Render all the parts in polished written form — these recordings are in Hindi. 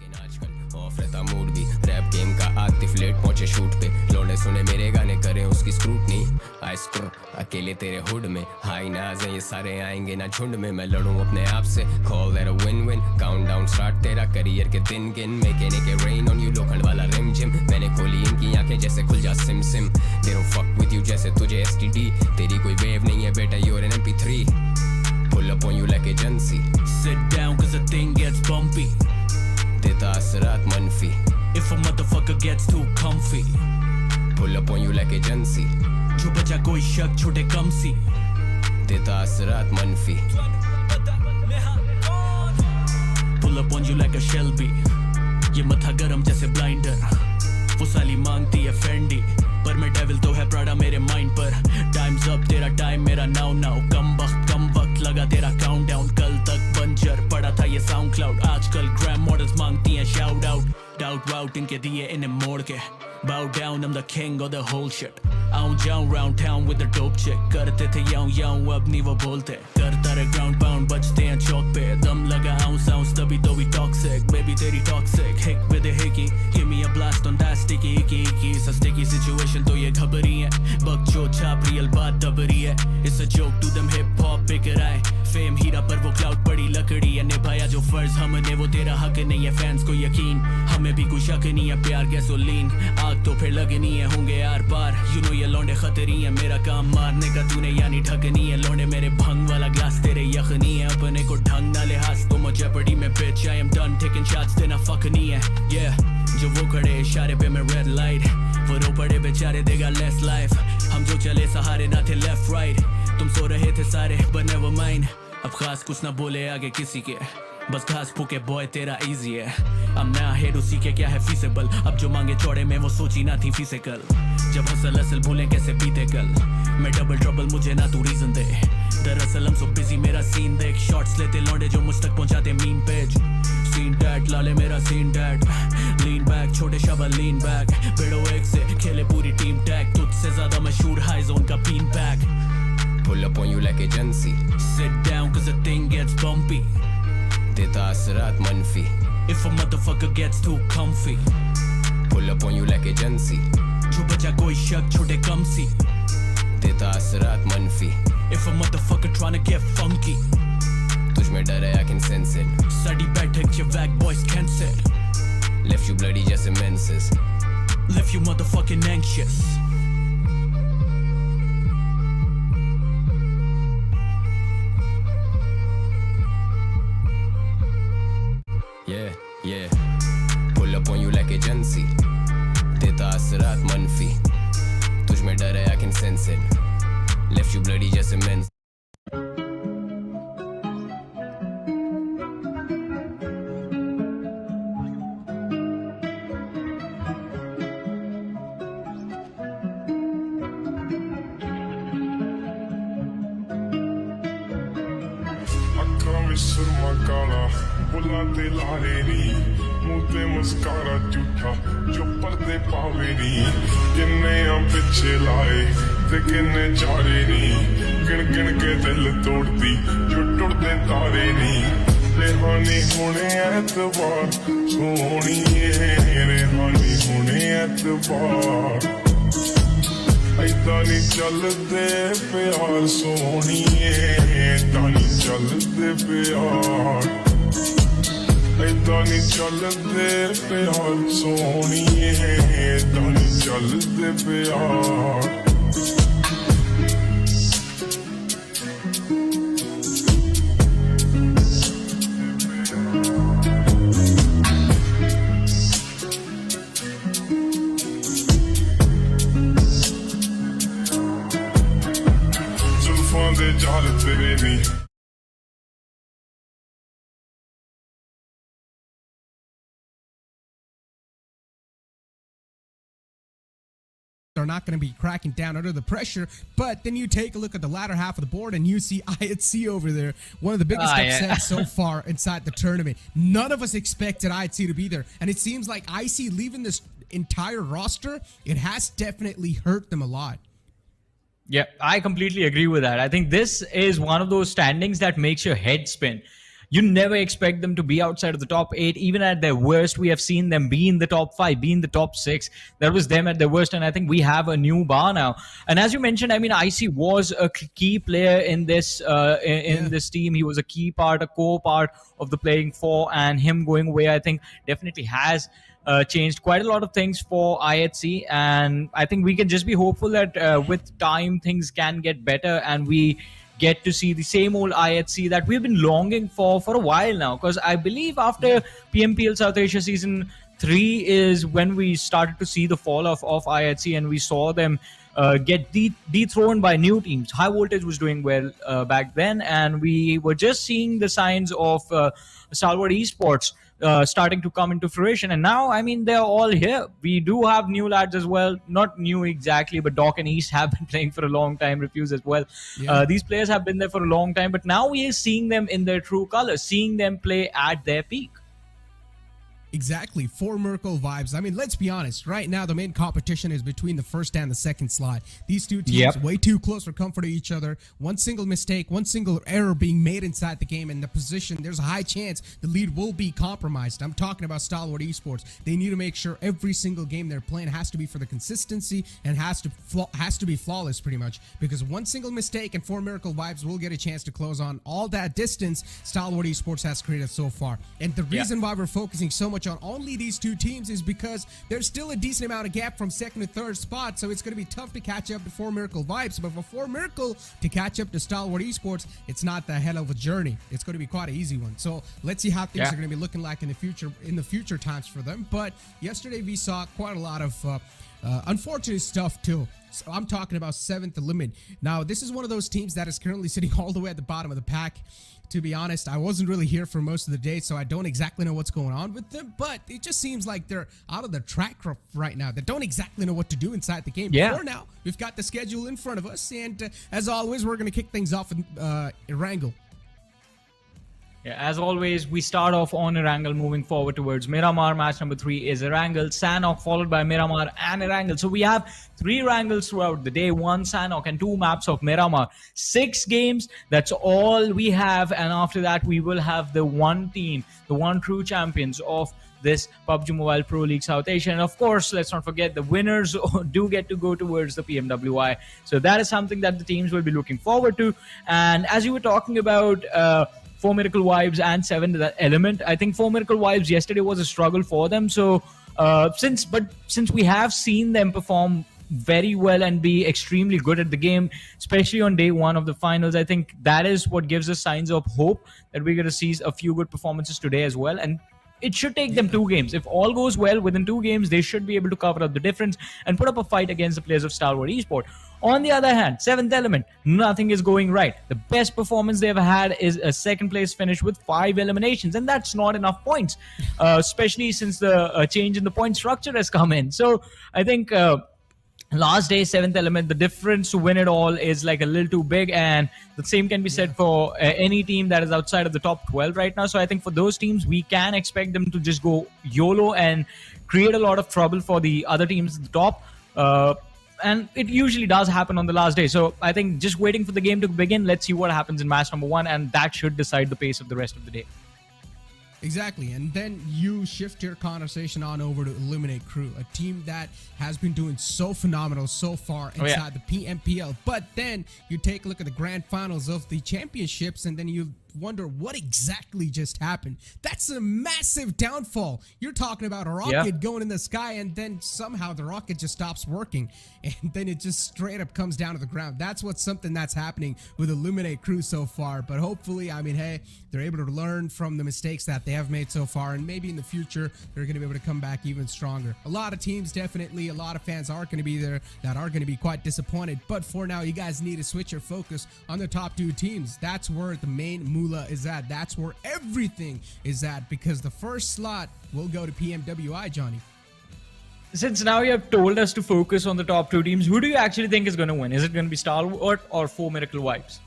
लेकिन आजकल ऑफ रहता मूड भी रैप गेम का आतिफ लेट पहुंचे शूट पे लौंडे सुने मेरे गाने करें उसकी स्क्रूटनी आई स्क्रू अकेले तेरे हुड में हाई नाज हैं ये सारे आएंगे ना झुंड में मैं लड़ूं अपने आप से call that a win win count down start तेरा करियर के दिन गिन मेकेनिक के रेन ऑन यू लोखंड वाला रिम जिम मैंने खोली इनकी आंखें जैसे खुल जा सिम सिम they don't fuck with you जैसे तुझे एसटीडी तेरी कोई वेव नहीं है बेटा you are an MP3 pull up on you like agency sit down cause the thing gets bumpy देता असरात मनफी if a motherfucker gets too comfy pull up on you like agency जो बचा कोई शक छोटे कम सी देता असरात मनफी pull up on you like a Shelby ये मथा गरम जैसे ब्लाइंडर वो साली मांगती है फेंडी पर मैं डेविल तो है प्राडा मेरे माइंड पर टाइम्स अप तेरा टाइम मेरा नाउ नाउ कम वक्त लगा तेरा काउंटडाउन कल तक बंजर पड़ा था ये साउंड क्लाउड आजकल ग्रैम मॉडल्स मांगती हैं शाउट आउट डाउट वाउट इनके दिए इन्हें मोड़ के bow down I'm the king of the whole shit आऊं जाऊं round town with the dope chick करते थे याऊं अब नहीं वो बोलते करता रहे ground pound बजते हैं चौक पे दम लगा ounce तभी तो we toxic baby तेरी toxic hick with a hickey give me a blast on that sticky icky सा sticky situation तो ये घबरी है बकचो छाप real बात दबरी है it's a joke to them hip hop picker आए फेम हीरा पर वो क्लाउड पड़ी लकड़ी है निभाया जो फर्ज हमने वो तेरा हक नहीं है फैंस को यकीन हमें भी कोई शक नहीं है प्यार गैसोलीन आग तो फिर लगनी है होंगे यार पार यू नो ये लौंडे खतरी है मेरा काम मारने का तूने यानी ढकनी है लौंडे मेरे भंग वाला ग्लास तेरे यखनी है अपने को ढंग ना लिहाज तो मुझे पड़ी में bitch I am done taking shots देना फक नहीं है yeah जो वो खड़े इशारे पे मैं रेड लाइट वो रो पड़े बेचारे देगा लेस लाइफ हम जो चले सहारे ना थे लेफ्ट राइट तुम सो रहे थे सारे but never mind अब खास कुछ ना बोले आगे किसी के बस घास फूके बॉय तेरा इजी है अब नया हेड उसी के क्या है फीसेबल अब जो मांगे चौड़े में वो सोची ना थी फिजिकल जब हसल असल भूलें कैसे बीते कल मैं डबल ट्रबल मुझे ना तू रीजन दे दरअसल हम सो बिजी मेरा सीन देख शॉट्स लेते लौंडे जो मुझ तक पहुंचाते मीम पेज सीन डैट लाले मेरा सीन डैट लीन बैक छोटे शबा लीन बैक बेड़ो एक से खेले पूरी टीम टैग तुझसे ज्यादा मशहूर हाई जोन का been back pull up on you like agency sit down cause the thing gets bumpy देता असरात मनफी if a motherfucker gets too comfy pull up on you like agency जो बचा कोई शक छोटे कम सी देता असरात मनफी if a motherfucker tryna get funky तुझ में डर है I can sense it sari बैठक ये वैक boys cancel left you bloody जैसे menses left you motherfucking anxious yeah pull up on you like agency देता असरात मनफी तुझ में डर है I can sense it left you bloody जैसे menses सुरमा काला बुल्ला ते लारे नी मुंह ते मुस्कारा झूठा जो पर्दे पावे नी किन्ने पिछे लाए ते किन्ने चारे नी गिन गिन के दिल तोड़ती जो टुटदे तारे नी रेहानी होने एतबार सोहणीए रेहानी होने एतबार ऐदा नी चलदे प्यार सोहणीए ऐदा नी चलदे प्यार ऐदा नी चलदे प्यार सोहणीए ऐदा नी चलदे प्यार जाल तेरे नी are not going to be cracking down under the pressure, but then you take a look at the latter half of the board and you see INSTA over there, one of the biggest upsets so far inside the tournament. None of us expected INSTA to be there, and it seems like IC leaving this entire roster, it has definitely hurt them a lot. Yeah, I completely agree with that. I think this is one of those standings that makes your head spin. you never expect them to be outside of the top 8. Even at their worst, we have seen them be in the top 5, be in the top 6. That was them at their worst, and I think we have a new bar now. And as you mentioned, I mean, IC was a key player in this this team. He was a key part, a core part of the playing four, and him going away, I think, definitely has changed quite a lot of things for IHC. And I think we can just be hopeful that with time things can get better, and we get to see the same old IHC that we've been longing for a while now. Because I believe after PMPL South Asia Season 3 is when we started to see the fall off of IHC, and we saw them get dethroned by new teams. High Voltage was doing well back then, and we were just seeing the signs of Stalwart Esports starting to come into fruition. And now, I mean, they're all here. We do have new lads as well. Not new exactly, but Doc and East have been playing for a long time. Refuse as well. These players have been there for a long time, but now we are seeing them in their true colors, seeing them play at their peak. Exactly. 4 Merkle vibes. I mean, let's be honest. Right now, the main competition is between the first and the second slot. These two teams way too close for comfort to each other. One single mistake, one single error being made inside the game, and the position, there's a high chance the lead will be compromised. I'm talking about Stalwart Esports. They need to make sure every single game they're playing has to be for the consistency and has to be flawless pretty much, because one single mistake and 4 Miracle vibes will get a chance to close on all that distance Stalwart Esports has created so far. And the reason why we're focusing so much on only these two teams is because there's still a decent amount of gap from second to third spot, so it's going to be tough to catch up to 4 Miracle vibes. But for 4 Miracle to catch up to Stalwart Esports, it's not that hell of a journey. It's going to be quite an easy one. So let's see how things are going to be looking like in the future times for them. But yesterday we saw quite a lot of unfortunate stuff too. So I'm talking about 7th Eliminate. Now, this is one of those teams that is currently sitting all the way at the bottom of the pack. To be honest, I wasn't really here for most of the day, so I don't exactly know what's going on with them, but it just seems like they're out of the track right now. They don't exactly know what to do inside the game. For now, we've got the schedule in front of us, and as always, we're going to kick things off with Erangel. Yeah, as always, we start off on Erangel moving forward towards Miramar. Match number 3 is Erangel, Sanok, followed by Miramar and Erangel. So we have 3 Erangels throughout the day, 1 Sanok and 2 maps of Miramar. 6 games, that's all we have. And after that, we will have the one team, the one true champions of this PUBG Mobile Pro League South Asia. And of course, let's not forget the winners do get to go towards the PMWI. So that is something that the teams will be looking forward to. And as you were talking about 4 Miracle Vibes and 7th Element, I think 4 Miracle Vibes yesterday was a struggle for them. So since we have seen them perform very well and be extremely good at the game, especially on day 1 of the finals, I think that is what gives us signs of hope that we're going to see a few good performances today as well. And it should take them 2 games. If all goes well within 2 games, they should be able to cover up the difference and put up a fight against the players of Stalwart Esports. On the other hand, 7th Element, nothing is going right. The best performance they've had is a 2nd place finish with 5 eliminations, and that's not enough points, especially since the change in the point structure has come in. So I think last day, 7th Element, the difference to win it all is like a little too big, and the same can be said for any team that is outside of the top 12 right now. So I think for those teams, we can expect them to just go YOLO and create a lot of trouble for the other teams at the top. And it usually does happen on the last day. So I think just waiting for the game to begin, let's see what happens in match number 1, and that should decide the pace of the rest of the day. Exactly, and then you shift your conversation on over to Eliminate Crew, a team that has been doing so phenomenal so far inside the PMPL. But then you take a look at the grand finals of the championships, and then you wonder what exactly just happened. That's a massive downfall. You're talking about a rocket going in the sky, and then somehow the rocket just stops working, and then it just straight up comes down to the ground. That's something that's happening with Eliminate Crew so far. But hopefully, I mean, hey, they're able to learn from the mistakes that they have made so far, and maybe in the future they're going to be able to come back even stronger. A lot of teams, definitely a lot of fans are going to be there that are going to be quite disappointed, but for now you guys need to switch your focus on the top 2 teams. That's where the main moolah is at. That's where everything is at, because the first slot will go to PMWI. Johnny, since now you have told us to focus on the top 2 teams, who do you actually think is going to win? Is it going to be Stalwart or 4 Miracle Vibes?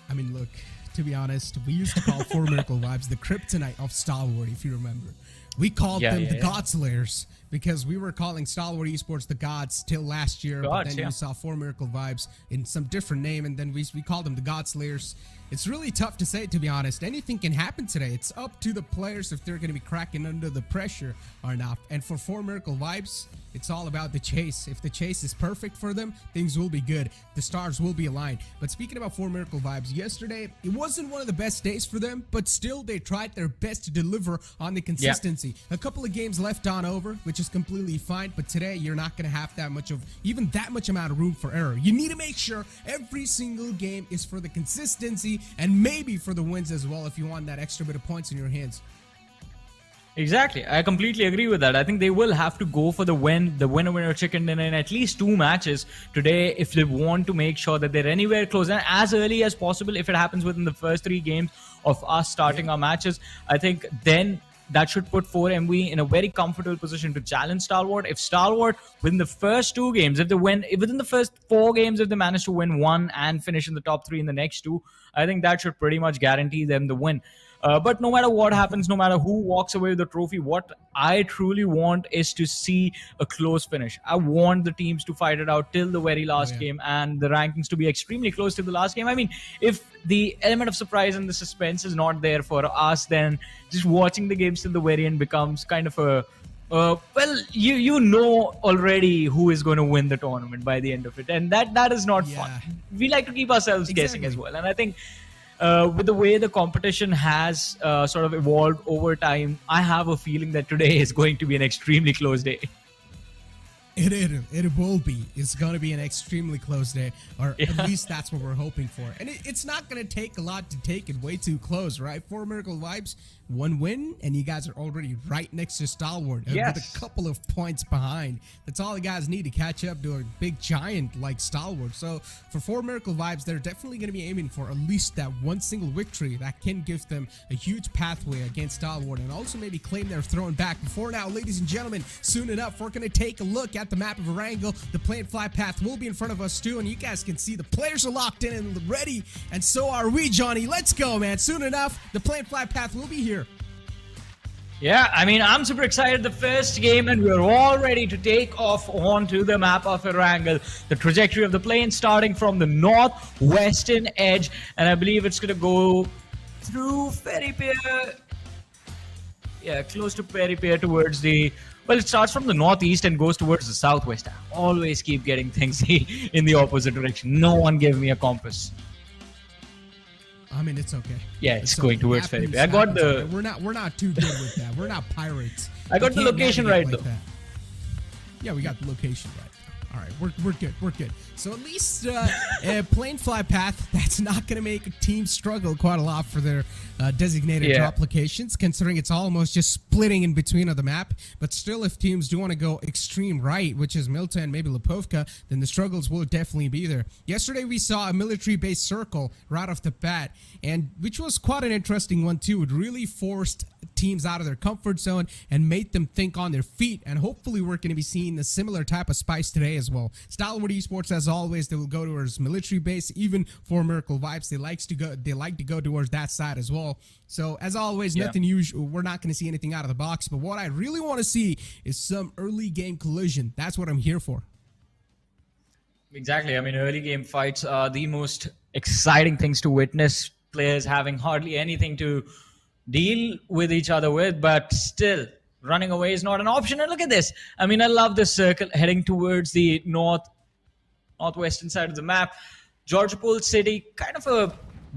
I mean, look, to be honest. We used to call Four Miracle Vibes the kryptonite of Stalwart, if you remember. We called them the God Slayers because we were calling Stalwart Esports the Gods till last year. But then we saw Four Miracle Vibes in some different name, and then we called them the God Slayers. It's really tough to say, to be honest. Anything can happen today. It's up to the players if they're going to be cracking under the pressure or not. And for Four Miracle Vibes, it's all about the chase. If the chase is perfect for them, things will be good. The stars will be aligned. But speaking about Four Miracle Vibes, yesterday, it wasn't one of the best days for them, but still they tried their best to deliver on the consistency. A couple of games left on over, which is completely fine, but today you're not going to have that much amount of room for error. You need to make sure every single game is for the consistency and maybe for the wins as well if you want that extra bit of points in your hands. Exactly. I completely agree with that. I think they will have to go for the winner chicken dinner in at least 2 matches today if they want to make sure that they're anywhere close and as early as possible. If it happens within the first 3 games of us starting our matches, I think then that should put 4MV in a very comfortable position to challenge Stalwart. If Stalwart, within the first 2 games, within the first 4 games, if they manage to win 1 and finish in the top 3 in the next 2, I think that should pretty much guarantee them the win. But no matter what happens, no matter who walks away with the trophy, what I truly want is to see a close finish. I want the teams to fight it out till the very last game and the rankings to be extremely close to the last game. I mean, if the element of surprise and the suspense is not there for us, then just watching the games till the very end becomes kind of a well, you know already who is going to win the tournament by the end of it, and that is not fun. We like to keep ourselves guessing as well, and I think with the way the competition has sort of evolved over time, I have a feeling that today is going to be an extremely close day. It will be. It's going to be an extremely close day, or at least that's what we're hoping for. And it's not going to take a lot to take it way too close, right? Four Miracle Vibes, 1 win, and you guys are already right next to Stalwart with a couple of points behind. That's all you guys need to catch up to a big giant like Stalwart. So for Four Miracle Vibes, they're definitely going to be aiming for at least that one single victory that can give them a huge pathway against Stalwart and also maybe claim their throne back. Before now, ladies and gentlemen, soon enough, we're going to take a look at the map of Erangel. The plane fly path will be in front of us too, and you guys can see the players are locked in and ready, and so are we, Johnny. Let's go, man. Soon enough, the plane fly path will be here. Yeah, I mean, I'm super excited. The first game, and we're all ready to take off onto the map of Erangel. The trajectory of the plane starting from the northwestern edge, and I believe it's going to go through Peripier. Yeah, close to Peripier towards the... Well, it starts from the northeast and goes towards the southwest. I always keep getting things in the opposite direction. No one gave me a compass. I mean, it's okay. Yeah, it's going towards Peripier. I got the... We're not too good with that. We're not pirates. I got the location right, though. Yeah, we got the location right. All right, we're good. We're good. So at least a plane fly path, that's not going to make a team struggle quite a lot for their designated drop locations, considering it's almost just splitting in between of the map. But still, if teams do want to go extreme right, which is Milta and maybe Lipovka, then the struggles will definitely be there. Yesterday, we saw a military-based circle right off the bat, and which was quite an interesting one, too. It really forced teams out of their comfort zone and made them think on their feet, and hopefully we're going to be seeing a similar type of spice today as well. Stalwart Esports, as always, they will go towards military base. Even for Miracle Vibes, they like to go towards that side as well. So as always, nothing usual. We're not going to see anything out of the box, but what I really want to see is some early game collision. That's what I'm here for. Exactly. I mean, early game fights are the most exciting things to witness. Players having hardly anything to deal with each other with, but still running away is not an option. And look at this. I mean, I love this circle heading towards the northwestern side of the map. Georgopol City, kind of a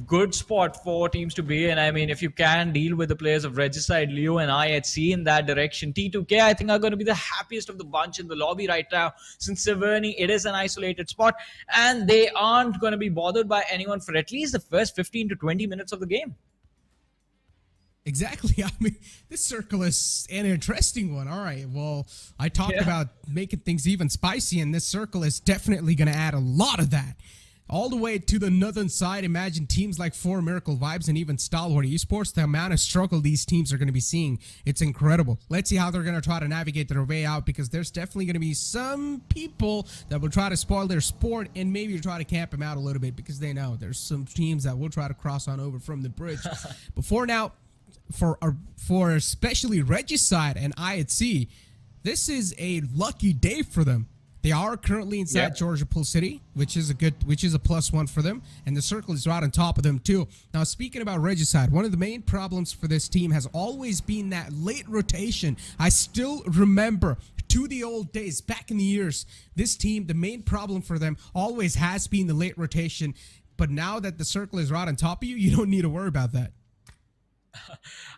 good spot for teams to be in. I mean, if you can deal with the players of Regicide, Leo, and IHC in that direction, T2K, I think, are going to be the happiest of the bunch in the lobby right now. Since Severny, it is an isolated spot, and they aren't going to be bothered by anyone for at least the first 15 to 20 minutes of the game. Exactly. I mean, this circle is an interesting one. All right. Well, I talked about making things even spicy, and this circle is definitely going to add a lot of that. all the way to the northern side. Imagine teams like Four Miracle Vibes and even Stalwart Esports. The amount of struggle these teams are going to be seeing, it's incredible. Let's see how they're going to try to navigate their way out, because there's definitely going to be some people that will try to spoil their sport and maybe try to camp them out a little bit, because they know there's some teams that will try to cross on over from the bridge. Before now, for especially Regicide and INSTA, this is a lucky day for them. They are currently inside Georgia Pool City, which is a +1 for them, and the circle is right on top of them too. Now, speaking about Regicide, one of the main problems for this team has always been that late rotation. I still remember to the old days, back in the years, this team, the main problem for them always has been the late rotation. But now that the circle is right on top of you, you don't need to worry about that.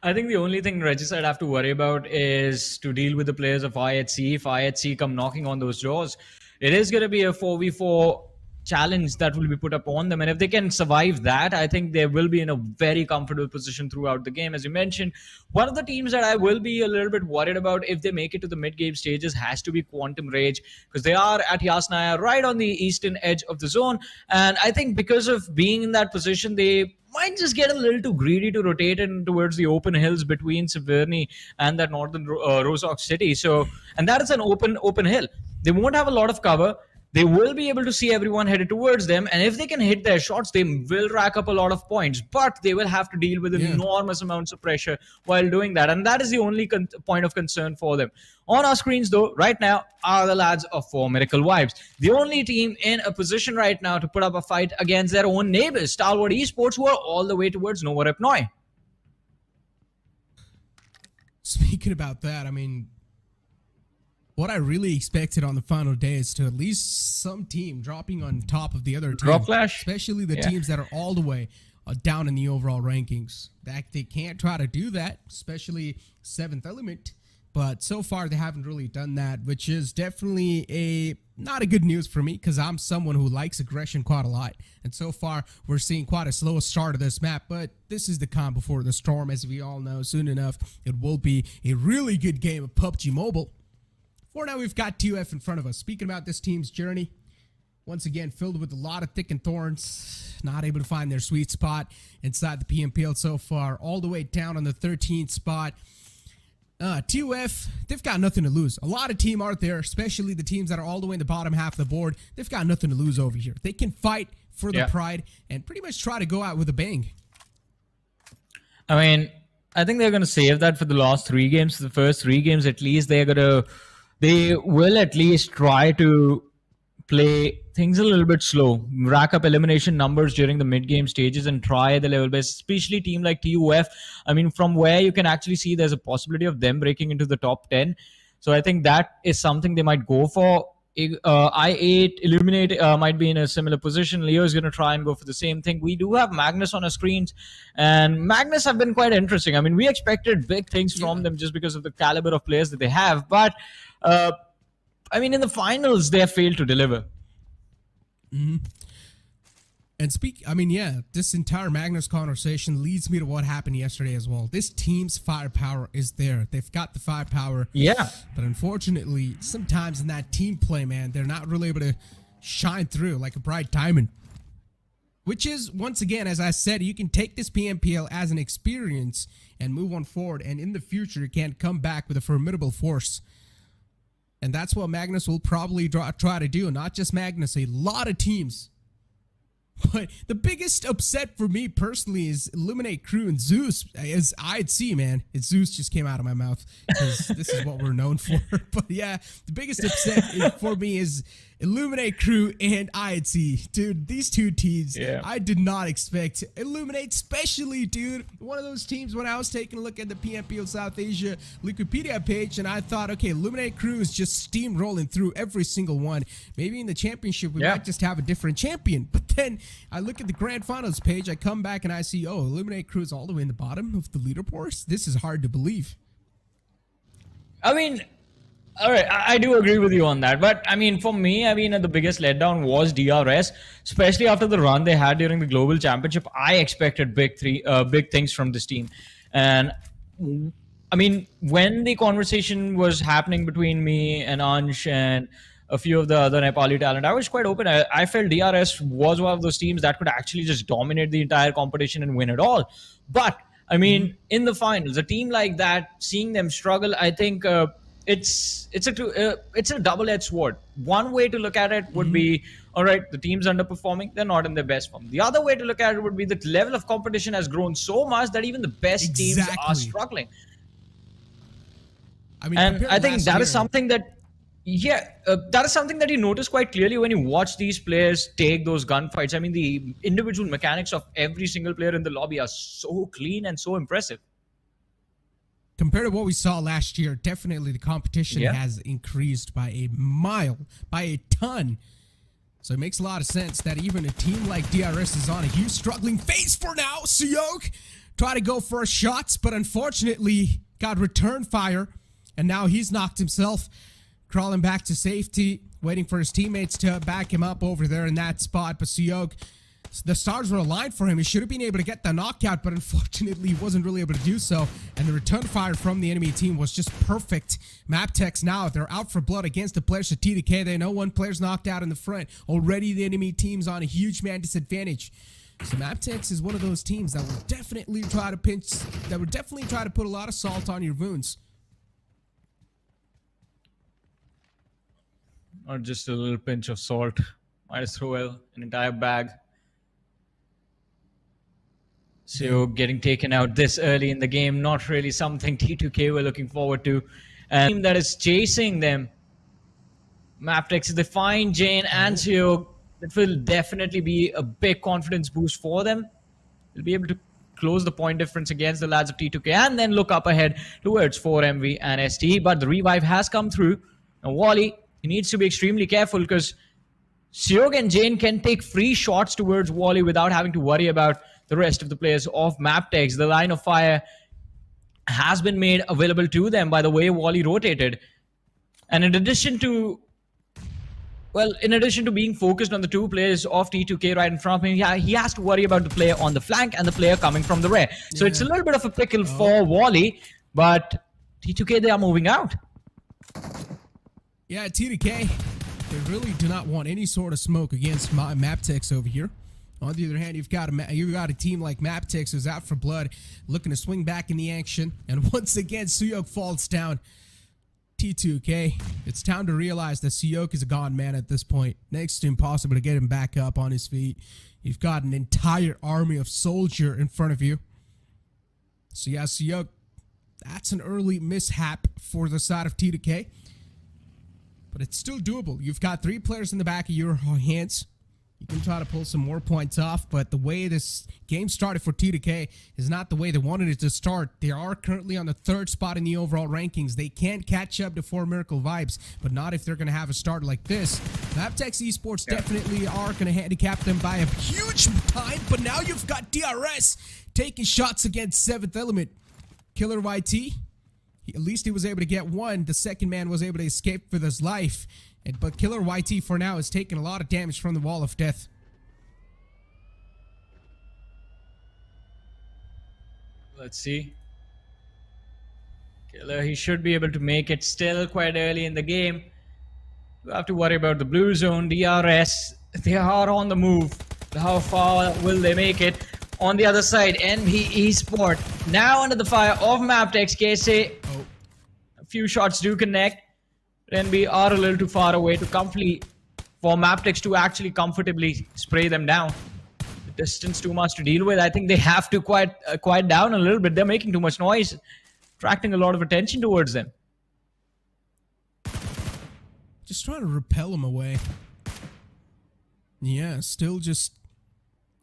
I think the only thing Regicide have to worry about is to deal with the players of INSTA. If INSTA come knocking on those doors, it is going to be a 4v4 challenge that will be put up on them. And if they can survive that, I think they will be in a very comfortable position throughout the game. As you mentioned, one of the teams that I will be a little bit worried about if they make it to the mid-game stages has to be Quantum Rage, because they are at Yasnaya, right on the eastern edge of the zone. And I think because of being in that position, they might just get a little too greedy to rotate in towards the open hills between Severny and that northern Rozhok city. So, and that is an open hill. They won't have a lot of cover. They will be able to see everyone headed towards them, and if they can hit their shots, they will rack up a lot of points, but they will have to deal with enormous amounts of pressure while doing that, and that is the only point of concern for them. On our screens, though, right now are the lads of Four Miracle Vibes, the only team in a position right now to put up a fight against their own neighbors, Stalwart Esports, who are all the way towards Nova Repnoy. Speaking about that, I mean, what I really expected on the final day is to at least some team dropping on top of the other team. Draw Clash? Especially the teams that are all the way down in the overall rankings. That they can't try to do that, especially 7th Element. But so far, they haven't really done that, which is definitely not a good news for me, because I'm someone who likes aggression quite a lot. And so far, we're seeing quite a slow start of this map, but this is the calm before the storm, as we all know. Soon enough, it will be a really good game of PUBG Mobile. For now, we've got 2F in front of us. Speaking about this team's journey, once again, filled with a lot of thick and thorns, not able to find their sweet spot inside the PMPL so far, all the way down on the 13th spot. 2F, they've got nothing to lose. A lot of team out there, especially the teams that are all the way in the bottom half of the board, they've got nothing to lose over here. They can fight for the pride and pretty much try to go out with a bang. I mean, I think they're going to save that for the last 3 games. The first 3 games, at least, they will at least try to play things a little bit slow, rack up elimination numbers during the mid-game stages and try the level best, especially a team like TUF. I mean, from where you can actually see there's a possibility of them breaking into the top 10. So I think that is something they might go for. I8, Illuminate might be in a similar position. Leo is going to try and go for the same thing. We do have Magnus on our screens, and Magnus have been quite interesting. I mean, we expected big things from them just because of the caliber of players that they have, but I mean, in the finals, they have failed to deliver. And this entire Magnus conversation leads me to what happened yesterday as well. This team's firepower is there. They've got the firepower. Yeah. But unfortunately, sometimes in that team play, man, they're not really able to shine through like a bright diamond. Which is, once again, as I said, you can take this PMPL as an experience and move on forward. And in the future, you can come back with a formidable force. And that's what Magnus will probably try to do. Not just Magnus, a lot of teams. But the biggest upset for me personally is Illuminate Crew and Zeus. As INSTA, man. Zeus just came out of my mouth because this is what we're known for. But yeah, the biggest upset for me is Illuminate Crew and INSTA. Dude, these two teams, I did not expect. Illuminate especially, dude. One of those teams when I was taking a look at the PMPL South Asia Wikipedia page, and I thought, okay, Illuminate Crew is just steamrolling through every single one. Maybe in the championship, we might just have a different champion. But then I look at the grand finals page, I come back and I see, oh, Illuminate Crew is all the way in the bottom of the leaderboards. This is hard to believe. I mean, all right, I do agree with you on that. But, I mean, for me, the biggest letdown was DRS, especially after the run they had during the Global Championship. I expected big things from this team. And, I mean, when the conversation was happening between me and Ansh and a few of the other Nepali talent. I was quite open. I felt DRS was one of those teams that could actually just dominate the entire competition and win it all. But I mean, in the finals, a team like that, seeing them struggle, I think it's a double-edged sword. One way to look at it would be, all right, the team's underperforming, they're not in their best form. The other way to look at it would be the level of competition has grown so much that even the best teams are struggling. I mean, and I think that is something that, that is something that you notice quite clearly when you watch these players take those gunfights. I mean, the individual mechanics of every single player in the lobby are so clean and so impressive. Compared to what we saw last year, definitely the competition has increased by a mile, by a ton. So it makes a lot of sense that even a team like DRS is on a huge struggling phase for now. Suyok tried to go for shots, but unfortunately got return fire. And now he's knocked himself, crawling back to safety, waiting for his teammates to back him up over there in that spot. But Suyok, the stars were aligned for him. He should have been able to get the knockout, but unfortunately he wasn't really able to do so. And the return fire from the enemy team was just perfect. Maptex now, they're out for blood against the players of TDK. They know one player's knocked out in the front. Already the enemy team's on a huge man disadvantage. So Maptex is one of those teams that will definitely try to put a lot of salt on your wounds. Or just a little pinch of salt. Might as well an entire bag. So getting taken out this early in the game, not really something T2K were looking forward to. And the team that is chasing them, Maptex, they find Jane and Seo. It will definitely be a big confidence boost for them. They'll be able to close the point difference against the lads of T2K and then look up ahead towards 4MV and ST. But the revive has come through. Now Wally, he needs to be extremely careful because Seog and Jane can take free shots towards Wally without having to worry about the rest of the players of Maptex. The line of fire has been made available to them by the way Wally rotated. And in addition to being focused on the two players of T2K right in front of him, he has to worry about the player on the flank and the player coming from the rear. So it's a little bit of a pickle for Wally, but T2K, they are moving out. Yeah, TDK, they really do not want any sort of smoke against Maptex over here. On the other hand, you've got a team like Maptex who's out for blood, looking to swing back in the action. And once again, Suyok falls down. T2K, it's time to realize that Suyok is a gone man at this point. Next to impossible to get him back up on his feet. You've got an entire army of soldier in front of you. So yeah, Suyok, that's an early mishap for the side of T2K. But it's still doable. You've got 3 players in the back of your hands. You can try to pull some more points off, but the way this game started for T2K is not the way they wanted it to start. They are currently on the 3rd spot in the overall rankings. They can catch up to 4 Miracle Vibes, but not if they're going to have a start like this. Maptex Esports definitely are going to handicap them by a huge time, but now you've got DRS taking shots against 7th Element. Killer YT, at least he was able to get one. The second man was able to escape with his life. But Killer YT for now is taking a lot of damage from the Wall of Death. Let's see. Killer, he should be able to make it still quite early in the game. You have to worry about the blue zone. DRS, they are on the move. How far will they make it? On the other side, NV Esport now under the fire of Maptex. KSA, a few shots do connect. NB are a little too far away to comfortably for Maptex to actually comfortably spray them down. The distance too much to deal with. I think they have to quiet down a little bit. They're making too much noise, attracting a lot of attention towards them. Just trying to repel them away. Yeah, still just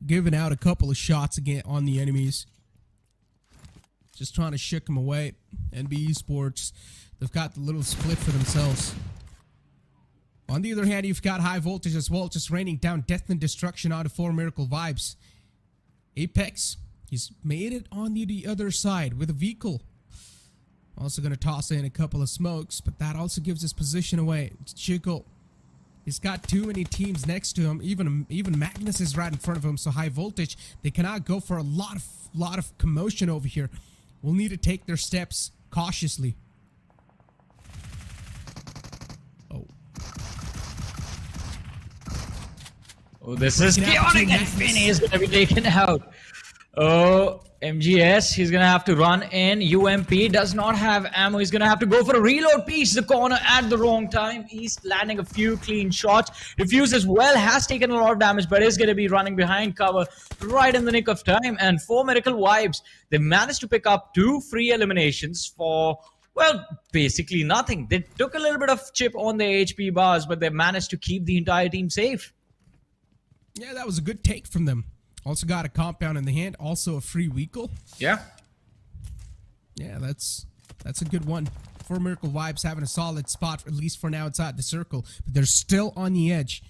giving out a couple of shots again on the enemies. Just trying to shook them away. NB Esports, they've got the little split for themselves. On the other hand, you've got High Voltage as well, just raining down death and destruction onto 4 Miracle Vibes. Apex, he's made it on the other side with a vehicle. Also going to toss in a couple of smokes, but that also gives his position away. It's Chico. He's got too many teams next to him. Even Magnus is right in front of him, so High Voltage, they cannot go for a lot of commotion over here. We'll need to take their steps cautiously. Oh. Oh, this is Breaking out chaotic, between and Magnus. Finney is gonna be taken out. Oh, MGS, he's gonna have to run in. UMP does not have ammo. He's gonna have to go for a reload piece. The corner at the wrong time. He's landing a few clean shots. Refuse as well, has taken a lot of damage, but is gonna be running behind cover right in the nick of time. And for Miracle Vibes, they managed to pick up 2 free eliminations for, well, basically nothing. They took a little bit of chip on their HP bars, but they managed to keep the entire team safe. Yeah, that was a good take from them. Also got a compound in the hand, also a free Weekle. Yeah. Yeah, that's a good one. For Miracle Vibes having a solid spot, at least for now, inside the circle. But they're still on the edge.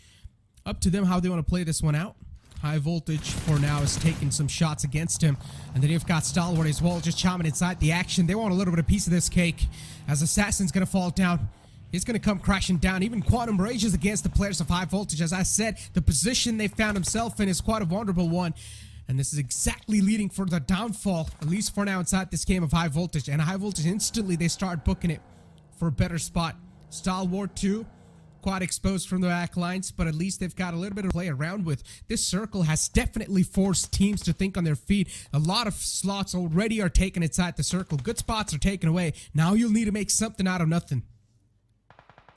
Up to them how they want to play this one out. High Voltage for now is taking some shots against him. And then you've got Stalwart as well, just choming inside the action. They want a little bit of piece of this cake. As Assassin's going to fall down. He's going to come crashing down. Even Quantum Rage is against the players of High Voltage. As I said, the position they found himself in is quite a vulnerable one. And this is exactly leading for the downfall, at least for now, inside this game of High Voltage. And High Voltage, instantly, they start booking it for a better spot. Stalwart 2, quite exposed from the back lines, but at least they've got a little bit of play around with. This circle has definitely forced teams to think on their feet. A lot of slots already are taken inside the circle. Good spots are taken away. Now you'll need to make something out of nothing.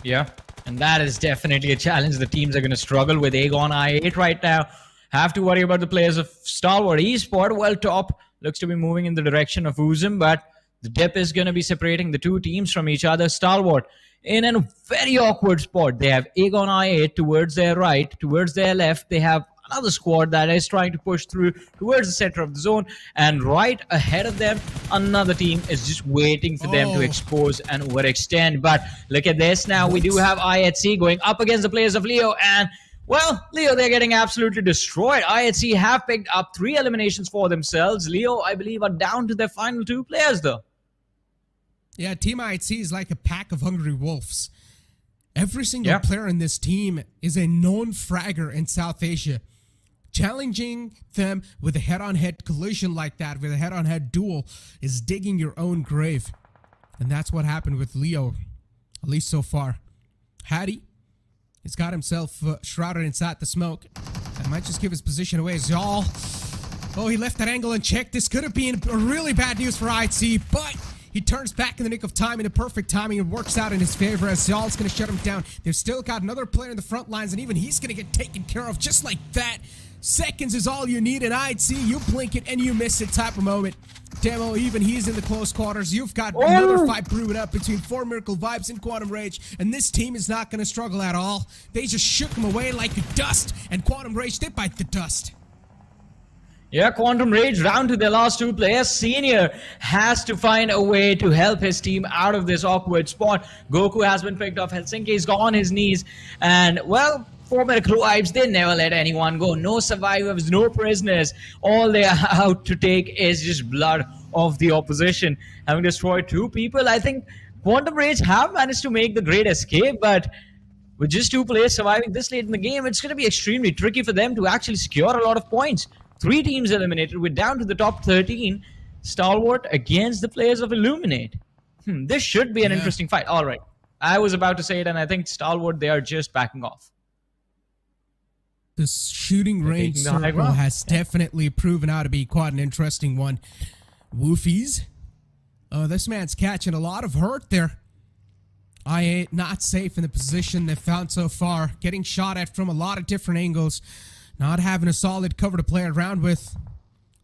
Yeah, and that is definitely a challenge the teams are going to struggle with. Aegon I8 right now. Have to worry about the players of Stalwart Esport. Well, top looks to be moving in the direction of Uzum, but the dip is going to be separating the two teams from each other. Stalwart in a very awkward spot. They have Aegon I8 towards their right, towards their left. They have another squad that is trying to push through towards the center of the zone, and right ahead of them another team is just waiting for them to expose and overextend. But look at this now. We do have IHC going up against the players of Leo, and well, Leo, they're getting absolutely destroyed. IHC have picked up 3 eliminations for themselves. Leo, I believe, are down to their final 2 players though. Yeah, Team IHC is like a pack of hungry wolves. Every single player in this team is a known fragger in South Asia. Challenging them with a head-on-head collision like that, with a head-on-head duel, is digging your own grave. And that's what happened with Leo, at least so far. Hattie, he's got himself shrouded inside the smoke. That might just give his position away. Zal, oh, he left that angle unchecked. This could have been really bad news for IHC, but he turns back in the nick of time, in a perfect timing. It works out in his favor as Zal's going to shut him down. They've still got another player in the front lines, and even he's going to get taken care of just like that. Seconds is all you need, and I'd see you blink it and you miss it type of moment. Demo, even he's in the close quarters. You've got another fight brewing up between 4 Miracle Vibes and Quantum Rage, and this team is not going to struggle at all. They just shook him away like dust, and Quantum Rage, they bite the dust. Yeah, Quantum Rage down to their last 2 players. Senior has to find a way to help his team out of this awkward spot. Goku has been picked off. Helsinki is on his knees, and well, for Miracle Vibes, they never let anyone go. No survivors, no prisoners. All they are out to take is just blood of the opposition. Having destroyed 2 people, I think Quantum Rage have managed to make the great escape, but with just 2 players surviving this late in the game, it's going to be extremely tricky for them to actually secure a lot of points. 3 teams eliminated. We're down to the top 13. Stalwart against the players of Illuminate. This should be an interesting fight. All right. I was about to say it, and I think Stalwart, they are just backing off. The shooting range circle has definitely proven out to be quite an interesting one. Woofies. This man's catching a lot of hurt there. I8 not safe in the position they've found so far. Getting shot at from a lot of different angles. Not having a solid cover to play around with.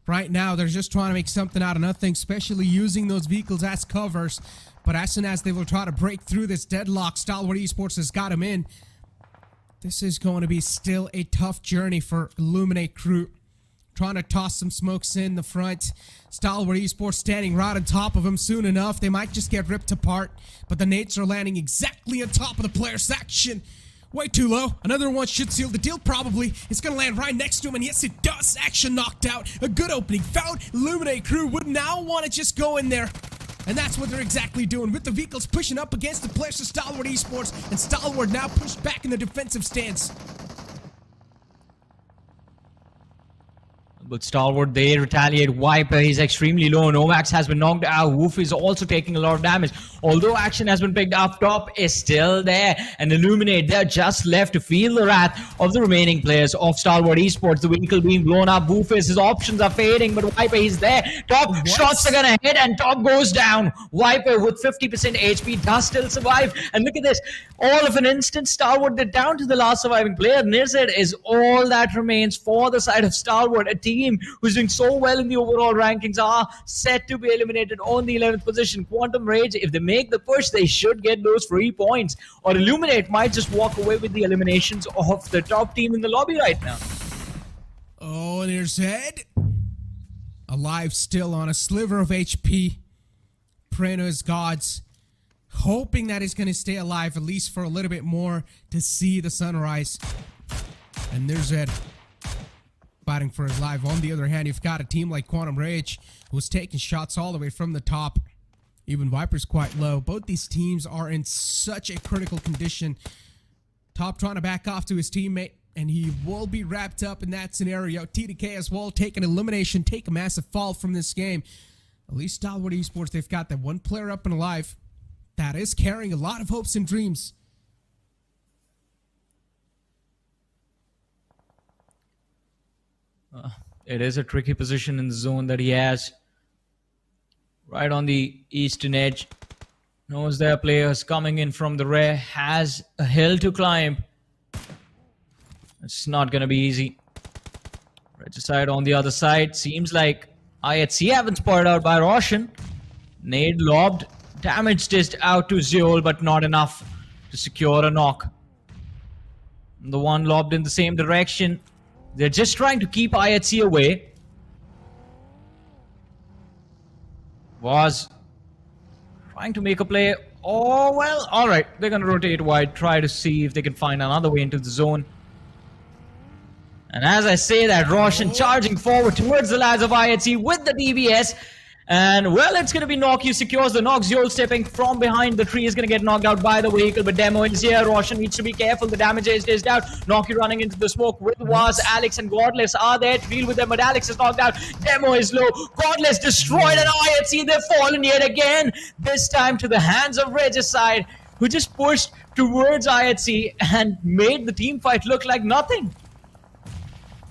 Right now, they're just trying to make something out of nothing, especially using those vehicles as covers. But as soon as they will try to break through this deadlock, Stalwart Esports has got him in. This is going to be still a tough journey for Illuminate crew. Trying to toss some smokes in the front. Stalwart Esports standing right on top of him. Soon enough, they might just get ripped apart. But the nades are landing exactly on top of the player section. Way too low. Another one should seal the deal, probably. It's going to land right next to him, and yes, it does. Action knocked out. A good opening found. Illuminate crew would now want to just go in there. And that's what they're exactly doing, with the vehicles pushing up against the players of Stalwart Esports, and Stalwart now pushed back in the defensive stance. But Stalwart, they retaliate. Viper, he's extremely low. Novax has been knocked out. Woof is also taking a lot of damage. Although action has been picked up, top is still there. And Illuminate, they're just left to feel the wrath of the remaining players of Stalwart Esports. The vehicle being blown up. Woof is, his options are fading, but Viper, he's there. Top shots are gonna hit and Top goes down. Viper with 50% HP does still survive. And look at this. All of an instant, Stalwart, they're down to the last surviving player. Nirzed is all that remains for the side of Stalwart. A team who's doing so well in the overall rankings are set to be eliminated on the 11th position. Quantum Rage, if they make the push, they should get those free points. Or Illuminate might just walk away with the eliminations of the top team in the lobby right now. Oh, Nirzed. Alive still on a sliver of HP. Praying to his gods. Hoping that he's going to stay alive at least for a little bit more to see the sunrise. And there's Ed fighting for his life. On the other hand, you've got a team like Quantum Rage who's taking shots all the way from the top. Even Viper's quite low. Both these teams are in such a critical condition. Top trying to back off to his teammate, and he will be wrapped up in that scenario. TDK as well, take an elimination, take a massive fall from this game. At least Stalwart Esports, they've got that one player up and alive that is carrying a lot of hopes and dreams. It is a tricky position in the zone that he has. Right on the eastern edge. Knows there are players coming in from the rear. Has a hill to climb. It's not going to be easy. Regicide on the other side. Seems like IHC haven't spotted out by Roshan. Nade lobbed. Damage dished out to Zeol, but not enough to secure a knock. And the one lobbed in the same direction. They're just trying to keep IHC away. Was trying to make a play. Oh, well, alright. They're going to rotate wide, try to see if they can find another way into the zone. And as I say that, Roshan charging forward towards the lads of IHC with the DBS. And, well, it's going to be Knock. He secures the knock. Zeol stepping from behind the tree is going to get knocked out by the vehicle. But Demo is here. Roshan needs to be careful. The damage is dished out. Knock running into the smoke with Waz. Alex and Godless are there to deal with them. But Alex is knocked out. Demo is low. Godless destroyed. And IHC, they've fallen yet again. This time to the hands of Regicide, who just pushed towards IHC and made the team fight look like nothing.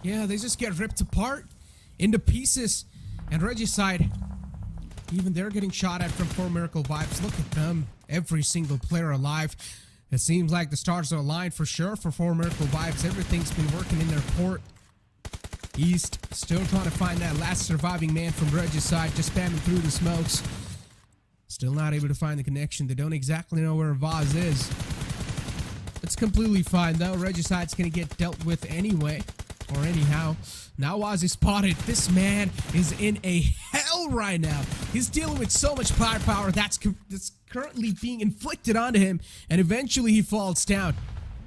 Yeah, they just get ripped apart into pieces. And Regicide, even they're getting shot at from 4 Miracle Vibes. Look at them. Every single player alive. It seems like the stars are aligned for sure for 4 Miracle Vibes. Everything's been working in their court. East still trying to find that last surviving man from Regicide, just spamming through the smokes. Still not able to find the connection. They don't exactly know where Vaz is. It's completely fine though. Regicide's going to get dealt with anyway. Or anyhow. Now Waz is spotted. This man is in a hell right now. He's dealing with so much firepower that's currently being inflicted onto him. And eventually he falls down.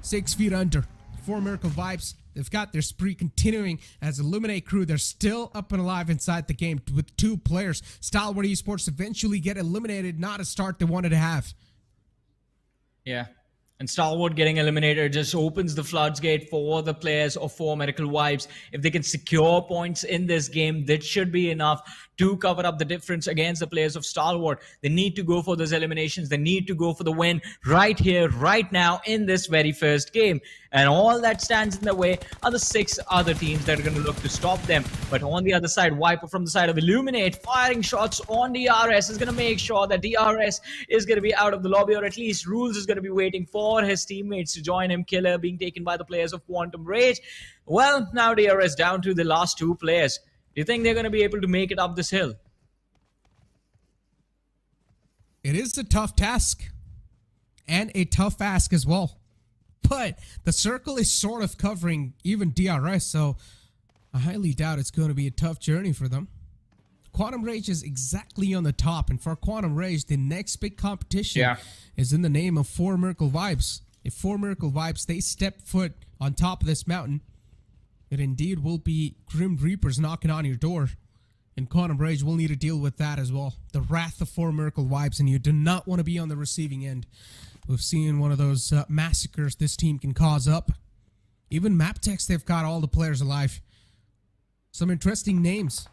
6 feet under. 4 Miracle Vibes. They've got their spree continuing as Illuminate crew. They're still up and alive inside the game with 2 players. Stalwart Esports eventually get eliminated. Not a start they wanted to have. Yeah. And Stalwart getting eliminated just opens the floodgate for the players of 4 Miracle Vibes. If they can secure points in this game, that should be enough to cover up the difference against the players of Stalwart. They need to go for those eliminations. They need to go for the win right here, right now, in this very first game. And all that stands in the way are the 6 other teams that are going to look to stop them. But on the other side, Viper from the side of Illuminate, firing shots on DRS is going to make sure that DRS is going to be out of the lobby, or at least Rules is going to be waiting for his teammates to join him. Killer being taken by the players of Quantum Rage. Well, now DRS down to the last 2 players. Do you think they're going to be able to make it up this hill? It is a tough task. And a tough ask as well. But the circle is sort of covering even DRS, so I highly doubt it's going to be a tough journey for them. Quantum Rage is exactly on the top, and for Quantum Rage, the next big competition is in the name of 4 Miracle Vibes. If 4 Miracle Vibes, they step foot on top of this mountain, it indeed will be Grim Reapers knocking on your door. And Quantum Rage will need to deal with that as well. The wrath of 4 Miracle Vibes, and you do not want to be on the receiving end. We've seen one of those massacres this team can cause up. Even Maptex, they've got all the players alive. Some interesting names.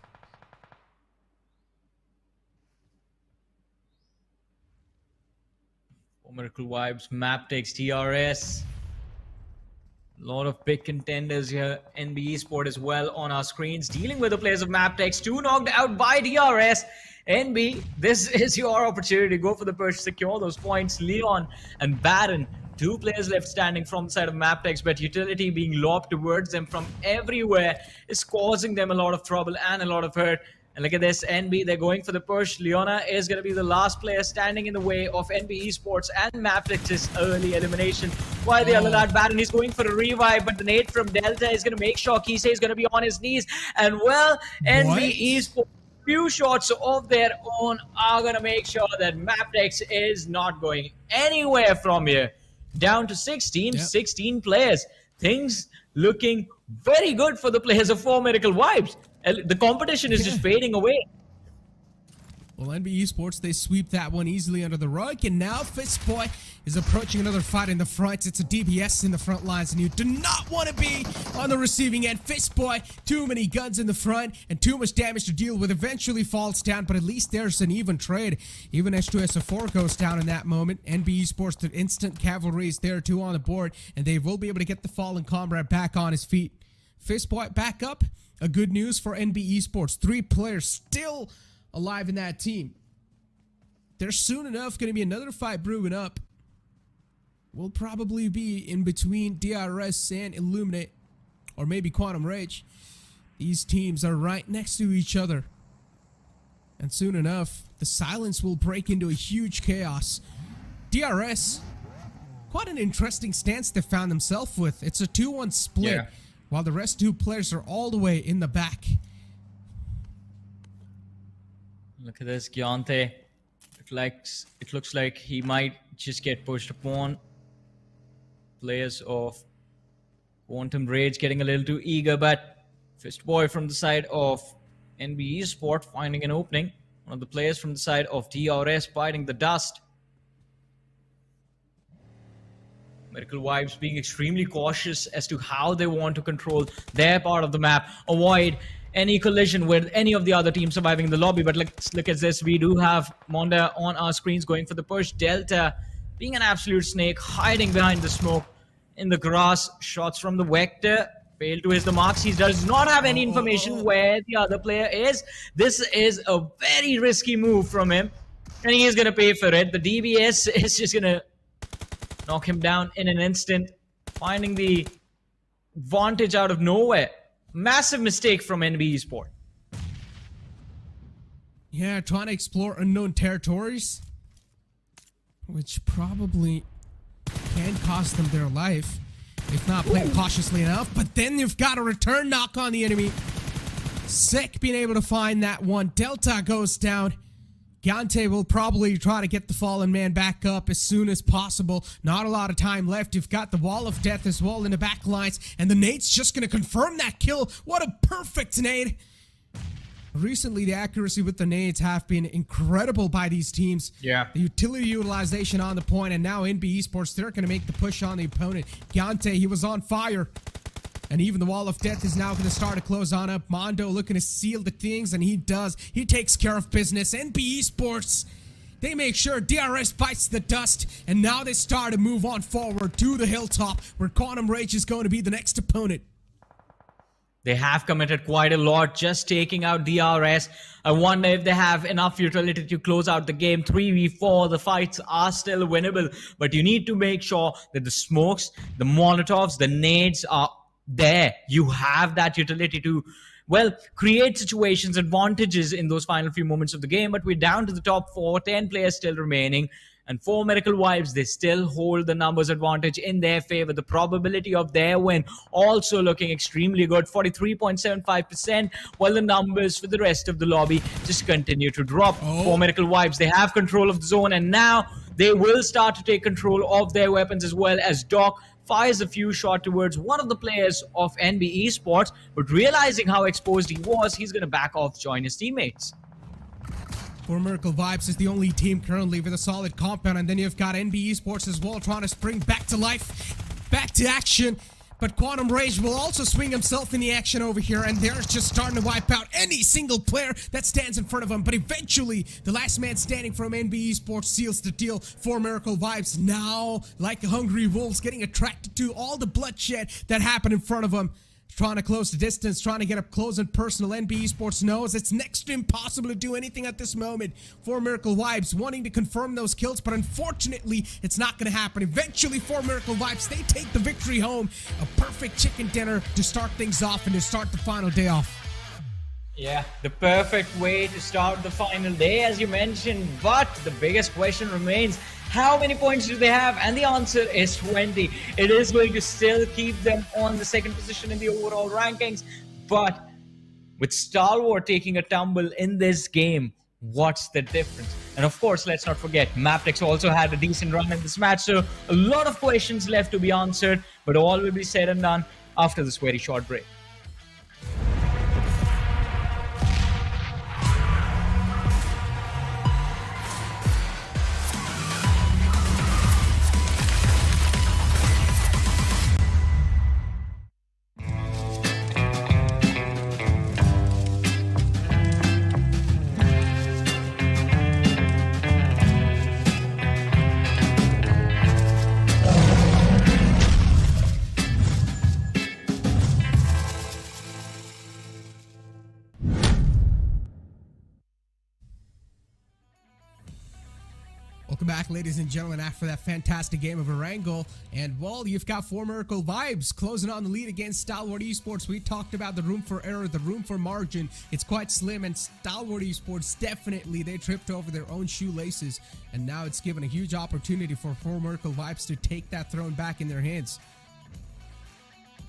Miracle Vibes, Map takes TRS. A lot of big contenders here. NB Esport as well on our screens. Dealing with the players of Maptex. 2 knocked out by DRS. NB, this is your opportunity to go for the push, secure those points. Leon and Baron, 2 players left standing from the side of Maptex, but utility being lobbed towards them from everywhere is causing them a lot of trouble and a lot of hurt. And look at this, NB, they're going for the push. Leona is going to be the last player standing in the way of NB Esports and Maptex's early elimination. While the other lad, Baron, is going for a revive, but the nade from Delta is going to make sure Kisei is going to be on his knees. And well, NB Esports, few shots of their own are going to make sure that Maptex is not going anywhere from here. Down to 16 players. Things looking very good for the players of 4 Miracle Vibes. The competition is just fading away. Well, NB Esports, they sweep that one easily under the rug, and now Fistboy is approaching another fight in the front. It's a DBS in the front lines, and you do not want to be on the receiving end. Fistboy, too many guns in the front and too much damage to deal with. Eventually falls down, but at least there's an even trade. Even H2SO4 goes down in that moment. NB Esports, the instant cavalry is there too on the board, and they will be able to get the fallen comrade back on his feet. Fistboy back up. A good news for NB Esports. 3 players still alive in that team. There's soon enough going to be another fight brewing up. Will probably be in between DRS and Illuminate, or maybe Quantum Rage. These teams are right next to each other. And soon enough, the silence will break into a huge chaos. DRS, quite an interesting stance they found themselves with. It's a 2-1 split, while the rest 2 players are all the way in the back. Look at this, Gyante. It looks like he might just get pushed upon. Players of Quantum Rage getting a little too eager, but Fistboy from the side of NB Esport finding an opening. One of the players from the side of DRS biting the dust. Miracle Vibes being extremely cautious as to how they want to control their part of the map, avoid any collision with any of the other teams surviving in the lobby. But let's look at this. We do have Monda on our screens going for the push. Delta being an absolute snake, hiding behind the smoke in the grass. Shots from the Vector failed to hit the marks. He does not have any information where the other player is. This is a very risky move from him, and he is going to pay for it. The DBS is just going to knock him down in an instant, finding the advantage out of nowhere. Massive mistake from NB Esport. Yeah, trying to explore unknown territories, which probably can cost them their life if not played cautiously enough. But then you've got a return knock on the enemy. Sick being able to find that one. Delta goes down. Gyante will probably try to get the fallen man back up as soon as possible. Not a lot of time left. You've got the wall of death as well in the back lines, and the nade's just going to confirm that kill. What a perfect nade. Recently, the accuracy with the nades have been incredible by these teams. Yeah. The utility utilization on the point, and now NB Esports, they're going to make the push on the opponent. Gyante, he was on fire. And even the wall of death is now going to start to close on up. Mondo looking to seal the things, and he does. He takes care of business. NB Esports, they make sure DRS bites the dust, and now they start to move on forward to the hilltop, where Quantum Rage is going to be the next opponent. They have committed quite a lot, just taking out DRS. I wonder if they have enough utility to close out the game. 3v4, the fights are still winnable, but you need to make sure that the smokes, the molotovs, the nades are there. You have that utility to, well, create situations, advantages in those final few moments of the game. But we're down to the top 4, 10 players still remaining, and 4 Miracle Vibes, they still hold the numbers advantage in their favor. The probability of their win also looking extremely good, 43.75%, while the numbers for the rest of the lobby just continue to drop. 4 Miracle Vibes, they have control of the zone, and now they will start to take control of their weapons as well, as Doc fires a few shots towards one of the players of NB Esports, but realizing how exposed he was, he's going to back off, join his teammates. 4 Miracle Vibes is the only team currently with a solid compound, and then you've got NB Esports as well trying to spring back to life, back to action. But Quantum Rage will also swing himself in the action over here, and they're just starting to wipe out any single player that stands in front of him. But eventually, the last man standing from NB Esports seals the deal for Miracle Vibes. Now, like hungry wolves, getting attracted to all the bloodshed that happened in front of him. Trying to close the distance, trying to get up close and personal. NB Esports knows it's next to impossible to do anything at this moment for Miracle Vibes, wanting to confirm those kills, but unfortunately, it's not going to happen. Eventually, for Miracle Vibes, they take the victory home. A perfect chicken dinner to start things off and to start the final day off. Yeah, the perfect way to start the final day, as you mentioned. But the biggest question remains, how many points do they have? And the answer is 20. It is going to still keep them on the second position in the overall rankings. But with Stalwart taking a tumble in this game, what's the difference? And of course, let's not forget, Maptex also had a decent run in this match. So a lot of questions left to be answered, but all will be said and done after this very short break. Welcome back, ladies and gentlemen, after that fantastic game of Erangel. And, well, you've got 4 Miracle Vibes closing on the lead against Stalwart Esports. We talked about the room for error, the room for margin. It's quite slim, and Stalwart Esports, definitely, they tripped over their own shoelaces. And now it's given a huge opportunity for 4 Miracle Vibes to take that throne back in their hands.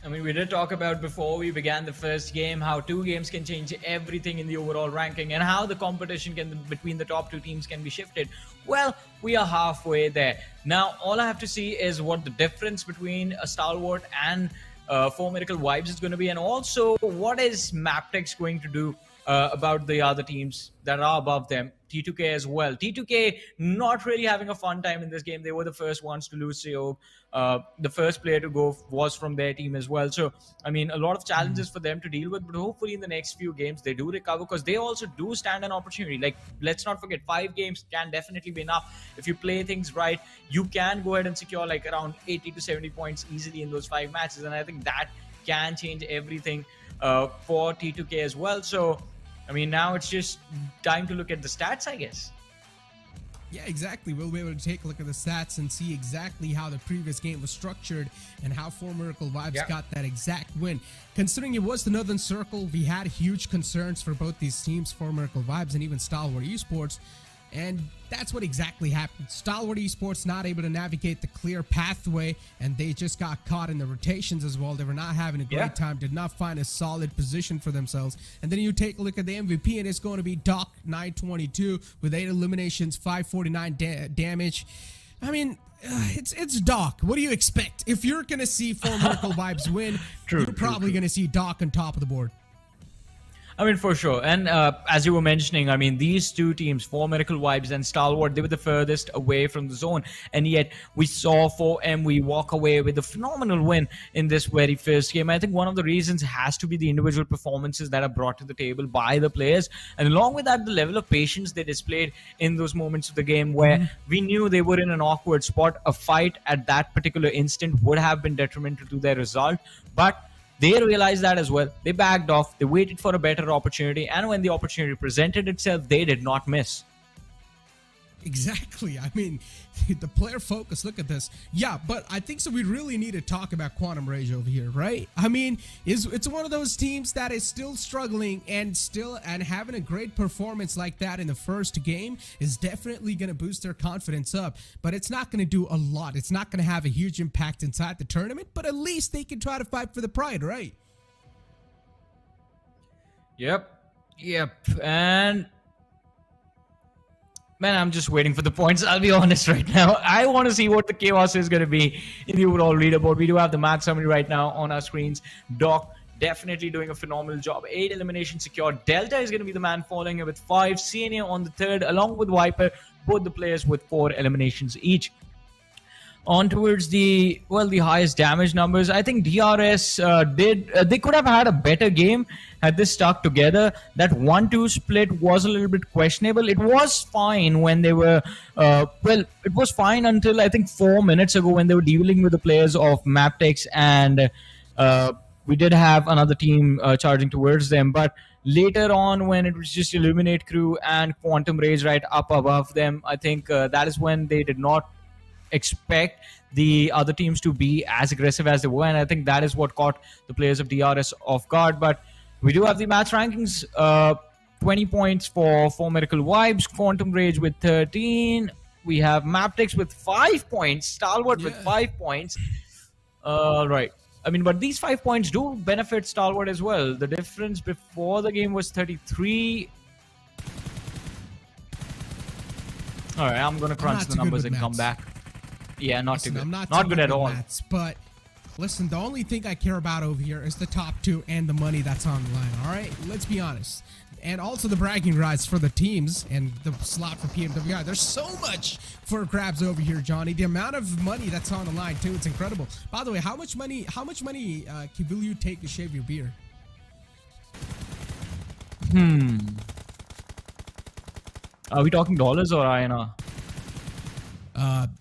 I mean, we did talk about before we began the first game how 2 games can change everything in the overall ranking and how the competition between the top 2 teams can be shifted. Well, we are halfway there. Now, all I have to see is what the difference between a Stalwart and 4 Miracle Vibes is going to be, and also what is Maptex going to do about the other teams that are above them. T2K as well. T2K not really having a fun time in this game. They were the first ones to lose CO. The first player to go was from their team as well. So, I mean, a lot of challenges for them to deal with, but hopefully in the next few games they do recover, because they also do stand an opportunity. Like, let's not forget, 5 games can definitely be enough. If you play things right, you can go ahead and secure like around 80 to 70 points easily in those 5 matches. And I think that can change everything for T2K as well. So, I mean, now it's just time to look at the stats, I guess. Yeah, exactly. We'll be able to take a look at the stats and see exactly how the previous game was structured and how 4 Miracle Vibes got that exact win. Considering it was the Northern Circle, we had huge concerns for both these teams, 4 Miracle Vibes and even Stalwart Esports. And that's what exactly happened. Stalwart Esports not able to navigate the clear pathway, and they just got caught in the rotations as well. They were not having a great time, did not find a solid position for themselves. And then you take a look at the MVP, and it's going to be Doc 922 with 8 eliminations, 549 damage. I mean, it's Doc. What do you expect? If you're going to see 4 Miracle Vibes win, you're probably going to see Doc on top of the board. I mean, for sure. And as you were mentioning, I mean, these 2 teams, 4 Miracle Vibes and Stalwart, they were the furthest away from the zone. And yet we saw 4M, we walk away with a phenomenal win in this very first game. I think one of the reasons has to be the individual performances that are brought to the table by the players. And along with that, the level of patience they displayed in those moments of the game where we knew they were in an awkward spot. A fight at that particular instant would have been detrimental to their result. But they realized that as well. They backed off. They waited for a better opportunity. And when the opportunity presented itself, they did not miss. Exactly. I mean, the player focus, look at this. Yeah, but I think so we really need to talk about Quantum Rage over here, right? I mean, it's one of those teams that is still struggling and having a great performance like that in the first game is definitely going to boost their confidence up, but it's not going to do a lot. It's not going to have a huge impact inside the tournament, but at least they can try to fight for the pride, right? Yep. And man, I'm just waiting for the points. I'll be honest right now. I want to see what the chaos is going to be in the overall leaderboard. We do have the match summary right now on our screens. Doc definitely doing a phenomenal job. 8 eliminations secured. Delta is going to be the man following it with 5. CNA on the 3rd, along with Viper. Both the players with 4 eliminations each. on towards the highest damage numbers. I think DRS they could have had a better game had they stuck together. That 1-2 split was a little bit questionable. It was fine when they were it was fine until I think 4 minutes ago when they were dealing with the players of Maptex, and we did have another team charging towards them, but later on when it was just Illuminate Crew and Quantum Rage right up above them, I think that is when they did not expect the other teams to be as aggressive as they were, and I think that is what caught the players of DRS off guard. But we do have the match rankings. 20 points for Miracle Vibes, Quantum Rage with 13. We have Maptex with 5 points, Stalwart with 5 points. Right. I mean, but these 5 points do benefit Stalwart as well. The difference before the game was 33. All right, I'm going to crunch the numbers and come back. Yeah, not too good. I'm not too good at all. Maths, but listen, the only thing I care about over here is the top two and the money that's on the line. All right, let's be honest. And also the bragging rights for the teams and the slot for PMWI. There's so much for grabs over here, Johnny. The amount of money that's on the line too, it's incredible. By the way, how much money will you take to shave your beard? Are we talking dollars or INR?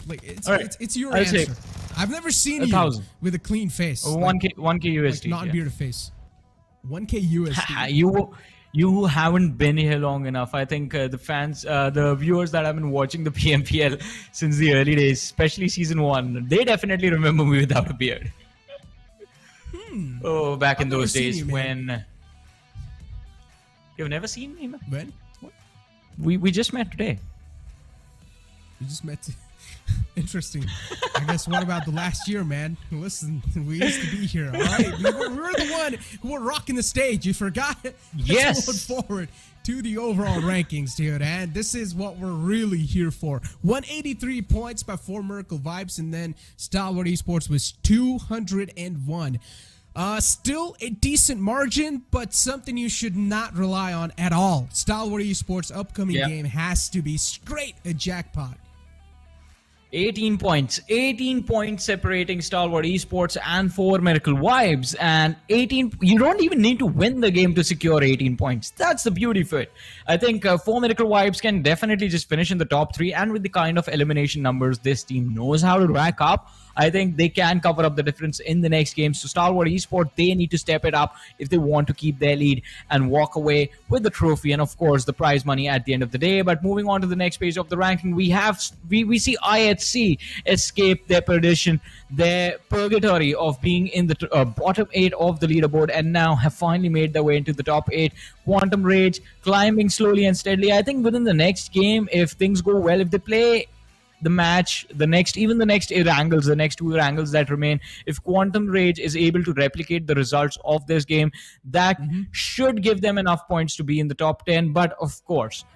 It's your I'll answer. say I've never seen you 1,000 with a clean face. 1K USD. Non-bearded face. 1K USD. You haven't been here long enough. I think the fans, the viewers that have been watching the PMPL since the early days, especially season 1, they definitely remember me without a beard. Oh, back in those days when... You've never seen me, man? When? We just met today. We just met. Interesting. I guess what about the last year, man? Listen, we used to be here, all right? We were the one who were rocking the stage. You forgot? Yes. Let's move forward to the overall rankings, dude. And this is what we're really here for. 183 points by 4 Miracle Vibes, and then Stalwart Esports was 201. Still a decent margin, but something you should not rely on at all. Stalwart Esports' upcoming game has to be straight a jackpot. 18 points separating Stalwart Esports and 4 Miracle Vibes, and 18. You don't even need to win the game to secure 18 points. That's the beauty of it. I think 4 Miracle Vibes can definitely just finish in the top 3, and with the kind of elimination numbers this team knows how to rack up, I think they can cover up the difference in the next game. So Stalwart Esports, they need to step it up if they want to keep their lead and walk away with the trophy and of course the prize money at the end of the day. But moving on to the next page of the ranking, we see IHC escape their perdition, their purgatory of being in the bottom 8 of the leaderboard, and now have finally made their way into the top 8. Quantum Rage climbing slowly and steadily. I think within the next game, if things go well, if they play the match, the next 2 Erangles that remain, if Quantum Rage is able to replicate the results of this game, that should give them enough points to be in the top 10. But of course,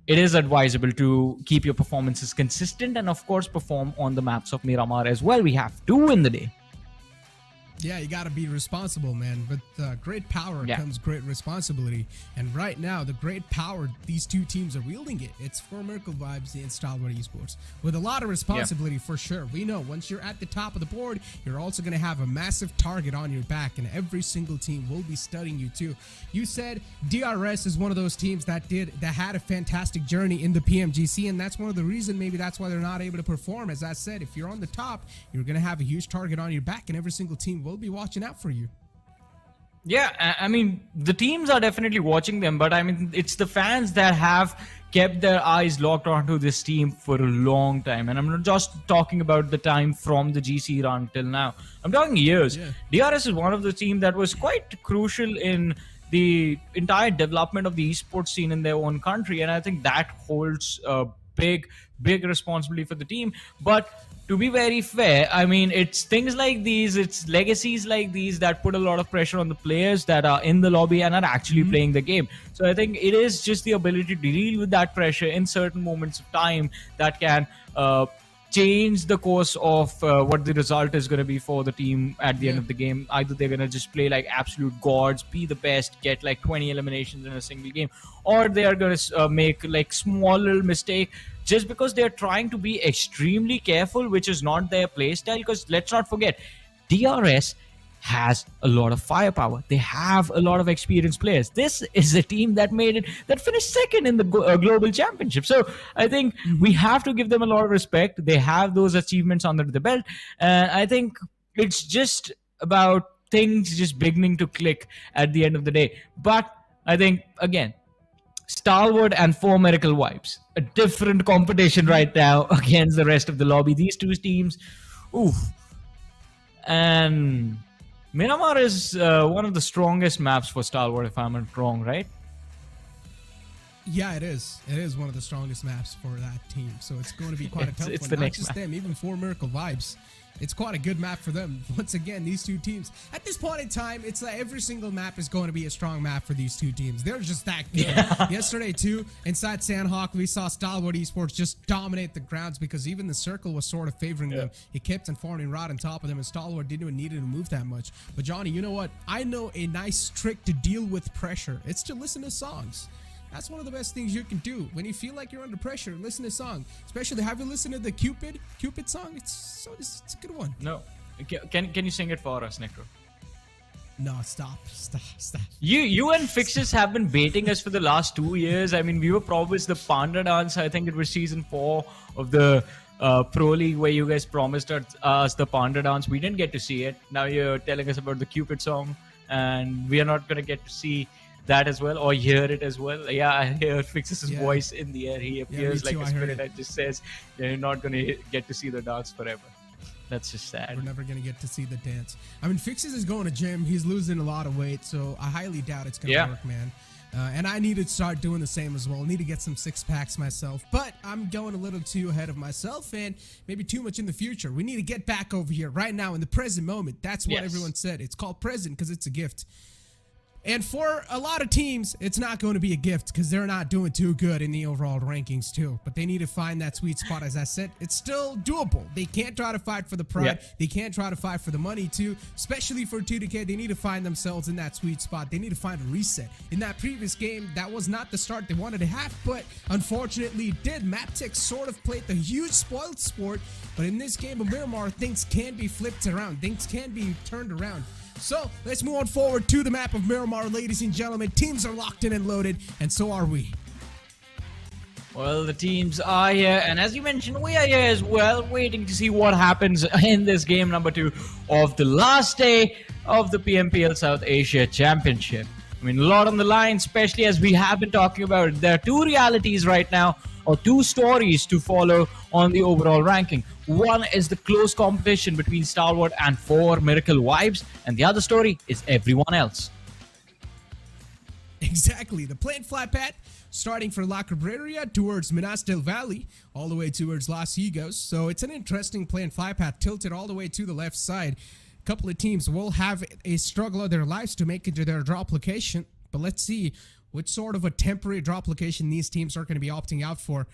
it is advisable to keep your performances consistent and of course perform on the maps of Miramar as well. We have to win the day. Yeah, you got to be responsible, man. With great power comes great responsibility. And right now, the great power these two teams are wielding it's for Miracle Vibes and Stalwart Esports. With a lot of responsibility for sure. We know once you're at the top of the board, you're also going to have a massive target on your back, and every single team will be studying you too. You said DRS is one of those teams that had a fantastic journey in the PMGC, and that's one of the reasons maybe that's why they're not able to perform. As I said, if you're on the top, you're going to have a huge target on your back, and every single team will be watching out for you. Yeah, I mean, the teams are definitely watching them, but I mean, it's the fans that have kept their eyes locked onto this team for a long time. And I'm not just talking about the time from the GC run till now. I'm talking years. Yeah. DRS is one of the teams that was quite crucial in the entire development of the esports scene in their own country. And I think that holds a big responsibility for the team. But to be very fair, I mean, it's things like these, it's legacies like these that put a lot of pressure on the players that are in the lobby and are actually playing the game. So I think it is just the ability to deal with that pressure in certain moments of time that can change the course of what the result is going to be for the team at the end of the game. Either they're going to just play like absolute gods, be the best, get like 20 eliminations in a single game, or they are going to make like small little mistake just because they're trying to be extremely careful, which is not their play style. Because let's not forget, DRS has a lot of firepower. They have a lot of experienced players. This is a team that finished second in the global championship. So I think we have to give them a lot of respect. They have those achievements under the belt, and I think it's just about things just beginning to click at the end of the day. But I think, again, Stalwart and 4 Miracle Vibes, a different competition right now against the rest of the lobby. These two teams, oof. And Miramar is one of the strongest maps for Stalwart, if I'm not wrong, right? Yeah, it is. It is one of the strongest maps for that team. So it's going to be quite a tough one. Not just them, even 4 Miracle Vibes. It's quite a good map for them. Once again, these two teams. At this point in time, it's like every single map is going to be a strong map for these two teams. They're just that good. Yeah. Yesterday, too, inside Sandhawk, we saw Stalwart Esports just dominate the grounds because even the circle was sort of favoring them. It kept informing right on top of them, and Stalwart didn't even need to move that much. But Johnny, you know what? I know a nice trick to deal with pressure. It's to listen to songs. That's one of the best things you can do. When you feel like you're under pressure, listen to a song. Especially, have you listened to the Cupid song? It's a good one. No. Can you sing it for us, Necro? No, stop. You and Fixes have been baiting us for the last 2 years. I mean, we were promised the Panda Dance. I think it was season 4 of the Pro League where you guys promised us the Panda Dance. We didn't get to see it. Now you're telling us about the Cupid song, and we are not going to get to see that as well, or hear it as well. Yeah, I hear Fixes' voice in the air. He appears like a spirit that just says, you're not going to get to see the dance forever. That's just sad. We're never going to get to see the dance. I mean, Fixes is going to gym. He's losing a lot of weight, so I highly doubt it's going to work, man. And I need to start doing the same as well. I need to get some 6-packs myself. But I'm going a little too ahead of myself and maybe too much in the future. We need to get back over here right now in the present moment. That's what everyone said. It's called present because it's a gift. And for a lot of teams, it's not going to be a gift because they're not doing too good in the overall rankings too. But they need to find that sweet spot. As I said, it's still doable. They can't try to fight for the pride. They can't try to fight for the money too. Especially for 2DK, they need to find themselves in that sweet spot. They need to find a reset. In that previous game, that was not the start they wanted to have, but unfortunately did. Maptech sort of played the huge spoiled sport. But in this game of Miramar, things can be flipped around. Things can be turned around. So let's move on forward to the map of Miramar, ladies and gentlemen. Teams are locked in and loaded, and so are we. Well, the teams are here, and as you mentioned, we are here as well, waiting to see what happens in this game number 2 of the last day of the PMPL South Asia Championship. I mean, a lot on the line, especially as we have been talking about it. There are 2 realities right now, or 2 stories to follow on the overall ranking. One is the close competition between Stalwart and 4 Miracle Vibes, and the other story is everyone else. Exactly. The planned flat path starting for La Cabrera towards Minas del Valle, all the way towards Los Higos. So it's an interesting planned flat path tilted all the way to the left side. A couple of teams will have a struggle of their lives to make it to their drop location, but let's see what sort of a temporary drop location these teams are going to be opting out for.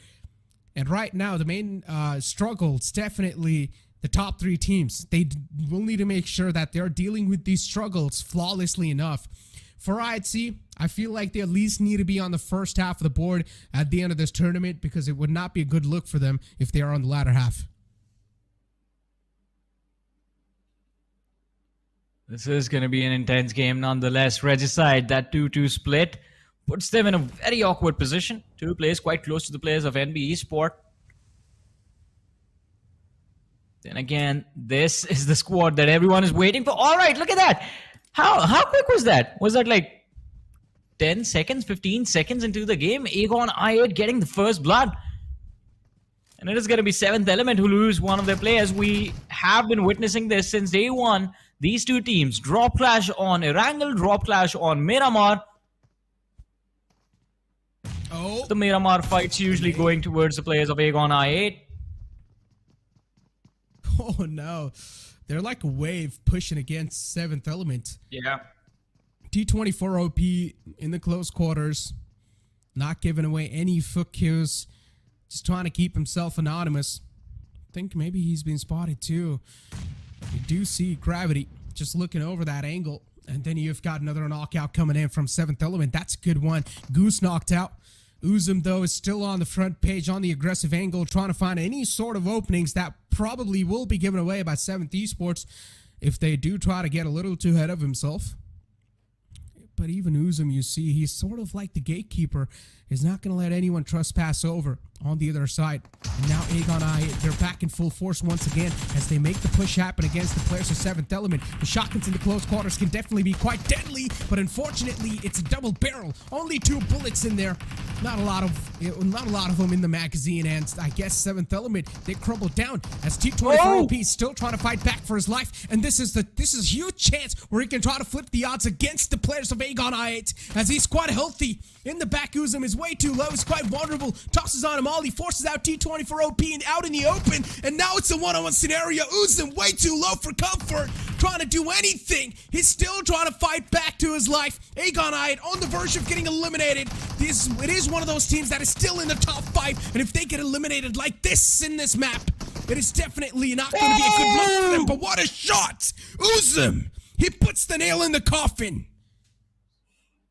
And right now, the main struggle is definitely the top 3 teams. They will need to make sure that they're dealing with these struggles flawlessly enough. For IHC, I feel like they at least need to be on the first half of the board at the end of this tournament because it would not be a good look for them if they are on the latter half. This is going to be an intense game nonetheless. Regicide, that 2-2 split puts them in a very awkward position. 2 players quite close to the players of NB Sport. Then again, this is the squad that everyone is waiting for. All right, look at that. How quick was that? Was that like 10 seconds, 15 seconds into the game? Aegon I8 getting the first blood. And it is going to be 7th Element who lose one of their players. We have been witnessing this since day 1. These 2 teams, drop clash on Erangel, drop clash on Miramar. Oh, The Miramar fights usually going towards the players of Aegon I8. oh no. They're like a wave pushing against 7th Element. Yeah. T24 OP in the close quarters. Not giving away any foot cues. Just trying to keep himself anonymous. think maybe he's been spotted too. You do see Gravity just looking over that angle. And then you've got another knockout coming in from 7th Element. That's a good one. Goose knocked out. Uzum, though, is still on the front page on the aggressive angle, trying to find any sort of openings that probably will be given away by 7th Esports if they do try to get a little too ahead of himself. But even Uzum, you see, he's sort of like the gatekeeper. He's not going to let anyone trespass over on the other side. And now Aegon I, they're back in full force once again as they make the push happen against the players of 7th Element. The shotguns in the close quarters can definitely be quite deadly, but unfortunately, it's a double barrel. Only 2 bullets in there. Not a lot of them in the magazine, and I guess 7th Element, they crumble down as T24 OP is still trying to fight back for his life, and this is a huge chance where he can try to flip the odds against the players of Aegon I8 as he's quite healthy. In the back, Uzum is way too low, he's quite vulnerable, tosses on him all, he forces out T24 OP and out in the open, and now it's a one-on-one scenario. Uzum way too low for comfort, trying to do anything. He's still trying to fight back to his life. Aegon I8 on the verge of getting eliminated. It is one of those teams that is still in the top 5, and if they get eliminated like this in this map, it is definitely not going to be a good look for them. But what a shot! Uzum, he puts the nail in the coffin.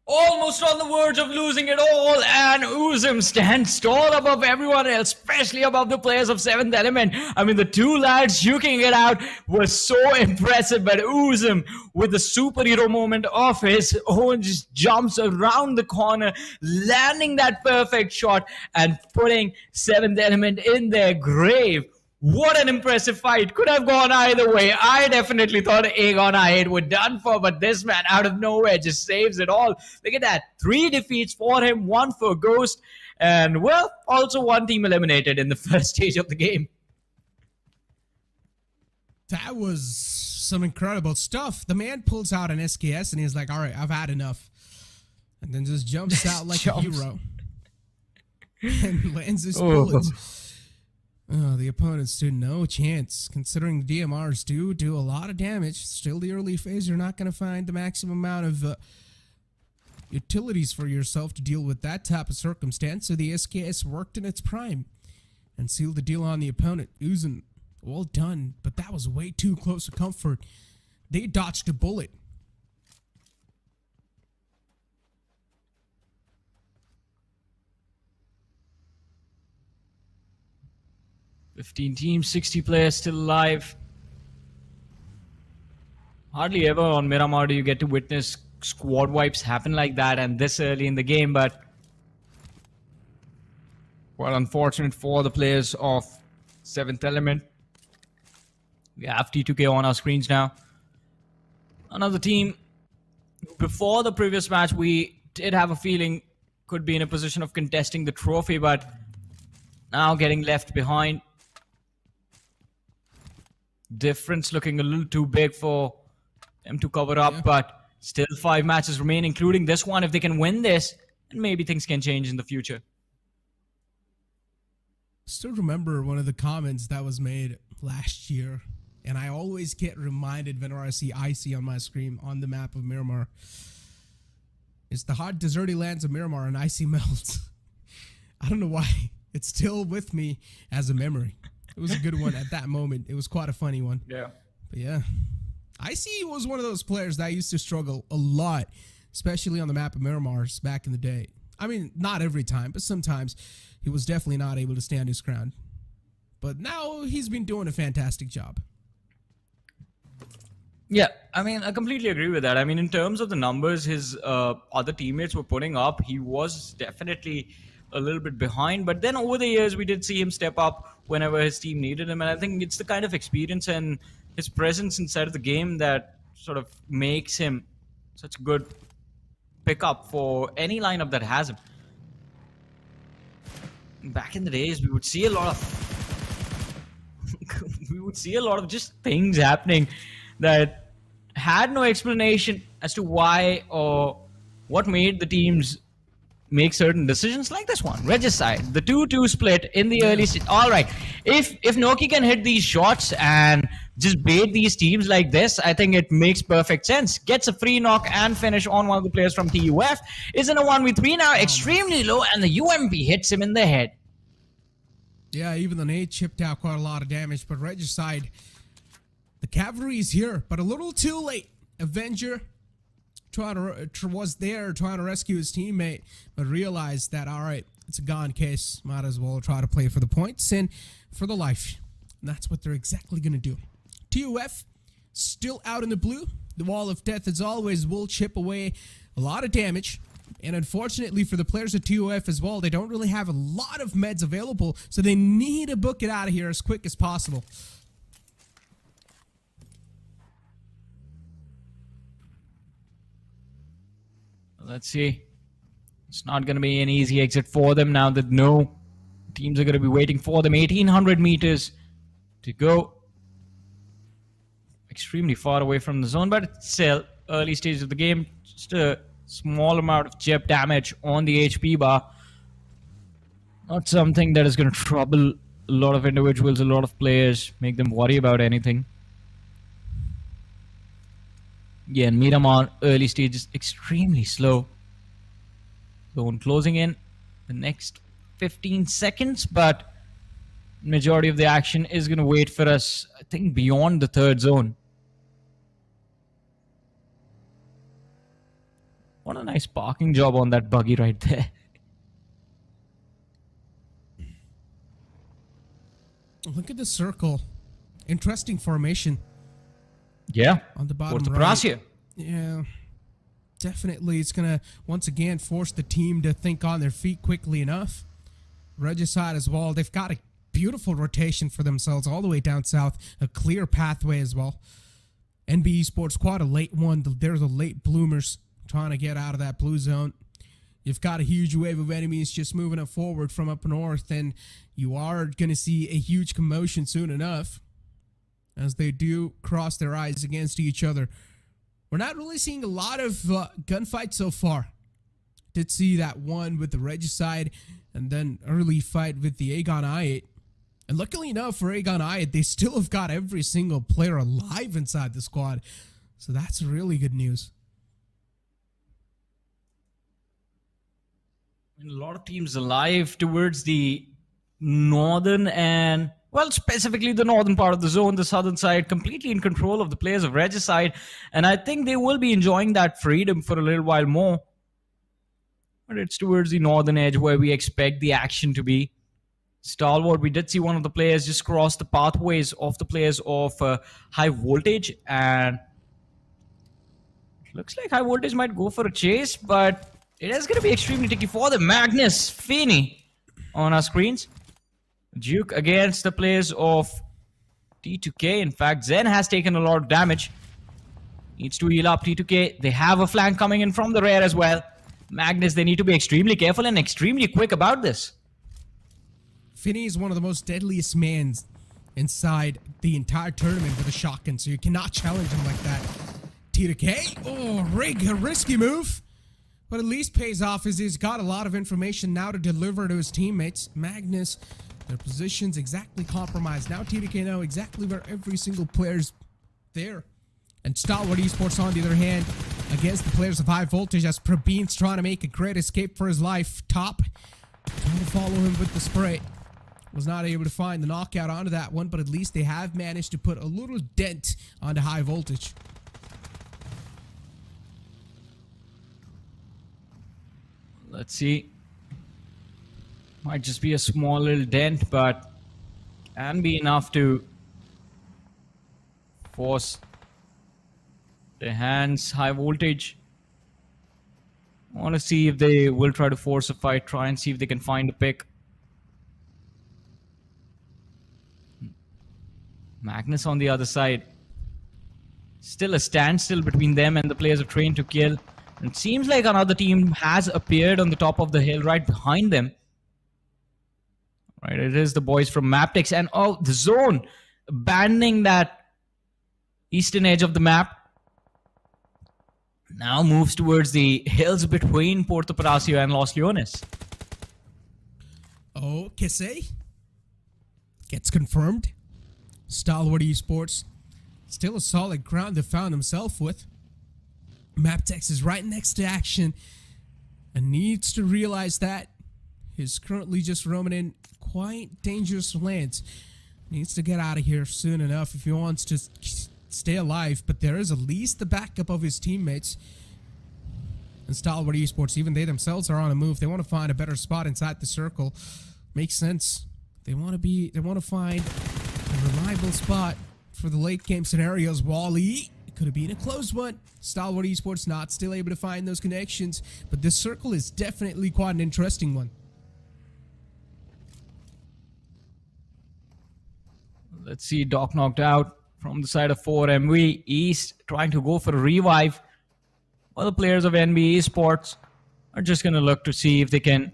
Almost on the verge of losing it all, and Uzum stands tall above everyone else, especially above the players of 7th Element. I mean, the 2 lads juking it out was so impressive, but Uzum, with the superhero moment of his own, just jumps around the corner, landing that perfect shot and putting 7th Element in their grave. What an impressive fight. Could have gone either way. I definitely thought Aegon I8 were done for, but this man out of nowhere just saves it all. Look at that. 3 defeats for him, 1 for Ghost, and, well, also 1 team eliminated in the first stage of the game. That was some incredible stuff. The man pulls out an SKS and he's like, all right, I've had enough. And then just jumps out like a hero. And lands his bullets. Oh, the opponents stood no chance, considering the DMRs do a lot of damage. Still the early phase, you're not going to find the maximum amount of utilities for yourself to deal with that type of circumstance, so the SKS worked in its prime and sealed the deal on the opponent. Uzum, well done, but that was way too close to comfort. They dodged a bullet. 15 teams, 60 players still alive. Hardly ever on Miramar do you get to witness squad wipes happen like that and this early in the game, but well, unfortunate for the players of 7th Element. We have T2K on our screens now. Another team, before the previous match, we did have a feeling could be in a position of contesting the trophy, but now getting left behind. Difference looking a little too big for them to cover up, but still 5 matches remain, including this one. If they can win this, then maybe things can change in the future. Still remember one of the comments that was made last year, and I always get reminded whenever I see Icy on my screen on the map of Miramar. It's the hot, deserty lands of Miramar, and Icy melts. I don't know why. It's still with me as a memory. It was a good one at that moment. It was quite a funny one. Yeah. But yeah. Icy was one of those players that used to struggle a lot, especially on the map of Miramars back in the day. I mean, not every time, but sometimes he was definitely not able to stand his ground. But now he's been doing a fantastic job. Yeah, I mean, I completely agree with that. I mean, in terms of the numbers his other teammates were putting up, he was definitely a little bit behind. But then over the years, we did see him step up whenever his team needed him. And I think it's the kind of experience and his presence inside of the game that sort of makes him such a good pickup for any lineup that has him. Back in the days, we would see a lot of just things happening that had no explanation as to why or what made the teams make certain decisions like this one. Regicide, the 2-2 split in the early stage. All right, if Noki can hit these shots and just bait these teams like this, I think it makes perfect sense. Gets a free knock and finish on one of the players from TUF. Is in a 1v3 now, extremely low, and the UMP hits him in the head. Yeah, even the nade chipped out quite a lot of damage, but Regicide, the cavalry is here, but a little too late. Avenger was there trying to rescue his teammate, but realized that, all right, it's a gone case. Might as well try to play for the points and for the life. And that's what they're exactly going to do. TUF still out in the blue. The wall of death, as always, will chip away a lot of damage. And unfortunately for the players at TUF as well, they don't really have a lot of meds available, so they need to book it out of here as quick as possible. Let's see. It's not going to be an easy exit for them now that no teams are going to be waiting for them. 1,800 meters to go. Extremely far away from the zone, but it's still early stage of the game. Just a small amount of chip damage on the HP bar. Not something that is going to trouble a lot of individuals, a lot of players, make them worry about anything. Yeah, and Miramar early stage is extremely slow. Zone closing in the next 15 seconds, but majority of the action is going to wait for us, I think, beyond the third zone. What a nice parking job on that buggy right there. Look at the circle. Interesting formation. Yeah. On the bottom right. Yeah. Definitely, it's going to, once again, force the team to think on their feet quickly enough. Regicide as well. They've got a beautiful rotation for themselves all the way down south. A clear pathway as well. NB Esports, quite a late one. There's the late bloomers trying to get out of that blue zone. You've got a huge wave of enemies just moving up forward from up north, and you are going to see a huge commotion soon enough as they do cross their eyes against each other. We're not really seeing a lot of gunfights so far. Did see that one with the Regicide and then early fight with the Aegon I8. And luckily enough for Aegon I8, they still have got every single player alive inside the squad. So that's really good news. A lot of teams alive towards the northern and, well, specifically the northern part of the zone, the southern side, completely in control of the players of Regicide. And I think they will be enjoying that freedom for a little while more. But it's towards the northern edge where we expect the action to be. Stalwart, we did see one of the players just cross the pathways of the players of High Voltage. And it looks like High Voltage might go for a chase, but it is going to be extremely tricky for the Magnus Feeney on our screens. Duke against the players of T2K. In fact, Zen has taken a lot of damage. Needs to heal up T2K. They have a flank coming in from the rear as well. Magnus, they need to be extremely careful and extremely quick about this. Finney is one of the most deadliest mans inside the entire tournament with a shotgun, so you cannot challenge him like that. T2K, oh, a risky move. But at least pays off as he's got a lot of information now to deliver to his teammates. Magnus, their positions exactly compromised. Now TDK know exactly where every single player's there. And Stalwart Esports, on the other hand, against the players of High Voltage, as Prabeen's trying to make a great escape for his life. Top, trying to follow him with the spray. Was not able to find the knockout onto that one, but at least they have managed to put a little dent onto High Voltage. Let's see. Might just be a small little dent, but can be enough to force their hands. High Voltage. I want to see if they will try to force a fight, try and see if they can find a pick. Magnus on the other side. Still a standstill between them and the players of Train to Kill. It seems like another team has appeared on the top of the hill right behind them. Right, it is the boys from Maptex. And oh, the zone abandoning that eastern edge of the map. Now moves towards the hills between Puerto Palacio and Los Leones. Oh, Kese gets confirmed. Stalwart Esports, still a solid ground to found himself with. Maptex is right next to action and needs to realize that. He's currently just roaming in quite dangerous lands. Needs to get out of here soon enough if he wants to stay alive, but there is at least the backup of his teammates. And Stalwart Esports, even they themselves are on a move. They want to find a better spot inside the circle. Makes sense. They want to find a reliable spot for the late game scenarios. Wally, it could have been a close one. Stalwart Esports not still able to find those connections, but this circle is definitely quite an interesting one. Let's see, Doc knocked out from the side of 4MV. East trying to go for a revive. Well, the players of NB Esports are just going to look to see if they can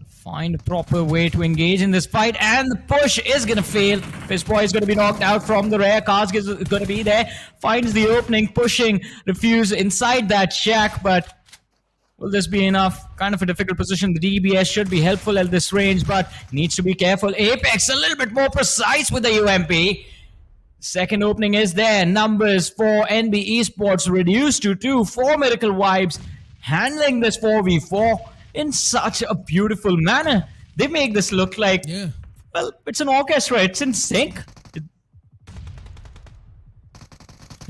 find a proper way to engage in this fight. And the push is going to fail. Fishboy is going to be knocked out from the rear. Kask is going to be there. Finds the opening, pushing, refuse inside that shack, but will this be enough? Kind of a difficult position. The DBS should be helpful at this range, but needs to be careful. Apex a little bit more precise with the UMP. Second opening is there. Numbers for NB Esports reduced to 2. 4 Miracle Vibes handling this 4v4 in such a beautiful manner. They make this look like, well, it's an orchestra. It's in sync.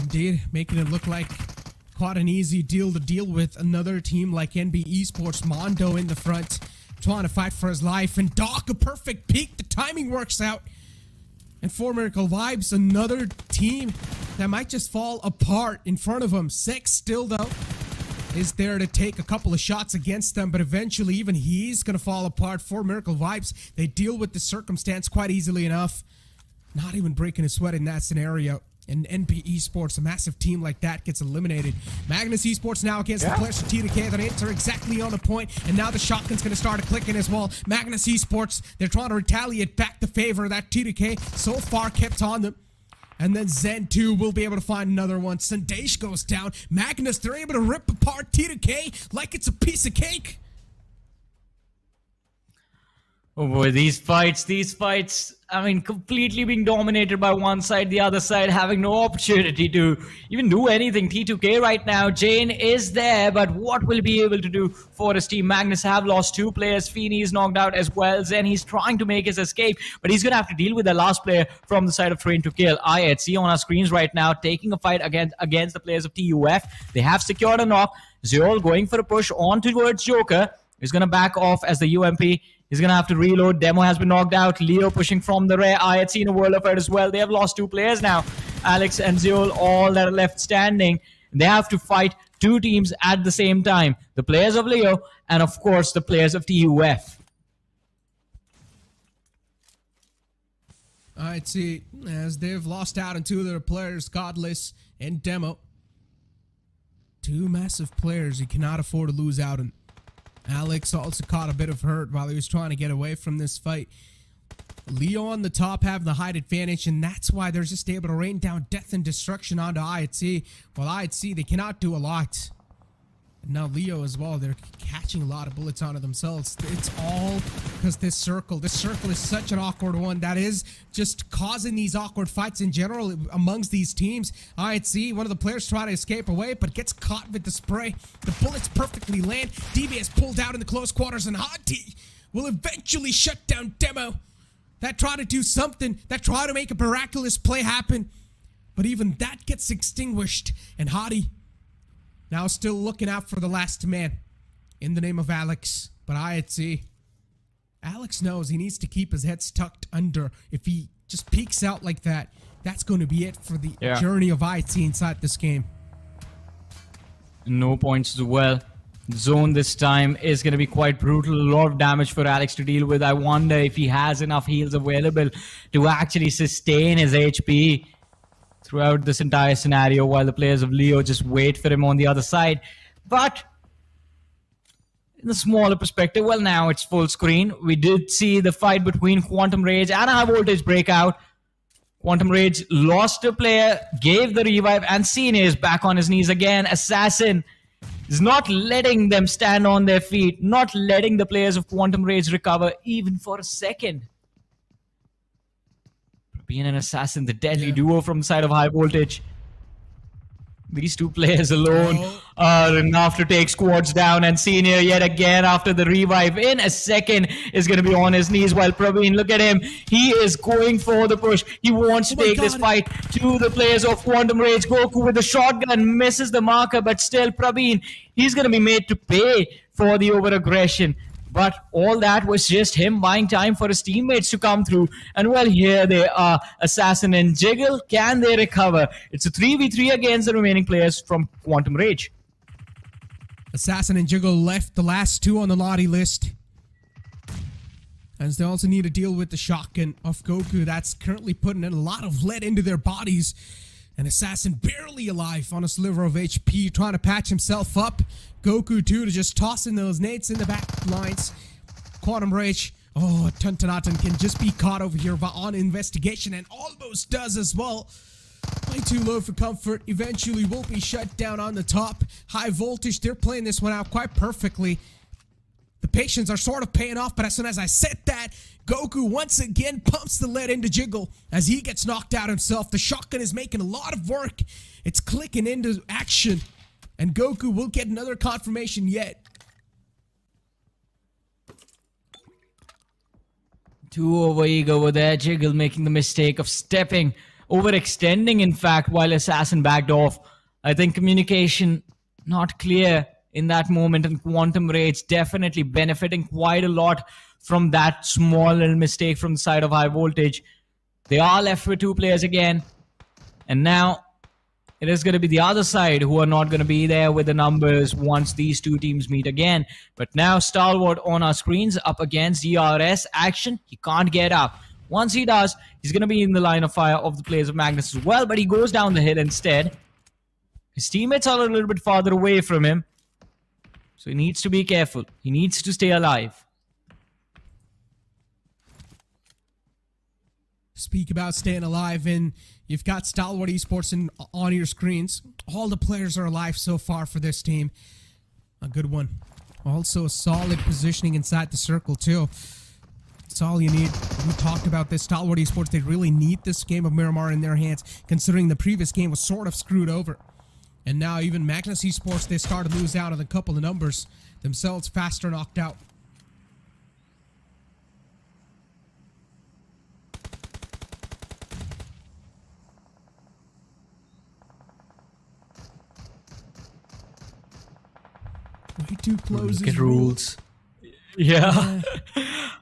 Indeed, making it look like quite an easy deal to deal with. Another team like NB Esports, Mondo in the front, trying to fight for his life. And Doc, a perfect peek. The timing works out. And 4 Miracle Vibes, another team that might just fall apart in front of him. Six still, though, is there to take a couple of shots against them, but eventually even he's going to fall apart. 4 Miracle Vibes, they deal with the circumstance quite easily enough. Not even breaking a sweat in that scenario. And NB Esports, a massive team like that, gets eliminated. Magnus Esports now against the players of TDK that enter exactly on the point, and now the shotgun's going to start clicking as well. Magnus Esports, they're trying to retaliate back the favor that TDK so far kept on them. And then Zen 2 will be able to find another one. Sandesh goes down. Magnus, they're able to rip apart TDK like it's a piece of cake. Oh boy, these fights, I mean, completely being dominated by one side, the other side having no opportunity to even do anything. T2K right now, Jane is there, but what will he be able to do for his team? Magnus have lost 2 players. Feeney is knocked out as well. Zen, he's trying to make his escape, but he's going to have to deal with the last player from the side of Train to Kill. IHC on our screens right now, taking a fight against the players of TUF. They have secured a knock. Zeol going for a push on towards Joker. He's going to back off as the UMP. He's going to have to reload. Demo has been knocked out. Leo pushing from the rear. I had seen a world of hurt as well. They have lost 2 players now. Alex and Zeol, all that are left standing. They have to fight 2 teams at the same time. The players of Leo and, of course, the players of TUF. Alright, see, as they've lost out on 2 of their players, Godless and Demo. 2 massive players you cannot afford to lose out on. Alex also caught a bit of hurt while he was trying to get away from this fight. Leo on the top having the height advantage, and that's why they're just able to rain down death and destruction onto IHC. While IHC, they cannot do a lot. And now Leo as well, they're catching a lot of bullets onto themselves. It's all because this circle is such an awkward one that is just causing these awkward fights in general amongst these teams. IHC, one of the players trying to escape away, but gets caught with the spray. The bullets perfectly land. DBS pulled out in the close quarters, and Hadi will eventually shut down Demo. That tried to do something, that tried to make a miraculous play happen, but even that gets extinguished, and Hadi now still looking out for the last man in the name of Alex. But IHC, Alex knows he needs to keep his head tucked under. If he just peeks out like that, that's going to be it for the journey of IHC inside this game. No points as well. Zone this time is going to be quite brutal. A lot of damage for Alex to deal with. I wonder if he has enough heals available to actually sustain his HP throughout this entire scenario while the players of Leo just wait for him on the other side. But in the smaller perspective, well, now it's full screen. We did see the fight between Quantum Rage and High Voltage breakout. Quantum Rage lost a player, gave the revive, and Cine is back on his knees again. Assassin is not letting them stand on their feet, not letting the players of Quantum Rage recover even for a second. Being an Assassin, the deadly duo from the side of High Voltage, These two players alone are enough to take squads down, and Senior yet again after the revive in a second is going to be on his knees, while Praveen, look at him, he is going for the push. He wants to take this fight to the players of Quantum Rage. Goku with the shotgun misses the marker, but still Praveen, he's going to be made to pay for the over-aggression. But all that was just him buying time for his teammates to come through. And well, here they are, Assassin and Jiggle. Can they recover? It's a 3v3 against the remaining players from Quantum Rage. Assassin and Jiggle left the last two on the Lottie list, as they also need to deal with the shotgun of Goku that's currently putting in a lot of lead into their bodies. And Assassin barely alive on a sliver of HP, trying to patch himself up. Goku too to just tossing those nades in the back lines. Quantum Rage, oh, Tuntanatan can just be caught over here on investigation, and almost does as well. Way too low for comfort. Eventually will be shut down on the top. High voltage, they're playing this one out quite perfectly. The patience are sort of paying off, but as soon as I said that, Goku once again pumps the lead into Jiggle as he gets knocked out himself. The shotgun is making a lot of work. It's clicking into action, and Goku will get another confirmation yet. Too over eager over there. Jiggle making the mistake of stepping, overextending in fact, while Assassin backed off. I think communication not clear in that moment, and Quantum Rage definitely benefiting quite a lot from that small little mistake from the side of High Voltage. They are left with two players again, and now it is going to be the other side who are not going to be there with the numbers once these two teams meet again. But now Stalwart on our screens up against DRS. Action, he can't get up. Once he does, he's going to be in the line of fire of the players of Magnus as well, but he goes down the hill instead. His teammates are a little bit farther away from him, so he needs to be careful. He needs to stay alive. Speak about staying alive, and you've got Stalwart Esports on your screens. All the players are alive so far for this team. A good one. Also a solid positioning inside the circle too. That's all you need. We talked about this. Stalwart Esports, they really need this game of Miramar in their hands, considering the previous game was sort of screwed over. And now even Magnus Esports, they start to lose out on a couple of numbers themselves, faster knocked out. Way too close. Look at rules. Yeah.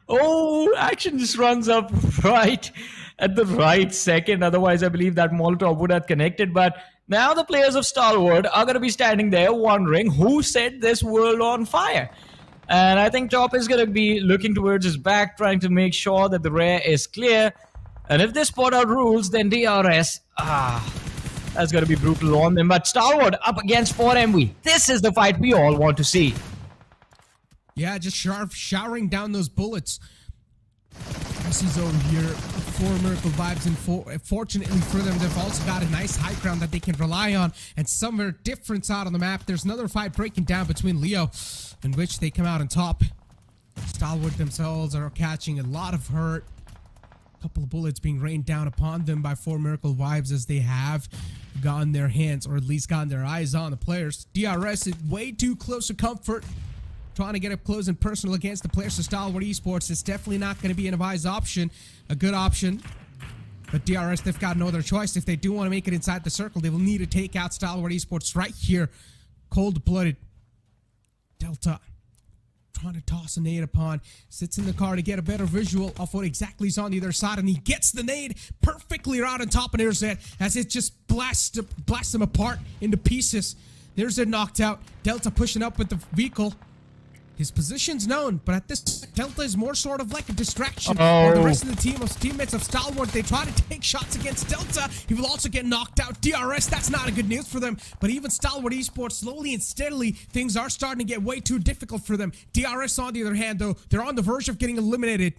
Oh, action just runs up right at the right second. Otherwise, I believe that Molotov would have connected. But now the players of Stalwart are going to be standing there wondering who set this world on fire. And I think Top is going to be looking towards his back, trying to make sure that the rear is clear. And if they spot out rules, then DRS, that's going to be brutal on them. But Stalwart up against 4MV. This is the fight we all want to see. Yeah, just showering down those bullets. This is over here. 4 Miracle Vibes, and fortunately for them, they've also got a nice high ground that they can rely on, and somewhere different out on the map. There's another fight breaking down between Leo, in which they come out on top. Stalwart themselves are catching a lot of hurt. A couple of bullets being rained down upon them by 4 Miracle Vibes, as they have gotten their hands, or at least gotten their eyes on the players. DRS is way too close to comfort. Trying to get up close and personal against the players of Stalwart Esports is definitely not going to be an advised option, a good option. But DRS, they've got no other choice. If they do want to make it inside the circle, they will need to take out Stalwart Esports right here. Cold-blooded. Delta trying to toss a nade upon. Sits in the car to get a better visual of what exactly is on the other side, and he gets the nade perfectly right on top of Nerzet as it just blasts him apart into pieces. Nerzet knocked out. Delta pushing up with the vehicle. His position's known, but at this, Delta is more sort of like a distraction. While the rest of the teammates of Stalwart, they try to take shots against Delta. He will also get knocked out. DRS, that's not a good news for them. But even Stalwart Esports, slowly and steadily, things are starting to get way too difficult for them. DRS, on the other hand, though, they're on the verge of getting eliminated.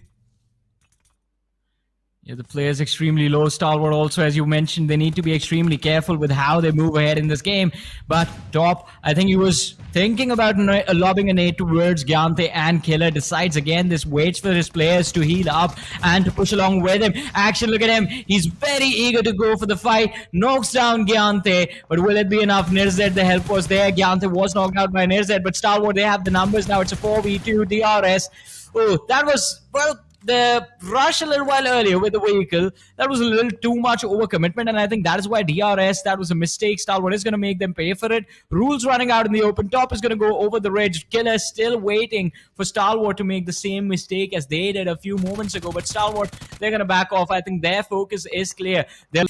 Yeah, the player's extremely low. Stalwart also, as you mentioned, they need to be extremely careful with how they move ahead in this game. But Top, I think he was thinking about lobbing a nade towards Gyante, and Killer decides again this, waits for his players to heal up and to push along with him. Action, look at him. He's very eager to go for the fight. Knocks down Gyante, but will it be enough? Nirzet, the help was there. Gyante was knocked out by Nirzet, but Stalwart, they have the numbers now. It's a 4v2 DRS. Oh, that was, well, the rush a little while earlier with the vehicle, that was a little too much overcommitment, and I think that is why DRS, that was a mistake. Stalwart is going to make them pay for it. Rules running out in the open. Top is going to go over the ridge. Killer still waiting for Stalwart to make the same mistake as they did a few moments ago, but Stalwart, they're going to back off. I think their focus is clear.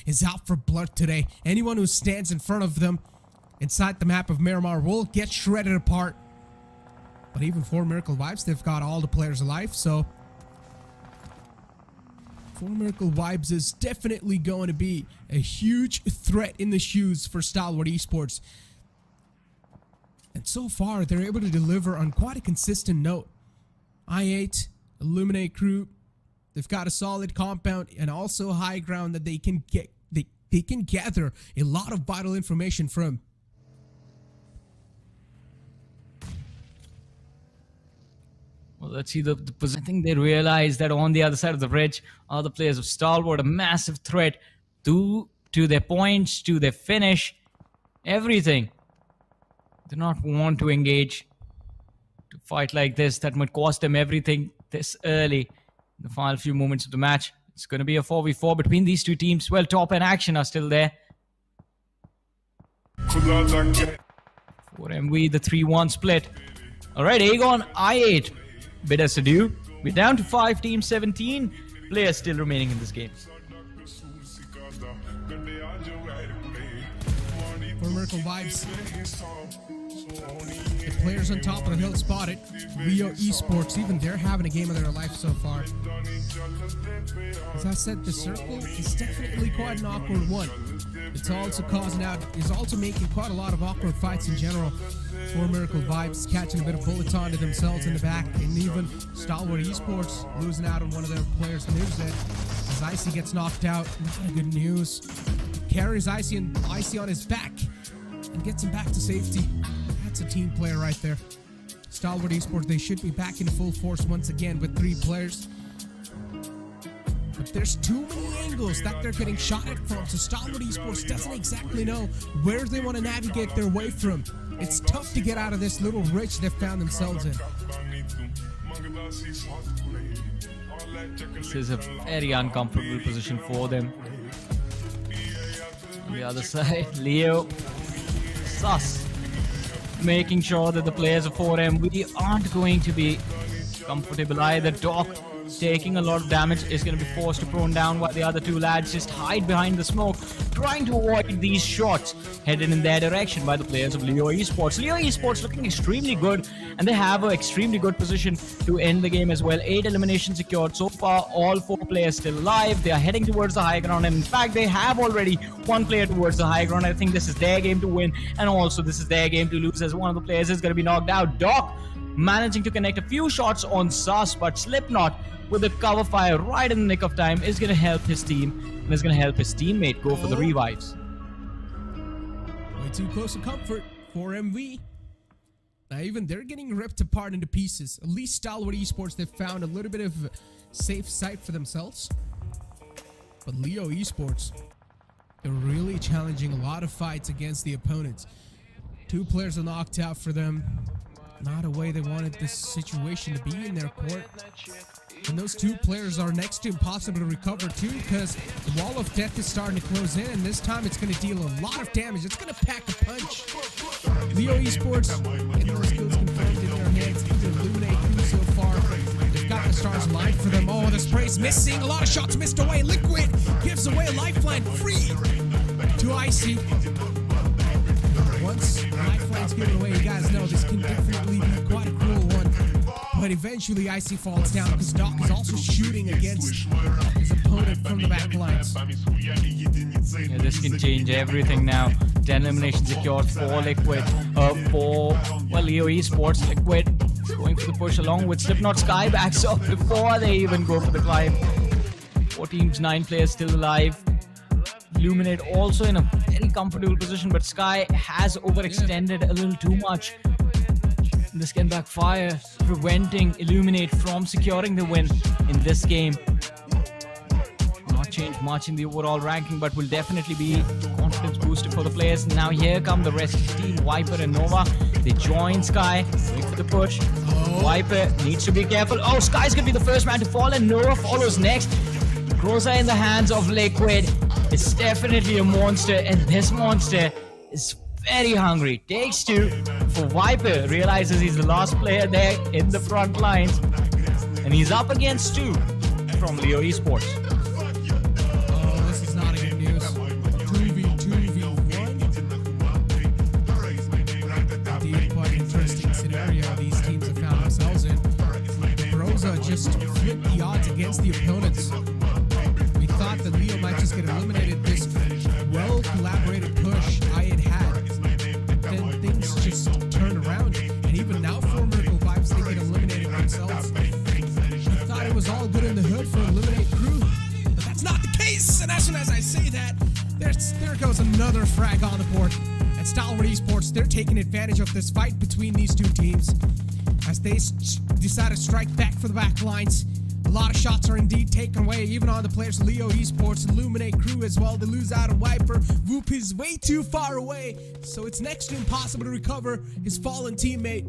Is out for blood today. Anyone who stands in front of them inside the map of Miramar will get shredded apart. But even for Miracle Vibes, they've got all the players alive, so for Miracle Vibes is definitely going to be a huge threat in the shoes for Stalwart Esports. And so far, they're able to deliver on quite a consistent note. I8, Illuminate Crew, they've got a solid compound and also high ground that they can get. They can gather a lot of vital information from. Well, let's see the position. I think they realize that on the other side of the bridge are the players of Stalwart, a massive threat to their points, to their finish, everything. They do not want to engage, to fight like this. That might cost them everything this early in the final few moments of the match. It's going to be a 4v4 between these two teams. Well, Top and Action are still there. For MV, the 3-1 split. All right, Aegon, I8. Bit as to do. We're down to 5 teams, 17 players still remaining in this game. For Miracle Vibes, the players on top of the hill spotted. Leo Esports, even they're having a game of their life so far. As I said, the circle is definitely quite an awkward one. It's also making quite a lot of awkward fights in general. For Miracle Vibes catching a bit of bullets onto themselves in the back, and even Stalwart Esports losing out on one of their players, Nirzet, as Icy gets knocked out. Not good news. Carries Icy on his back and gets him back to safety. That's a team player right there. Stalwart Esports, they should be back in full force once again with 3 players. But there's too many angles that they're getting shot at from, so Stalwart Esports doesn't exactly know where they want to navigate their way from. It's tough to get out of this little ridge they've found themselves in. This is a very uncomfortable position for them. On the other side, Leo, sus, making sure that the players of 4MV aren't going to be comfortable either. Doc, taking a lot of damage, is going to be forced to prone down while the other 2 lads just hide behind the smoke, trying to avoid these shots headed in their direction by the players of Leo Esports. Leo Esports looking extremely good, and they have an extremely good position to end the game as well. 8 eliminations secured so far, all 4 players still alive. They are heading towards the high ground, and in fact they have already 1 player towards the high ground. I think this is their game to win, and also this is their game to lose, as one of the players is going to be knocked out. Doc managing to connect a few shots on Sus, but Slipknot with the cover fire right in the nick of time is going to help his team and is going to help his teammate go for the revives. Way too close to comfort for MV. Now even they're getting ripped apart into pieces. At least Stalwart Esports, they've found a little bit of safe sight for themselves. But Leo Esports, they're really challenging a lot of fights against the opponents. 2 players are knocked out for them. Not a way they wanted this situation to be in their court. And those 2 players are next to impossible to recover too, because the wall of death is starting to close in, and this time it's going to deal a lot of damage. It's going to pack a punch. Leo Esports getting those skills confirmed in their hands. Either Illuminate Crew so far. They've got the stars aligned for them. Oh, the spray's missing. A lot of shots missed away. Liquid gives away a lifeline free to Icy. Once the lifeline's given away, you guys know this can definitely be quite a cruel one. But eventually Icy falls down because Doc is also shooting against his opponent from the back lines. Yeah, this can change everything now. 10 eliminations secured for Liquid. For Leo Esports, Liquid going for the push along with Slipknot Skybacks up before they even go for the climb. 4 teams, 9 players still alive. Illuminate also in a very comfortable position, but Sky has overextended a little too much. This can backfire, preventing Illuminate from securing the win in this game. Not change much in the overall ranking, but will definitely be confidence booster for the players. Now here come the rest of the team, Viper and Nova. They join Sky, wait for the push. Viper needs to be careful. Oh, Sky's gonna be the first man to fall, and Nova follows next. Groza in the hands of Liquid. It's definitely a monster, and this monster is very hungry. Takes 2 for Viper. Realizes he's the last player there in the front lines, and he's up against 2 from Leo Esports. Oh, this is not a good news. 2v1. Indeed, quite an interesting scenario these teams have found themselves in. Groza just flipped the odds against the opponents. We thought that Leo might just get eliminated. This well-collaborated push I had. Then things just turn around. And even now, for Miracle Vibes, they get eliminated themselves. We thought it was all good in the hood for Eliminate Crew. But that's not the case. And as soon as I say that, there goes another frag on the board. And Stalwart Esports, they're taking advantage of this fight between these two teams as they decide to strike back for the back lines. A lot of shots are indeed taken away, even on the players of Leo Esports, Illuminate Crew as well. They lose out on Viper. Whoop is way too far away, so it's next to impossible to recover his fallen teammate.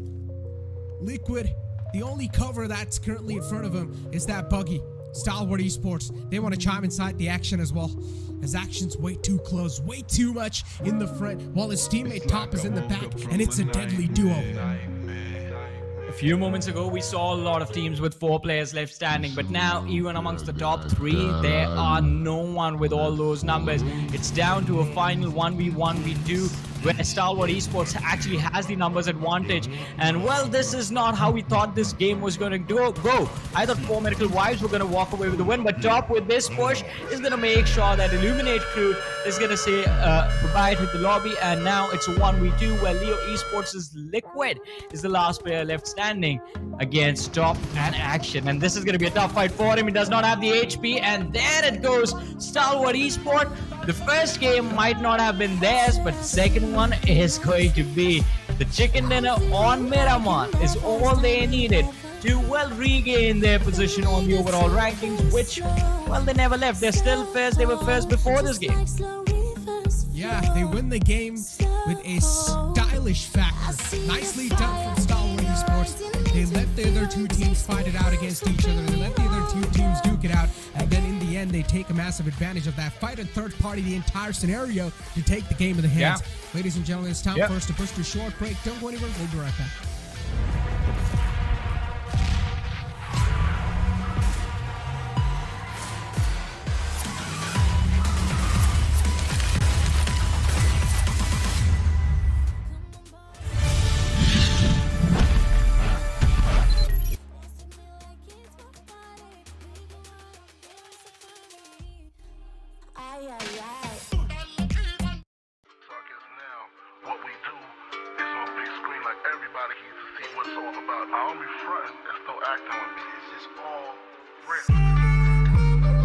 Liquid, the only cover that's currently in front of him is that buggy. Stalwart Esports, they want to chime inside the action as well. His action's way too close, way too much in the front, while his teammate Top is in the back, and it's a deadly duo. A few moments ago, we saw a lot of teams with 4 players left standing, but now, even amongst the top 3, there are no one with all those numbers. It's down to a final 1v1v2, where Stalwart Esports actually has the numbers advantage. And well, this is not how we thought this game was going to go. I thought 4 Miracle Wives were going to walk away with the win, but Top with this push is going to make sure that Illuminate Crew is going to say goodbye to the lobby. And now it's a 1v2 where Leo Esports' Liquid is the last player left standing against Top and Action. And this is going to be a tough fight for him. He does not have the HP, and there it goes. Stalwart Esports. The first game might not have been theirs, but the second one is going to be. The chicken dinner on Miramar is all they needed to well regain their position on the overall rankings, which, well, they never left. They're still first. They were first before this game. Yeah, they win the game with a stylish factor. Nicely done from Stalwart Esports. They let the other 2 teams fight it out against each other. They let the other 2 teams duke it out. And then in the end, they take a massive advantage of that fight and third party the entire scenario to take the game in the hands. Yeah. Ladies and gentlemen, it's time for us to push to a short break. Don't go anywhere. We'll be right back.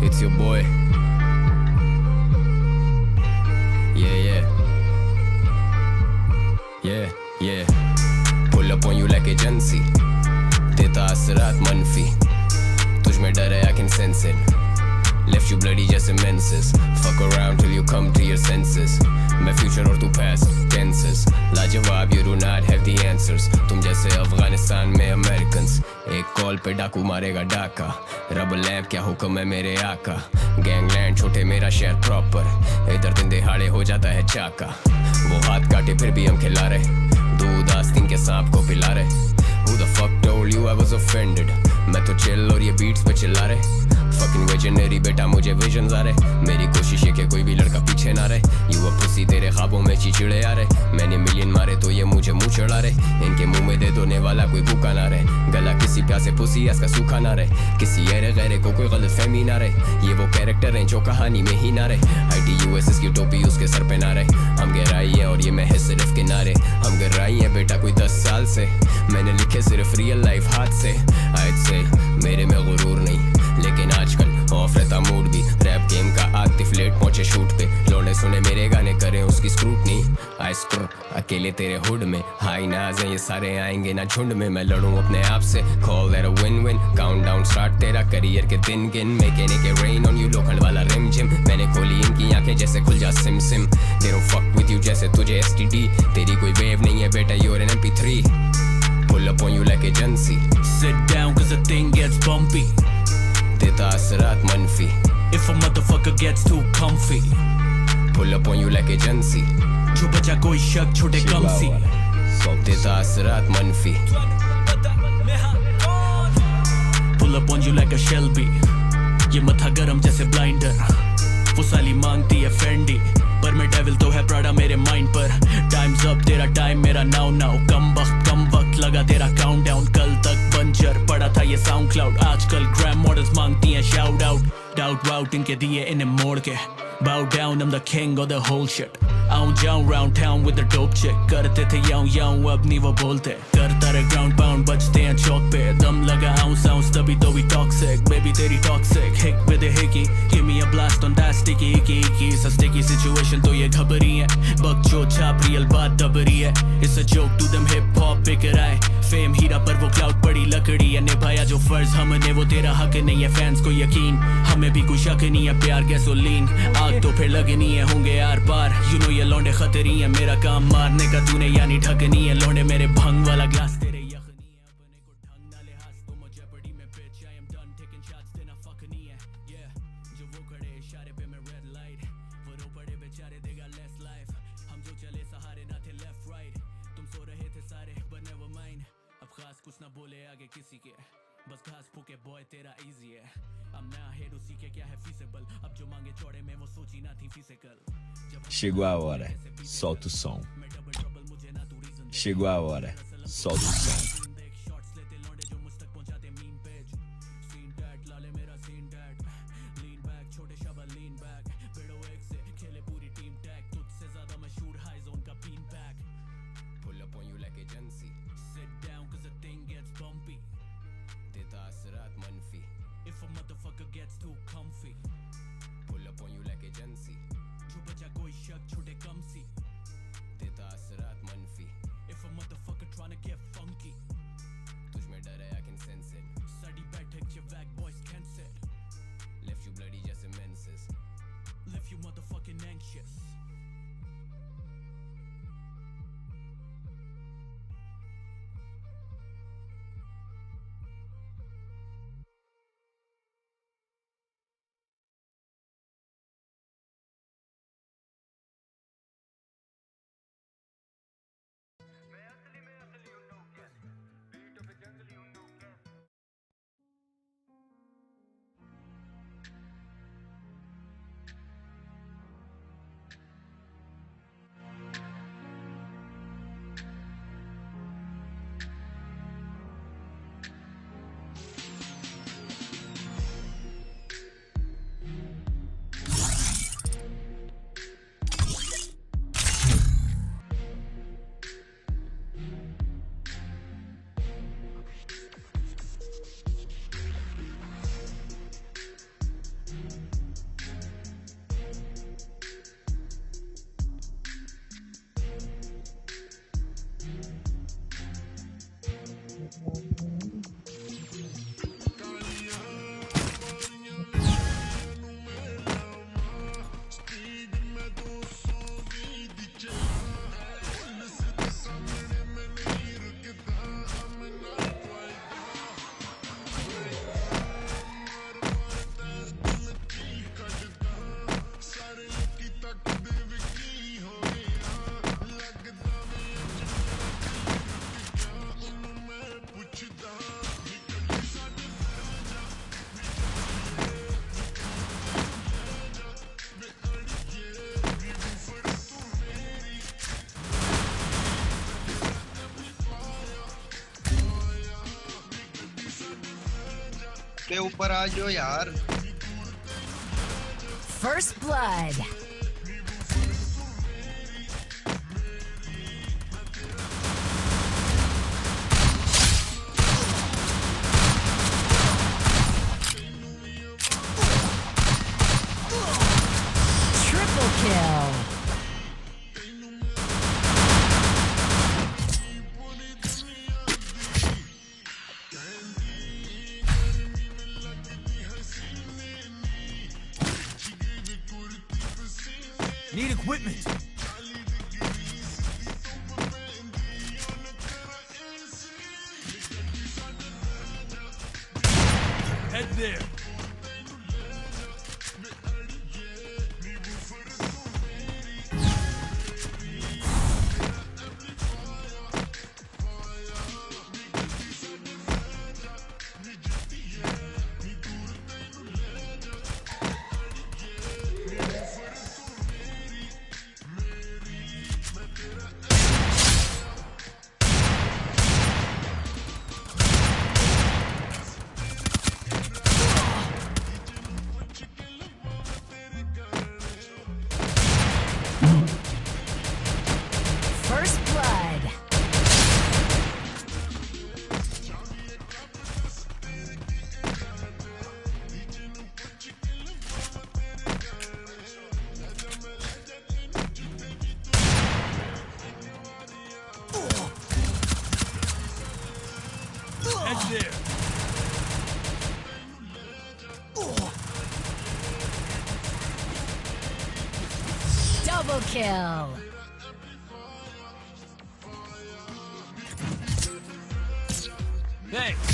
It's your boy. Yeah. Pull up on you like agency. देता असरात मनफी. तुझ में डर है, I can sense it. Left you bloody just menses. Fuck around till you come to your senses. मैं future और तू past tenses. लाजवाब, you do not have the answers. तुम जैसे अफगानिस्तान में Americans. एक कॉल पे डाकू मारेगा डाका. रब लैंप क्या हुक्म है मेरे आका. गैंगलैंड छोटे मेरा शहर प्रॉपर. इधर दिन दिहाड़े हो जाता है चाका. वो हाथ काटे फिर भी हम खिला रहे. दूध आस्तीन के सांप को पिला रहे. Who the fuck told you I was offended? मैं तो chill और ये beats पे चिल्ला रहे. Fucking visionary बेटा मुझे visions आ रहे. मेरी कोशिश है कि कोई भी लड़का पीछे ना रहे. You a pussy तेरे ख्वाबों में चिचिड़े आ रहे. मैंने million मारे तो ये मुझे मुंह चढ़ा रहे. इनके मुंह में दे दोने वाला कोई भूखा ना रहे. गला किसी प्यासे pussy इसका सूखा ना रहे. किसी ऐरे गैरे को कोई गलत फहमी ना रहे. ये वो कैरेक्टर हैं जो कहानी में ही ना रहे. ITUSS की टोपी उसके सर पे ना रहे. हम गहराई है और ये मैं है सिर्फ किनारे. हम गहराई है बेटा कोई 10 साल से. मैंने लिखे सिर्फ रियल लाइफ हाथ से. I'd say मेरे में गुरूर नहीं, लेकिन आजकल ऑफ रहता मूड भी. आइस्क्र अकेले तेरे हुड में हाई नाज हैं ये सारे आएंगे ना झुंड में मैं लड़ूं अपने आप से call that a win win countdown start तेरा करियर के दिन गिन making it rain on you लोखंड वाला रिम जिम मैंने खोली इनकी आंखें जैसे खुल जा सिम सिम they don't fuck with you जैसे तुझे एसटीडी तेरी कोई वेव नहीं है बेटा you are an MP3 pull up on you like agency Sit down cause the thing gets bumpy देता असरात मनफी If a motherfucker gets too comfy pull up on you like agency जो बचा कोई शक छोटे कम सी देता असरात मनफी Pull up on you like a Shelby ये मथा गरम जैसे ब्लाइंडर वो साली मांगती है फेंडी पर मैं डेविल तो है प्राडा मेरे माइंड पर टाइम्स अप तेरा टाइम मेरा नाउ नाउ कम वक्त लगा तेरा काउंटडाउन कल तक बंजर पड़ा था ये साउंड क्लाउड आजकल ग्रैम मॉडल्स मांगती हैं शाउट आउट डाउट वाउट इनके दिए इन्हें मोड़ के bow down I'm the king of the whole shit आऊं जाऊं round town with the dope chick करते थे याऊं अब नहीं वो बोलते करता रहे ground pound बजते हैं चौक पे दम लगा ounce तभी तो भी toxic baby तेरी toxic hick with a hickey give me a blast on that sticky icky सा sticky situation तो ये घबरी है बक जो छाप रियल बात दबरी है it's a joke to them hip hop beaker आए फेम हीरा पर वो क्लाउड पड़ी लकड़ी है निभाया जो फर्ज हमने वो तेरा हक नहीं है फैंस को यकीन हमें भी कोई शक नहीं है प्यार गैसोलीन आग तो फिर लगनी है होंगे यार पार यू नो ये लौंडे खतरी है मेरा काम मारने का तूने यानी ढकनी है लौंडे मेरे भंग वाला ग्लास तेरे यखनी है अपने को ढंग ना लिहाज तो मुझे पड़ी में bitch I am done taking shots देना fuck नहीं है yeah जो वो खड़े इशारे पे मैं red light वो रो पड़े बेचारे they got less life हम जो चले सहारे ना थे left right तुम सो रहे थे सारे but never mind अब खास कुछ ना बोले आगे किसी के बस घास फूके बॉय तेरा इजी है I'm not here to see que क्या है feasible अब जो मांगे चौड़े में वो सोची ना थी physical Chegou a hora, solta o som. Chegou a hora, solta o som. pull up on you like agency Sit down cause the thing gets bumpy देता असरात मनफी If a motherfucker gets too comfy pull up on you like agency जो बचा कोई शक छोटे कम सी देता असरात मनफी If a motherfucker tryna get funky तुझ में डर है I can sense it sari बैठक ये whack boys can't sit left you bloody जैसे menses Left you motherfucking anxious पे ऊपर आ जाओ यार First blood. Triple kill. Need equipment. Head there. First blood. Head there. Double kill. Thanks.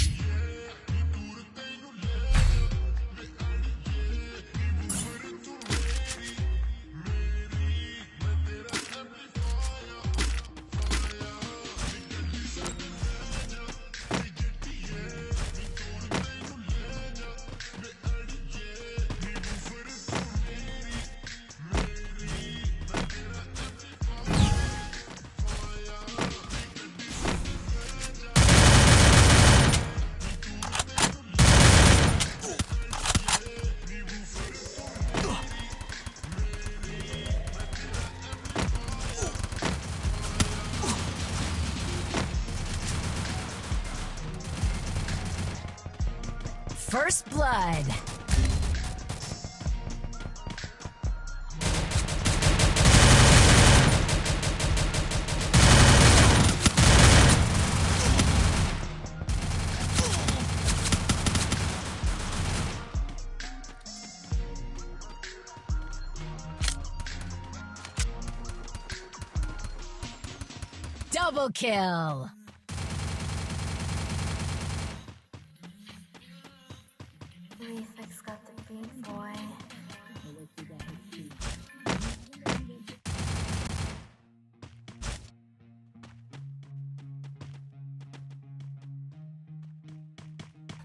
First blood. Double kill. GFX got the beat, boy.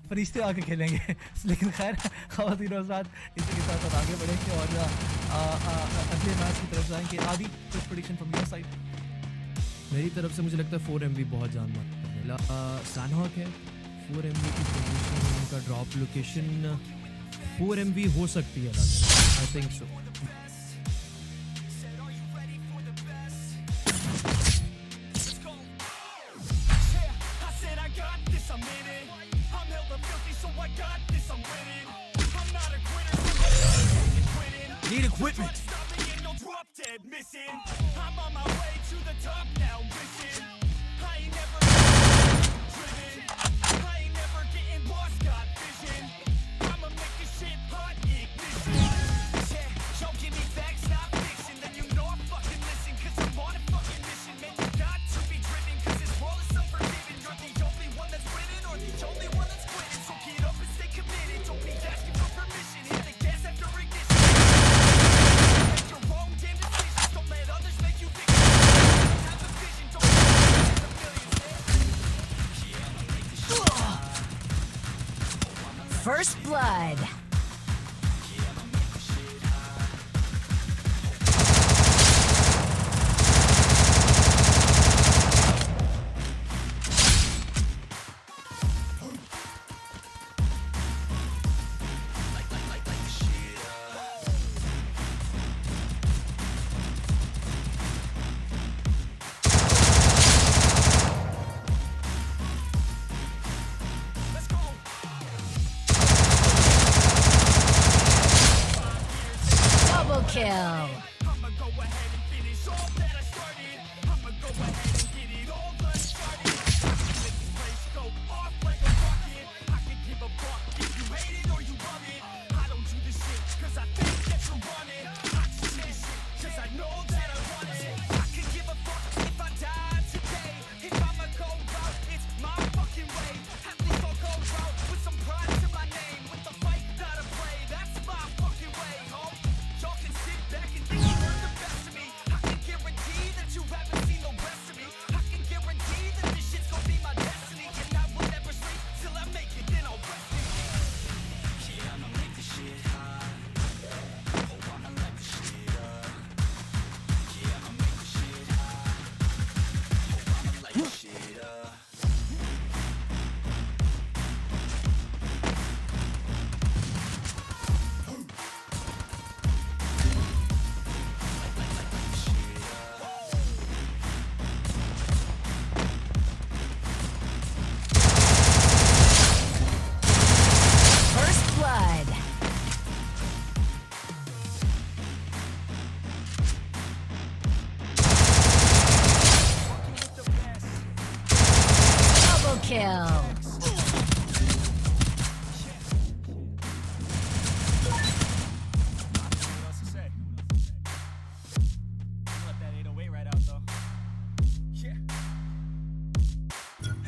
फरिश्ते आके खेलेंगे लेकिन खैर ख़वातीन और साथ इसी के साथ आगे बढ़ेंगे और अगले मैच की तरफ जाएंगे। आदि कुछ प्रेडिक्शन फ्रॉम योर साइड? मेरी तरफ से मुझे लगता है 4 MV बहुत जान मारता है। सैनहॉक है 4 MV की पोजीशन, उनका ड्रॉप लोकेशन 4 MV हो सकती है। I think so. Need equipment. I'm on my way to the top now, listen. I ain't never driven. I ain't never getting lost, got vision. I'ma make this shit hot, ignition. Yeah, y'all give me facts, not fiction. Then you know I fucking listen, cause I'm on a fucking mission. Man, you got to be driven, cause this world is unforgiving. You're the only one that's winning, or the only one that's quitting. So get up and stay committed, don't be asking for permission. Hit the gas after ignition. Make your own damn decisions, don't let others make you think. Have a vision, don't the millions. First blood.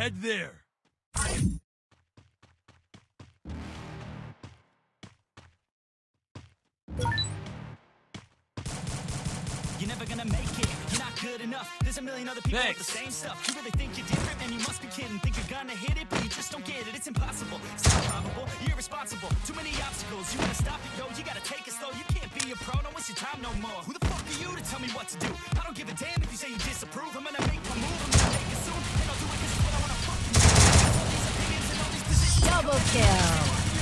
Head there. You're never gonna make it, you're not good enough. There's a million other people with the same stuff. You really think you're different, man, you must be kidding. Think you're gonna hit it, but you just don't get it. It's impossible, it's not probable, you're irresponsible. Too many obstacles, you wanna stop it, yo. You gotta take it slow, you can't be a pro. Don't waste your time no more. Who the fuck are you to tell me what to do? I don't give a damn if you say you disapprove. I'm gonna make my move, I'm gonna make it soon. And I'll do it 'cause it's what I wanna fucking do. All these opinions and all these positions. Double kill.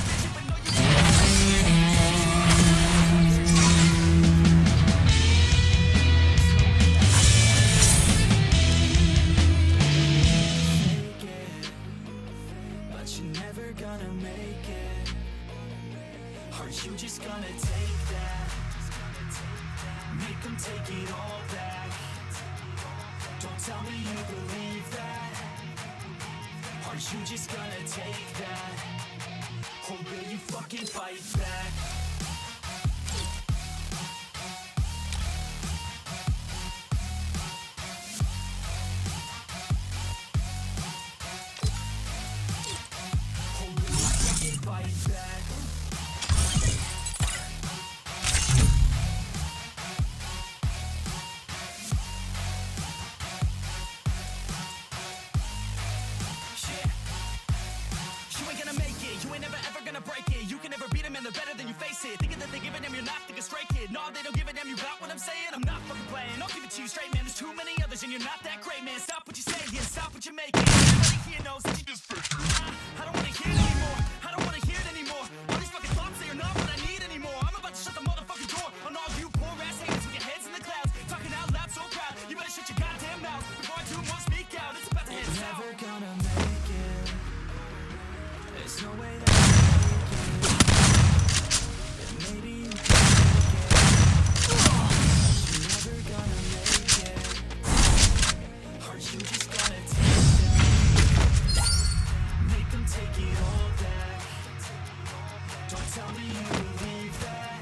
You just gonna take that, make them take it all back. Don't tell me you believe that. Are you just gonna take that, or will you fucking fight back? Or will you fucking fight back? They're better than you face it. Thinking that they give a damn, you're not thinking straight, kid. No, they don't give a damn, you got what I'm saying. I'm not fucking playing, I'll give it to you straight, man. There's too many others and you're not that great, man. Stop what you're saying, stop what you're making. Everybody here knows that you just fake it. I don't wanna hear it anymore, I don't wanna hear it anymore. All these fucking thoughts, they are not what I need anymore. I'm about to shut the motherfucking door on all you poor ass haters with your heads in the clouds. Talking out loud so proud, you better shut your goddamn mouth before I do more speak out. It's about to head south. Never gonna make it. There's no way that maybe you can make it, but you're never gonna make it. Are you just gonna take that, make them take it all back? Don't tell me you believe that.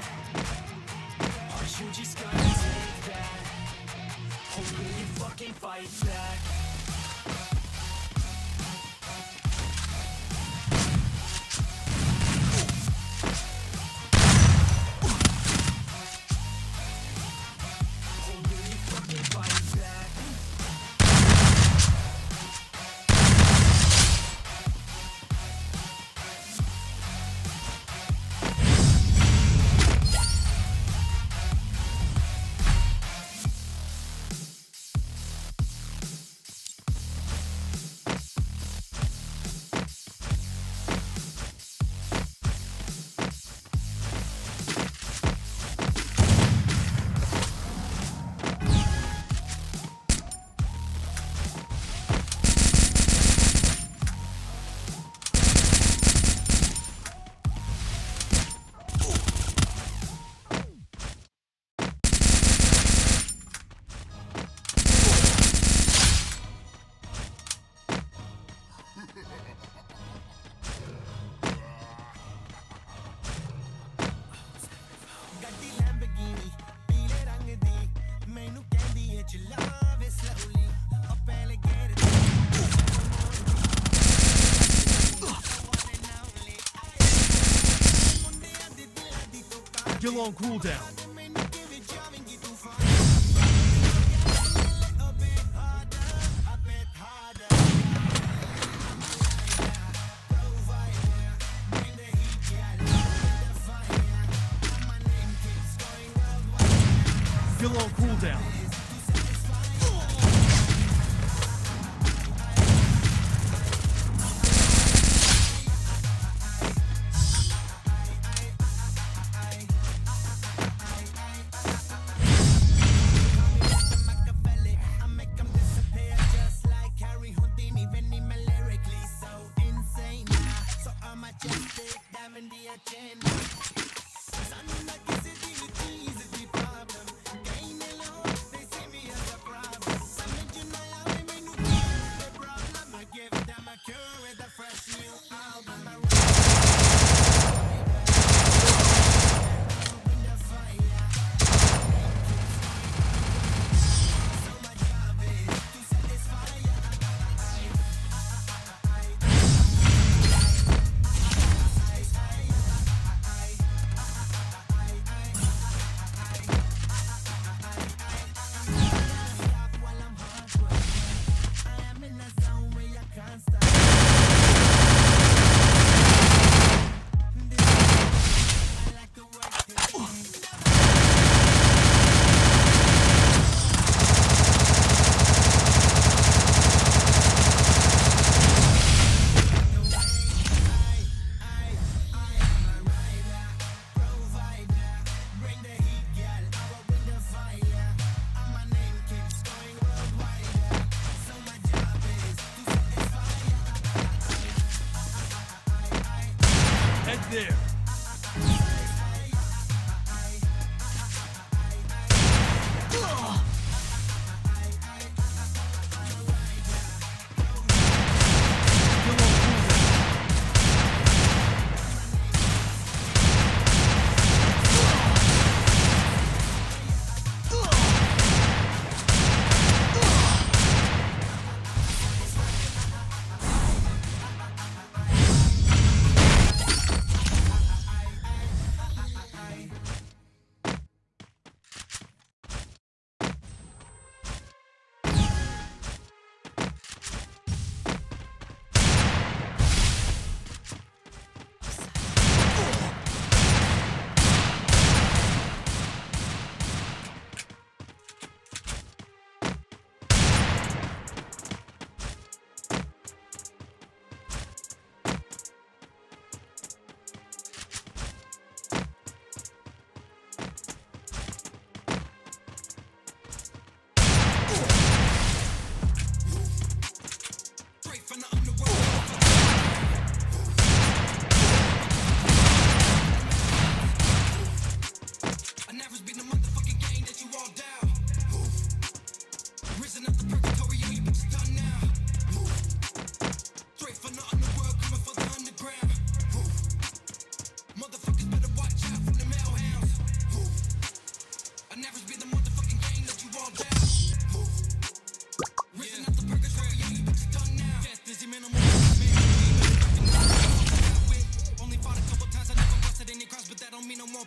Are you just gonna take that, or will you fucking fight back? Still on cooldown. Still on cooldown.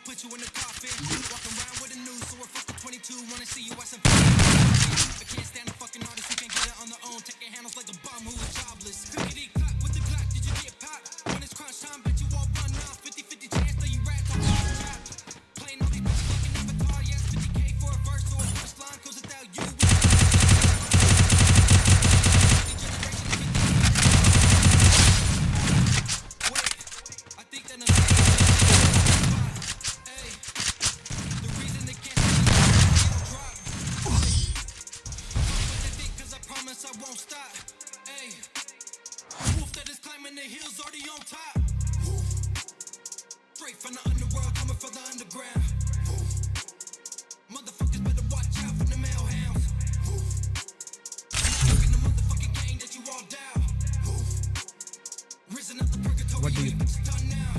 put you in the coffin. Walking around with a noose, so we're fucking 22. Wanna see you at some I can't stand a fucking artist who can't get it on their own. Take your handles like a bum who is jobless. Clickety clap with the Glock, did you get popped? When it's crunch time, bet you all run off. 50-50 chance that you rats on the trap. Playing all these bitches like an avatar, yes, 50K for a verse or a punchline, cause without you, I won't stop. Hey, wolf that is climbing the hills already on top. Straight from the underworld, coming from the underground. Motherfuckers better watch out for the male hounds. Look in the motherfucking game that you all down. Risen up the purgatory, What do you think? done now.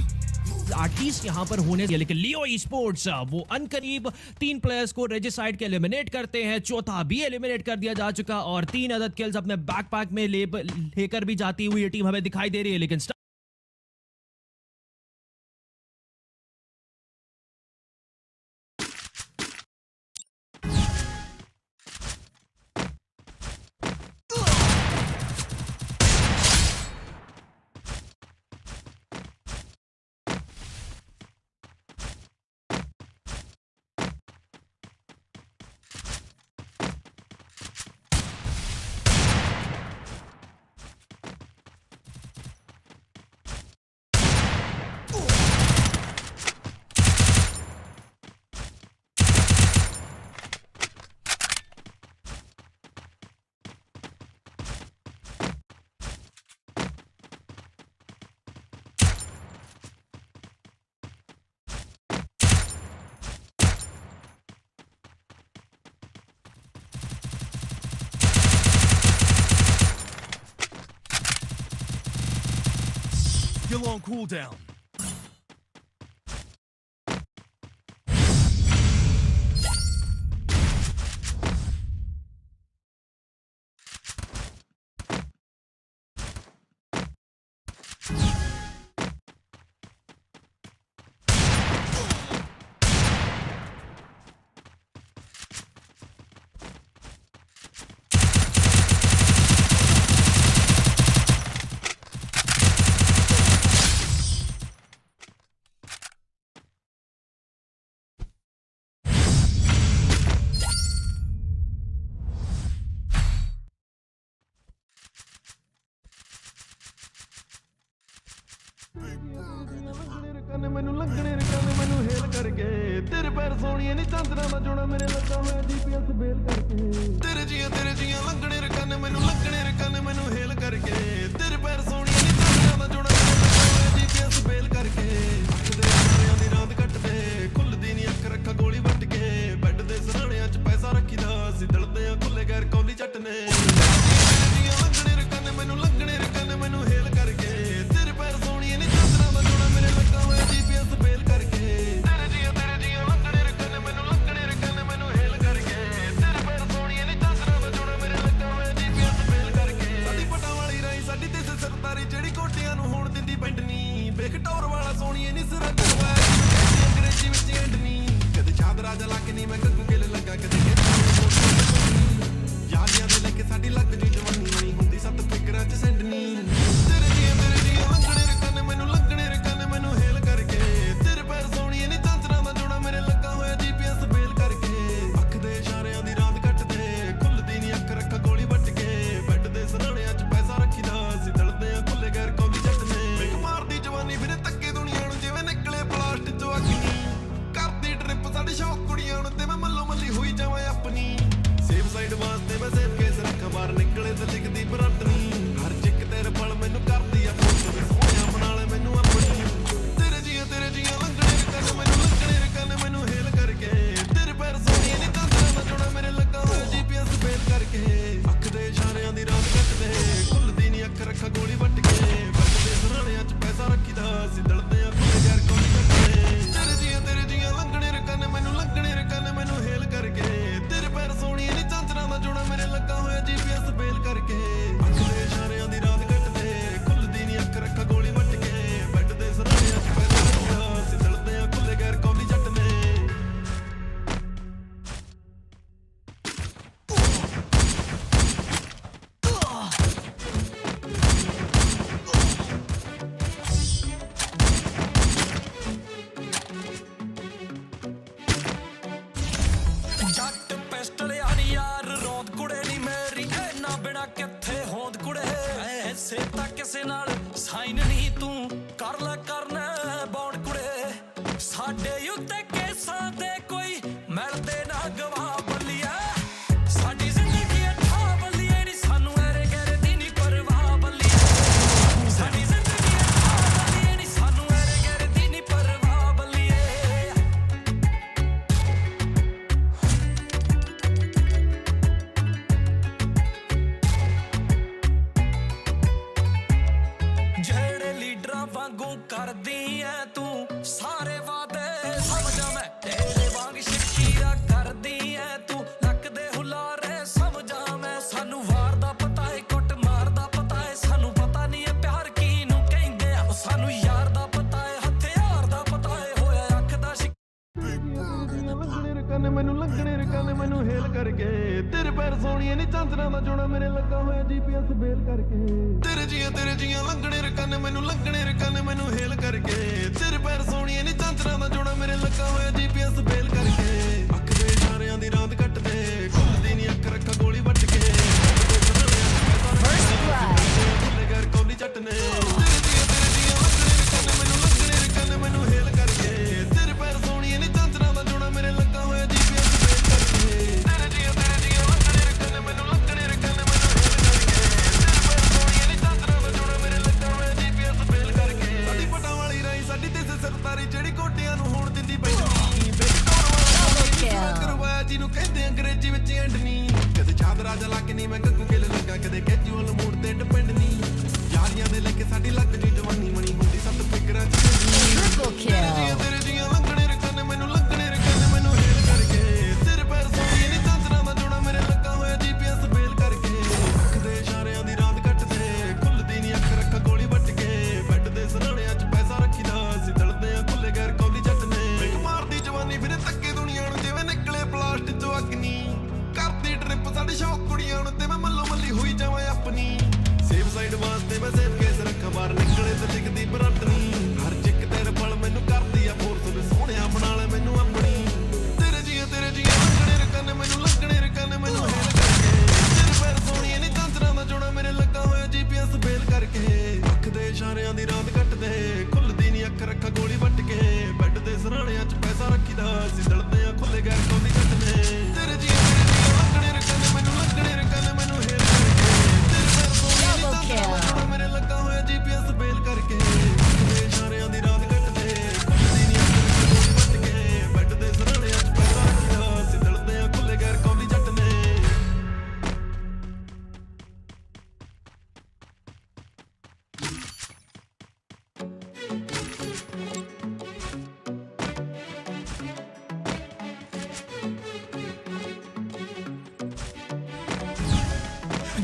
At least यहाँ पर होने दिया, लेकिन लियो ई स्पोर्ट्स वो अनकरीब 3 प्लेयर्स को रेजिसाइड के एलिमिनेट करते हैं, चौथा भी एलिमिनेट कर दिया जा चुका और 3 अदद किल्स अपने बैकपैक में लेकर भी जाती हुई ये टीम हमें दिखाई दे रही है, लेकिन Still on cooldown. ਮੈਨੂੰ ਲੱਗਣੇ ਰਕਾਨੇ ਮੈਨੂੰ ਹੇਲ ਕਰਕੇ ਤੇਰੇ ਪੈਰ ਸੋਹਣੀਏ ਨੀ ਚਾਂਦਰਾ ਦਾ ਜੋੜਾ ਮੇਰੇ ਲੱਗਾ ਹੋਇਆ GPS ਬੇਲ ਕਰਕੇ ਤੇਰੇ ਜੀਆਂ ਲੱਗਣੇ ਰਕਾਨੇ ਮੈਨੂੰ ਹੇਲ ਕਰਕੇ ਤੇਰੇ ਪੈਰ ਸੋਹਣੀਏ ਨੀ ਚਾਂਦਰਾ ਦਾ ਜੋੜਾ ਮੇਰੇ ਲੱਗਾ ਹੋਇਆ GPS ਬੇਲ ਕਰਕੇ ਅੱਖਦੇ ਸਾਰਿਆਂ ਦੀ ਰਾਤ ਕੱਟਦੇ ਖੁੱਲਦੀ ਨੀ ਅੱਖ ਰੱਖਾ ਗੋਲੀ ਵੱਟ ਕੇ ਬੈੱਡ ਦੇ ਸਰਾਣਿਆਂ 'ਚ ਪੈਸਾ ਰੱਖੀਦਾ ਅਸੀਂ ਦਲਦੇ ਆ ਖੁੱਲੇ ਗੈਰ ਕੌਲੀ ਚੱਟ ਨੇ ਜੀਆਂ ਲੱਗਣੇ ਰਕਾਨੇ ਮੈਨੂੰ ਹੇਲ ਕਰਕੇ ਤੇਰੇ ਪੈਰ ਸੋਹਣੀਏ ਨੀ ਚਾਂਦਰਾ ਦਾ ਜੋੜਾ ਮੇਰੇ ਲੱਗਾ ਹੋਇਆ GPS ਬੇਲ ਕਰਕੇ ਤੇਰੇ ਜੀਆਂ ਲੱਗਣੇ ਰਕਾਨੇ ਮੈਨੂੰ ਹੇਲ ਕਰਕੇ ਤੇਰੇ ਪੈਰ ਸੋਹਣੀਏ ਨੀ ਚਾਂਦਰਾ ਦਾ ਜੋੜਾ ਮੇਰੇ ਲੱਗਾ ਹੋਇਆ GPS ਬੇਲ ਕਰਕੇ ਸਾਡੀ ਪਟਾਂ ਵਾਲੀ ਰਾਈ ਸਾਡੀ ਤੇ ਸਰਦਾਰੀ ਜਿਹੜੀ ਕੋਟਿਆਂ ਨੂੰ ਹੋਣ ਦਿੰਦੀ ਪੈਂਟ ਨੀ ਵੇਖ ਟੌਰ ਵਾਲਾ ਸੋਹਣੀਏ ਨੀ ਸਿਰ ਕਰਵਾਇਆ ਰਕਾਨੇ ਮੈਨੂੰ ਲੰਘਣੇ ਰਕਾਨੇ ਮੈਨੂੰ ਹੇਲ ਕਰਕੇ ਤੇਰੇ ਪੈਰ ਸੋਹਣੀਏ ਨੀ ਚਾਂਦਰਾਂ ਦਾ ਜੋੜਾ ਮੇਰੇ ਲੱਗਾ ਹੋਇਆ GPS ਬੇਲ ਕਰਕੇ ਤੇਰੇ ਜੀਆਂ ਲੰਘਣੇ ਰਕਾਨੇ ਮੈਨੂੰ ਲੰਘਣੇ ਰਕਾਨੇ ਮੈਨੂੰ ਹੇਲ ਕਰਕੇ ਤੇਰੇ ਪੈਰ ਸੋਹਣੀਏ ਨੀ ਚਾਂਦਰਾਂ ਦਾ ਜੋੜਾ ਮੇਰੇ ਲੱਗਾ ਹੋਇਆ GPS ਬੇਲ ਕਰਕੇ ਅੱਖ ਦੇ ਇਸ਼ਾਰਿਆਂ ਦੀ ਰਾਤ ਕੱਟਦੇ ਖੁੱਲਦੀ ਨੀ ਅੱਖ ਰੱਖਾ ਗੋਲੀ ਵੱਟ ਕੇ ਭੁੱਲੇ ਗੈਰ ਕੌਲੀ ਚੱਟ ਨੇ ਤੇਰੇ ਜੀਆਂ ਲੰਘਣੇ ਰਕਾਨੇ ਮੈਨੂੰ ਹੇਲ ਕਰਕੇ ਤੇਰੇ ਪੈਰ ਸੋਹਣੀਏ ਨੀ ਚਾਂਦਰਾਂ ਦਾ ਜੋੜਾ ਮੇਰੇ ਲੱਗਾ ਹੋਇਆ GPS ਬੇਲ ਕਰਕੇ ਤੇਰੇ ਜੀਆਂ ਲੰਘਣੇ ਰਕਾਨੇ ਮੈਨੂੰ ਹੇਲ ਕਰਕੇ ਤੇਰੇ ਪੈਰ ਸੋਹਣੀਏ ਨੀ ਚਾਂਦਰਾਂ ਦਾ ਜੋੜਾ ਮੇਰੇ ਲੱਗਾ ਹੋਇਆ GPS ਬੇਲ ਕਰਕੇ ਸਾਡੀ ਪਟਾਂ ਵਾਲੀ ਰਾਈ ਸਾਡੀ ਤੇ ਸਰਤਾਰੀ ਜਿਹੜੀ ਗੋਟਿਆਂ ਨੂੰ ਹੋਣ ਦਿੰਦੀ ਬੈਠਣੀ ਕਰਵਾਇਆ ਜਿਹਨੂੰ ਕਹਿੰਦੇ ਅੰਗਰੇਜ਼ੀ ਵਿੱਚ ਐਂਡਨੀ ਕਦੇ ਚਾਦਰਾ ਜਲਾ ਕੇ ਨਹੀਂ ਮੈਂ ਗੱਗੂ ਗਿੱਲ ਲੱਗਾ ਕਦੇ ਕੈਜੂਅਲ ਮੂਡ ਤੇ ਡਿਪੈਂਡ ਨਹੀਂ ਯਾਰੀਆਂ ਦੇ ਲੈ ਕੇ ਸਾਡੀ ਲੱਗ ਜੀ ਜਵਾਨੀ ਮਣੀ ਹੁੰਦੀ ਸੱਤ ਫਿਕਰਾਂ ਚ ਤੇਰੇ ਜੀਆਂ ਲੰਘਣੇ ਰਕਾਨੇ ਮੈਨੂੰ ਲੰਘਣੇ ਰਕਾਨੇ ਮੈਨੂੰ ਹੇਲ ਕਰਕੇ ਤੇਰੇ ਪੈਰ ਸੋਹਣੀਏ ਨੀ ਚਾਂਦਰਾਂ ਦਾ ਜੋੜਾ ਮੇਰੇ ਲੱਗਾ ਹੋਇਆ GPS ਬੇਲ ਕਰਕੇ ਅੱਖ ਦੇ ਇਸ਼ਾਰਿਆਂ ਦੀ ਰਾਤ ਕੱਟਦੇ ਖੁੱਲਦੀ ਨੀ ਅੱਖ ਰੱਖਾ ਗੋਲੀ ਵੱਟ ਕੇ ਬੈੱਡ ਦੇ ਸਰਾਣਿਆਂ 'ਚ ਪੈਸਾ ਰੱਖੀਦਾ ਅਸੀਂ ਦਲਦੇ ਆ ਖੁੱਲੇ ਗੈਰ ਕੌਲੀ ਜੱਟ ਨੇ ਇੱਕ ਮਾਰਦੀ ਜਵਾਨੀ ਫਿਰੇ ਤੱਕੇ ਦੁਨੀਆ ਨੂੰ ਜਿਵੇਂ ਨਿਕਲੇ ਪਲਾਸਟਿਕ ਚੋਂ ਅਗਨੀ ਕਰਦੀ ਟ੍ਰਿਪ ਸਾਡੀ ਸ਼ੌਕ ਕੁੜੀਆਂ ਨੂੰ ਤੇ ਮੈਂ ਮੱਲੋ ਮੱਲੀ ਹੋਈ ਜਾਵਾਂ ਆਪਣੀ ਸੇਫ ਸਾਈਡ ਵਾਸਤੇ ਮੈਂ ਸੇਫ ਕੇਸ ਰੱਖਾਂ ਬਾਹਰ ਨਿਕਲੇ ਤੇ ਦਿਖਦੀ ਬਰੰਟਨੀ ਹਰ ਚਿੱਕ ਤੇਰੇ ਪਲ ਮੈਨੂੰ ਕਰਦੀ ਆ ਫੋਰਸ ਵੀ ਸੋਹਣਿਆ ਬਣਾ ਲੈ ਮੈਨੂੰ ਆਪਣੀ ਤੇਰੇ ਜੀਆਂ ਲੰਘਣੇ ਰਕਾਨੇ ਮੈਨੂੰ ਹੇਲ ਕਰਕੇ ਤੇਰੇ ਪੈਰ ਸੋਹਣੀਏ ਨੀ ਚਾਂਦਰਾਂ ਦਾ ਜੋੜਾ ਮੇਰੇ ਲੱਗਾ ਹੋਇਆ GPS ਬੇਲ ਕਰਕੇ ਅੱਖ ਦੇ ਇਸ਼ਾਰਿਆਂ ਦੀ ਰਾਤ ਕੱਟਦੇ ਖੁੱਲਦੀ ਨੀ ਅੱਖ ਰੱਖਾ ਗੋਲੀ ਵੱਟ ਕੇ ਬੈੱਡ ਦੇ ਸਰਾਣਿਆਂ 'ਚ ਪੈਸਾ ਰੱਖੀਦਾ ਅਸੀਂ ਦਲਦੇ ਆ ਖੁੱਲੇ ਗੈਰ ਕੌਲੀ ਜੱਟ ਨੇ ਤੇਰੇ ਜੀਆਂ ਲੰਘਣੇ ਰਕਾਨੇ ਮੈਨੂੰ ਹੇਲ ਕਰਕੇ ਤੇਰੇ ਪੈਰ ਸੋਹਣੀਏ ਨੀ ਚਾਂਦਰਾਂ ਦਾ ਜੋੜਾ ਮੇਰੇ ਲੱਗਾ ਹੋਇਆ GPS ਬੇਲ ਕਰਕੇ ਅੱਖ ਦੇ ਇਸ਼ਾਰਿਆਂ ਦੀ ਰਾਤ ਕੱਟਦੇ ਖੁੱਲਦੀ ਨੀ ਅੱਖ ਰੱਖਾ ਗੋਲੀ ਵੱਟ ਕੇ ਬੈੱਡ ਦੇ ਸਰਾਣਿਆਂ 'ਚ ਪੈਸਾ ਰੱਖੀਦਾ ਅਸੀਂ ਦਲਦੇ ਆ ਖੁੱਲੇ ਗੈਰ ਕੌਲੀ ਜੱਟ ਨੇ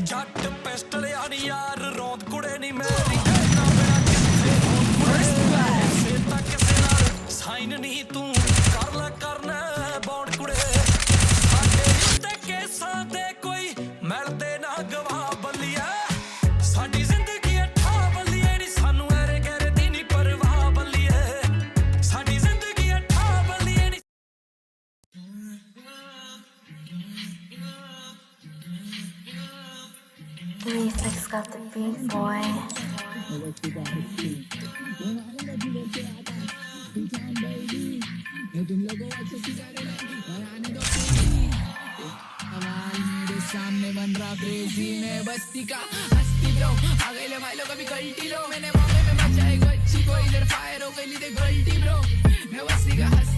ਜੱਟ ਪਿਸਟਲ ਆੜੀ ਯਾਰ ਰੋਂਦ ਕੁੜੇ ਨਹੀਂ ਮੇਰੀ ਨਾ ਮੇਰਾ ਕਿੱਥੇ ਕੁੜੇ ਤਾਂ ਕਿਸੇ ਨਾਲ ਸਾਈਨ ਨਹੀਂ ਤੂੰ ਕਰ ਲੈ ਕਰਨਾ ਬੌਂਡ ਕੁੜੇ ਸਾਡੇ ਉੱਤੇ ਕੇਸਾਂ ਦੇ ਕੋਈ ਮਿਲਦੇ ਨਾ ਗਵਾਹ ਬੱਲੀਆ ਸਾਡੀ ਜ਼ਿੰਦਗੀ ਅੱਠਾ ਬੱਲੀਏ ਨੀ ਸਾਨੂੰ ਐਰੇ ਗੈਰੇ ਦੀ ਨੀ ਪਰਵਾਹ ਬੱਲੀਏ ਸਾਡੀ ਜ਼ਿੰਦਗੀ ਅੱਠਾ ਬੱਲੀਏ ਨੀ GFX got the beat, boy. सामने बन रहा क्रेजी में बस्ती का हस्ती ब्रो आ गए ले भाई लोग अभी गलती लो मैंने मौके में बचाई बच्ची को इधर फायर हो गई दे गलती ब्रो मैं बस्ती का हस्ती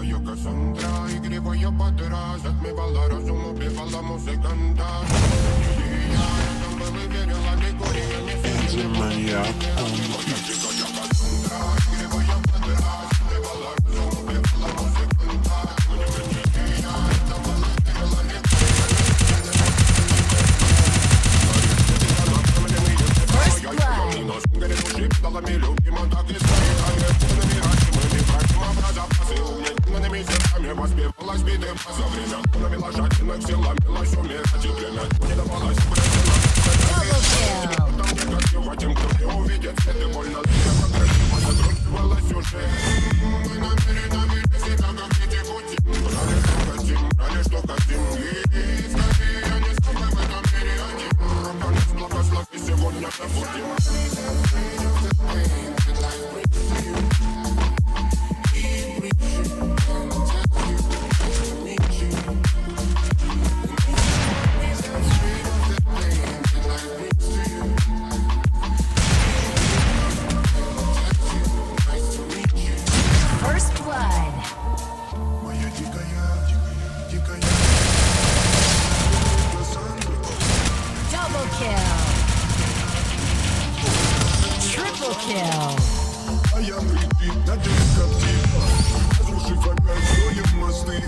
Yo Cassandra y gribo yo pa' atrás Отмевала разум, убивала музыканта Я там был и верил, а не курил, не сидел Моя дика, я Cassandra y gribo yo pa' atrás Отмевала разум, убивала музыканта Я там был и верил, а не курил, не сидел First blood. Педалами любима, так и стоит Английскими набирать, умными сердцами воспевалась биты за время навела жадинок силами лась умирать и время не давалось там где красиво тем кто не увидит цветы больно я покрасиво затруднивалась уже мы намеренно вели себя как дети хотим брали что хотим и скорее я не самый в этом мире один Рабка нас благослови и сегодня забудем First blood. Double kill. Triple kill. А я прийти, надеюсь, как типа разрушив опять строим мосты.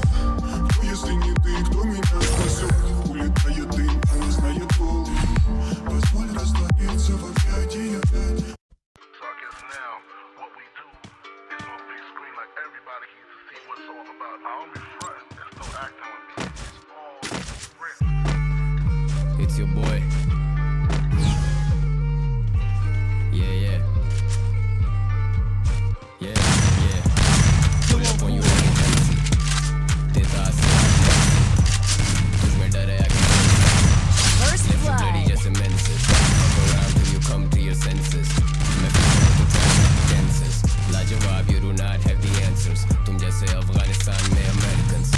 Кто, если не ты, кто меня спасет? Улетает дым, а не знает It's your boy. Yeah. Pull up on you like a Nancy. देता तुझमें डर है First Left you bloody blood. just immenses. Fuck around till you come to your senses. मैं फिर to tenses. लाजवाब you do not have the answers. तुम जैसे अफगानिस्तान में Americans.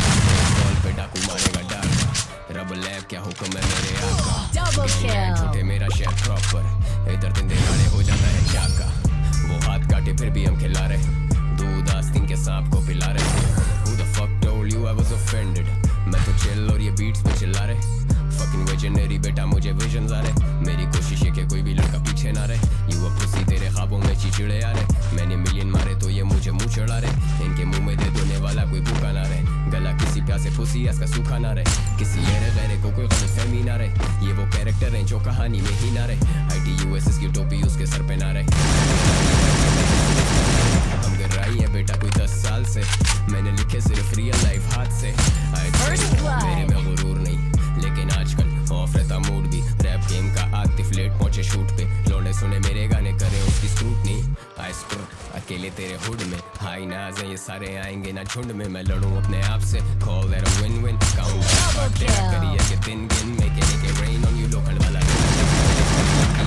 कॉल पे डाकू मारेगा डाका. रब लैब क्या हुक्म है मेरे आका. Double kill. छोटे मेरा शेयर प्रॉपर. इधर दिन दिहाड़े हो जाता है चाका. वो हाथ काटे फिर भी हम खिला रहे. दूध आस्तीन के सांप को पिला रहे. Who the fuck told you I was offended? मैं तो चिल और ये बीट्स पे चिल्ला रहे. Fucking visionary बेटा मुझे visions आ रहे. मेरी कोशिश है कि कोई भी लड़का पीछे ना रहे. You a pussy तेरे ख्वाबों में चिड़चिड़े आ रहे. मैंने मिलियन मारे तो ये मुझे मुंह चढ़ा रहे. इनके मुंह में दे देने वाला कोई भूखा ना रहे. गला किसी प्यासे पुसी इसका सूखा ना रहे. किसी गहरे को कोई गलतफहमी ना रहे. ये वो कैरेक्टर हैं जो कहानी में ही ना रहे. ITUSS की टोपी उसके सर पे ना रहे. हम कर रही है बेटा कोई 10 साल से. मैंने लिखे सिर्फ रियल लाइफ हाथ से. मेरे में गुरूर नहीं लेकिन आजकल ऑफ रहता मूड भी. रैप गेम का आतिफ लेट पहुंचे शूट पे. लौंडे सुने मेरे गाने करे उसकी स्क्रूटनी. आई स्क्रू अकेले तेरे हुड में. हाई नाज हैं ये सारे आएंगे ना झुंड में. मैं लड़ूं अपने आप से. Call that a win win. Count तेरा करियर के दिन गिन. Make it rain on you लोखंड वाला.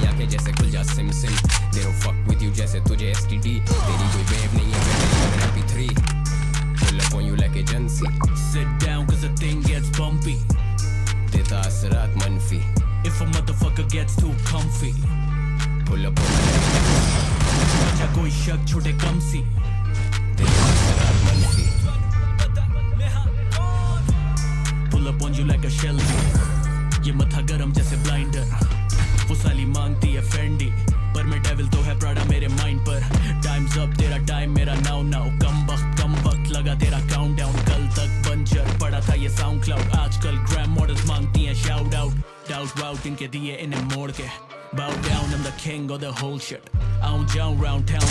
आंखें जैसे खुल जा सिम सिम. They don't fuck with you जैसे तुझे STD. तेरी कोई वेव नहीं है बेटा MP3. Pull up on you like agency. Sit down cause the thing gets bumpy. देता असरात मनफी. If a motherfucker gets too comfy. Pull up on you like agency. बचा कोई शक छोटे कम सी. देता असरात मनफी. Pull up on you like a Shelby. ये मथा गरम जैसे ब्लाइंडर. वो साली मांगती है फेंडी. पर मैं डेविल तो है प्राडा मेरे माइंड पर. टाइम्स अप तेरा टाइम मेरा नाउ नाउ. कम वक्त लगा तेरा काउंटडाउन. कल तक बंजर पड़ा था ये साउंड क्लाउड. आजकल ग्रैम मॉडल्स मांगती हैं शाउट आउट. डाउट वाउट इनके दिए इन्हें मोड़ के. Bow down I'm the king of the whole shit. आऊं जाऊं round town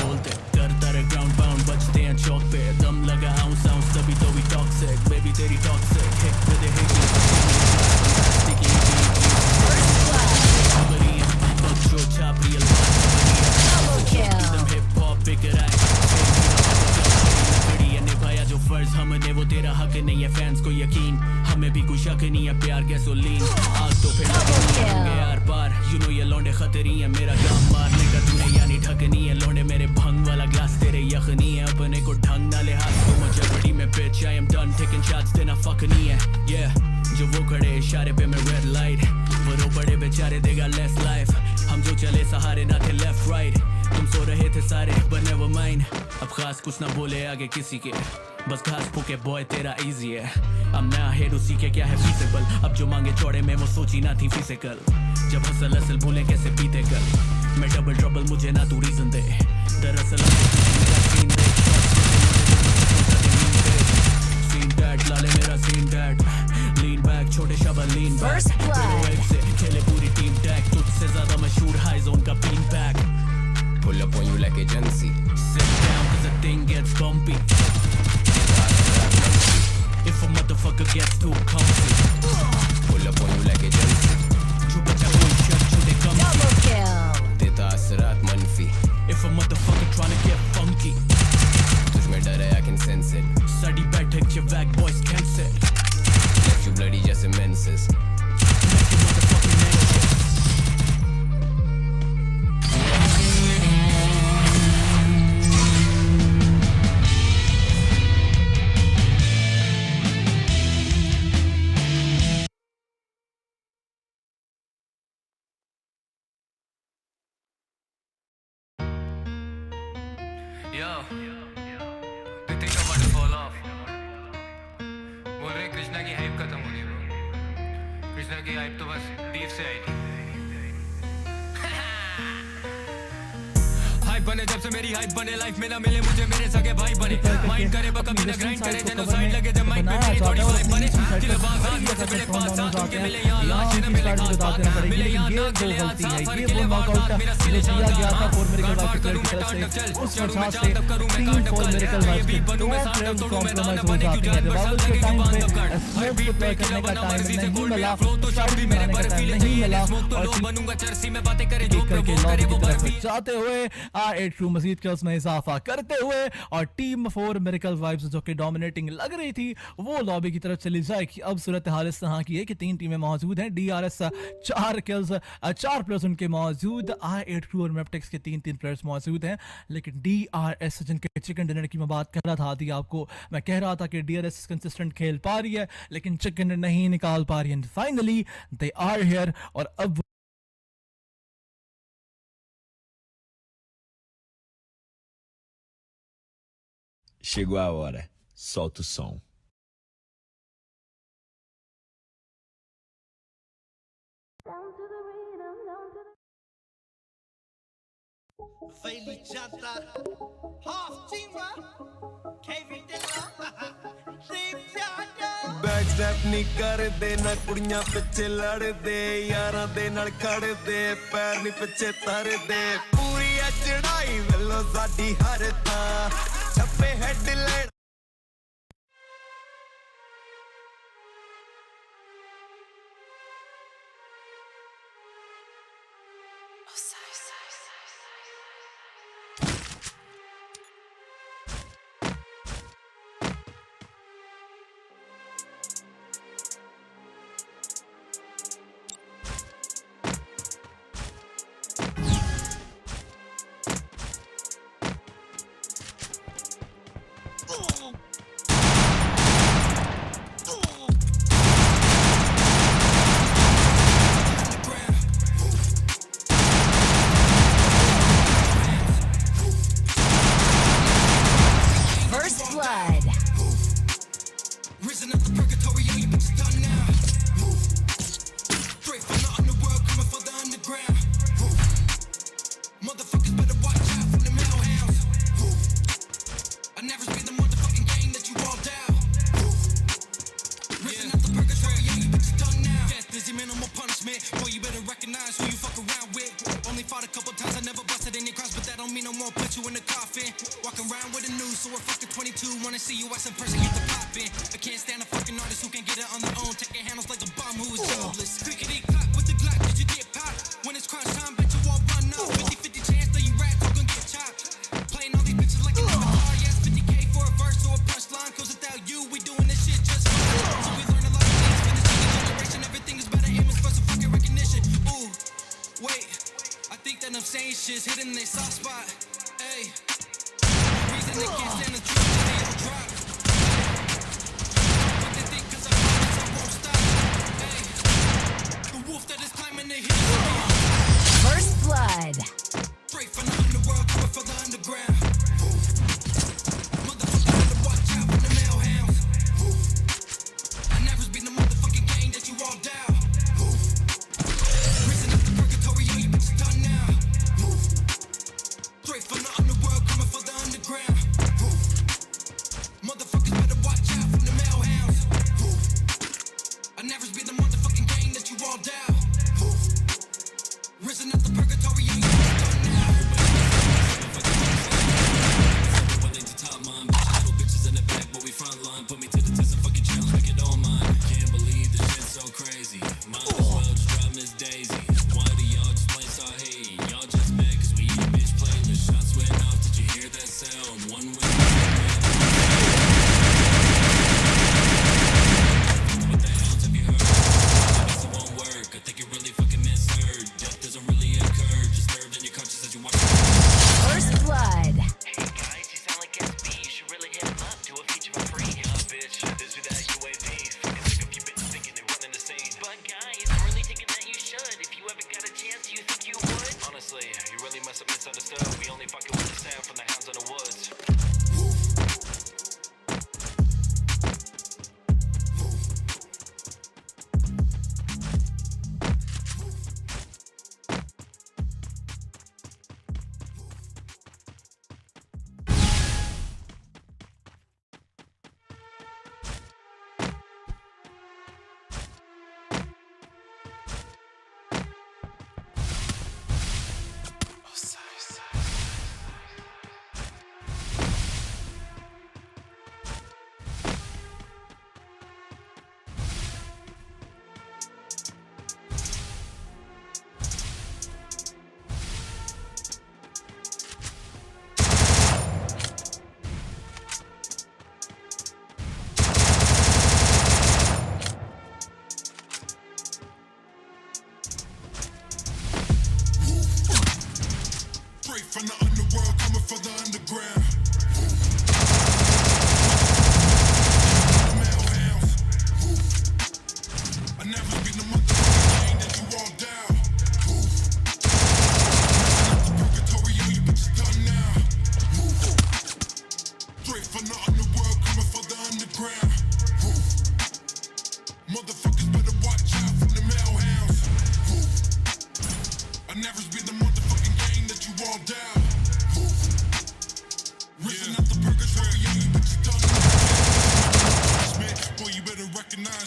बोलते करता रहे ground pound. बचते हैं चौक पे दम लगा आऊं sounds तभी तो भी toxic. Baby तेरी toxic hit with the hit. बच्चों छाप real एकदम hip hop बिकर आए. निभाया जो फर्ज हमने वो तेरा हक नहीं है. फैंस को यकीन हमें भी कुछ शक नहीं है. प्यार गैसोलीन आग तो फिर होंगे यार पार. You know ये लौंडे खतरी है. मेरा काम मारने का तूने यानी ढकनी है. लौंडे मेरे भंग वाला ग्लास तेरे यखनी है. अपने को ढंग ना ले हाथ तो मुझे बड़ी में bitch. I am done taking shots देना fuck नहीं है. Yeah जो वो खड़े इशारे पे मैं red light. वो रो पड़े बेचारे देगा less life. हम जो चले सहारे ना थे left right. तुम सो रहे थे सारे but never mind. अब खास कुछ ना बोले आगे किसी के. बस घास फूके बॉय तेरा easy है. I'm not here to सीखे क्या है feasible. अब जो मांगे चौड़े में वो सोची ना थी physical. जब हसल असल भूले कैसे पीते कल. मैं डबल ट्रबल मुझे ना तू रीजन दे. दरअसल मेरा सीन दे. सीन डैड लाले मेरा सीन डैड. लीन बैक छोटे शबा लीन बैक. से खेले पूरी टीम टैग. तुझसे ज्यादा मशहूर हाई जोन का been back. Pull up on you like agency. Sit down cause the thing gets bumpy. If a motherfucker gets too comfy. Pull up on you like agency. जो बचा कोई शक छोटे कम सी. Double kill. देता असरात मनफी. If a motherfucker tryna get funky. तुझमें डर है I can sense it. Sari बैठक के वैग boys cancel. Left you bloody just immenses. Make you motherfucking anxious. Yo, do you think I'm about to fall off? बोल रहे कृष्णा की हाइप खत्म हो गई ब्रो. कृष्णा की हाइप तो बस बीफ से आई थी. हाइप बने जब से मेरी हाइप बने. लाइफ में ना मिले मुझे मेरे सगे भाई बने. माइंड करे बका बिना ग्राइंड करे. जेनोसाइड लगे जब माइक पे मेरी थोड़ी वाइब बने. दिल बाजार जैसे मेरे पास आ तुमके मिले यहाँ लाश न मिले. जवाब देना पड़ेगी, लेकिन ये दो गलती है। ये वो नॉकआउट जो दिया गया था फॉर मिरेकल वाइफ की तरफ से, उस वजह से टीम फॉर मिरेकल वाइफ के दो प्लेयर्स कॉम्प्रोमाइज हो जाती है। रिवाइवल्स के टाइम पे स्मोक डिप्लॉय करने का टाइम नहीं मिला, स्टार्ट बनाने का टाइम नहीं मिला, और किक करके लॉबी की तरफ जाते हुए R8 क्रू मजीद के उसमें इजाफा करते हुए, और टीम फॉर मिरेकल वाइब्स जो कि डोमिनेटिंग लग रही थी वो लॉबी की तरफ चली जाएगी। अब सूरत हाल इस तरह की है कि 3 टीमें मौजूद हैं, DRS 4 किल्स 4 प्लेयर्स उनके मौजूद, R8 क्रू और मेपटेक्स के 3 प्लेयर्स मौजूद हैं, लेकिन DRS जिनके चिकन डिनर की मैं बात कर रहा था आदि आपको, मैं कह रहा था कि DRS कंसिस्टेंट खेल पा रही है लेकिन चिकन नहीं निकाल पा रही है। फाइनली दे आर हियर, और अब Chegou a hora, solta o som. Back step ਨਹੀਂ ਕਰਦੇ ਨਾ ਕੁੜੀਆਂ ਪਿੱਛੇ ਲੜਦੇ, ਯਾਰਾਂ ਦੇ ਨਾਲ ਖੜਦੇ, ਪੈਰ ਨਹੀਂ ਪਿੱਛੇ ਧਰਦੇ, ਪੂਰੀ ਆ ਚੜਾਈ ਵੱਲੋਂ ਸਾਡੀ ਹਰ ਥਾਂ ਛੱਪੇ headline.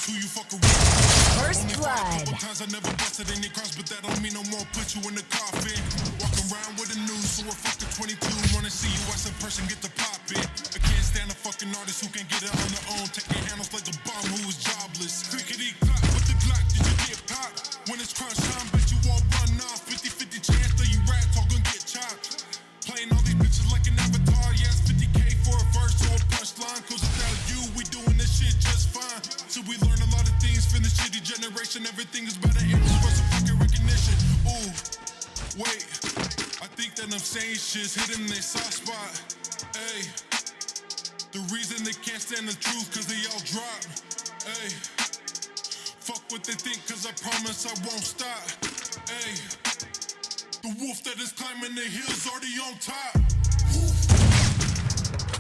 who you fuck around. First blood. Sometimes I never busted any cross, but that don't mean no more. Put you in the coffin. Walk around with a news, so I fuck the 22. Wanna see you as a person, get the pop it. I can't stand a fucking artist who can get it on their own. Taking handles like a bum who is jobless. Clickety clap with the Glock, did you get popped? When it's crunch time, bet you all run off. 50-50 chance that you rats all gonna get chopped. Playing all these bitches like an avatar, yes, 50K for a verse or a punchline. Cause without you, we doing this shit just fine. So we learn a lot of things from the shitty generation. Everything is better image for some fucking recognition. Ooh, wait, I think that I'm saying shit's hitting their soft spot. Ayy, the reason they can't stand the truth cause they all drop. Ayy, fuck what they think cause I promise I won't stop. Ayy, the wolf that is climbing the hills already on top.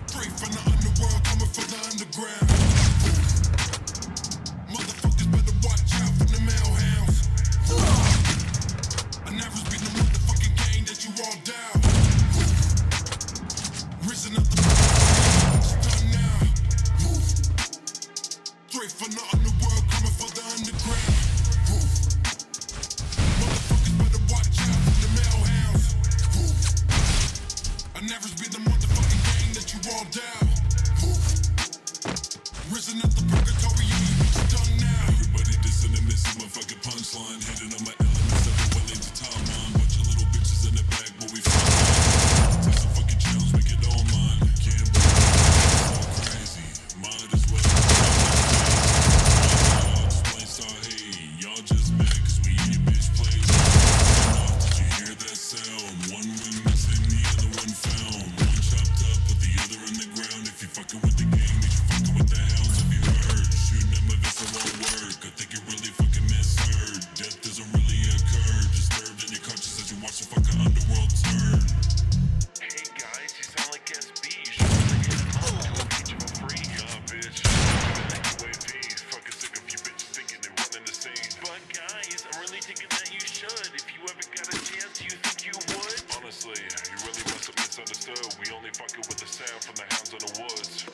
Straight from the underworld, coming from the underground. Motherfuckers better watch out from the male hounds. I never been the motherfucking gang that you all down. Risen up the it's done now. Straight from the underworld, coming from the underground. I never be the motherfucking gang that you all down. Risen up the purgatory, it's done now. Everybody dissing and missing my fucking punchline. Hitting on my elements, every well into timeline. Bunch of little bitches in the back, but we fine. Take some fucking challenge, make it online. Can't believe it's so crazy. Might as well. Y'all just plain saw hate. Y'all just mad cause we in your bitch place. Did you hear that sound? One ring missing, the other one found. One chopped up with the other in the ground. If you fucking with the gang, then you fucking with the hounds. Have you heard? Shooting at my vest, it won't work. I think you really fucking misheard. Death doesn't really occur. Disturbed in your conscience as you watch the fucking underworld turn. Hey guys, you sound like SB. You should really get him up to impeach him for free. Nah, bitch. UAP. Fucking sick of you bitches thinking they're running the scene. But guys, I'm really thinking that you should. If you ever got a chance, do you think you would? Honestly, you really must have misunderstood. We only fucking with the sound from the hounds in the woods.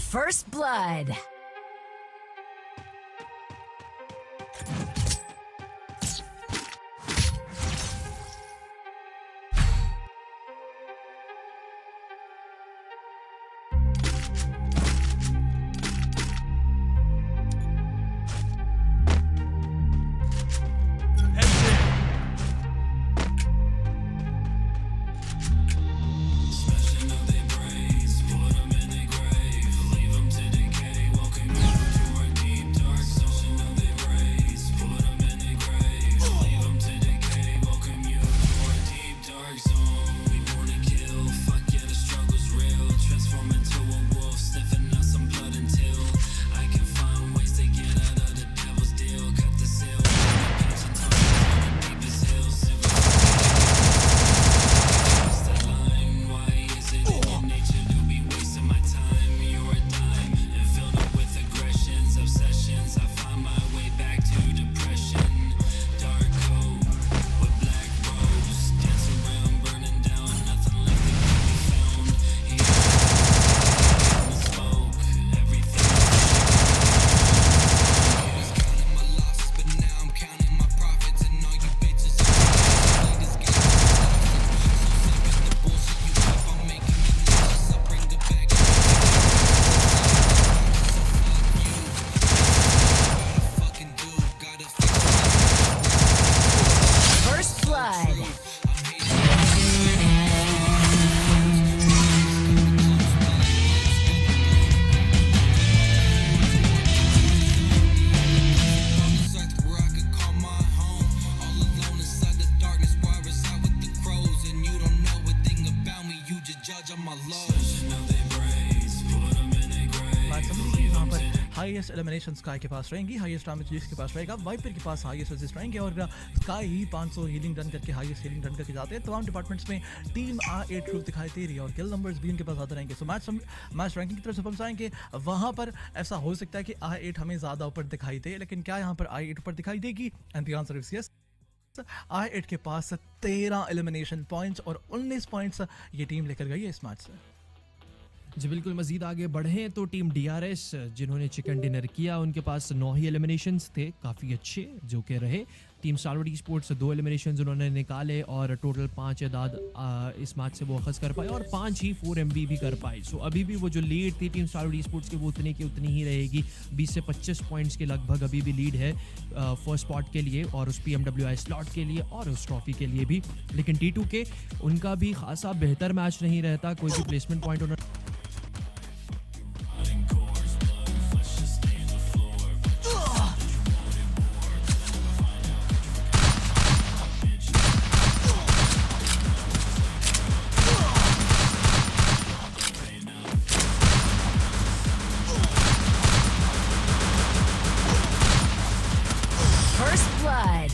First blood. Highest elimination sky के पास रहेंगी, हाईएस्ट डैमेज जिसके पास रहेगा, वाइपर के पास हाईएस्ट असिस्ट रहेंगे और स्काई ही 500 हीलिंग डन करके हाईएस्ट हीलिंग डन करके जाते हैं। तमाम डिपार्टमेंट्स में टीम R8 ग्रुप दिखाई दे रही है और किल नंबर्स भी उनके पास आते रहेंगे। सो मैच रैंकिंग की तरफ से हम जाएंगे, वहां पर ऐसा हो सकता है कि R8 हमें ज्यादा ऊपर दिखाई दे, लेकिन क्या यहाँ पर R8 ऊपर दिखाई देगी? And the answer is yes. R8 के पास 13 एलिमिनेशन पॉइंट्स और 19 पॉइंट्स ये टीम लेकर गई है इस मैच से। जी बिल्कुल, मजीद आगे बढ़ें तो टीम DRS जिन्होंने चिकन डिनर किया, उनके पास 9 ही एलिमिनेशंस थे, काफ़ी अच्छे जो कि रहे। टीम स्टारवुड ई-स्पोर्ट्स 2 एलिमिनेशंस उन्होंने निकाले और टोटल 5 अदाद इस मैच से वो अखज़ कर पाए और 5 ही 4MB भी कर पाए। सो अभी भी वो जो लीड थी टीम स्टारवुड ई-स्पोर्ट्स की वो उतनी की उतनी ही रहेगी। 20 से 25 पॉइंट्स के लगभग अभी भी लीड है फर्स्ट स्पॉट के लिए और उस PMWI स्लॉट के लिए और उस ट्रॉफी के लिए भी। लेकिन T2K उनका भी खासा बेहतर मैच नहीं रहता, कोई भी प्लेसमेंट पॉइंट उन्होंने First blood.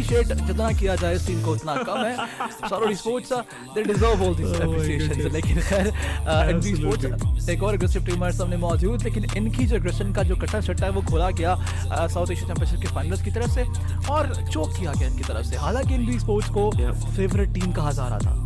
अप्रिशिएट जितना किया जाए इस टीम को उतना कम है। शारोडी sports they deserve all this appreciation. लेकिन खैर एनबी स्पोर्ट्स एक और एग्रेसिव टीम हमारे सामने मौजूद, लेकिन इनकी जो एग्रेशन का जो कटा छट्टा है वो खोला गया साउथ एशिया चैंपियनशिप के फाइनल्स की तरफ से और चोक किया गया इनकी तरफ से। हालांकि एनबी स्पोर्ट्स को फेवरेट टीम कहा जा रहा था।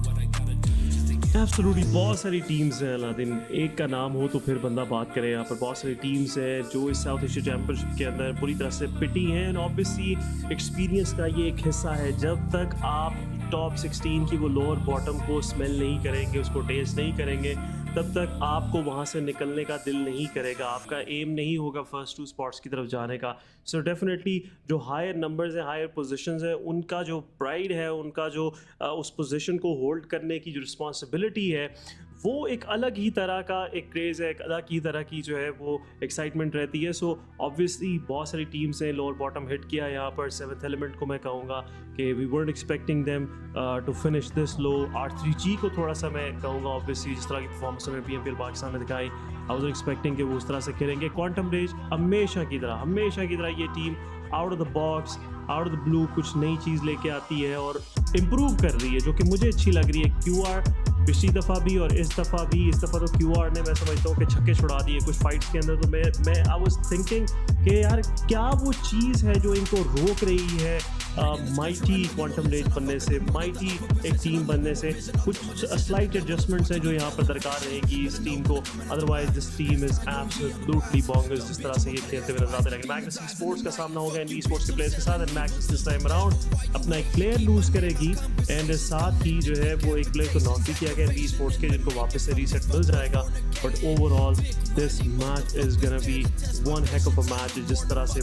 एब्सोल्युटली बहुत सारी टीम्स हैं अलादीन, एक का नाम हो तो फिर बंदा बात करे। यहाँ पर बहुत सारी टीम्स हैं जो इस साउथ एशिया चैंपियनशिप के अंदर पूरी तरह से पिटी हैं एंड ऑब्वियसली एक्सपीरियंस का ये एक हिस्सा है। जब तक आप टॉप 16 की वो लोअर बॉटम को स्मेल नहीं करेंगे, उसको टेस्ट नहीं करेंगे, तब तक आपको वहाँ से निकलने का दिल नहीं करेगा, आपका एम नहीं होगा फर्स्ट 2 स्पॉट्स की तरफ जाने का। सो डेफिनेटली जो हायर नंबर्स हैं, हायर पोजीशंस हैं, उनका जो प्राइड है, उनका जो उस पोजीशन को होल्ड करने की जो रिस्पॉन्सिबिलिटी है, वो एक अलग ही तरह का एक क्रेज़ है, एक अलग ही तरह की जो है वो एक्साइटमेंट रहती है। सो ऑब्वियसली बहुत सारी टीम्स हैं, लोअर बॉटम हिट किया यहाँ पर। 7th एलिमेंट को मैं कहूँगा कि we weren't expecting them to finish this low. R3G को थोड़ा सा मैं कहूँगा ऑब्वियसली जिस तरह की परफॉर्मेंस उन्होंने PMPL पाकिस्तान में दिखाई, आई वाज एक्सपेक्टिंग कि वो उस तरह से खेलेंगे। क्वांटम रेज हमेशा की तरह ये team out of the box, out of the blue कुछ नई चीज़ लेके आती है और इम्प्रूव कर रही है, जो कि मुझे अच्छी लग रही है। QR पिछली दफ़ा भी और इस दफ़ा भी, इस दफ़ा तो QR ने मैं समझता हूँ कि छक्के छुड़ा दिए कुछ फाइट्स के अंदर। तो मैं आई वाज थिंकिंग कि यार क्या वो चीज़ है जो इनको रोक रही है माइटी क्वांटम रेज बनने से, माइटी एक टीम बनने से। कुछ स्लाइट एडजस्टमेंट्स हैं जो यहाँ पर दरकार रहेगी इस टीम को, otherwise this team is absolutely bonkers जिस तरह से ये खेलते हुए नजर आते हैं। मैग्नस स्पोर्ट्स का सामना होगा एनबी स्पोर्ट्स के प्लेयर्स के साथ and Magnus this time around अपना एक प्लेयर लूज करेगी एंड साथ ही जो है वो एक प्लेयर को नॉक भी किया गया एनबी स्पोर्ट्स के, जिनको वापस से रीसेट मिल जाएगा। But overall this match is gonna be one Keck of a match, जिस तरह से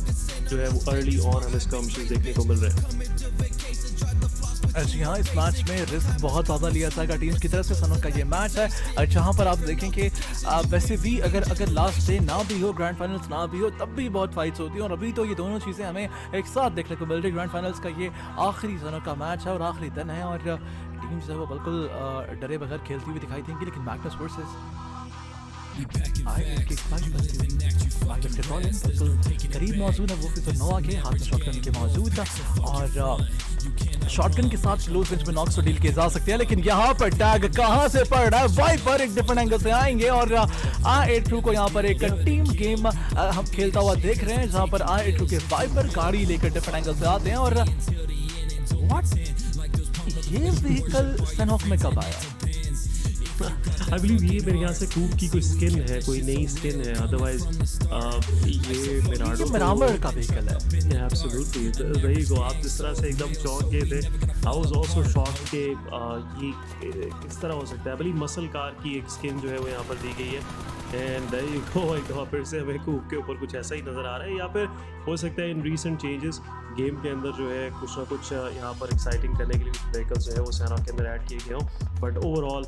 जो है वो अर्ली ऑन हमें स्कर्मशेस देखने को मिल रहे हैं। जी हाँ, इस मैच में रिस्क बहुत ज़्यादा लिया जाएगा टीम्स की तरफ से। सनों का ये मैच है जहाँ पर आप देखें कि वैसे भी अगर लास्ट डे ना भी हो, ग्रैंड फाइनल्स ना भी हो, तब भी बहुत फाइट्स होती हैं और अभी तो ये दोनों चीज़ें हमें एक साथ देखने को मिल रही। ग्रैंड फाइनल्स का ये आखिरी सनों का मैच है और आखिरी दिन है और टीम जो है वो बिल्कुल डरे बगैर खेलती हुई दिखाई देंगी। लेकिन मैग्नस वर्सेस करीब मौजूद है, वो फिर नोवा के हाथ में शॉटगन के मौजूद था और शॉटगन के साथ क्लोज रेंज में नॉक्स तो डील किए जा सकते हैं। लेकिन यहाँ पर टैग कहाँ से पड़ रहा है, वाइपर एक डिफरेंट एंगल से आएंगे और I83 को यहाँ पर एक टीम गेम हम खेलता हुआ देख रहे हैं, जहाँ पर I83 के वाइपर गाड़ी लेकर डिफरेंट एंगल से आते हैं। और ये व्हीकल सनऑफ में कब आया? आई बिलीव ये मेरे यहाँ से कूप की कोई स्किन है, कोई नई स्किन है, अदरवाइज ये मिराडो मिरामर का व्हीकल है। एब्सोल्युटली वही को आप जिस तरह से एकदम चौंक गए थे, आई वाज आल्सो शॉक्ड कि ये किस तरह हो सकता है। बड़ी मसल कार की एक स्किन जो है वो यहाँ पर दी गई है एंड फिर से हमें कूप के ऊपर कुछ ऐसा ही नज़र आ रहा है, या फिर हो सकता है इन रीसेंट चेंजेस गेम के अंदर जो है कुछ ना कुछ यहाँ पर एक्साइटिंग करने के लिए कुछ व्हीकल्स जो है वो सैनॉक के अंदर ऐड किए गए हों। But overall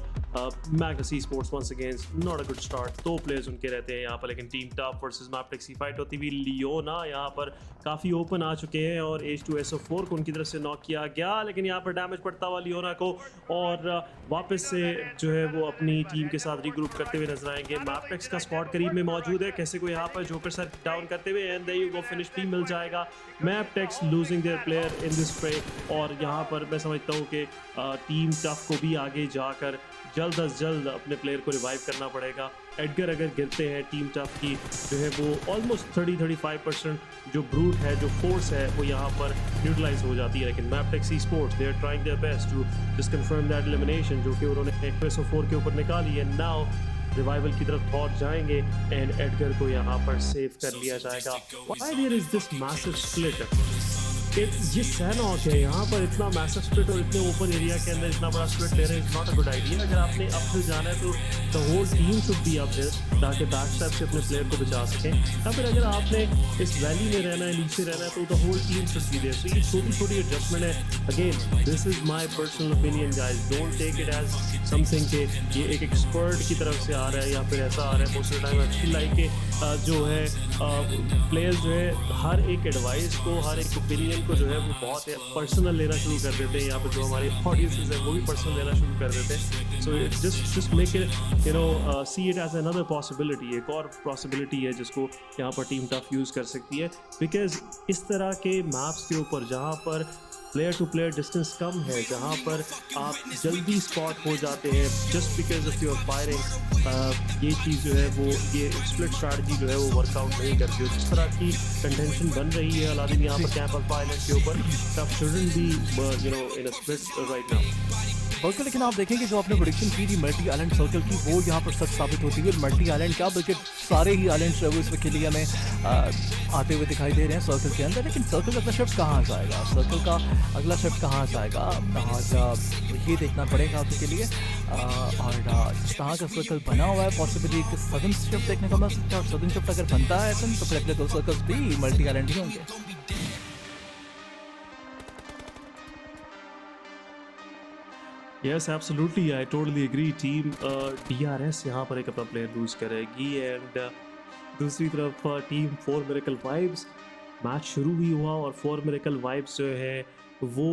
Magnus Sports once against not a good start. 2 players उनके रहते हैं यहाँ पर, लेकिन टीम टॉप वर्सेस मैपटेक्स की फाइट होती हुई लियोना यहाँ पर काफ़ी ओपन आ चुके हैं और H2SO4 को उनकी तरफ से नॉक किया गया, लेकिन यहाँ पर डैमेज पड़ता हुआ लियोना को और वापस से जो है वो अपनी टीम के साथ रीग्रुप करते हुए नजर आएंगे। मैपटेक्स का स्क्वाड करीब में मौजूद है, कैसे को यहाँ पर जोकर सर डाउन करते हुए and there you go finish भी मिल जाएगा। Maptex losing their player in this fray और यहाँ पर मैं समझता हूँ कि टीम टफ को भी आगे जाकर जल्द अज जल्द अपने प्लेयर को रिवाइव करना पड़ेगा। एडगर अगर गिरते हैं, टीम टफ की जो है वो ऑलमोस्ट 30-35% जो ब्रूट है, जो फोर्स है, वो यहाँ पर न्यूट्रलाइज हो जाती है। लेकिन Maptex sports they are trying their best to just confirm that elimination जो कि उन्होंने SO4 के ऊपर निकाली है। नाउ रिवाइवल की तरफ पहुंच जाएंगे एंड एडगर को यहाँ पर सेव कर लिया जाएगा। Why there is this massive split? ये सैनॉक है यहाँ पर इतना मैसिव स्प्लिट और इतने ओपन एरिया के अंदर इतना बड़ा स्प्लिट ले रहे हैं, is not a good idea. अगर आपने अपहिल जाना है तो the whole team should be uphill ताकि बैक स्टेप से अपने प्लेयर को बचा सकें, या फिर अगर आपने इस वैली में रहना है, नीचे रहना है, तो the whole team should be there. So ये छोटी छोटी एडजस्टमेंट है। Again this is my personal opinion guys, don't take it as something के ये एक एक्सपर्ट की तरफ से आ रहा है या फिर ऐसा आ रहा है। Most of the time I feel like के जो है प्लेयर्स जो है हर एक एडवाइस को, हर एक ओपिनियन को जो है वो बहुत पर्सनल लेना शुरू कर देते हैं। यहाँ पर जो हमारे ऑडियंसेस हैं वो भी पर्सनल लेना शुरू कर देते हैं। So just make it you know see it as another possibility, एक और पॉसिबिलिटी है जिसको यहाँ पर टीम टफ यूज़ कर सकती है। बिकॉज इस तरह के मैप्स के ऊपर जहाँ पर प्लेयर टू प्लेयर डिस्टेंस कम है, जहाँ पर आप जल्दी स्पॉट हो जाते हैं just because of your firing. ये चीज़ जो है वो ये स्प्लिट स्ट्रैटेजी जो है वो वर्कआउट नहीं करती। जिस तरह की कंटेंशन बन रही है अलादीन यहाँ पर कैंप अल्फा आइलैंड के ऊपर, तब shouldn't be in a split right now. बल्कि लेकिन आप देखेंगे जो आपने प्रेडिक्शन की थी मल्टी आइलैंड सर्कल की, वो यहाँ पर सच साबित होती है। मल्टी आइलैंड क्या बल्कि सारे ही आइलैंड जो है वो इस वक्त के लिए हमें आते हुए दिखाई दे रहे हैं सर्कल के अंदर। लेकिन सर्कल का अगला शिफ्ट कहाँ से आएगा, सर्कल का अगला शिफ्ट कहाँ से आएगा, और ये देखना पड़ेगा आपके लिए। और जिस तरह का सर्कल बना हुआ है पॉसिबली एक सदन शिफ्ट देखने को मिल सकता है, और सदन शिफ्ट अगर बनता है तो फिर अगले 2 सर्कल्स भी मल्टी आइलैंड ही होंगे। Yes, absolutely. I totally agree. Team DRS यहाँ पर एक अपना प्लेयर लूज करेगी एंड दूसरी तरफ टीम 4 मिरेकल वाइब्स, मैच शुरू भी हुआ और 4 मिरेकल वाइब्स जो है वो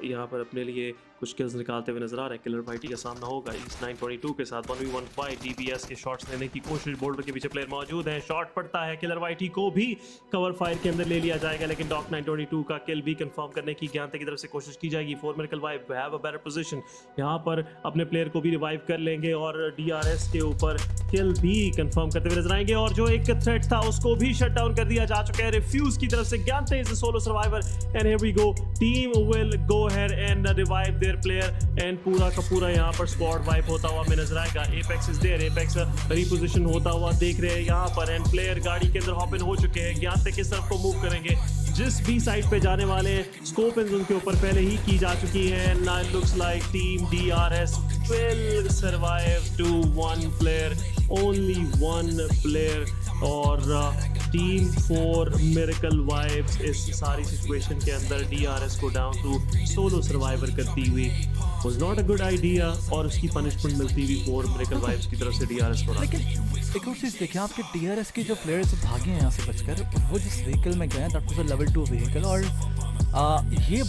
यहाँ पर अपने लिए कुछ किल्स निकालते हुए नजर आ रहे हैं। किलर वाइटी का सामना होगा इस 922 के साथ 1v1 फाइट। DBS के शॉट्स लेने की कोशिश, बोल्डर के पीछे प्लेयर मौजूद है, शॉट पड़ता है, किलर वाइटी को भी कवर फायर के अंदर ले लिया जाएगा, लेकिन डॉक 922 का किल भी कंफर्म करने की ज्ञानते की तरफ से कोशिश की जाएगी। 4 miracle vibe have a better position, यहाँ पर अपने प्लेयर को भी रिवाइव कर लेंगे और DRS के ऊपर किल भी कंफर्म करते हुए नजर आएंगे। और जो एक थ्रेट था उसको भी शट डाउन कर दिया जा चुका है रिफ्यूज की तरफ से। ज्ञानते is a solo survivor and here we go, team will go ahead and revive their player and पूरा का पूरा यहाँ पर स्क्वाड वाइप होता हुआ हमें नजर आएगा। Apex is there, Apex reposition होता हुआ देख रहे हैं यहाँ पर एंड प्लेयर गाड़ी के अंदर हॉप इन हो चुके हैं। ज्ञानते किस तरफ को मूव करेंगे, जिस भी साइड पे जाने वाले स्कोप इन उनके ऊपर पहले ही की जा चुकी है। Now it looks like team DRS will survive to 1 player, only 1 player, और टीम 4 मिरेकल वाइब्स इस सारी सिचुएशन के अंदर DRS को डाउन टू सोलो सर्वाइवर करती हुई was not a good idea, और उसकी पनिशमेंट मिलती हुई 4 मिरेकल वाइब्स की तरफ से DRS को। लेकिन एक और चीज़ देखिए, आपके DRS के जो प्लेयर्स भागे हैं यहाँ से बचकर, वो जिस व्हीकल में गए that was a level 2 vehicle, और ये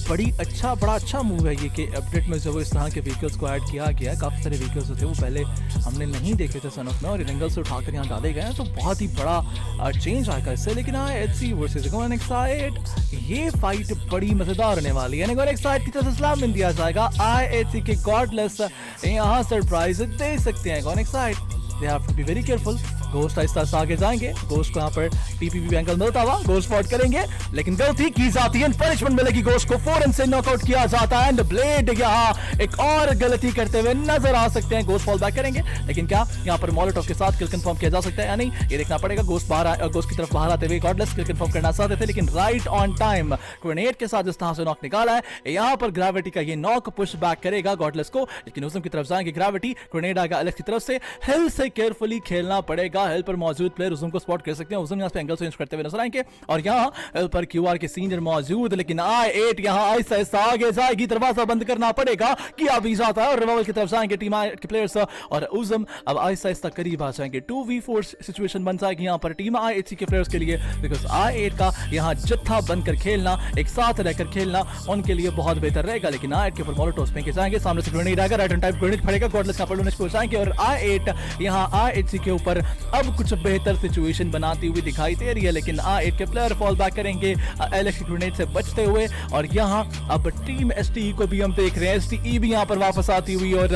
बड़ा अच्छा मूव है ये कि अपडेट में जब इस तरह के व्हीकल्स को ऐड किया गया है। काफ़ी सारे व्हीकल्स थे वो पहले हमने नहीं देखे थे सनक में, और एंगल से उठाकर यहाँ डाले गए हैं, तो बहुत ही बड़ा चेंज आएगा इससे। लेकिन HC वर्सेस गोनेक्साइड, ये फाइट बड़ी मज़ेदार होने वाली है। गोनेक्साइड की तरफ से स्लैम इन दिया जाएगा, IHC के गॉडलेस यहाँ सरप्राइज दे सकते हैं गोनेक्साइड। They have to be very careful. Ghost आहिस्ता आहिस्ता आगे जाएंगे, घोस्ट को यहाँ पर PPP एंगल मिलता हुआ घोस्ट स्पॉट करेंगे, लेकिन गलती की जाती है, पनिशमेंट मिलेगी घोस्ट को, फौरन से नॉकआउट किया जाता है एंड ब्लेड यहाँ एक और गलती करते हुए नजर आ सकते हैं। घोस्ट फॉल बैक करेंगे, लेकिन क्या यहाँ पर मॉलोटॉव के साथ किल कंफर्म किया जा सकता है या नहीं, ये देखना पड़ेगा। घोस्ट की तरफ बाहर आते हुए गॉडलेस किल कंफर्म करना चाहते थे, लेकिन राइट ऑन टाइम ग्रेनेड के साथ जिस तरह से नॉक निकाला है, यहाँ पर ग्रेविटी का ये नॉक पुश बैक करेगा गॉडलेस को, लेकिन उजम की तरफ जाएंगे ग्रेविटी, ग्रेनेड आएगा एलेक्स की तरफ से। हिल से केयरफुली खेलना पड़ेगा, हिल पर मौजूद प्लेयर उजम को स्पॉट कर सकते हैं, उजम यहाँ पे एंगल चेंज करते हुए नजर आएंगे, और यहाँ हिल पर क्यूआर के सीनियर मौजूद, लेकिन I8 यहाँ आहिस्ता आहिस्ता आगे जाएगी, दरवाजा बंद करना पड़ेगा, किया भी जाता है और रिवाइवल की तरफ जाएंगे टीम के प्लेयर्स, और उजम अब आहिस्ता आहिस्ता करीब आ जाएंगे। 2v4 सिचुएशन बन जाएगी यहाँ पर टीम IHC के प्लेयर्स के लिए, बिकॉज I8 का यहाँ जत्था बनकर खेलना, एक साथ रहकर खेलना उनके लिए बहुत बेहतर रहेगा। लेकिन I8 के ऊपर मोलोटोव्स फेंके जाएंगे, सामने से ग्रेनेड आएगा, राइट एंड टाइप ग्रेनेड पड़ेगा, गॉडलेस यहाँ पर लूनेज को जाएंगे, और I8 यहाँ IHC के ऊपर अब कुछ बेहतर सिचुएशन बनाती हुई दिखाई दे रही है। लेकिन A8 के प्लेयर फॉल बैक करेंगे एलेक्स ग्रेनेड से बचते हुए, और यहाँ अब टीम STE को भी हम देख रहे हैं, STE भी यहाँ पर वापस आती हुई, और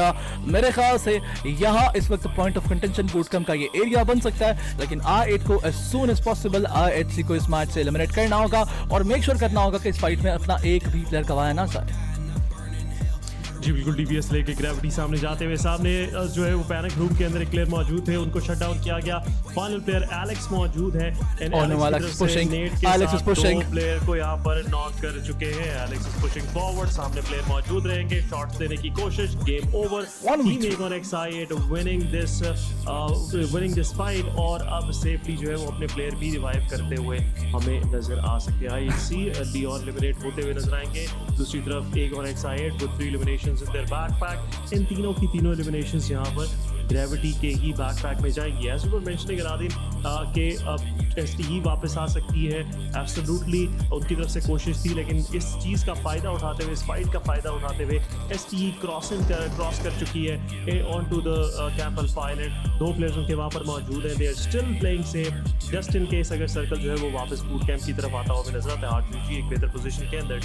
मेरे ख्याल से यहाँ इस वक्त पॉइंट ऑफ कंटेंशन बूटकैंप का ये एरिया बन सकता है। लेकिन A8 को as soon as possible IHC को इस मैच से एलिमिनेट करना होगा, और मेक श्योर करना होगा कि इस फाइट में अपना एक भी प्लेयर गवाया ना जाए। जी बिल्कुल, DBS लेके ग्रेविटी सामने जाते हुए, सामने जो है वो पैनिक रूम के अंदर एक प्लेयर मौजूद थे, उनको शट डाउन किया गया। फाइनल प्लेयर एलेक्स मौजूद है, प्लेयर को यहाँ पर नॉक कर चुके हैं। एलेक्स इज पुशिंग फॉरवर्ड, सामने प्लेयर मौजूद रहेंगे, शॉट्स देने की कोशिश, game over. Team A1X winning this fight, और अब सेफली जो है वो अपने प्लेयर भी रिवाइव करते हुए हमें नजर आ सकते हैं। IHC लियोन एलिमिनेट होते हुए नजर आएंगे, दूसरी तरफ A1X with 3 eliminations in their backpack। इन तीनों की तीनों एलिमिनेशंस यहाँ पर ग्रेविटी के ही बैकपैक में जाएंगी। एज वी वर मेंशनिंग अरादीन के अब STE वापस आ सकती है, एब्सोल्युटली उनकी तरफ से कोशिश थी, लेकिन इस चीज़ का फ़ायदा उठाते हुए, इस फाइट का फ़ायदा उठाते हुए STE क्रॉस कर चुकी है on to the camp alpha island. 2 players उनके वहाँ पर मौजूद हैं, they are still playing safe just in case अगर सर्कल जो है वो वापस बूट कैंप की तरफ आता हुआ नजर आता है। RGG एक बेहतर पोजीशन के अंदर।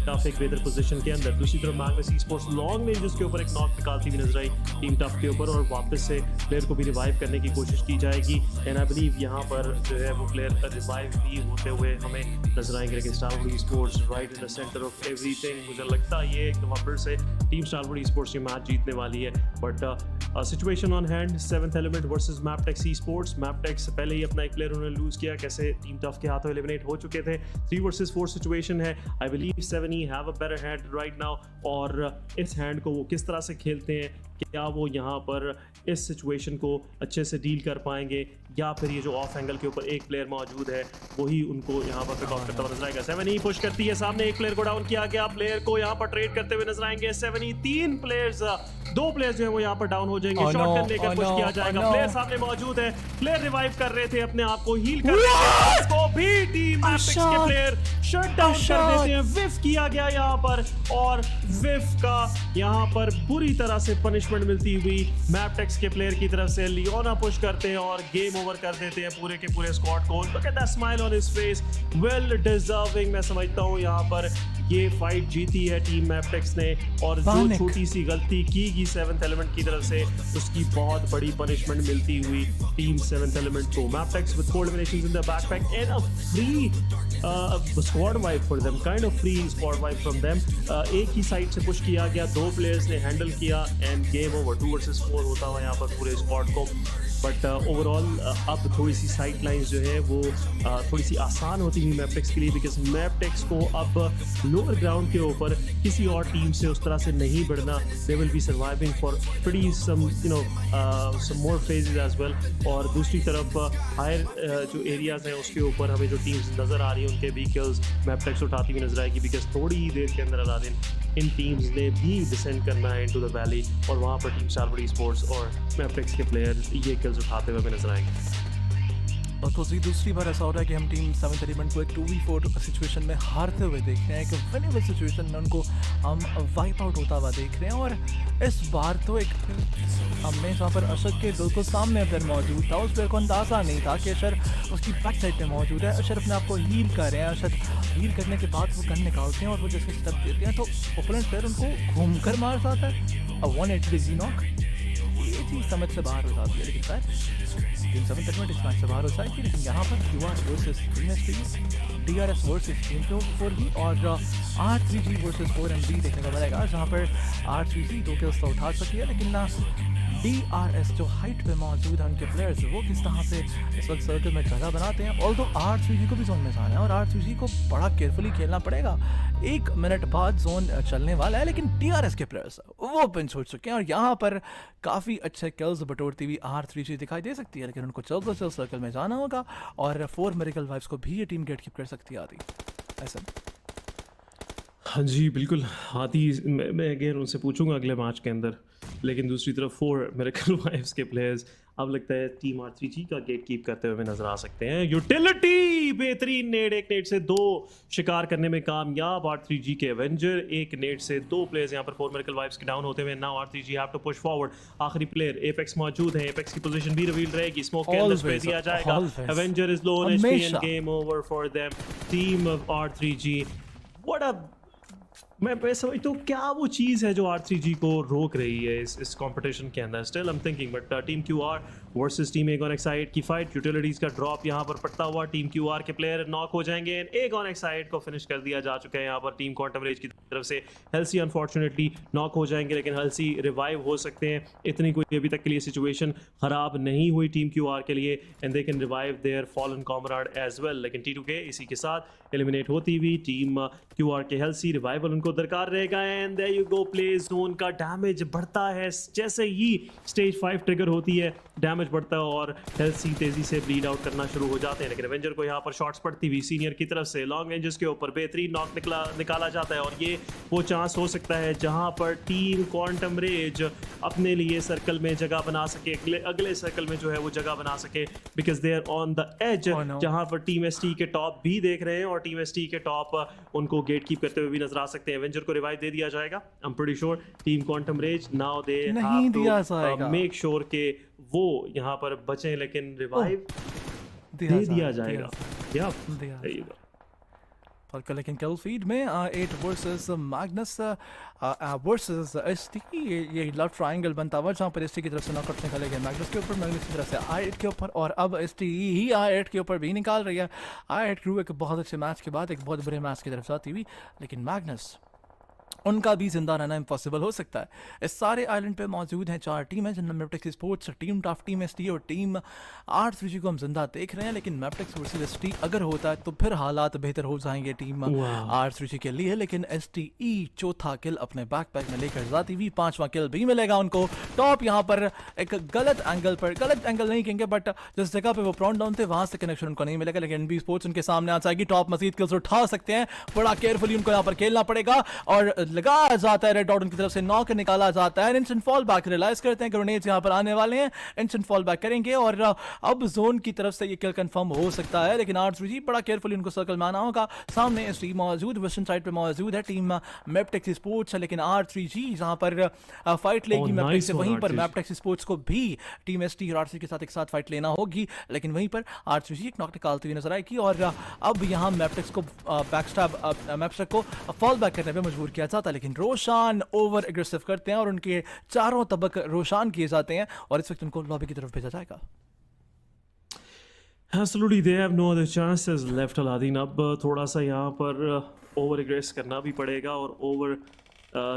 टफ एक बेहतर पोजीशन के अंदर। दूसरी तरफ Magnus e sports long ranges के ऊपर एक नॉक निकालती हुई नजर आई टीम टफ के ऊपर, और वापस से प्लेयर को भी रिवाइव करने की कोशिश की जाएगी। एंड आई बिलीव यहाँ पर जो है वो प्लेयर रिवाइव भी होते हुए हमें नजर आएंगे। लेकिन Starwood e sports right in the centre of everything, मुझे लगता है ये एक दफा फिर से टीम स्टारवुड ई स्पोर्ट्स ये मैच जीतने वाली है। But situation on hand, 7th element versus Maptex e sports. Maptex पहले ही अपना एक प्लेयर उन्होंने लूज किया, कैसे टीम टफ के हाथों एलिमिनेट हो चुके थे। 3 वर्सेस 4 सिचुएशन है। I believe 7E have a better hand right now, और इस हैंड को वो किस तरह से खेलते हैं, क्या वो यहाँ पर इस सिचुएशन को अच्छे से डील कर पाएंगे, या फिर ये जो ऑफ एंगल के ऊपर एक प्लेयर मौजूद है वही उनको यहाँ पर पिक ऑफ करता हुआ नजर आएगा। 7E पुश करती है, सामने एक प्लेयर को डाउन किया गया, प्लेयर को यहाँ पर ट्रेड करते हुए नजर आएंगे 7E। 3 प्लेयर्स, 2 प्लेयर्स जो है वो यहाँ पर डाउन हो जाएंगे। शॉटगन लेकर पुश किया जाएगा, प्लेयर सामने मौजूद है, प्लेयर रिवाइव कर रहे थे अपने आप को, हील कर रहे थे, इसको भी टीम मैपटेक्स के प्लेयर शट डाउन कर देते हैं। विफ किया गया यहाँ पर, और विफ का यहाँ पर बुरी तरह से पनिशमेंट मिलती हुई मैपटेक्स के प्लेयर की तरफ से। लियोना पुश करते हैं और गेम ओवर कर देते हैं पूरे के पूरे स्क्वाड को। Look at that smile on his face, well deserving. मैं समझता हूँ यहाँ पर ये फाइट जीती है टीम मैपटेक्स ने, और जो छोटी सी गलती की गई 7th एलिमेंट की तरफ से, उसकी बहुत बड़ी पनिशमेंट मिलती हुई टीम 7th एलिमेंट को। Maptex with 4 eliminations in the backpack and a free squad wipe for them, kind of free squad wipe from them. एक ही साइड से पुश किया गया, 2 प्लेयर्स ने हैंडल किया एंड गेम ओवर। 2 वर्सेस 4 होता हुआ यहाँ पर पूरे स्क्वाड को। बट ओवरऑल अब थोड़ी सी साइड लाइन्स जो है वो थोड़ी सी आसान होती हुई मैपटेक्स के लिए, बिकॉज मैपटेक्स को अब लोअर ग्राउंड के ऊपर किसी और टीम से उस तरह से नहीं बढ़ना। They will be surviving for pretty some some more phases as well. और दूसरी तरफ हायर जो एरियाज हैं उसके ऊपर हमें जो टीम्स नज़र आ रही हैं उनके व्हीकल्स मैपटेक्स उठाती हुई नजर आएगी, बिकॉज थोड़ी ही देर के अंदर अलादीन इन टीम्स ने भी डिसेंड करना है इनटू द वैली, और वहाँ पर टीम स्टारवुड ई स्पोर्ट्स और मैपटेक्स के प्लेयर ये किल्स उठाते हुए नजर आएंगे। और तो दूसरी बार ऐसा हो रहा है कि हम टीम 7th एलिमेंट को एक 2v4 सिचुएशन में हारते हुए देख रहे हैं, एक विनेबल सिचुएशन में उनको हम वाइप आउट होता हुआ देख रहे हैं। और इस बार तो एक हमने जहाँ पर अशर के बिल्कुल सामने प्लेयर मौजूद था, उस प्लेयर को अंदाज़ा नहीं था कि अशर उसकी बैक साइड पे मौजूद है। अशर अपने आप को हील कर रहे हैं, अशर हील करने के बाद वो गन निकालते हैं और वो जैसे स्टेप देते हैं तो ओपोनेंट प्लेयर उनको घूम कर मार जाता है। 180 डिग्री नॉक, ये चीज़ समझ से बाहर हो जाती है। लेकिन शायद टीम 7th एलिमेंट इस मैच से बाहर हो जाएगी, लेकिन यहाँ पर QR versus DRS versus team 4 और R3G वर्सेस 4MB देखने को मिलेगा, जहाँ पर R3G 2 kills तो उठा सकी है, लेकिन ना DRS जो हाइट पे मौजूद है उनके प्लेयर्स वो किस तरह से इस वक्त सर्कल में जगह बनाते हैं। ऑल्दो R3G को भी जोन में जाना है और R3G को बड़ा केयरफुली खेलना पड़ेगा। 1 मिनट बाद जोन चलने वाला है, लेकिन DRS के प्लेयर्स वो पिंच हो चुके हैं और यहाँ पर काफ़ी अच्छे किल्स बटोरती हुई R3G दिखाई दे सकती है, लेकिन उनको जल्द से जल्द सर्कल में जाना होगा और 4 मिरेकल वाइब्स को भी ये टीम गेट कीप कर सकती है। आदि ऐसा हाँ जी बिल्कुल, आदि मैं अगेन उनसे पूछूंगा अगले मैच के अंदर, लेकिन दूसरी तरफ 4 मिरेकल वाइव्स के प्लेयर्स अब लगता है टीम R3G का गेट कीप करते हुए नजर आ सकते हैं। यूटिलिटी बेहतरीन नेड, 1 नेड से 2 शिकार करने में कामयाब R3G के एवेंजर, 1 नेड से 2 प्लेयर्स यहाँ पर 4 मिरेकल वाइव्स के डाउन होते हुए। Now R3G have to push forward. आखिरी प्लेयर एपेक्स मौजूद है, एपेक्स की पोजीशन भी रिवील रहेगी, स्मोक के अंदर स्प्रे दिया जाएगा, Avenger is low on HP end game over for them. Team of R3G, what a मैं समझता हूँ क्या वो चीज़ है जो R3G को रोक रही है इस कंपटीशन के अंदर। Still I am thinking, but team QR versus team Aegon Exide की फाइट, यूटिलिटीज़ का ड्रॉप यहाँ पर पड़ता हुआ, टीम QR के प्लेयर नॉक हो जाएंगे एंड एगॉन एक्साइड को फिनिश कर दिया जा चुका है यहाँ पर टीम क्वांटम रेज की तरफ से। हेल्सी अनफॉर्चुनेटली नॉक हो जाएंगे, लेकिन हेल्सी रिवाइव हो सकते हैं, इतनी कोई अभी तक के लिए सिचुएशन ख़राब नहीं हुई टीम QR के लिए and they can revive their fallen comrade as well. लेकिन T2K इसी के साथ एलिमिनेट होती हुई, टीम QR के हेल्सी रिवाइवल उनको दरकार रहेगा and there you go, play zone का डैमेज बढ़ता है जैसे ही स्टेज 5 ट्रिगर होती है, डैमेज बढ़ता है और हेल्सी तेजी से ब्लीड आउट करना शुरू हो जाते हैं। लेकिन एवेंजर को यहाँ पर शॉट्स पड़ती हुई सीनियर की तरफ से लॉन्ग रेंजेस के ऊपर बेहतरीन नॉक निकाला जाता है और ये वो चांस हो सकता है जहाँ पर टीम क्वांटम रेज अपने लिए सर्कल में जगह बना सके, अगले सर्कल में जो है वो जगह बना सके, because they are on the edge, जहाँ पर टीम ST के टॉप भी देख रहे हैं और टीम ST के टॉप उनको गेट कीप करते हुए भी नजर आ सकते हैं। एवेंजर को रिवाइव दे दिया जाएगा, I am pretty sure team quantum Rage now they have to make sure के वो यहाँ पर बचें, लेकिन रिवाइव दे दिया जाएगा। और लेकिन किल फीड में 8 वर्सेस मैग्नस वर्सेस एसटी, ये लव ट्रायंगल बनता हुआ जहाँ पर एसटी की तरफ से नॉकआउट निकाले गए मैग्नस के ऊपर, मैग्नस की तरफ से I8 के ऊपर, और अब एसटी ही I8 के ऊपर भी निकाल रही है। I8 क्रू एक बहुत अच्छे मैच के बाद एक बहुत बुरे मैच की तरफ जाती हुई, लेकिन मैग्नस उनका भी जिंदा रहना इम्पॉसिबल हो सकता है। इस सारे आइलैंड पे मौजूद हैं 4 टीमें जिनमें Maptex sports, team tough, team ST और टीम R3G को हम जिंदा देख रहे हैं। लेकिन मैपटेक्स वर्सेस एसटी अगर होता है तो फिर हालात बेहतर हो जाएंगे टीम R3G के लिए, लेकिन एसटीई चौथा किल अपने बैकपैक में लेकर जाती हुई, 5वां किल भी मिलेगा उनको। टॉप यहाँ पर एक गलत एंगल पर, गलत एंगल नहीं कहेंगे बट जिस जगह पे वो प्राउन डाउन थे वहां से कनेक्शन उनको नहीं मिलेगा, लेकिन NB स्पोर्ट्स उनके सामने आ जाएगी। टॉप मजीद किल्स उठा सकते हैं, बड़ा केयरफुली उनको यहाँ पर खेलना पड़ेगा, और लगाया जाता है रेड डॉट उनकी तरफ से, नॉक निकाला जाता है। इंस्टेंट फॉल बैक रियलाइज करते हैं ग्रेनेड्स यहाँ पर आने वाले हैं, इंस्टेंट फॉल बैक करेंगे और अब जोन की तरफ से ये किल कंफर्म हो सकता है, लेकिन R3G बड़ा केयरफुली उनको सर्कल में आना होगा। सामने एसटी मौजूद, वेस्टर्न साइड पे मौजूद है टीम मैपटेक्स स्पोर्ट्स, लेकिन R3G जहां पर फाइट लेगी मैपटेक्स से, वहीं पर मैपटेक्स स्पोर्ट्स को भी टीम एसटी और R3G के साथ एक साथ फाइट लेना होगी, लेकिन वहीं पर R3G एक नॉक निकालती हुई नजर आएगी, और अब यहाँ मैपटेक्स को बैकस्टैब मैपटेक्स को फॉल बैक करने पे मजबूर किया जाता है, लेकिन रोशान ओवर एग्रेसिव करते हैं और उनके चारों तबक रोशान किए जाते हैं, और इस वक्त उनको लॉबी की तरफ भेजा जाएगा। Absolutely, they have no other chances left Aladdin. अब थोड़ा सा यहाँ पर ओवर एग्रेस करना भी पड़ेगा, और ओवर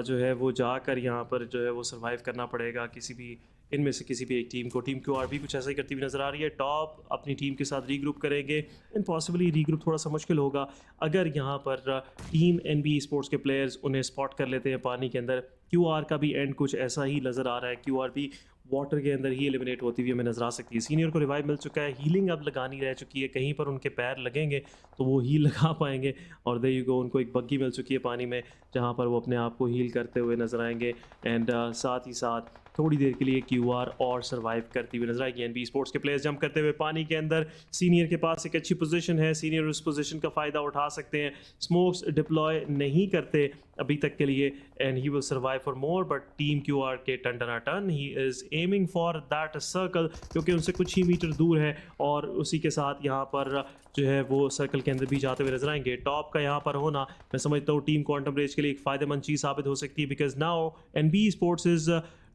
जो है वो जाकर यहाँ पर जो है वो सर्वाइव करना पड़ेगा किसी भी इनमें से किसी भी एक टीम को। टीम क्यूआर भी कुछ ऐसा ही करती हुई नज़र आ रही है। टॉप अपनी टीम के साथ रीग्रुप करेंगे, एंड पॉसिबली रीग्रुप थोड़ा सा मुश्किल होगा अगर यहाँ पर टीम NB स्पोर्ट्स के प्लेयर्स उन्हें स्पॉट कर लेते हैं पानी के अंदर। क्यूआर का भी एंड कुछ ऐसा ही नज़र आ रहा है, क्यूआर भी वाटर के अंदर ही एलिमिनेट होती हुई हमें नजर आ सकती है। सीनियर को रिवाइव मिल चुका है, हीलिंग अब लगानी रह चुकी है, कहीं पर उनके पैर लगेंगे तो वो हील लगा पाएंगे, और देयर यू गो, उनको एक बग्गी मिल चुकी है पानी में जहाँ पर वो अपने आप को हील करते हुए नजर आएंगे, एंड साथ ही साथ थोड़ी देर के लिए क्यूआर और सर्वाइव करती हुई नजर आएगी। NB स्पोर्ट्स के प्लेयर्स जंप करते हुए पानी के अंदर, सीनियर के पास एक अच्छी पोजीशन है, सीनियर उस पोजीशन का फ़ायदा उठा सकते हैं, स्मोक्स डिप्लॉय नहीं करते अभी तक के लिए, and he will survive for more, but team QR के टन टना टन he is aiming for that circle, क्योंकि उनसे कुछ ही मीटर दूर है, और उसी के साथ यहाँ पर जो है वो सर्कल के अंदर भी जाते हुए नजर आएंगे। टॉप का यहाँ पर होना मैं समझता हूँ टीम क्वांटम रेज के लिए एक फ़ायदेमंद चीज़ साबित हो सकती है, because now NB sports is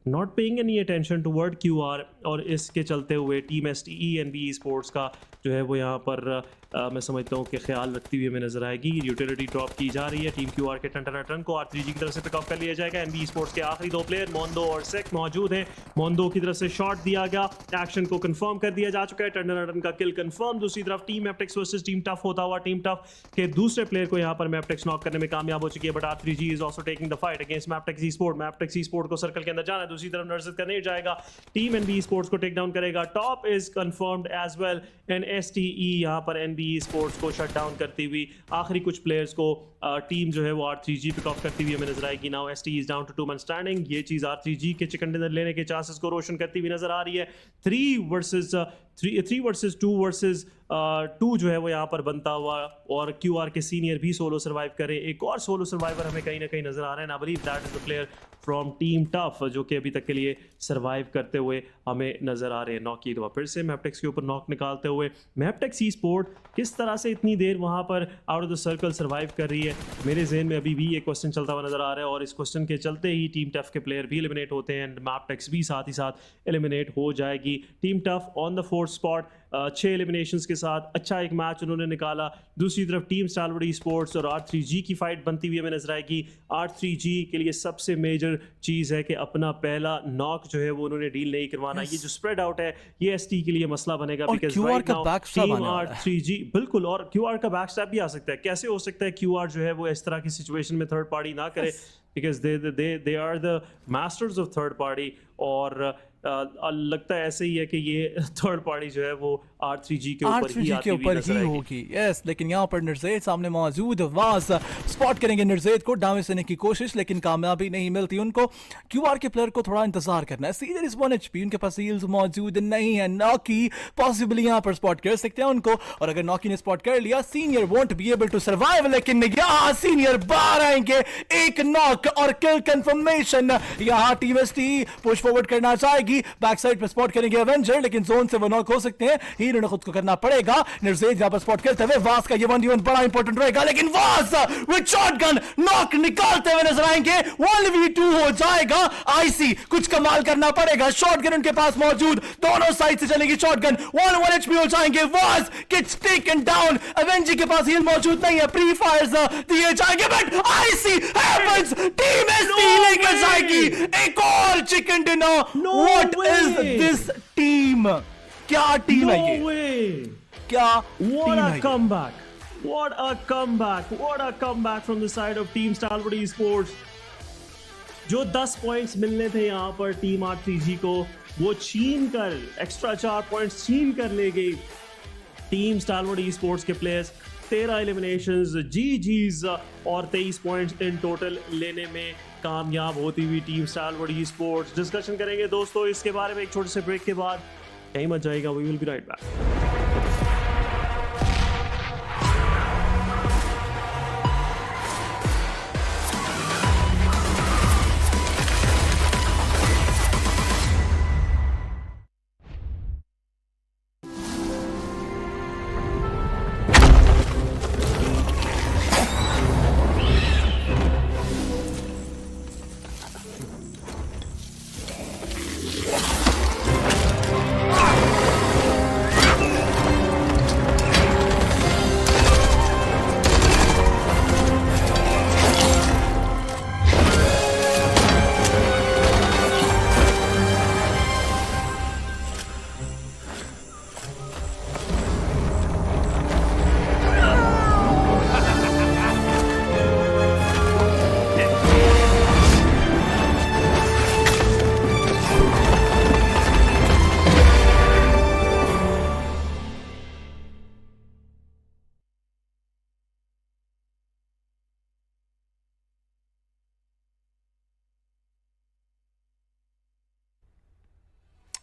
not paying any attention toward QR, और इसके चलते हुए टीम एसटीई NB स्पोर्ट्स का जो है वो यहाँ पर मैं समझता हूँ कि ख्याल रखती हुई हमें नजर आएगी। यूटिलिटी ड्रॉप की जा रही है, टीम क्यूआर के टन को R3G की तरफ से पिकअप कर लिया जाएगा। NB स्पोर्ट्स के आखिरी 2 प्लेयर मोंदो और सेक मौजूद हैं। मोंदो की तरफ से शॉट दिया गया, एक्शन को कंफर्म कर दिया जा चुका है, टन का किल कंफर्म। दूसरी तरफ टीम मैपटेक्स वर्सेस टीम टफ होता हुआ, टीम टफ के दूसरे प्लेयर को यहाँ पर मैपटेक्स नॉक करने में कामयाब हो चुकी है, but R3G is also taking the fight against Maptex sport. Maptex sport को सर्कल के अंदर जाना है, दूसरी तरफ नर्सित करने जाएगा, टीम NB स्पोर्ट्स को टेक डाउन करेगा। Top is confirmed as well, and STE यहाँ पर NB स्पोर्ट्स को शट डाउन करती हुई आखिरी कुछ प्लेयर्स को टीम जो है वो R3G पिक ऑफ करती हुई हमें नजर आएगी। Now STE is down to 2 man standing, ये चीज R3G के चिकन डिनर लेने के चांसेस को रोशन करती हुई नजर आ रही है। 3 वर्सेस 2 वर्सेस 2 जो है वो यहाँ पर बनता हुआ, और क्यूआर के सीनियर भी सोलो सर्वाइव करें। एक और सोलो सर्वाइवर हमें कहीं ना कहीं नजर आ रहा है, I believe that is the player from team tough जो कि अभी तक के लिए सर्वाइव करते हुए हमें नजर आ रहे हैं। नॉक की दफा फिर से मैपटेक्स के ऊपर नॉक निकालते हुए मैपटेक्स स्पोर्ट किस तरह से इतनी देर वहाँ पर out of the circle survive कर रही है, मेरे जहन में अभी भी ये क्वेश्चन चलता हुआ नजर आ रहा है, और इस क्वेश्चन के चलते ही टीम टफ के प्लेयर भी एलिमिनेट होते हैं, एंड मैपटेक्स भी साथ ही साथ एलिमिनेट हो जाएगी। Team tough on the 4th spot, 6 eliminations के साथ अच्छा एक मैच उन्होंने निकाला। दूसरी तरफ टीम स्टालवडी स्पोर्ट्स और R3G की फाइट बनती हुई हमें नजर आएगी। R3G के लिए सबसे मेजर चीज़ है कि अपना पहला नॉक जो है वो उन्होंने डील नहीं करवाना। ये जो स्प्रेड आउट है ये ST के लिए मसला बनेगा, बिकॉज टीम R3G बिल्कुल, और क्यूआर का बैकस्टैप भी आ सकता है। कैसे हो सकता है क्यूआर जो है वो इस तरह की सिचुएशन में थर्ड पार्टी ना करे, because they are the masters of third party, और लगता है ऐसे ही है कि ये थर्ड पार्टी जो है वो R3G के ऊपर ही होगी। यस, लेकिन यहाँ पर निर्जेद सामने मौजूद, वाज स्पॉट करेंगे निर्जेद को, डैमेज देने की कोशिश, लेकिन कामयाबी नहीं मिलती उनको। क्यूआर के प्लेयर को थोड़ा इंतजार करना है। सीनियर इज 1 HP, उनके पास हील्स मौजूद नहीं है। नॉकी पॉसिबली यहाँ पर स्पॉट कर सकते हैं उनको, और अगर नॉकी ने स्पॉट कर लिया senior won't be able to survive, लेकिन यहाँ सीनियर बाहर आएंगे। एक नॉक नॉक और किल कंफर्मेशन। यहाँ टीम एसटी पुश फॉरवर्ड करना चाहेगी, बैक साइड पर स्पॉट करेंगे एवेंजर, लेकिन जोन से वो नॉक हो सकते हैं, हीरो ने खुद को करना पड़ेगा। निर्जेज यहाँ पर स्पॉट करते हुए वास का ये 1v1 बड़ा इंपॉर्टेंट रहेगा, लेकिन वास विद शॉटगन नॉक निकालते हुए नजर आएंगे। 1v2 हो जाएगा। आईसी कुछ कमाल करना पड़ेगा, शॉटगन उनके पास मौजूद, दोनों साइड से चलेगी शॉटगन। 1 एचपी हो जाएंगे। वास गेट्स टेकन डाउन, एवेंजर के पास हील मौजूद नहीं है, प्री फायर्स दिए जाएंगे, but IC happens, team ST लेकर जाएगी एक और chicken dinner. What is this team? क्या टीम है ये? क्या What a comeback! What a comeback! What a comeback from the side of Team Stalwart Esports. जो 10 पॉइंट्स मिलने थे यहाँ पर टीम R3G को, वो छीन कर एक्स्ट्रा 4 पॉइंट्स छीन कर ले गई टीम स्टालवर्ड Esports के प्लेयर्स। 13 एलिमिनेशंस, GGs और 23 पॉइंट्स इन टोटल लेने में कामयाब होती हुई टीम स्टालवर्ड Esports। डिस्कशन करेंगे दोस्तों इसके बारे में एक छोटे से ब्रेक के बाद, कहीं मत जाएगा, we will be right back.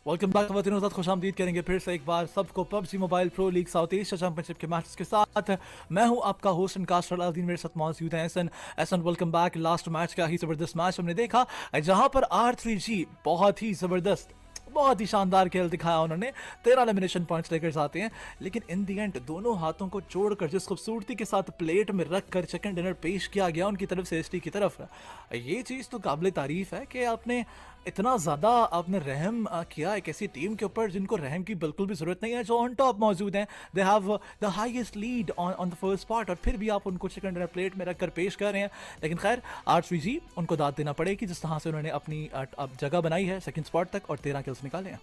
Welcome back वतीनों के साथ खुशामदीद करेंगे फिर से एक बार सबको PUBG mobile pro league South Asia championship के मैचेस के साथ। मैं हूं आपका होस्ट एंड कास्टर अलाउद्दीन, मेरे साथ मौजूद हैं Ehsan. Welcome back. Last match का ही ज़बरदस्त मैच हमने देखा जहां पर R3G बहुत ही ज़बरदस्त, बहुत ही शानदार खेल दिखाया उन्होंने। 13 एलिमिनेशन पॉइंट्स लेकर जाते हैं, लेकिन इन दी एंड दोनों हाथों को जोड़कर जिस खूबसूरती के साथ प्लेट में रख कर चिकन डिनर पेश किया गया उनकी तरफ से एसटी की तरफ, ये चीज़ तो काबिल तारीफ है कि आपने इतना ज़्यादा आपने रहम किया एक ऐसी टीम के ऊपर जिनको रहम की बिल्कुल भी ज़रूरत नहीं है, जो ऑन टॉप मौजूद हैं। They have the highest lead on the first part, और फिर भी आप उनको चिकन डिनर प्लेट में रखकर पेश कर रहे हैं। लेकिन खैर R3G उनको दाद देना पड़ेगी जिस तरह से उन्होंने अपनी जगह बनाई है सेकंड स्पॉट तक और 13 किल्स निकाले हैं।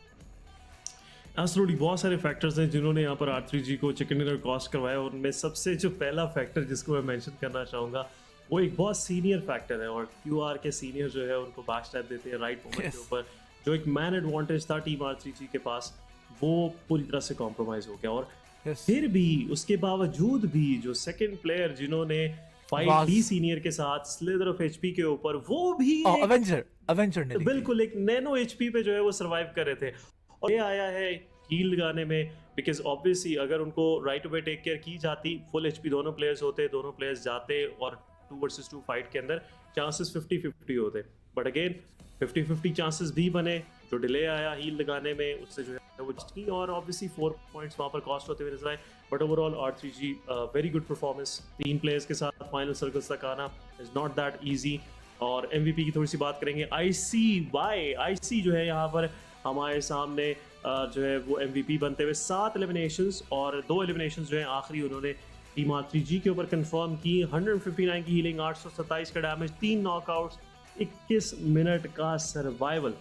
एब्सोल्युटली बहुत सारे फैक्टर्स हैं जिन्होंने यहाँ पर R3G को चिकन डिनर कॉस्ट करवाया, और उनमें सबसे जो पहला फैक्टर जिसको मैं मेंशन करना चाहूँगा वो एक बहुत सीनियर फैक्टर है, और QR के सीनियर जो है उनको बैक स्टैप देते हैं राइट मोमेंट के ऊपर। जो एक मैन एडवांटेज था टीम R3G के पास वो पूरी तरह से कॉम्प्रोमाइज हो गया, और फिर भी उसके बावजूद भी जो सेकंड प्लेयर जिन्होंने फाइट की सीनियर के साथ स्लिदर ऑफ HP के ऊपर, वो भी एवेंजर ने बिल्कुल एक नैनो HP पे जो है वो सर्वाइव कर रहे थे, और ये आया है हील लगाने में। बिकॉज ऑब्वियसली अगर उनको राइट अवे टेक केयर की जाती, फुल HP दोनों प्लेयर्स होते, दोनों प्लेयर्स जाते और 2 वर्सेस 2 फाइट के अंदर चांसेस 50-50 होते, बट अगेन 50-50 चांसेस भी बने। जो डिले आया हील लगाने में उससे जो है वो की, और ऑब्वियसली 4 पॉइंट्स वहाँ पर कॉस्ट होते हुए नजर आए, but overall R3G very good performance. 3 players के साथ फाइनल सर्कल्स तक आना इज नॉट दैट ईजी। और MVP की थोड़ी सी बात करेंगे। IC जो है यहाँ पर हमारे सामने जो है वो MVP बनते हुए 7 एलिमिनेशंस और 2 एलिमिनेशंस जो है आखिरी उन्होंने टीम R3G के ऊपर कंफर्म की। 159 की हीलिंग, 827 का डैमेज, 3 नॉकआउट्स, 21 मिनट का survival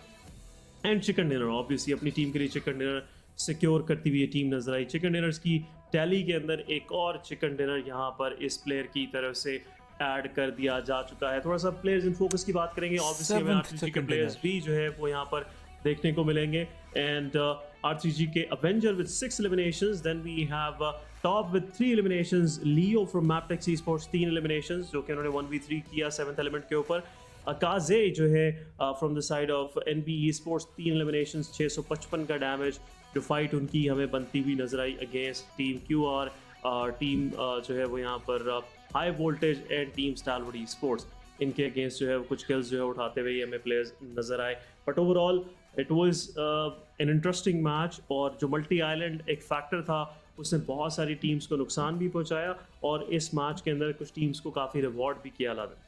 and chicken dinner. Obviously अपनी टीम के लिए चिकन डिनर सिक्योर करती हुई ये टीम नजर आई। चिकन डिनर्स की टैली के अंदर एक और चिकन डिनर यहाँ पर इस प्लेयर की तरफ से ऐड कर दिया जा चुका है। थोड़ा सा प्लेयर्स इन फोकस की बात करेंगे। ऑब्वियसली हमें R3G के प्लेयर्स भी जो है वो यहाँ पर देखने को मिलेंगे। एंड R3G के avenger with 6 eliminations, then we have top with 3 eliminations, Leo from Maptex esports 3 eliminations जो कि उन्होंने 1v3 किया 7th एलिमेंट के ऊपर। अकाजे जो है from the side of NB esports 3 eliminations, 655 का डैमेज। जो फाइट उनकी हमें बनती हुई नजर आई अगेंस्ट टीम QR, टीम जो है वो यहाँ पर high voltage and team Stalwart esports। इनके अगेंस्ट जो है कुछ किल्स जो है उठाते हुए हमें प्लेयर्स नज़र आए, but overall it was an interesting match. और जो मल्टी आइलैंड एक फैक्टर था उसने बहुत सारी टीम्स को नुकसान भी पहुंचाया और इस मैच के अंदर कुछ टीम्स को काफ़ी रिवॉर्ड भी किया अलादन।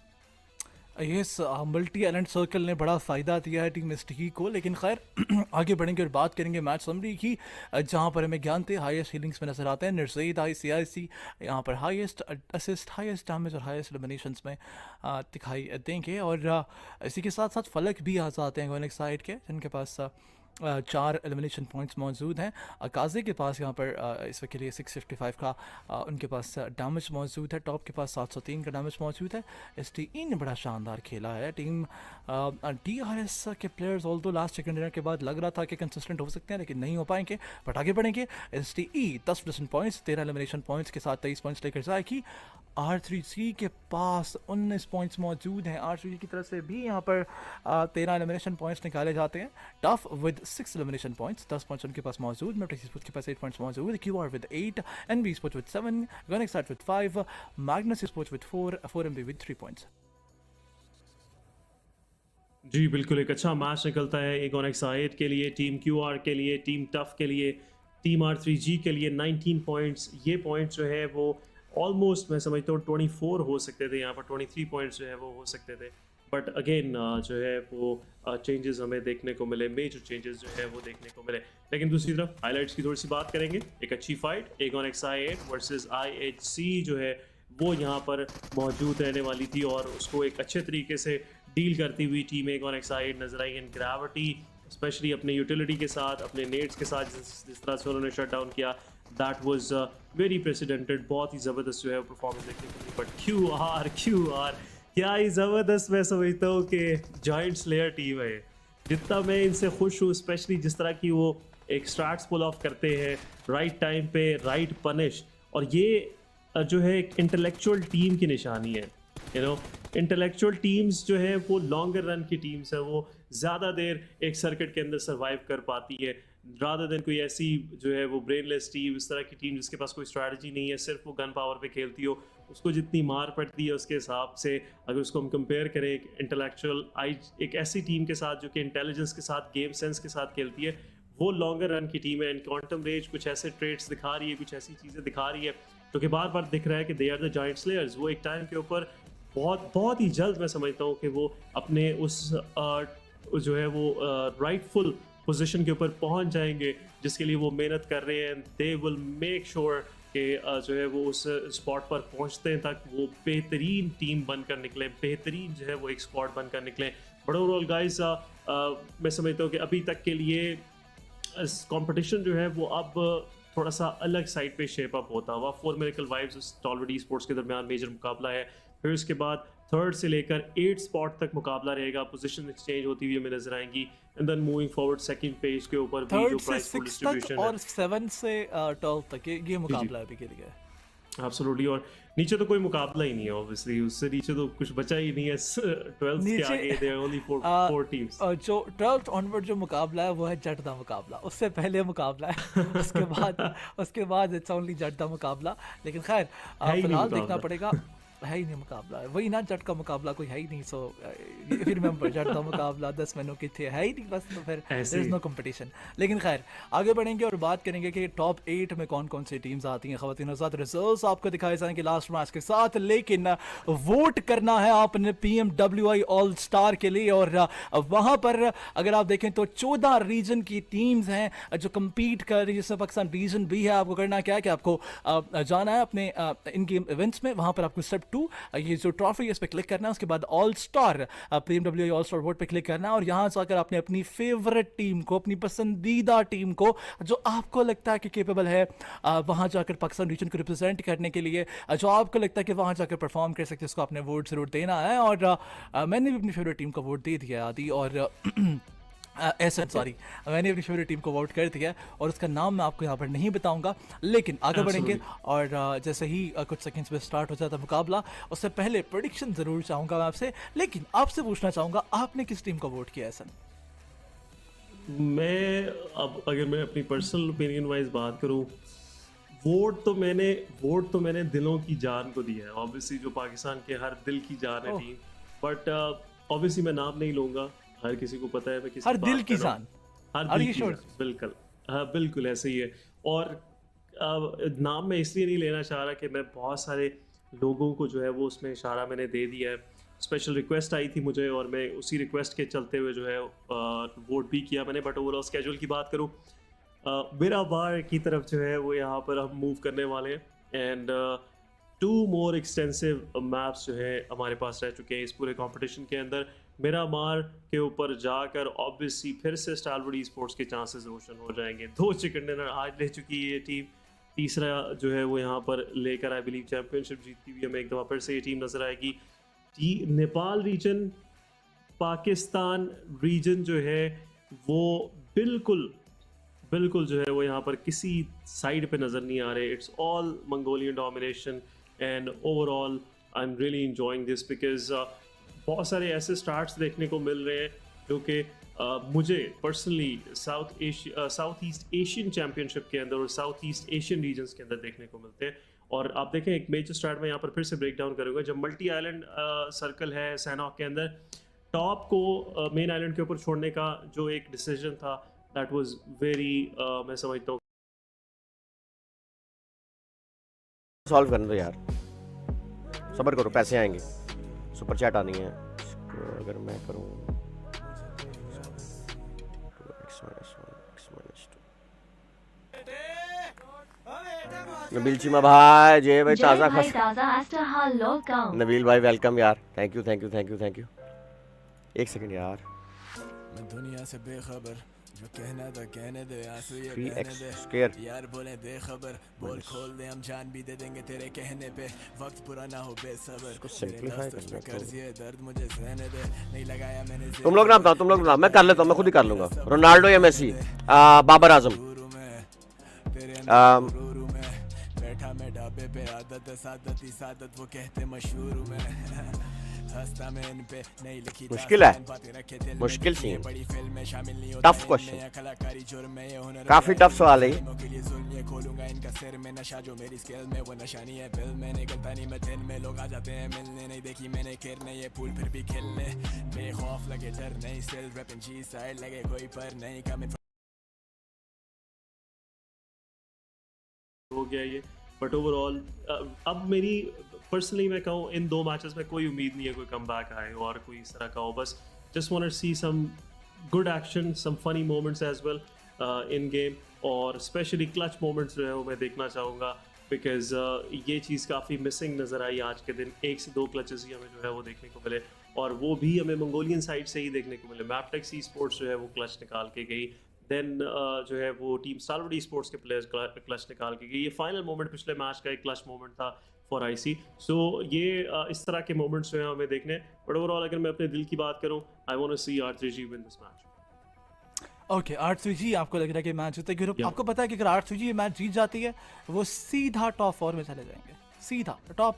यस, मल्टी आइलैंड सर्कल ने बड़ा फ़ायदा दिया है टीम एसटी को। लेकिन खैर आगे बढ़ेंगे और बात करेंगे मैच समरी की, जहां पर हमें ज्ञान थे हाईएस्ट हीलिंग्स में नजर आते हैं निर्जेद ICIC, यहाँ पर हाईएस्ट असिस्ट, हाईएस्ट डैमेज और हाईएस्ट एलिमिनेशंस में दिखाई देंगे। और इसी के साथ साथ फलक भी आ जाते हैं गोनेक साइड के, जिनके पास 4 एलिमिनेशन पॉइंट्स मौजूद हैं। काजे के पास यहाँ पर इस वक्त के लिए 655 का उनके पास डैमेज मौजूद है। टॉप के पास 703 का डैमेज मौजूद है। STE ने बड़ा शानदार खेला है। टीम DRS के प्लेयर्स ऑल दो लास्ट सेकंड के बाद लग रहा था कि कंसिस्टेंट हो सकते हैं, लेकिन नहीं हो पाएंगे। बट आगे बढ़ेंगे। STE 10 प्लेसन पॉइंट्स, 13 एलिमिनेशन पॉइंट्स के साथ 23 पॉइंट्स लेकर जाएगी। R3C के पास 19 पॉइंट्स मौजूद हैं। R3C की तरफ से भी यहाँ पर 13 एलिमिनेशन पॉइंट्स निकाले जाते हैं। Tough with 6 elimination points, 10 points उनके पास मौजूद। मेट्रिक्स स्पोर्ट्स के पास 8 पॉइंट्स मौजूद। QR with 8, NB sports with 7, Ganex with 5, Magnus sports with 4, 4MB with 3 points. जी बिल्कुल, एक अच्छा मैच निकलता है एगोनेक्स आयत के लिए, टीम QR के लिए, टीम टफ के लिए, टीम R3G के लिए 19 पॉइंट्स। ये पॉइंट्स जो है वो ऑलमोस्ट मैं समझता हूँ 24 हो सकते थे, यहाँ पर 23 पॉइंट्स जो है वो हो सकते थे। बट अगेन जो है वो चेंजेस हमें देखने को मिले, मेजर चेंजेस जो है वो देखने को मिले। लेकिन दूसरी तरफ हाइलाइट्स की थोड़ी सी बात करेंगे। एक अच्छी फाइट एगोनेक्स I8 वर्सेस IHC जो है वो यहाँ पर मौजूद रहने वाली थी और उसको एक अच्छे तरीके से डील करती हुई टीम एगोनेक्स I8 नजर आई। एंड ग्रेविटी स्पेशली अपने यूटिलिटी के साथ, अपने नेट्स के साथ जिस तरह से उन्होंने शट डाउन किया, दैट वाज वेरी प्रेसिडेंटेड। बहुत ही ज़बरदस्त जो है परफॉर्मेंस देखने को मिली। बट QR क्या ही ज़बरदस्त मैं समझता हूँ कि जॉइंट स्लेयर टीम है। जितना मैं इनसे खुश हूँ, स्पेशली जिस तरह की वो एक स्ट्रैट्स पुल ऑफ करते हैं राइट टाइम पे, राइट पनिश, और ये जो है एक इंटेलेक्चुअल टीम की निशानी है। यू नो, इंटेलेक्चुअल टीम्स जो है वो लॉन्गर रन की टीम्स है, वो ज़्यादा देर एक सर्किट के अंदर सर्वाइव कर पाती है, रादर देन कोई ऐसी जो है वो ब्रेनलेस टीम, इस तरह की टीम जिसके पास कोई स्ट्रैटेजी नहीं है, सिर्फ वो गन पावर पे खेलती हो। उसको जितनी मार पड़ती है उसके हिसाब से अगर उसको हम कंपेयर करें एक इंटेलेक्चुअल एक ऐसी टीम के साथ जो कि इंटेलिजेंस के साथ, गेम सेंस के साथ खेलती है, वो लॉन्गर रन की टीम है। एंड क्वांटम रेज कुछ ऐसे ट्रेड्स दिखा रही है, कुछ ऐसी चीज़ें दिखा रही है तो कि बार बार दिख रहा है कि they are the giant slayers. वो एक टाइम के ऊपर बहुत ही जल्द मैं समझता हूँ कि वो अपने उस जो है वो राइटफुल पोजीशन के ऊपर पहुंच जाएंगे जिसके लिए वो मेहनत कर रहे हैं। दे विल मेक श्योर कि जो है वो उस स्पॉट पर पहुंचते हैं तक वो बेहतरीन टीम बनकर निकले, बेहतरीन जो है वो एक स्क्वाड बनकर निकले। बट ओवरऑल गाइस मैं समझता हूँ कि अभी तक के लिए कंपटीशन जो है वो अब थोड़ा सा अलग साइड पे शेप अप होता हुआ। 4 मिरेकल वाइब्स टॉलरेडी स्पोर्ट्स के दरमियान मेजर मुकाबला है। फिर उसके बाद 3rd से लेकर 8 स्पॉट तक मुकाबला रहेगा, पोजीशन एक्सचेंज होती हुई हमें नजर आएंगी। And then moving forward second page के ऊपर भी जो प्राइस पूल डिस्ट्रीब्यूशन है और 7 से 12 तक ये मुकाबला अभी के लिए है। एब्सोल्युटली, और नीचे तो कोई मुकाबला ही नहीं है ऑब्वियसली, उससे नीचे तो कुछ बचा ही नहीं है। 12th के आगे देयर ओनली 4 टीम्स। जो 12th ऑनवर्ड जो मुकाबला है वो है जट दा मुकाबला, उससे पहले मुकाबला है उसके बाद इट्स ओनली जट दा मुकाबला। लेकिन खैर फिलहाल देखना पड़ेगा, है ही नहीं मुकाबला, वही ना, जट का मुकाबला कोई है ही नहीं। सो फिर रिमेंबर जट का मुकाबला 10 महीनों के थे, है ही नहीं बस, तो फिर देयर इज नो कंपटीशन। लेकिन खैर आगे बढ़ेंगे और बात करेंगे कि टॉप 8 में कौन कौन सी टीम्स आती हैं। ख़वातीन साथ रिजल्ट्स आपको दिखाए जाएंगे लास्ट मैच के साथ, लेकिन वोट करना है आपने PMWI ऑल स्टार के लिए। और वहाँ पर अगर आप देखें तो 14 रीजन की टीम्स हैं जो कम्पीट कर रही है, जिसमें पाकिस्तान रीजन भी है। आपको करना क्या है कि आपको जाना है अपने इन गेम इवेंट्स में, वहाँ पर आपको स्टेप 2 ये जो ट्रॉफी है इस पर क्लिक करना है, उसके बाद all star PMWI all star vote पे क्लिक करना है और यहाँ से आकर आपने अपनी फेवरेट टीम को, अपनी पसंदीदा टीम को जो आपको लगता है कि केपेबल है वहाँ जाकर पाकिस्तान रीजन को रिप्रेजेंट करने के लिए, जो आपको लगता है कि वहाँ जाकर परफॉर्म कर सकते हैं, उसको आपने वोट जरूर देना है। और मैंने भी अपनी फेवरेट टीम को वोट दे दिया आदि, और मैंने अपनी फेवरेट टीम को वोट कर दिया और उसका नाम मैं आपको यहाँ पर नहीं बताऊंगा। लेकिन आगे बढ़ेंगे और जैसे ही कुछ सेकंड्स में स्टार्ट हो जाता है मुकाबला, उससे पहले प्रेडिक्शन ज़रूर चाहूँगा मैं आपसे। लेकिन आपसे पूछना चाहूँगा, आपने किस टीम को वोट किया है? मैं अब अगर मैं अपनी पर्सनल ओपिनियन वाइज बात करूँ, वोट तो मैंने दिलों की जान को दिया है। ऑब्वियसली जो पाकिस्तान के हर दिल की जान है टीम, बट ऑब्वियसली मैं नाम नहीं लूँगा, हर किसी को पता है मैं किसी हर बात दिल कर की रहा हूँ। जान। हर Are दिल you की sure? जान, बिल्कुल। हाँ, बिल्कुल ऐसे ही है। और नाम मैं इसलिए नहीं लेना चाह रहा कि मैं बहुत सारे लोगों को जो है वो उसमें इशारा मैंने दे दिया है। स्पेशल रिक्वेस्ट आई थी मुझे और मैं उसी रिक्वेस्ट के चलते हुए जो है वोट भी किया मैंने। बट ओवरऑल स्केड्यूल की बात करूँ, मेरा बार की तरफ जो है वो यहाँ पर हम मूव करने वाले हैं। एंड 2 मोर एक्सटेंसिव मैप्स जो है हमारे पास रह चुके हैं इस पूरे कंपटीशन के अंदर। मेरा मार के ऊपर जाकर ऑब्वियसली फिर से स्टारवुड स्पोर्ट्स के चांसेस रोशन हो जाएंगे। 2 चिकन डिनर आज ले चुकी है ये टीम, तीसरा जो है वो यहाँ पर लेकर आई बिलीव चैंपियनशिप जीतती हुई हमें एक दफ़ा फिर से ये टीम नज़र आएगी। नेपाल रीजन, पाकिस्तान रीजन जो है वो बिल्कुल जो है वो यहाँ पर किसी साइड पे नज़र नहीं आ रहे। It's all Mongolian domination and overall I am really enjoying this because बहुत सारे ऐसे स्टार्ट्स देखने को मिल रहे हैं जो कि मुझे personally south east Asian championship के अंदर और साउथ ईस्ट एशियन रीजन्स के अंदर देखने को मिलते हैं। और आप देखें एक मेजर स्टार्ट में यहाँ पर फिर से ब्रेक डाउन करूँगा। जब मल्टी आइलैंड सर्कल है सैनॉक के अंदर, टॉप को मेन आइलैंड के ऊपर छोड़ने का जो एक डिसीजन था दैट वाज वेरी मैं समझता हूँ सॉल्व करने दो यार, सब्र करो, पैसे आएंगे, सुपर चैट आनी है। इसको अगर मैं करूँ नबील चीमा भाई, जय भाई, ताज़ा नबील भाई वेलकम यार, थैंक यू। एक सेकंड यार, मैं दुनिया से बेखबर, जो कहना था कहने दे, आंसू ये 3x बहने दे स्क्वायर यार, बोले दे खबर, बोल खोल दे, हम जान भी दे देंगे तेरे कहने पे, वक्त पूरा ना हो बेसबर, इसको सिंपलीफाई करना है। कर्ज ये दर्द मुझे सहने दे, नहीं लगाया मैंने तुम लोग ना बताओ, तुम लोग ना, मैं कर लेता हूँ, मैं खुद ही कर लूँगा। रोनाल्डो या मेसी, बाबर आजम, बैठा मैं ढाबे पे, आदत सादत ही सादत, वो कहते मशहूर में हंसता मैं इन पे, नहीं लिखी मुश्किल है, मुश्किल सी टफ क्वेश्चन, काफी टफ सवाल है। खोलूंगा इनका सिर में नशा जो मेरी स्केल में वो नशानी है फिल्म में, निकलता नहीं मैं दिन में, लोग आ जाते हैं मिलने, नहीं देखी मैंने खेलने ये फूल फिर भी खिलने, बेखौफ लगे डर नहीं, स्टिल रैपिंग जी साइड लगे कोई पर नहीं, कमिंग हो गया ये। बट ओवरऑल अब मेरी पर्सनली मैं कहूँ इन 2 मैचेस में कोई उम्मीद नहीं है कोई कम बैक आए और कोई इस तरह का हो। बस just want to see some good action, some funny moments as well in game, और स्पेशली क्लच मोमेंट्स जो है वो मैं देखना चाहूँगा बिकॉज ये चीज़ काफ़ी मिसिंग नज़र आई आज के दिन। 1 से 2 क्लचेस ही हमें जो है वो देखने को मिले और वो भी हमें मंगोलियन साइड से ही देखने को मिले। मैपटेक्स ई स्पोर्ट्स जो है वो क्लच निकाल के गई, देन जो है वो टीम स्टारवुड स्पोर्ट्स के प्लेयर्स क्लच निकाल के गई। ये फाइनल मोमेंट पिछले मैच का एक क्लच मोमेंट था फॉर आईसी। सो ये इस तरह के मोमेंट्स जो हैं हमें देखने। बट ओवरऑल अगर मैं अपने दिल की बात करूं, I want to see R3G win this match. Okay, R3G आपको लग रहा है कि मैच जीते गिरो। आपको पता है कि अगर R3G ये मैच जीत जाती है वो सीधा टॉप 4 में चले जाएंगे, सीधा टॉप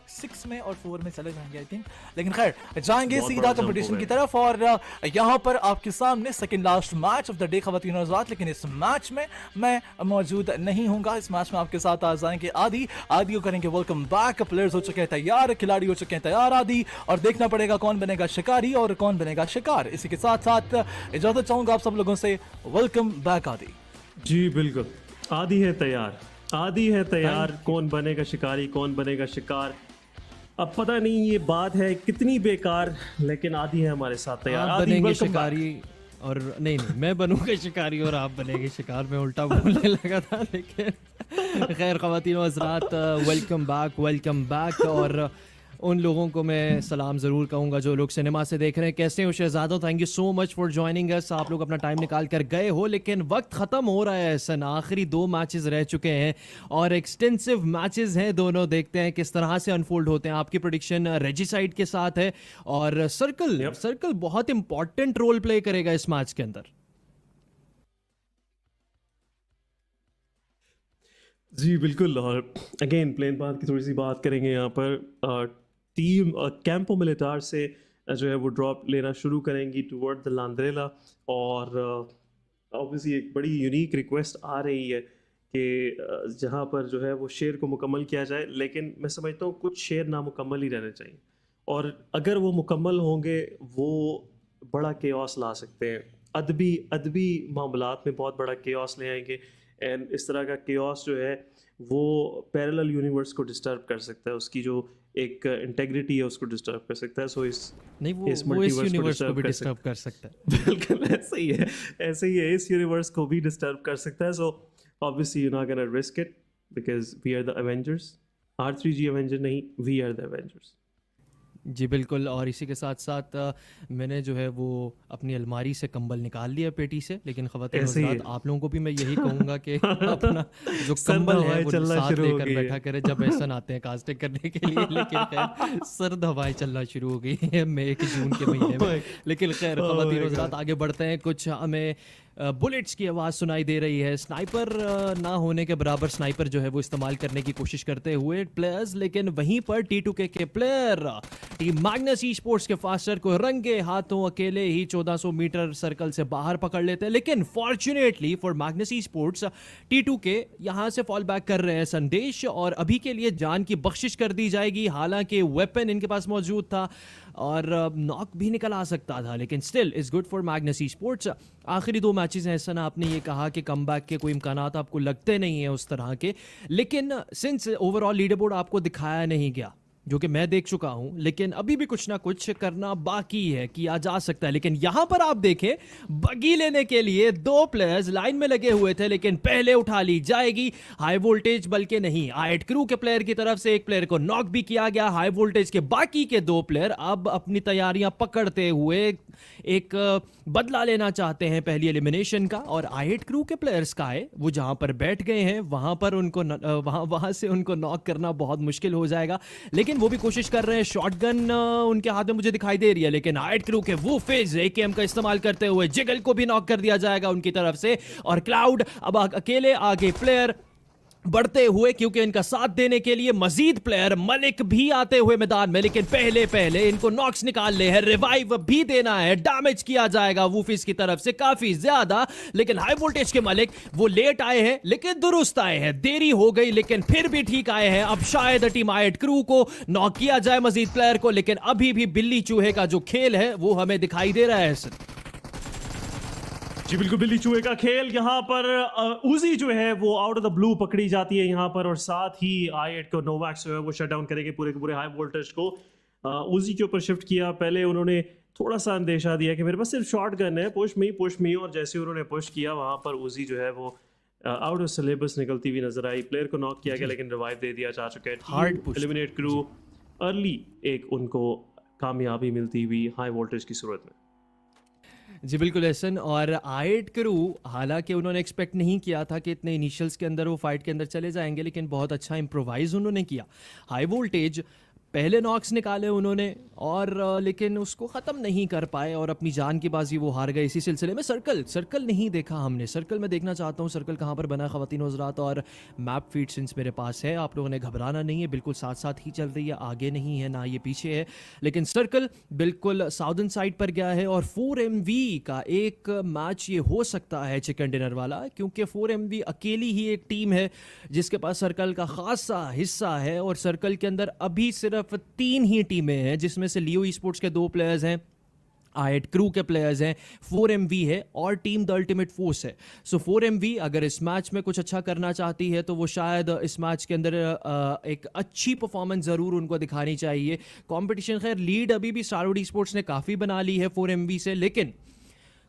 6 में और 4 में चले जाएंगे आई थिंक। लेकिन खैर जाएंगे सीधा कंपटीशन की तरफ। और यहाँ पर आपके सामने second last match of the day ख़वातीन और हज़रात, लेकिन इस मैच में मैं मौजूद नहीं हूँगा। इस मैच में आपके साथ आ जाएंगे आदि को करेंगे वेलकम बैक। प्लेयर्स हो चुके हैं तैयार, खिलाड़ी हो चुके हैं तैयार आदि, और देखना पड़ेगा कौन बनेगा शिकारी और कौन बनेगा शिकार। इसी के साथ साथ इजाज़त चाहूँगा आप सब लोगों से, वेलकम बैक आदि। जी बिल्कुल, आदि है तैयार, कौन बनेगा शिकारी कौन बनेगा शिकार अब पता नहीं। ये बात है कितनी बेकार, लेकिन आदि है हमारे साथ तैयार। आप बनेंगे शिकारी और नहीं मैं बनूंगा शिकारी और आप बनेंगे शिकार। मैं उल्टा बोलने लगा था, लेकिन खैर ख़वातीन और हज़रात, वेलकम बैक। और उन लोगों को मैं सलाम ज़रूर कहूँगा जो लोग सिनेमा से देख रहे हैं। कैसे हो शहजादों, thank you so much for joining us. आप लोग अपना टाइम निकाल कर गए हो, लेकिन वक्त ख़त्म हो रहा है सन। आखिरी 2 मैचेस रह चुके हैं और एक्सटेंसिव मैचेस हैं दोनों। देखते हैं किस तरह से अनफोल्ड होते हैं। आपकी प्रेडिक्शन रेजिसाइड के साथ है और सर्कल बहुत इंपॉर्टेंट रोल प्ले करेगा इस मैच के अंदर। जी बिल्कुल। और अगेन प्लेन पाथ की थोड़ी सी बात करेंगे यहाँ पर। टीम कैंपो मिलिटार से जो है वो ड्रॉप लेना शुरू करेंगी टुवर्ड द लांद्रेला, और ऑब्वियसली एक बड़ी यूनिक रिक्वेस्ट आ रही है कि जहाँ पर जो है वो शेयर को मुकम्मल किया जाए, लेकिन मैं समझता हूँ कुछ शेयर नामुकम्मल ही रहने चाहिए। और अगर वो मुकम्मल होंगे वो बड़ा केओस ला सकते हैं, अदबी अदबी मामलात में बहुत बड़ा केओस ले आएंगे। एंड इस तरह का केओस जो है वो पैरेलल यूनिवर्स को डिस्टर्ब कर सकता है, उसकी जो एक इंटेग्रिटी है उसको डिस्टर्ब कर सकता है। सो इस नहीं वो इस मल्टीवर्स यूनिवर्स को भी डिस्टर्ब कर सकता है। बिल्कुल ऐसे ही है, ऐसे ही है, इस यूनिवर्स को भी डिस्टर्ब कर सकता है। So obviously you not gonna risk it because we are the Avengers. R3G Avenger नहीं, वी आर द एवेंजर्स। जी बिल्कुल। और इसी के साथ साथ मैंने जो है वो अपनी अलमारी से कंबल निकाल लिया पेटी से, लेकिन ख़वातीन ऐसे ही हज़रात है। आप लोगों को भी मैं यही कहूँगा कि अपना जो सर्द कंबल है हवाएं वो चलना साथ शुरू हो लेकर गई बैठा है। करें जब ऐसा आते हैं कास्टिंग करने के लिए। लेकिन खैर सर्द हवाएं चलना शुरू हो गई है मई के जून के महीने में। लेकिन खैर Oh ख़वातीन my हज़रात God. आगे बढ़ते हैं। कुछ हमें बुलेट्स की आवाज़ सुनाई दे रही है, स्नाइपर ना होने के बराबर स्नाइपर जो है वो इस्तेमाल करने की कोशिश करते हुए प्लेयर्स, लेकिन वहीं पर T2K के player team Magnus esports के फास्टर को रंगे हाथों अकेले ही 1400 मीटर सर्कल से बाहर पकड़ लेते हैं। लेकिन fortunately for Magnus e sports T2K यहां से फॉल बैक कर रहे हैं संदेश, और अभी के लिए जान की बख्शिश कर दी जाएगी। हालांकि वेपन इनके पास मौजूद था और नॉक भी निकल आ सकता था, लेकिन still is good for Magnus e sports. आखिरी 2 मैचेस हैं ऐसा, आपने ये कहा कि कमबैक के कोई इम्कानात आपको लगते नहीं है उस तरह के, लेकिन सिंस ओवरऑल लीडर बोर्ड आपको दिखाया नहीं गया, जो कि मैं देख चुका हूं, लेकिन अभी भी कुछ ना कुछ करना बाकी है, किया जा सकता है। लेकिन यहां पर आप देखें बगी लेने के लिए 2 प्लेयर्स लाइन में लगे हुए थे, लेकिन पहले उठा ली जाएगी हाई वोल्टेज, बल्कि नहीं, आयट क्रू के प्लेयर की तरफ से एक प्लेयर को नॉक भी किया गया। हाई वोल्टेज के बाकी के 2 प्लेयर अब अपनी तैयारियां पकड़ते हुए एक बदला लेना चाहते हैं पहली एलिमिनेशन का, और आयट क्रू के प्लेयर्स का है वो जहां पर बैठ गए हैं वहां पर उनको वहां से उनको नॉक करना बहुत मुश्किल हो जाएगा, लेकिन वो भी कोशिश कर रहे हैं। शॉटगन उनके हाथ में मुझे दिखाई दे रही है, लेकिन आयट क्रू के वो फेज AKM का इस्तेमाल करते हुए जिगल को भी नॉक कर दिया जाएगा उनकी तरफ से, और क्लाउड अब अकेले आगे प्लेयर बढ़ते हुए, क्योंकि इनका साथ देने के लिए मजीद प्लेयर मलिक भी आते हुए मैदान में, लेकिन पहले इनको नॉक्स निकालने हैं, रिवाइव भी देना है, डैमेज किया जाएगा वूफिस की तरफ से काफी ज्यादा। लेकिन हाई वोल्टेज के मलिक वो लेट आए हैं लेकिन दुरुस्त आए हैं, देरी हो गई लेकिन फिर भी ठीक आए हैं। अब शायद टीम आयट क्रू को नॉक किया जाए मजीद प्लेयर को, लेकिन अभी भी बिल्ली चूहे का जो खेल है वो हमें दिखाई दे रहा है सर। जी बिल्कुल, बिल्ली चूहे का खेल। यहाँ पर उजी जो है वो आउट ऑफ द ब्लू पकड़ी जाती है यहाँ पर, और साथ ही I8 को नोवैक्स जो है वो शट डाउन करेंगे पूरे के पूरे हाई वोल्टेज को। उजी के ऊपर शिफ्ट किया, पहले उन्होंने थोड़ा सा अंदेशा दिया कि मेरे पास सिर्फ शॉट गन है, पुश मी, और जैसे उन्होंने पुश किया वहाँ पर उजी जो है वो आउट ऑफ सिलेबस निकलती हुई नजर आई। प्लेयर को नॉक किया गया लेकिन रिवाइव दे दिया जा चुका है। Hard push, eliminate crew early एक उनको कामयाबी मिलती हुई हाई वोल्टेज की सूरत में। जी बिल्कुल एहसन। और आयट क्रू हालांकि उन्होंने एक्सपेक्ट नहीं किया था कि इतने इनिशियल्स के अंदर वो फाइट के अंदर चले जाएंगे, लेकिन बहुत अच्छा इम्प्रोवाइज उन्होंने किया। हाई वोल्टेज पहले नॉक्स निकाले उन्होंने और लेकिन उसको ख़त्म नहीं कर पाए और अपनी जान की बाजी वो हार गए। इसी सिलसिले में सर्कल नहीं देखा हमने, सर्कल मैं देखना चाहता हूँ सर्कल कहाँ पर बना ख़वातीन हज़रात, और मैप फीड सिंस मेरे पास है, आप लोगों ने घबराना नहीं है, बिल्कुल साथ साथ ही चल रही है, आगे नहीं है ना ये पीछे है, लेकिन सर्कल बिल्कुल साउदर्न साइड पर गया है। और 4MV का एक मैच ये हो सकता है चिकन डिनर वाला, क्योंकि 4MV अकेली ही एक टीम है जिसके पास सर्कल का खासा हिस्सा है, और सर्कल के अंदर अभी सिर्फ 3 ही टीमें हैं, जिसमें से लियो ई स्पोर्ट्स के 2 प्लेयर्स हैं, आयट क्रू के प्लेयर्स हैं, 4MV है और टीम द अल्टीमेट फोर्स है। सो 4MV अगर इस मैच में कुछ अच्छा करना चाहती है तो वो शायद इस मैच के अंदर एक अच्छी परफॉर्मेंस ज़रूर उनको दिखानी चाहिए। कंपटीशन खैर लीड अभी भी स्टारवुड ई स्पोर्ट्स ने काफ़ी बना ली है 4MV से, लेकिन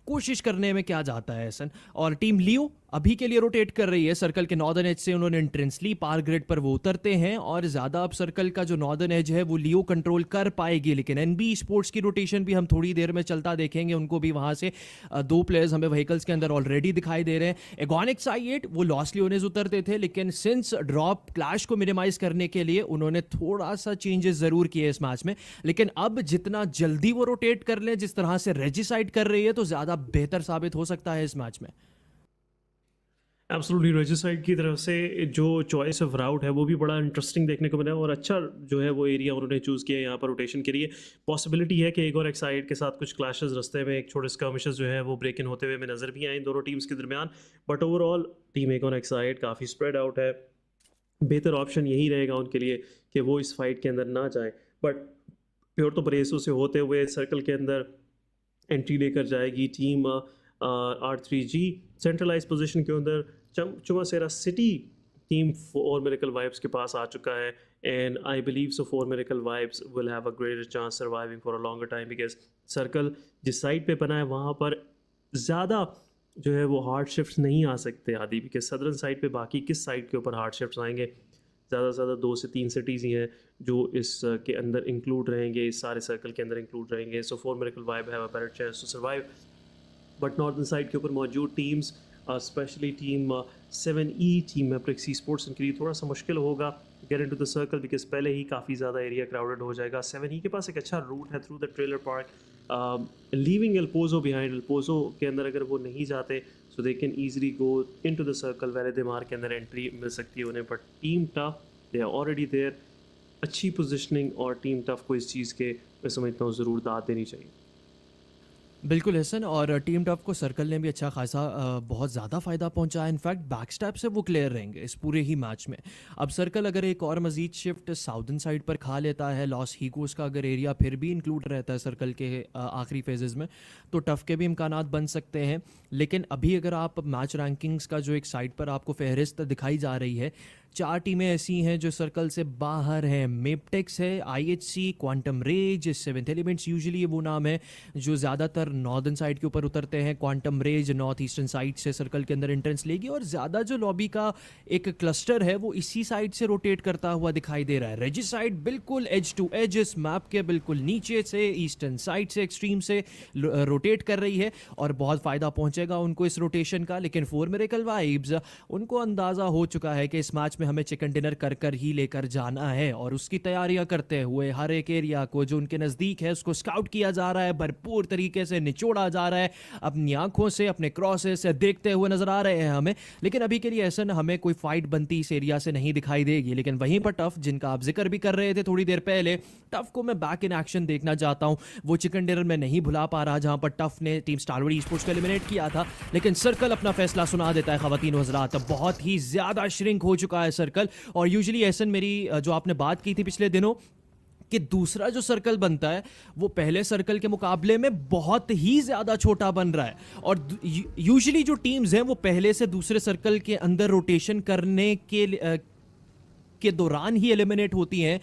कोशिश करने में क्या जाता है ऐसा। और टीम लियो अभी के लिए रोटेट कर रही है सर्कल के नॉर्दर्न एज से, उन्होंने एंट्रेंस ली, पार ग्रिड पर वो उतरते हैं और ज़्यादा अब सर्कल का जो नॉर्दर्न एज है वो लियो कंट्रोल कर पाएगी। लेकिन NB स्पोर्ट्स की रोटेशन भी हम थोड़ी देर में चलता देखेंगे, उनको भी वहाँ से 2 प्लेयर्स हमें व्हीकल्स के अंदर ऑलरेडी दिखाई दे रहे हैं। एगोनिक्स I8 वो लॉस लियोनेज उतरते थे, लेकिन सिंस ड्रॉप क्लैश को मिनिमाइज करने के लिए उन्होंने थोड़ा सा चेंजेस ज़रूर किए इस मैच में, लेकिन अब जितना जल्दी वो रोटेट कर लें, जिस तरह से रेजिसाइड कर रही है, तो ज़्यादा बेहतर साबित हो सकता है इस मैच में। एब्सोल्युटली, रेजिसाइड की तरफ से जो चॉइस ऑफ राउट है वो भी बड़ा इंटरेस्टिंग देखने को मिला, और अच्छा जो है वो एरिया उन्होंने चूज़ किया यहाँ पर रोटेशन के लिए। पॉसिबिलिटी है कि एक और एक्साइड के साथ कुछ क्लैशेस रास्ते में, एक छोटे स्कर्मिशेस जो है वो ब्रेक इन होते हुए में नज़र भी आए इन दोनों टीम्स के दरमियान, बट ओवरऑल टीम एक और एक्साइड काफ़ी स्प्रेड आउट है। बेहतर ऑप्शन यही रहेगा उनके लिए कि वो इस फाइट के अंदर ना जाए, बट प्योर तो परेसों से होते हुए सर्कल के अंदर एंट्री लेकर जाएगी टीम R3G। सेंट्रलाइज पोजीशन के अंदर Chumacera city team four miracle vibes के पास आ चुका है, and I believe so four miracle vibes will have a greater chance surviving for a longer time, because circle जिस साइड पे बना है वहाँ पर ज़्यादा जो है वो हार्ड शिफ्ट नहीं आ सकते आदि, बिकॉज सदर्न साइड पे बाकी किस साइड के ऊपर हार्ड शिफ्ट आएंगे, ज़्यादा से ज़्यादा 2 से 3 सिटीज़ ही हैं जो इस के अंदर इंक्लूड रहेंगे, इस सारे सर्कल के अंदर इंक्लूड रहेंगे। So four miracle vibe have a better chance to survive. But northern side के ऊपर मौजूद teams specially team 7E team Maprix sports इनके लिए थोड़ा सा मुश्किल होगा get into the circle, because पहले ही काफ़ी ज़्यादा एरिया क्राउडेड हो जाएगा। 7E के पास एक अच्छा रूट है through the trailer park, leaving El Pozo behind. El Pozo के अंदर अगर वो नहीं जाते so they can easily go into the circle, Valle del Mar के अंदर एंट्री मिल सकती है उन्हें। But team Tough they are already there, अच्छी पोजिशनिंग और टीम टफ को इस चीज़ के मैं समझता हूँ ज़रूर दाद देनी चाहिए। बिल्कुल हसन, और टीम टॉप को सर्कल ने भी अच्छा खासा बहुत ज़्यादा फ़ायदा पहुंचाया। इनफैक्ट बैक स्टेप से वो क्लियर रहेंगे इस पूरे ही मैच में। अब सर्कल अगर एक और मज़ीद शिफ्ट साउदर्न साइड पर खा लेता है, लॉस हीकोस का अगर एरिया फिर भी इंक्लूड रहता है सर्कल के आखिरी फेजेस में, तो टफ के भी इम्कानात बन सकते हैं। लेकिन अभी अगर आप मैच रैंकिंग्स का जो एक साइड पर आपको फहरिस्त दिखाई जा रही है, 4 टीमें ऐसी हैं जो सर्कल से बाहर हैं। मेपटेक्स है, IHC, Quantum Rage, 7th elements usually वो नाम है जो ज़्यादातर नॉर्दर्न साइड के ऊपर उतरते हैं। Quantum Rage north eastern side से सर्कल के अंदर एंट्रेंस लेगी, और ज़्यादा जो लॉबी का एक क्लस्टर है वो इसी साइड से रोटेट करता हुआ दिखाई दे रहा है। रेजिसाइड बिल्कुल एज टू एज इस मैप के बिल्कुल नीचे से ईस्टर्न साइड से एक्सट्रीम से रोटेट कर रही है, और बहुत फ़ायदा पहुँचेगा उनको इस रोटेशन का। लेकिन फोर मिरेकल वाइब्स उनको अंदाज़ा हो चुका है कि इस मैच में हमें चिकन डिनर कर कर ही लेकर जाना है, और उसकी तैयारियां करते हुए हर एक एरिया को जो उनके नज़दीक है उसको स्काउट किया जा रहा है, भरपूर तरीके से निचोड़ा जा रहा है, अपनी आंखों से अपने क्रॉसेस से देखते हुए नजर आ रहे हैं हमें। लेकिन अभी के लिए ऐसा हमें कोई फाइट बनती इस एरिया से नहीं दिखाई देगी। लेकिन वहीं पर टफ, जिनका आप जिक्र भी कर रहे थे थोड़ी देर पहले, टफ को मैं बैक इन एक्शन देखना चाहता हूं। वो चिकन डिनर में नहीं भुला पा रहा जहां पर टफ ने टीम स्टारवरी स्पोर्ट्स को एलिमिनेट किया था, लेकिन सर्कल अपना फैसला सुना देता है। खवातीन व हज़रात, बहुत ही ज्यादा श्रिंक हो चुका है सर्कल, और यूजुअली ऐसन मेरी जो आपने बात की थी पिछले दिनों कि दूसरा जो सर्कल बनता है वो पहले सर्कल के मुकाबले में बहुत ही ज़्यादा छोटा बन रहा है, और यूजुअली जो टीम्स हैं वो पहले से दूसरे सर्कल के अंदर रोटेशन करने के दौरान ही एलिमिनेट होती हैं।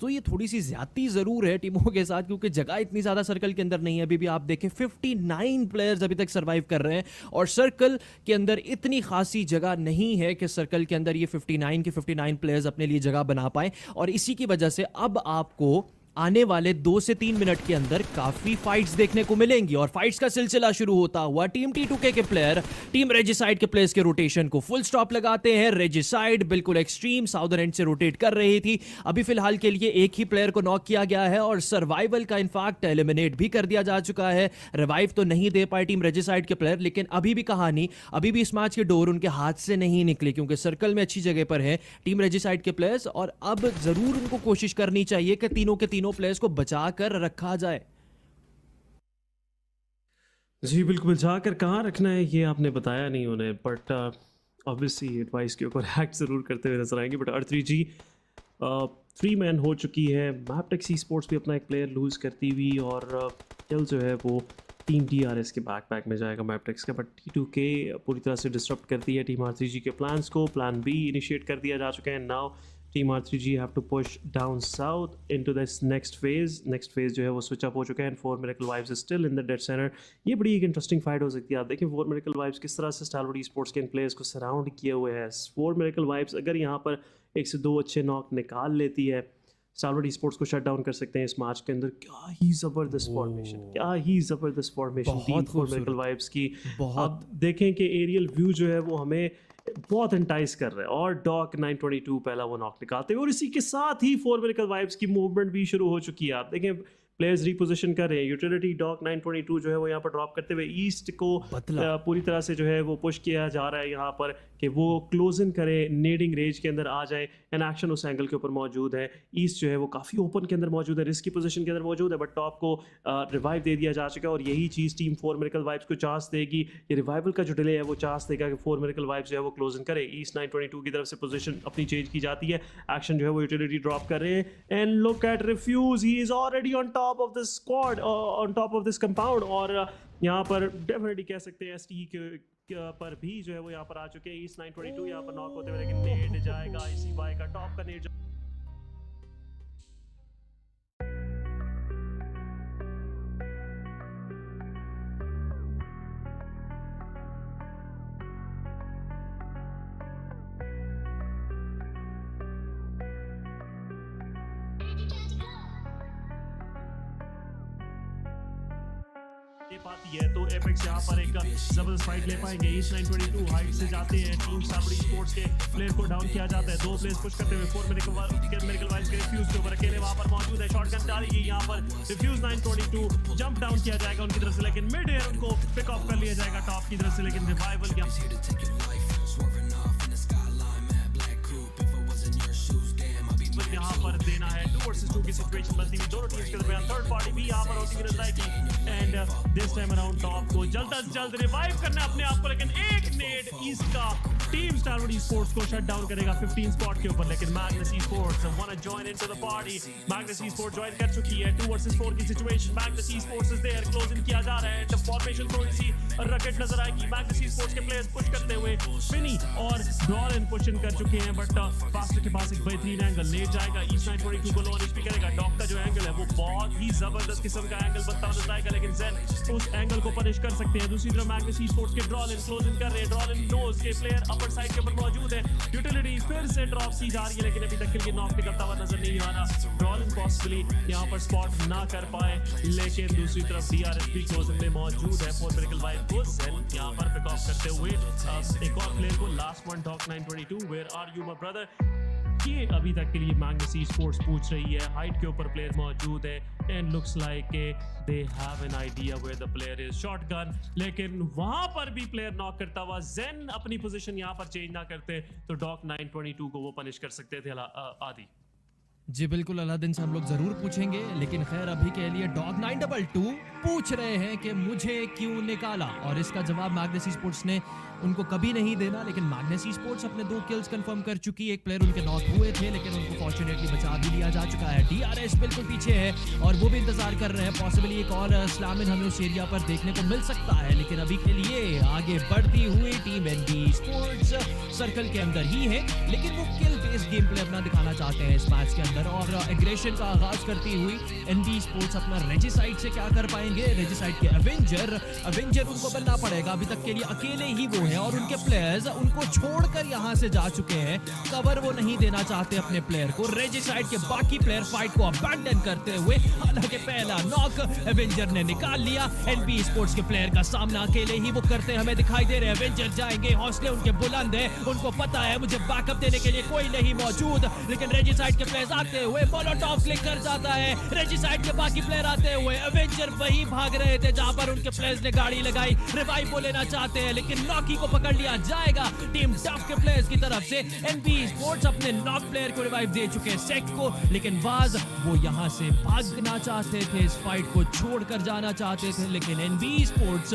तो ये थोड़ी सी ज्यादती ज़रूर है टीमों के साथ, क्योंकि जगह इतनी ज़्यादा सर्कल के अंदर नहीं है। अभी भी आप देखें 59 प्लेयर्स अभी तक सर्वाइव कर रहे हैं, और सर्कल के अंदर इतनी खासी जगह नहीं है कि सर्कल के अंदर ये 59 के 59 प्लेयर्स अपने लिए जगह बना पाएं। और इसी की वजह से अब आपको आने वाले 2 से 3 मिनट के अंदर काफी फाइट्स देखने को मिलेंगी, और फाइट्स का सिलसिला शुरू होता हुआ टीम T2K के प्लेयर टीम रेजिसाइड के प्लेयर्स के रोटेशन को फुल स्टॉप लगाते हैं। रेजिसाइड बिल्कुल एक्सट्रीम साउदर्न एंड से रोटेट कर रही थी, अभी फिलहाल के लिए एक ही प्लेयर को नॉक किया गया है, और सर्वाइवल का इनफैक्ट एलिमिनेट भी कर दिया जा चुका है। रिवाइव तो नहीं दे पाए टीम रेजिसाइड के प्लेयर, लेकिन अभी भी कहानी, अभी भी इस मैच के डोर उनके हाथ से नहीं निकली, क्योंकि सर्कल में अच्छी जगह पर है टीम रेजिसाइड के प्लेयर्स, और अब जरूर उनको कोशिश करनी चाहिए कि तीनों के तीनों प्लेयर्स को बचा कर रखा जाए। जी बिल्कुल, बचा कर कहाँ रखना है ये आपने बताया नहीं उन्हें, बट ऑब्वियसली एडवाइस के ऊपर एक्ट ज़रूर करते हुए नजर आएंगे। बट R3G 3 मैन हो चुकी है। मैपटेक्स स्पोर्ट्स भी अपना एक प्लेयर लूज़ करती हुई, और किल जो है वो टीम DRS के बैक में जाएगा मैपटेक्स का। बट T2K पूरी तरह से डिस्टर्ब करती है टीम R3G के प्लान्स को। प्लान B इनिशिएट कर दिया जा चुका है। Now team R3G have to push down south into this next phase जो है वो स्विच अप हो चुका है, and four miracle vibes is still in the dead centre. ये बड़ी एक इंटरेस्टिंग फाइट हो सकती है। आप देखें फोर मिरेकल वाइब्स किस तरह से स्टारवरी स्पोर्ट्स के इन प्लेयर्स को सराउंड किए हुए हैं। फोर मिरेकल वाइब्स अगर यहाँ पर 1 से 2 अच्छे नॉक निकाल लेती है, स्टारवरी स्पोर्ट्स को शट डाउन कर सकते हैं इस मैच के अंदर। क्या ही ज़बरदस्त formation team four miracle vibes की। आप देखें कि एरियल व्यू जो है वो हमें बहुत एंटाइज कर रहा है, और डॉक 922 पहला वो नॉक निकालते हुए, और इसी के साथ ही फोर मिरेकल वाइब्स की मूवमेंट भी शुरू हो चुकी है। आप देखें प्लेयर्स रिपोजिशन कर रहे हैं। यूटिलिटी डॉक 922 जो है वो यहाँ पर ड्रॉप करते हुए ईस्ट को पूरी तरह से जो है वो पुश किया जा रहा है यहाँ पर कि वो क्लोज इन करे, नेडिंग रेंज के अंदर आ जाए। एन एक्शन उस एंगल के ऊपर मौजूद है। ईस्ट जो है वो काफ़ी ओपन के अंदर मौजूद है, रिस्की पोजीशन के अंदर मौजूद है, बट टॉप को रिवाइव दे दिया जा चुका है और यही चीज़ टीम 4 मिरेकल वाइब्स को चांस देगी। ये रिवाइवल का जो डिले है वो चांस देगा कि 4 मिरेकल वाइब्स जो है वो क्लोज इन करे। ईस्ट 922 की तरफ से पोजीशन अपनी चेंज की जाती है। एक्शन जो है वो यूटिलिटी ड्रॉप कर रहे हैं and look at Refuge, he is already on top of the squad, on top of this compound. और यहाँ पर डेफिनेटली कह सकते हैं एसटी पर भी जो है वो यहाँ पर आ चुके हैं। ईस्ट 922 यहाँ पर नॉक होते हुए, लेकिन नेट जाएगा ICY का, टॉप का नेट पाती है। तो एपेक्स यहाँ पर एक जबरदस्त फाइट ले पाएंगे। ईस्ट 922 हाइट से जाते हैं, टीम स्टार स्पोर्ट्स के प्लेयर को डाउन किया जाता है। 2 प्लेयर्स पुश करते हुए 4 मिरेकल वाइज के रिफ्यूज के ऊपर अकेले वहां पर मौजूद है। शॉटगन डालेगी यहाँ पर रिफ्यूज 922, जंप डाउन किया जाएगा उनकी तरफ से, लेकिन मिड एयर उनको पिक ऑफ कर लिया जाएगा टॉप की तरफ से। लेकिन रिवाइवल यहाँ पर देना है 2 वर्सेस 2 की सिचुएशन बनती हुई दोनों टीम्स के दरमियान। थर्ड पार्टी भी यहाँ पर होती हुई नजर आएगी and this time around top को जल्द से जल्द रिवाइव करना है अपने आप को, लेकिन एक नेट ईस्ट का टीम स्टार स्पोर्ट्स को शट डाउन करेगा 15 स्पॉट के ऊपर। लेकिन Magnus Sports want to join into the party. Magnus Sports join कर चुकी है। 2 वर्सेस 4 की situation. Magnus Sports is there, close in किया जा रहा है। द फॉर्मेशन थोड़ी सी रकेट नजर आएगी। मैग्नस स्पोर्ट्स के प्लेयर्स पुश करते हुए फिनी और ब्रॉलन पुश इन कर चुके हैं, बट फास्टर के पास एक बेहतरीन एंगल ले जाएगा। ईस्ट 922 को लो एचपी करेगा। डॉक का जो एंगल है वो बहुत ही जबरदस्त किस्म का एंगल बनता नजर आएगा, लेकिन जेन उस एंगल को पनिश कर सकते हैं। दूसरी तरफ मैग्नस स्पोर्ट्स के ड्रॉलन क्लोज इन कर रहे हैं। ड्रॉलन नोज के प्लेयर अपर साइड के ऊपर मौजूद है। यूटिलिटी फिर से ड्रॉप की जा रही है, लेकिन अभी तक के लिए नॉक निकलता हुआ नजर नहीं आ रहा। ड्रॉलन पॉसिबली यहाँ पर स्पॉट ना कर पाए, लेकिन दूसरी तरफ DRSP क्लोज इन में मौजूद है। 4 मिरेकल वाइब को जेन यहाँ पर पिक ऑफ करते हुए एक और प्लेयर को last one Doc 922 where are you my brother. ये अभी तक के लिए मैग्नस स्पोर्ट्स पूछ रही है। हाइट के ऊपर प्लेयर मौजूद है and looks like they have an idea where the player is. Shotgun, लेकिन वहां पर भी प्लेयर नॉक करता हुआ। जेन अपनी पोजीशन यहां पर चेंज ना करते तो डॉक 922 को वो पनिश कर सकते थे। आदि जी बिल्कुल, अलादीन से हम लोग जरूर पूछेंगे, लेकिन खैर अभी के लिए डॉग 922 पूछ रहे हैं कि मुझे क्यों निकाला, और इसका जवाब मैग्नस स्पोर्ट्स ने उनको कभी नहीं देना। लेकिन मैग्नस स्पोर्ट्स अपने 2 किल्स कंफर्म कर चुकी है। एक प्लेयर उनके नॉक हुए थे, लेकिन उनको फॉर्चुनेटली बचा भी लिया जा चुका है। DRS बिल्कुल पीछे है और वो भी इंतजार कर रहे हैं। पॉसिबली एक और स्लैमिन हमें उस एरिया पर देखने को मिल सकता है, लेकिन अभी के लिए आगे बढ़ती हुई टीम NB स्पोर्ट्स सर्कल के अंदर ही है, लेकिन वो किल बेस्ड गेम प्ले अपना दिखाना चाहते हैं इस मैच के अंदर। और एग्रेशन का आगाज करती हुई NB स्पोर्ट्स अपना रेजिसाइड से क्या कर पाएंगे। रेजिसाइड के अवेंजर उनको बनना पड़ेगा। अभी तक के लिए अकेले ही वो है और उनके प्लेयर्स उनको छोड़कर यहां से जा चुके हैं। कवर वो नहीं देना चाहते अपने प्लेयर को। रेजिसाइड के बाकी प्लेयर फाइट को अबैंडन करते हुए, हालांकि पहला नॉक एवेंजर ने निकाल लिया। NB स्पोर्ट्स के प्लेयर का सामना अकेले ही वो करते हमें दिखाई दे रहे हैं। एवेंजर जाएंगे, हौसले उनके बुलंद है, उनको पता है मुझे बैकअप देने के लिए कोई नहीं मौजूद। लेकिन रेजिसाइड के प्लेयर्स आते हुए मोलोटॉव क्लिक कर जाता है। रेजिसाइड के बाकी प्लेयर आते हुए, एवेंजर वही भाग रहे थे जहां पर उनके प्लेयर्स ने गाड़ी लगाई। रिवाइव को लेना चाहते हैं, लेकिन नॉकी को पकड़ लिया जाएगा टीम टफ के प्लेयर्स की तरफ से। NB स्पोर्ट्स अपने नॉक प्लेयर को रिवाइव दे चुके हैं, सेक्ट को, लेकिन वाज वो यहां से भागना चाहते थे, इस फाइट को छोड़कर जाना चाहते थे, लेकिन NB स्पोर्ट्स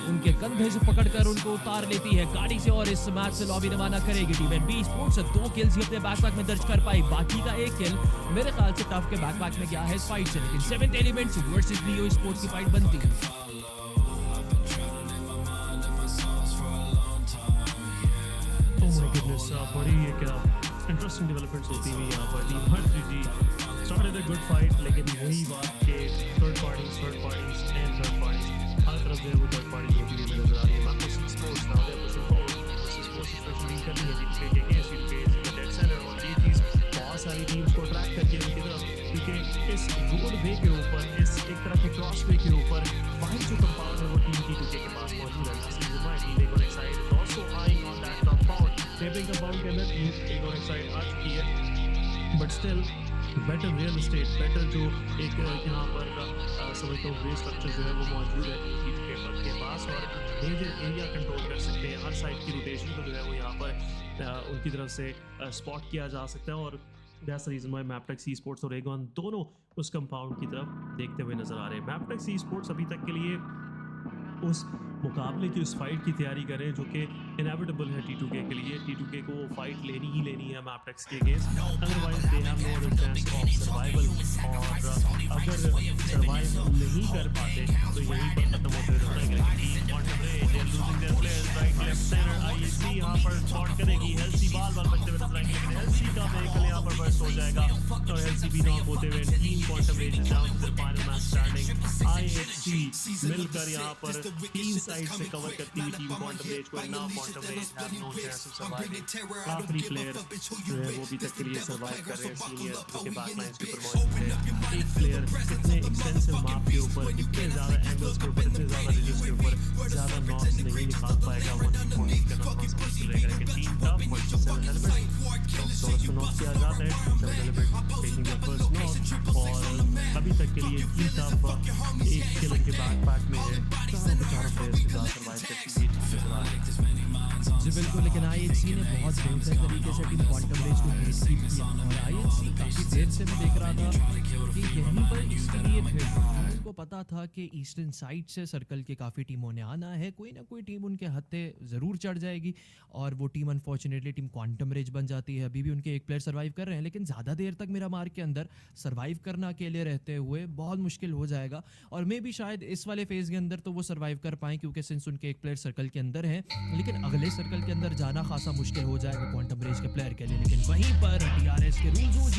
उनके कंधे से पकड़कर उनको उतार लेती है गाड़ी से और इस मैच से लॉबी रवाना करेगी टीम NB स्पोर्ट्स। 2 किल्स ही अपने बैकपैक में दर्ज कर पाई, बाकी का 1 किल मेरे ख्याल से टफ के बैकपैक में गया है इस फाइट से। लेकिन 7th एलिमेंट्स वर्सेस लियो स्पोर्ट्स की फाइट बनती है। बड़ी एक इंटरेस्टिंग डेवलपमेंट्स होती हुई यहाँ पर team 130 started a good fight, लेकिन वही बात के थर्ड पार्टीज हर तरफ जो है वो थर्ड पार्टीज होती हुई नजर आ रही है। Magnus Sports now they are pushing forward, sports specially कर रही है टीम के against in face in the dead centre, और ये चीज बहुत सारी टीम्स को ट्रैक करके उनकी तरफ, क्योंकि इस रोड वे के ऊपर, इस एक तरह के क्रॉस वे के ऊपर बाहर जो कंपाउंड है वो टीम T2K के पास मौजूद है। टीम एक और Exide also eyeing on that compound. Neighbouring compound के अंदर टीम एक और एक्साइड आ चुकी है, but still better real estate, better जो एक यहाँ पर समझता हूँ वे स्ट्रक्चर जो है वो मौजूद है पेपर के पास, और मेजर एरिया कंट्रोल कर सकते हैं। हर साइड की रोटेशन को जो है वो यहाँ पर उनकी तरफ से स्पॉट किया जा सकता है, और that's the reason why Maptex e sports और एगॉन दोनों उस कंपाउंड की तरफ देखते हुए नजर आ रहे हैं। मैपटेक्स ई स्पोर्ट्स अभी तक के लिए उस मुकाबले की, उस फाइट की तैयारी करें जो कि इनएविटेबल है T2K के लिए। T2K को वो फाइट लेनी ही लेनी है मैपटेक्स के against, otherwise they have no other chance of survival. और अगर सर्वाइव नहीं कर पाते तो यहीं पर खत्म होते रहेंगे। यहाँ पर शॉट करेगी, हेल्सी बाल बचते हुए नजर आएंगे, लेकिन हेल्सी का व्हीकल यहाँ पर बर्स्ट हो जाएगा और हेल्सी भी नॉक होते हुए team quantum Rage down to the final match standing. IHC मिलकर यहाँ पर तीन साइड से कवर करती हुई टीम क्वांटम रेज को, now quantum rage have no chance of surviving. आखिरी प्लेयर जो है वो भी तक के लिए सर्वाइव कर रहे हैं, सीनियर जो कि बैकलाइंस के ऊपर मौजूद है। एक प्लेयर इतने एक्सटेंसिव मैप के ऊपर, इतने ज़्यादा एंगल्स के ऊपर, इतने ज़्यादा रीजन्स के ऊपर ज़्यादा नॉक्स नहीं निकाल पाएगा। वन पॉइंट करना बहुत मुश्किल रहेगा, लेकिन टीम का फर्स्ट 7 एलिमेंट सोलस को नॉक किया जाता है। 7 element taking the first knock, और अभी तक के लिए टीम का एक किलर के बैकपैक में है, चारों प्लेयर्स के साथ सर्वाइव करती है जी बिल्कुल। लेकिन IHC ने बहुत बेहतर तरीके से टीम क्वांटम रेज को कीप किया, और IHC काफ़ी देर से मैं देख रहा था कि यहीं पर इसके लिए थे। उनको पता था कि ईस्टर्न साइड से सर्कल के काफ़ी टीमों ने आना है, कोई ना कोई टीम उनके हत्थे ज़रूर चढ़ जाएगी, और वो team unfortunately team quantum rage बन जाती है। अभी भी उनके एक प्लेयर सर्वाइव कर रहे हैं, लेकिन ज़्यादा देर तक मेरा मार्क के अंदर सर्वाइव करना अकेले रहते हुए बहुत मुश्किल हो जाएगा, और मे भी शायद इस वाले फेज़ के अंदर तो वो सर्वाइव कर पाएँ, क्योंकि सिंस उनके एक प्लेयर सर्कल के अंदर है, लेकिन अगले सर्कल के अंदर जाना खासा मुश्किल हो जाएगा क्वांटम रेज के प्लेयर के लिए। लेकिन वहीं पर DRS के रूल्स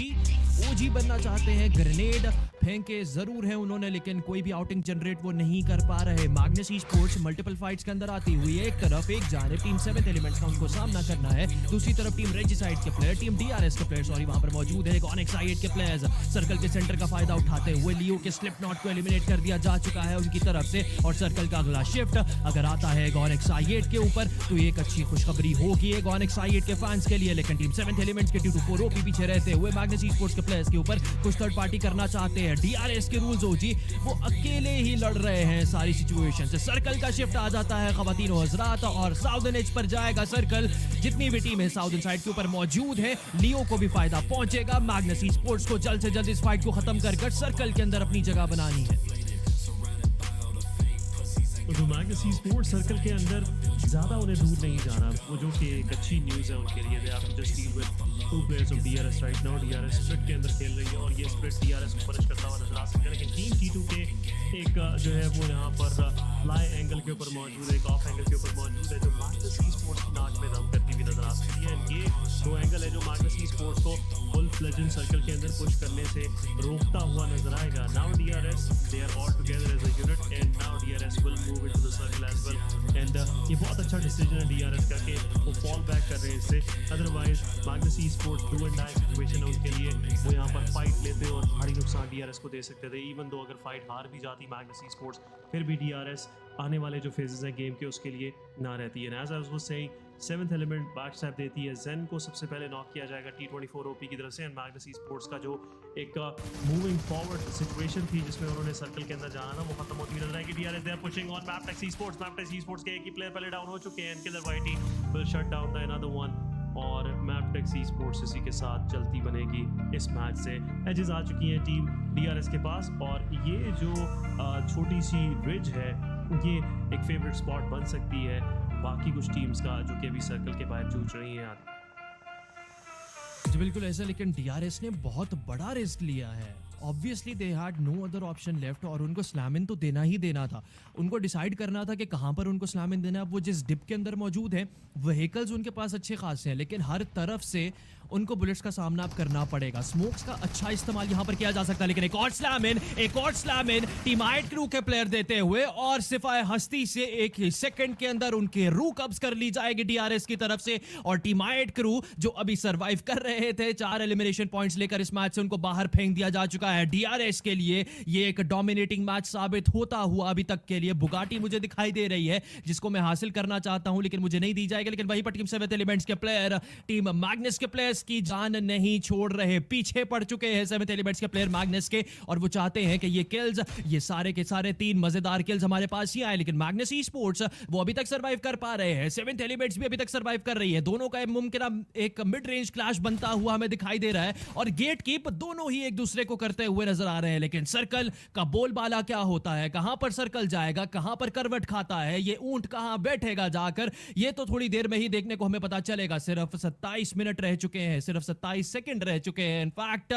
OG बनना चाहते हैं, ग्रेनेड फेंके जरूर है उन्होंने, लेकिन कोई भी आउटिंग जनरेट वो नहीं कर पा रहे। Magnus e sports multiple fights के अंदर आती हुई एक तरफ एक जानिब टीम 7 एलिमेंट्स का उनको सामना करना है, दूसरी तरफ टीम रेजिसाइड के प्लेयर, टीम DRS के प्लेयर सॉरी वहां पर मौजूद है। ऑनिक्स I8 के प्लेयर्स सर्कल के सेंटर का फायदा उठाते हुए लियो के स्लिप नॉट को एलिमिनेट कर दिया जा चुका है उनकी तरफ से, और सर्कल का अगला शिफ्ट अगर आता है ऑनिक्स I8 के ऊपर तो एक अच्छी खुशखबरी होगी ऑनिक्स I8 के फैंस के लिए। लेकिन टीम 7 एलिमेंट्स के 2-4 OP पीछे रहते हुए मैग्नस ई स्पोर्ट्स के प्लेयर्स के ऊपर कुछ थर्ड पार्टी करना चाहते हैं। DRS के रूल्स OG वो अकेले ही लड़ रहे हैं सारी सिचुएशन से। सर्कल का शिफ्ट आ जाता है खवातीन और हजरात, और साउदर्न एज पर जाएगा सर्कल। जितनी भी टीम है साउदर्न साइड के ऊपर मौजूद है, लियो को भी फायदा पहुंचेगा। मैग्नस ई स्पोर्ट्स को जल्द से जल्द इस फाइट को खत्म कर सर्कल के अंदर अपनी जगह बनानी है। तो मैग्नस ई स्पोर्ट्स सर्कल के अंदर ज़्यादा उन्हें दूर नहीं जाना, वो जो कि एक अच्छी न्यूज़ है उनके लिए। They have to just deal with 2 players of DRS right now. DRS split के अंदर खेल रही है, और ये स्प्लिट DRS को पनिश करता हुआ नजर आ सकता है, लेकिन टीम T2 के एक जो है वो यहाँ पर फ्लाई एंगल के ऊपर मौजूद है, एक ऑफ एंगल के ऊपर मौजूद है, जो मैग्नस ई स्पोर्ट्स की नाक में दम करती हुई नजर आ सकती है। एंड ये दो एंगल है जो मैग्नस ई स्पोर्ट्स को फुल फ्लेजेड सर्कल के अंदर पुश करने से रोकता हुआ नजर आएगा। Now DRS they are all together as a unit, and now DRS will move into the circle as well. And ये बहुत अच्छा डिसीजन है DRS का कि वो फॉल बैक कर रहे हैं इससे, otherwise Magnus esports do and die situation है उनके लिए। वो यहाँ पर फाइट लेते और भारी नुकसान DRS को दे सकते थे। इवन दो अगर फाइट हार भी जाती मैग्नस ई स्पोर्ट्स, फिर भी DRS आने वाले जो फेजेस हैं गेम के उसके लिए ना रहती है। As I was saying 7th element backstab देती है, जेन को सबसे पहले नॉक किया जाएगा T24 OP की तरफ से। एंड मैग्नस ई स्पोर्ट्स का जो एक मूविंग फॉरवर्ड सिचुएशन थी जिसमें उन्होंने सर्कल के अंदर जाना था, वो खत्म होती हुई नजर आएगी। DRS they are pushing on Maptex e sports. Maptex e sports के एक ही प्लेयर पहले डाउन हो चुके हैं, killer Whitey will shut down the another one, और मैपटेक्स ई स्पोर्ट्स इसी के साथ चलती बनेगी इस मैच से। एजेस आ चुकी हैं टीम DRS के पास, और ये जो छोटी सी रिज है ये एक फेवरेट स्पॉट बन सकती है बाकी कुछ टीम्स का जो कि अभी सर्कल के बाहर जूझ रही हैं यार। जी बिल्कुल ऐसा, लेकिन DRS ने बहुत बड़ा रिस्क लिया है। Obviously they had no other option left, और उनको स्लैम इन तो देना ही देना था। उनको डिसाइड करना था कि कहाँ पर उनको स्लैम इन देना है। वो जिस डिप के अंदर मौजूद है, व्हीकल्स उनके पास अच्छे खासे हैं, लेकिन हर तरफ से उनको बुलेट्स का सामना अब करना पड़ेगा। स्मोक्स का अच्छा इस्तेमाल यहाँ पर किया जा सकता है, लेकिन एक और स्लैम इन टीम आइट क्रू के प्लेयर देते हुए, और सिफाए हस्ती से एक सेकंड के अंदर उनके रू कब्ज कर ली जाएगी DRS की तरफ से। और टीम आइट क्रू जो अभी सर्वाइव कर रहे थे, 4 एलिमिनेशन पॉइंट्स लेकर इस मैच से उनको बाहर फेंक दिया जा चुका चुका है डीआरएस के लिए। ये एक डोमिनेटिंग मैच साबित होता हुआ अभी तक के लिए बुगाटी मुझे दिखाई दे रही है जिसको मैं हासिल करना चाहता हूं, लेकिन मुझे नहीं दी जाएगी। लेकिन वहीं पर टीम 7 एलिमेंट्स के प्लेयर टीम मैग्नस के प्लेयर्स की जान नहीं छोड़ रहे, पीछे पड़ चुके हैं 7 एलिमेंट्स के प्लेयर मैग्नस के, और वो चाहते हैं कि ये किल्स, ये सारे के सारे 3 मजेदार किल्स हमारे पास ही आए। लेकिन मैग्नस ई स्पोर्ट्स वो अभी तक सर्वाइव कर पा रहे हैं, 7 एलिमेंट्स भी अभी तक सर्वाइव कर रही है। दोनों का मुमकिन एक मिड रेंज क्लैश बनता हुआ हमें दिखाई दे रहा है, और गेट कीप दोनों ही एक दूसरे को करते हुए नजर आ रहे हैं। लेकिन सर्कल का बोलबाला क्या होता है, कहां पर सर्कल जाएगा, कहां पर करवट खाता है, ये ऊंट कहां बैठेगा जाकर, ये तो थोड़ी देर में ही देखने को हमें पता चलेगा। सिर्फ 27 मिनट रह चुके हैं, सिर्फ 27 सेकंड रह चुके हैं इनफैक्ट,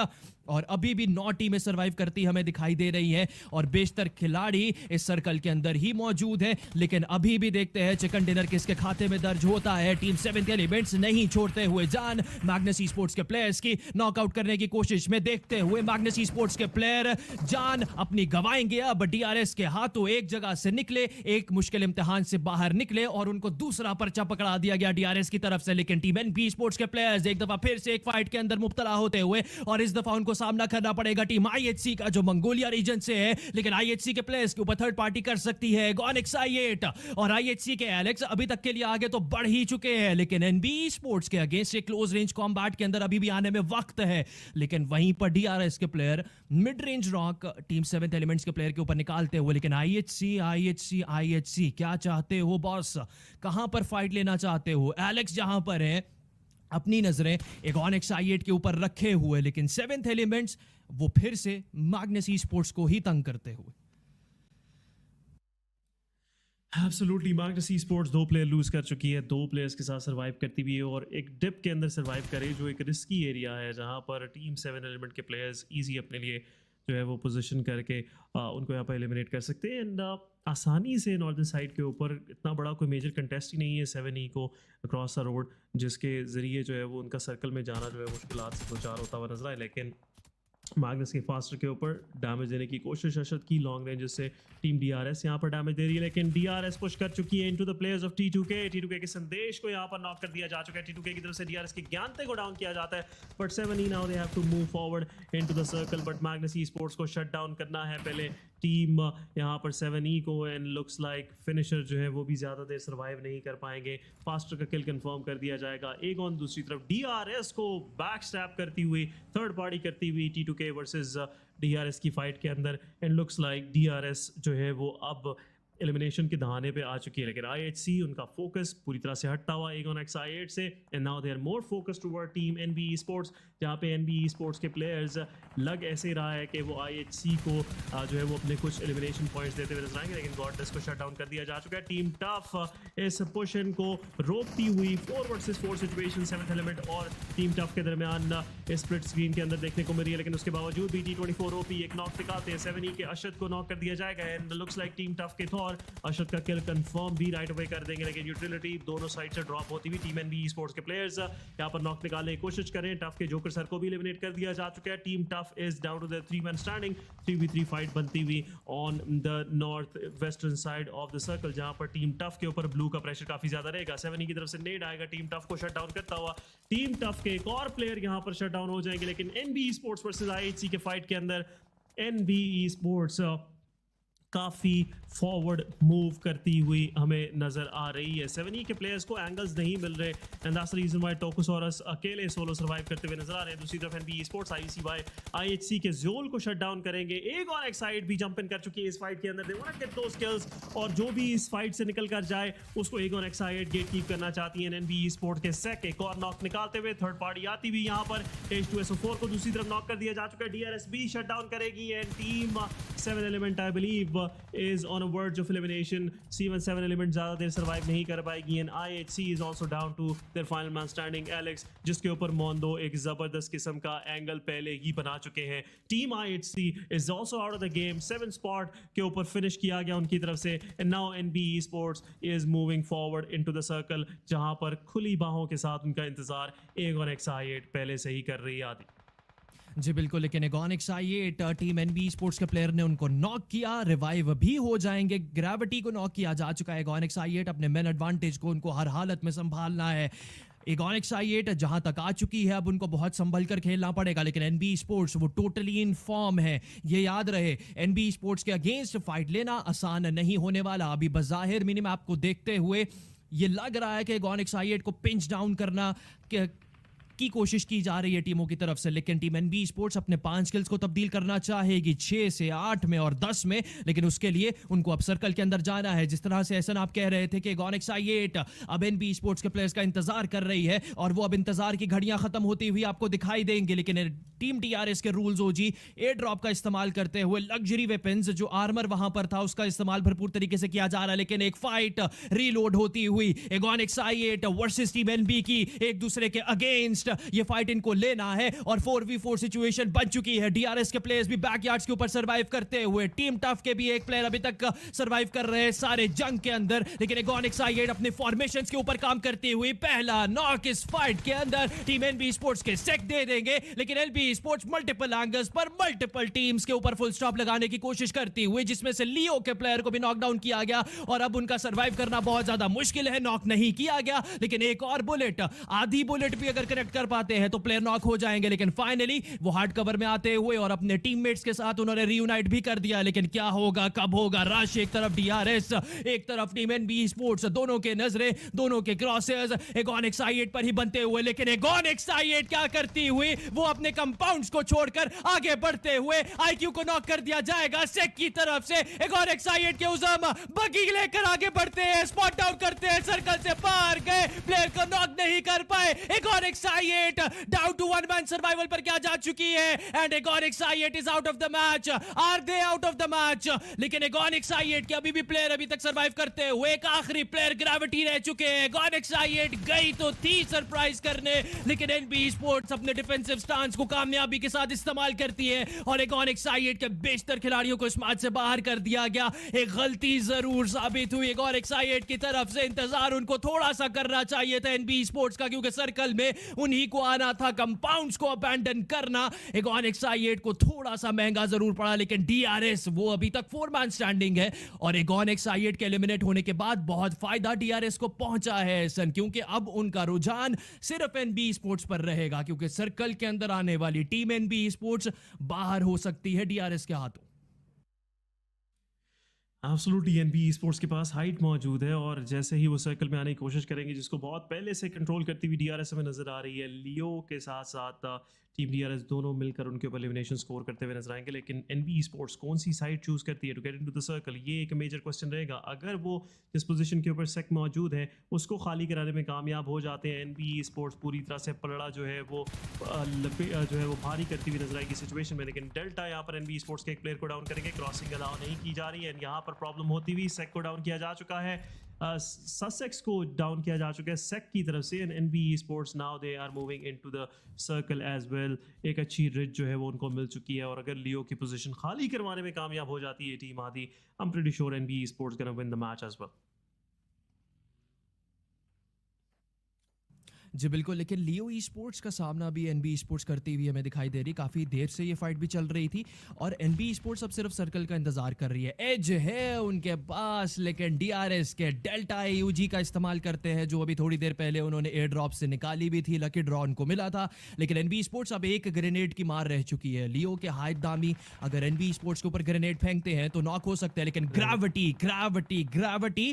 और अभी भी 9 टीमें सर्वाइव करती हमें दिखाई दे रही है, और बेशतर खिलाड़ी इस सर्कल के अंदर ही मौजूद है। लेकिन अभी भी देखते हैं चिकन डिनर किसके खाते में दर्ज होता है। टीम 7 एलिमेंट्स नहीं छोड़ते हुए जान मैग्नस ई स्पोर्ट्स के प्लेयर्स की नॉकआउट करने की कोशिश में देखते हुए मैग्नस ई स्पोर्ट्स के प्लेयर जान अपनी गवाएंगे। अब डीआरएस के हाथों एक जगह से निकले, एक मुश्किल इम्तिहान से बाहर निकले, और उनको दूसरा पर्चा पकड़ा दिया गया डीआरएस की तरफ से। लेकिन टीम एनबी स्पोर्ट्स के प्लेयर्स एक दफा फिर से एक फाइट के अंदर मुब्तला होते हुए, और इस दफा उनको सामना करना पड़ेगा टीम आईएचसी का जो मंगोलिया रीजन से है। लेकिन आईएचसी के प्लेयर्स के ऊपर थर्ड पार्टी कर सकती है गॉनिक्स i8, और आईएचसी के एलेक्स अभी तक के लिए आगे तो बढ़ ही चुके हैं। लेकिन एनबी स्पोर्ट्स के अगेंस्ट एक क्लोज रेंज कॉम्बैट के अंदर अभी भी आने में वक्त है। लेकिन वहीं पर डीआरएस के player mid range rock team 7 elements के प्लेयर के ऊपर निकालते हुए। लेकिन आईएचसी क्या चाहते हो बॉस, कहां पर फाइट लेना चाहते हो? एलेक्स जहां पर है अपनी नजरें एक ऑनिक्स i8 के ऊपर रखे हुए, लेकिन 7th एलिमेंट्स वो फिर से मैग्नस ई स्पोर्ट्स को ही तंग करते हुए। Absolutely Magnus esports 2 player lose कर चुकी है, 2 प्लेयर्स के साथ सर्वाइव करती हुई है, और एक डिप के अंदर सर्वाइव करे जो एक रिस्की एरिया है, जहां पर टीम 7 एलिमेंट के प्लेयर्स इजी अपने लिए जो है वो पोजीशन करके उनको यहाँ पर एलिमिनेट कर सकते हैं। एंड आसानी से नॉर्दर्न साइड के ऊपर इतना बड़ा कोई मेजर कंटेस्ट ही नहीं है 7E को अक्रॉस द रोड, जिसके ज़रिए जो है वो उनका सर्कल में जाना जो है मुश्किलात से 2-4 होता हुआ नजर आए। लेकिन मैग्नस के फास्टर के ऊपर डैमेज देने की कोशिश अशद की लॉन्ग रेंज से टीम डीआरएस यहाँ पर डैमेज दे रही है, लेकिन डीआरएस पुश कर चुकी है इनटू द प्लेयर्स ऑफ टी2के के संदेश को यहाँ पर नॉक कर दिया जा चुका है। टी2के की तरफ से डीआरएस के ज्ञानते को डाउन किया जाता है, but 7E now they have to move forward into the circle, but Magnus esports को शट डाउन करना है पहले टीम यहाँ पर 7E को, एंड लुक्स लाइक फिनिशर जो है वो भी ज़्यादा देर सर्वाइव नहीं कर पाएंगे। फास्टर का किल कंफर्म कर दिया जाएगा। एक ऑन दूसरी तरफ डीआरएस को बैक स्टैप करती हुई, थर्ड पार्टी करती हुई टी2के वर्सेस डीआरएस की फाइट के अंदर, एंड लुक्स लाइक डीआरएस जो है वो अब एलिमिनेशन के दहाने पे आ चुकी है। लेकिन आईएचसी उनका फोकस पूरी तरह से हटता हुआ एक ऑन x से, and now they are more focused toward team NB esports पे एनबी स्पोर्ट्स के प्लेयर्स लग ऐसे रहा है कि वो आईएचसी को जो है वो अपने कुछ एलिमिनेशन पॉइंट्स देते हुए नजर आएंगे। लेकिन गॉडलेस को शट डाउन कर दिया जा चुका है। टीम टफ इस पुशन को रोकती हुई 4 वर्सेस 4 सिचुएशन 7th एलिमेंट और टीम टफ के दरमियान स्प्लिट स्क्रीन के अंदर देखने को मिल रही है। लेकिन उसके बावजूद भी T24 ओपी एक नॉक निकालते हैं, 7E के अशद को नॉक कर दिया जाएगा, and looks like team tough के थॉर अशद का किल कंफर्म भी राइट अवे कर देंगे। लेकिन यूटिलिटी दोनों साइड से ड्रॉप होती हुई टीम एनबी स्पोर्ट्स के प्लेयर्स यहाँ पर नॉक निकालने की कोशिश करें। टफ के जोकर सर को भी एलिमिनेट कर दिया जा चुका है। Team tough is down to the 3-man standing, 3v3 fight बनती हुई on the north western side of the circle, जहां पर टीम टफ के ऊपर ब्लू का प्रेशर काफी ज्यादा रहेगा। 7E की तरफ से नेड आएगा टीम टफ को शट डाउन करता हुआ। टीम टफ के एक और प्लेयर यहां पर शट डाउन हो जाएंगे। लेकिन एनबी स्पोर्ट्स वर्सेस आईएचसी के फाइट के अंदर एनबी स्पोर्ट्स काफ़ी फॉरवर्ड मूव करती हुई हमें नज़र आ रही है। 7E के प्लेयर्स को एंगल्स नहीं मिल रहे, and that's the reason why Tokosaurus अकेले सोलो सर्वाइव करते हुए नजर आ रहे हैं। दूसरी तरफ एनबी स्पोर्ट्स आईएचसी के जोल को शट डाउन करेंगे। एक और एक साइड भी जंप इन कर चुकी है इस फाइट के अंदर। They want to get those kills, और जो भी इस फाइट से निकल कर जाए उसको एक और x8 गेट कीप करना चाहती है एनबी स्पोर्ट्स के सेक। एक और नॉक निकालते हुए थर्ड पार्टी आती हुई यहाँ पर H2SO4 को दूसरी तरफ नॉक कर दिया जा चुका है। डीआरएस भी शट डाउन करेगी, and team 7 element I believe is on a verge of elimination. C17 element ज़्यादा देर survive नहीं कर पाएगी, and IHC is also down to their final man standing Alex, जिसके ऊपर मोंदो एक ज़बरदस्त किस्म का एंगल पहले ही बना चुके हैं। Team IHC is also out of the game, 7th spot के ऊपर फिनिश किया गया उनकी तरफ से, and now NB Esports is moving forward into the circle, जहाँ पर खुली बाहों के साथ उनका इंतजार एगॉन XI8 पहले से ही कर रही है। आदि जी बिल्कुल, लेकिन एगॉनिक्स i8 टीम एनबी स्पोर्ट्स के प्लेयर ने उनको नॉक किया, रिवाइव भी हो जाएंगे। ग्रेविटी को नॉक किया जा चुका है। एगॉनिक्स i8 अपने मेन एडवांटेज को उनको हर हालत में संभालना है। एगोनिक्स i8 जहां तक आ चुकी है, अब उनको बहुत संभल कर खेलना पड़ेगा, लेकिन एनबी स्पोर्ट्स वो टोटली इन फॉर्म है, ये याद रहे। एनबी स्पोर्ट्स के अगेंस्ट फाइट लेना आसान नहीं होने वाला। अभी बज़ाहिर मिनी मैप को देखते हुए ये लग रहा है कि एगोनिक्स i8 को पिंच डाउन करना की कोशिश की जा रही है टीमों की तरफ से, लेकिन टीम एनबी स्पोर्ट्स अपने 5 किल्स को तब्दील करना चाहेगी 6 से 8 में और 10 में, लेकिन उसके लिए उनको अब सर्कल के अंदर जाना है। जिस तरह से ऐसा आप कह रहे थे कि एगोनिक्स i8 अब एनबी स्पोर्ट्स के प्लेयर्स का इंतजार कर रही है और वो अब इंतजार की घड़ियां खत्म होती हुई आपको दिखाई देंगे, लेकिन टीम डीआरएस के रूल्स ओजी एयर ड्रॉप का इस्तेमाल करते हुए लग्जरी वेपन्स जो आर्मर वहां पर था उसका इस्तेमाल भरपूर तरीके से किया जा रहा है, लेकिन एक फाइट रीलोड होती हुई एगोनिक्स i8 वर्सेस टीम एनबी की एक दूसरे के अगेंस्ट ये फाइट इनको लेना है और 4v4 सिचुएशन बन चुकी है। डीआरएस के प्लेयर्स भी बैकयार्ड्स के ऊपर सरवाइव करते हुए, टीम टफ के भी एक प्लेयर अभी तक सरवाइव कर रहे हैं सारे जंग के अंदर, लेकिन एगोनिक्स i8 अपने फॉर्मेशंस के ऊपर काम करती हुई पहला नॉक इस फाइट के अंदर टीम एनबी स्पोर्ट्स के सेक दे देंगे, लेकिन एनबी स्पोर्ट्स मल्टीपल एंगल्स पर मल्टीपल टीम्स के ऊपर फुल स्टॉप लगाने की कोशिश करती हुई, जिसमें से लियो के प्लेयर को भी नॉकडाउन किया गया और अब उनका सरवाइव करना बहुत ज्यादा मुश्किल है। नॉक नहीं किया गया, लेकिन एक और बुलेट, आधी बुलेट भी अगर कनेक्ट कर पाते हैं तो प्लेयर नॉक हो जाएंगे, लेकिन फाइनली वो हार्ड कवर में आते हुए और अपने टीममेट्स के साथ उन्होंने रीयूनाइट भी कर दिया, लेकिन क्या होगा, कब होगा? रश एक तरफ डीआरएस, एक तरफ टीम एनबी स्पोर्ट्स, दोनों के नजरें, दोनों के क्रॉसेस एगोनिक्स i8 पर ही बनते हुए, लेकिन एगोनिक्स i8 क्या करती हुई, वो अपने कंपाउंड्स को छोड़कर आगे बढ़ते हुए आईक्यू को नॉक कर दिया जाएगा सेक की तरफ से। एगोनिक्स i8 के उज़म बगी लेकर आगे बढ़ते हैं, स्पॉट डाउन करते हैं, सर्कल से पार गए, प्लेयर को नॉक नहीं कर पाए। Agonix i8 down to one man survival पर क्या जा चुकी है and Agonix i8 is out of the match. Are they out of the match? लेकिन एगोनिक्स i8 के अभी भी प्लेयर अभी तक सर्वाइव करते हुए, एक आखिरी प्लेयर ग्रेविटी रह चुके हैं। एगोनिक्स i8 गई तो थी सरप्राइज करने, लेकिन एनबी स्पोर्ट्स अपने डिफेंसिव स्टांस को कामयाबी के साथ इस्तेमाल करती है और एगोनिक्स i8 के बेशतर खिलाड़ियों को इस मैच से बाहर कर दिया गया। एक गलती जरूर साबित हुई एगोनिक्स i8 की तरफ से, इंतजार उनको थोड़ा सा करना चाहिए था एनबी स्पोर्ट्स का, क्योंकि सर्कल में उन्हीं को आना था, कंपाउंड्स को अबैंडन करना एगोनिक्स i8 को थोड़ा सा महंगा जरूर पड़ा, लेकिन डीआरएस वो अभी तक 4 मैन स्टैंडिंग है और एगोनिक्स i8 के एलिमिनेट होने के बाद बहुत फायदा डीआरएस को पहुंचा है सन, क्योंकि अब उनका रुझान सिर्फ एनबी स्पोर्ट्स पर रहेगा, क्योंकि सर्कल के अंदर आने वाली टीम एनबी स्पोर्ट्स बाहर हो सकती है डीआरएस के हाथों। एब्सोल्युटली एनबी स्पोर्ट्स के पास हाइट मौजूद है और जैसे ही वो सर्कल में आने की कोशिश करेंगे, जिसको बहुत पहले से कंट्रोल करती हुई डीआरएस हमें नजर आ रही है। लियो के साथ साथ टीम डीआरएस दोनों मिलकर उनके ऊपर एलिमिनेशन स्कोर करते हुए नजर आएंगे, लेकिन एनबी स्पोर्ट्स कौन सी साइड चूज करती है to get into the circle, ये एक मेजर क्वेश्चन रहेगा। अगर वो जिस पोजीशन के ऊपर सेक मौजूद है उसको खाली कराने में कामयाब हो जाते हैं, एनबी स्पोर्ट्स पूरी तरह से पलड़ा जो है वो जो है वो भारी करती हुई नजर आएगी सिचुएशन में, लेकिन डेल्टा यहाँ पर एनबी स्पोर्ट्स के एक प्लेयर को डाउन करेंगे, क्रॉसिंग अलाउ नहीं की जा रही है, यहाँ पर प्रॉब्लम होती हुई सेक को डाउन किया जा चुका है, ससेक्स को डाउन किया जा चुका है सेक की तरफ से, and NB sports now they are moving into the circle as well. एक अच्छी रिच जो है वो उनको मिल चुकी है और अगर लियो की पोजीशन खाली करवाने में कामयाब हो जाती है टीम आदि, I am pretty sure NB sports gonna win the match as well. जी बिल्कुल, लेकिन लियो ई स्पोर्ट्स का सामना भी एनबी स्पोर्ट्स करती हुई हमें दिखाई दे रही, काफ़ी देर से ये फाइट भी चल रही थी और एनबी स्पोर्ट्स अब सिर्फ सर्कल का इंतजार कर रही है। एज है उनके पास, लेकिन डीआरएस के डेल्टा एयूजी का इस्तेमाल करते हैं, जो अभी थोड़ी देर पहले उन्होंने एयर ड्रॉप से निकाली भी थी, लकी ड्रॉ उनको मिला था, लेकिन एनबी स्पोर्ट्स अब एक ग्रेनेड की मार रह चुकी है। लियो के हाइट दामी अगर एनबी स्पोर्ट्स के ऊपर ग्रेनेड फेंकते हैं तो नॉक हो सकते हैं, लेकिन ग्रेविटी ग्रेविटी ग्रेविटी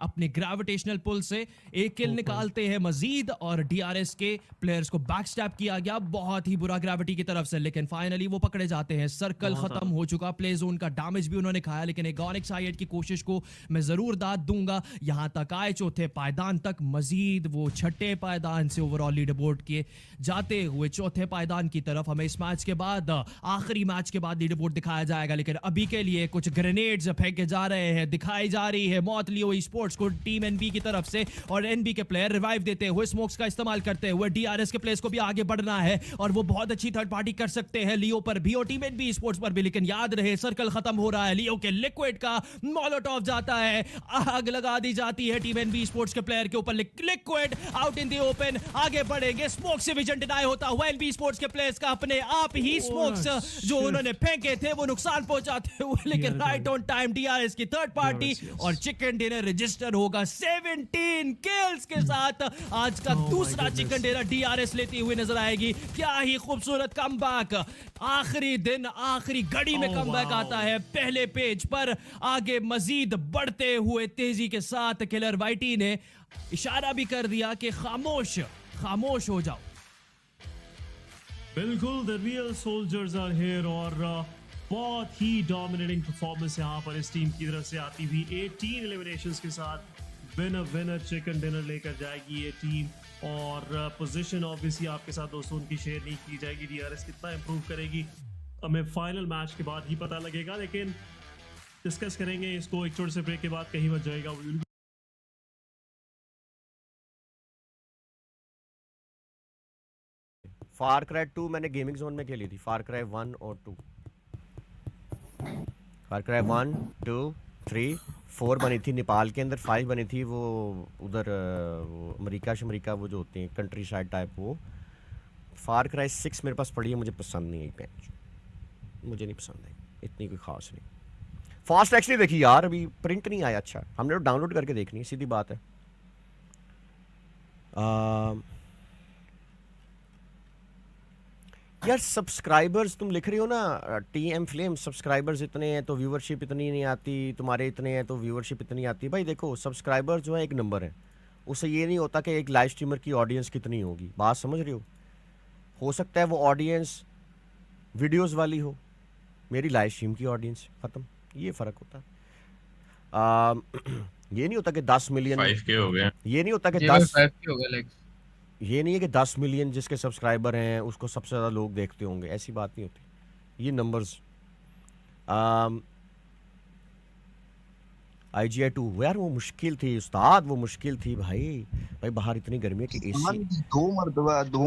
अपने ग्रेविटेशनल पुल से एक किल निकालते हैं मजीद और डीआरएस के प्लेयर्स को बैकस्टैप किया गया बहुत ही बुरा ग्रेविटी की तरफ से, लेकिन फाइनली वो पकड़े जाते हैं। सर्कल खत्म हो चुका, प्ले जोन का डैमेज भी उन्होंने खाया, लेकिन एगोनिक्स i8 की कोशिश को मैं जरूर दाद दूंगा, यहां तक आए चौथे पायदान तक, मजीद वो छठे पायदान से ओवरऑल लीडर बोर्ड के जाते हुए चौथे पायदान की तरफ। हमें इस मैच के बाद आखिरी मैच के बाद लीडर बोर्ड दिखाया जाएगा, लेकिन अभी के लिए कुछ ग्रेनेड्स फेंके जा रहे हैं, दिखाई जा रही है मौत लियो ई स्पोर्ट्स को टीम एनबी की तरफ से और एनबी के प्लेयर रिवाइव देते हुए स्मोक्स का इस्तेमाल करते हुए डीआरएस के प्लेयर्स को भी आगे बढ़ना है और वो बहुत अच्छी थर्ड पार्टी कर सकते हैं लियो पर भी और टीम एनबी स्पोर्ट्स पर भी, लेकिन याद रहे सर्कल खत्म हो रहा है, लियो के लिक्विड का मोलोटॉव जाता है, आग लगा दी जाती है टीम एनबी स्पोर्ट्स के प्लेयर के ऊपर, liquid out in the open, आगे बढ़ेंगे, स्मोक से विजन डिनाई होता हुआ एनबी स्पोर्ट्स के प्लेयर्स का अपने आप ही स्मोक्स जो उन्होंने फेंके थे वो नुकसान पहुंचाते हुए, लेकिन राइट ऑन टाइम डीआरएस की थर्ड पार्टी और चिकन डिनर रजिस्टर होगा 17 किल्स के साथ। आज का दूसरा चिकन डिनर DRS लेती हुई नजर आएगी। क्या ही खूबसूरत कमबैक, आखिरी दिन आखिरी घड़ी में कमबैक आता है पहले पेज पर। आगे मजीद बढ़ते हुए तेजी के साथ किलर वाइटी ने इशारा भी कर दिया कि खामोश खामोश हो जाओ। बिल्कुल, the real soldiers are here और बहुत ही डोमिनेटिंग परफॉर्मेंस यहाँ पर इस टीम की तरफ से आती हुई 18 एलिमिनेशंस के साथ विनर चिकन डिनर लेकर जाएगी ये टीम। और पोजीशन ऑब्वियसली आपके साथ दोस्तों उनकी शेयर नहीं की जाएगी। DRS कितना इंप्रूव करेगी हमें फाइनल मैच के बाद ही पता लगेगा, लेकिन डिस्कस करेंगे इसको एक छोटे से ब्रेक के बाद। कहीं मत जाएगा। फार क्राई 2 मैंने गेमिंग जोन में खेली थी। फार क्राई 1 और 2, फार क्राई 1 2 3 4 बनी थी नेपाल के अंदर, 5 बनी थी वो उधर वो अमेरिका वो जो होती हैं कंट्री साइड टाइप। वो फार क्राई 6 मेरे पास पड़ी है, मुझे पसंद नहीं आई पैच, मुझे नहीं पसंद आई, इतनी कोई ख़ास नहीं। फास्ट एक्चुअली देखी यार, अभी प्रिंट नहीं आया। अच्छा, हमने तो डाउनलोड करके देखनी है, सीधी बात है। यार सब्सक्राइबर्स तुम लिख रही हो ना, TM फ्लेम सब्सक्राइबर्स इतने हैं तो व्यूवरशिप इतनी नहीं आती, तुम्हारे इतने हैं तो व्यूवरशिप इतनी आती है। भाई देखो, सब्सक्राइबर जो है एक नंबर है, उससे ये नहीं होता कि एक लाइव स्ट्रीमर की ऑडियंस कितनी होगी। बात समझ रही हो सकता है वो ऑडियंस वीडियोस वाली हो, मेरी लाइव स्ट्रीम की ऑडियंस ख़त्म, ये फ़र्क होता है। ये नहीं होता कि 10 मिलियन 5K हो गया, ये नहीं होता कि 10 हो गया, ये नहीं है कि 10 मिलियन जिसके सब्सक्राइबर हैं उसको सबसे ज़्यादा लोग देखते होंगे, ऐसी बात नहीं होती। ये नंबर्स IGI 2 यार वो मुश्किल थी उस्ताद, वो मुश्किल थी भाई बाहर इतनी गर्मी है कि AC दो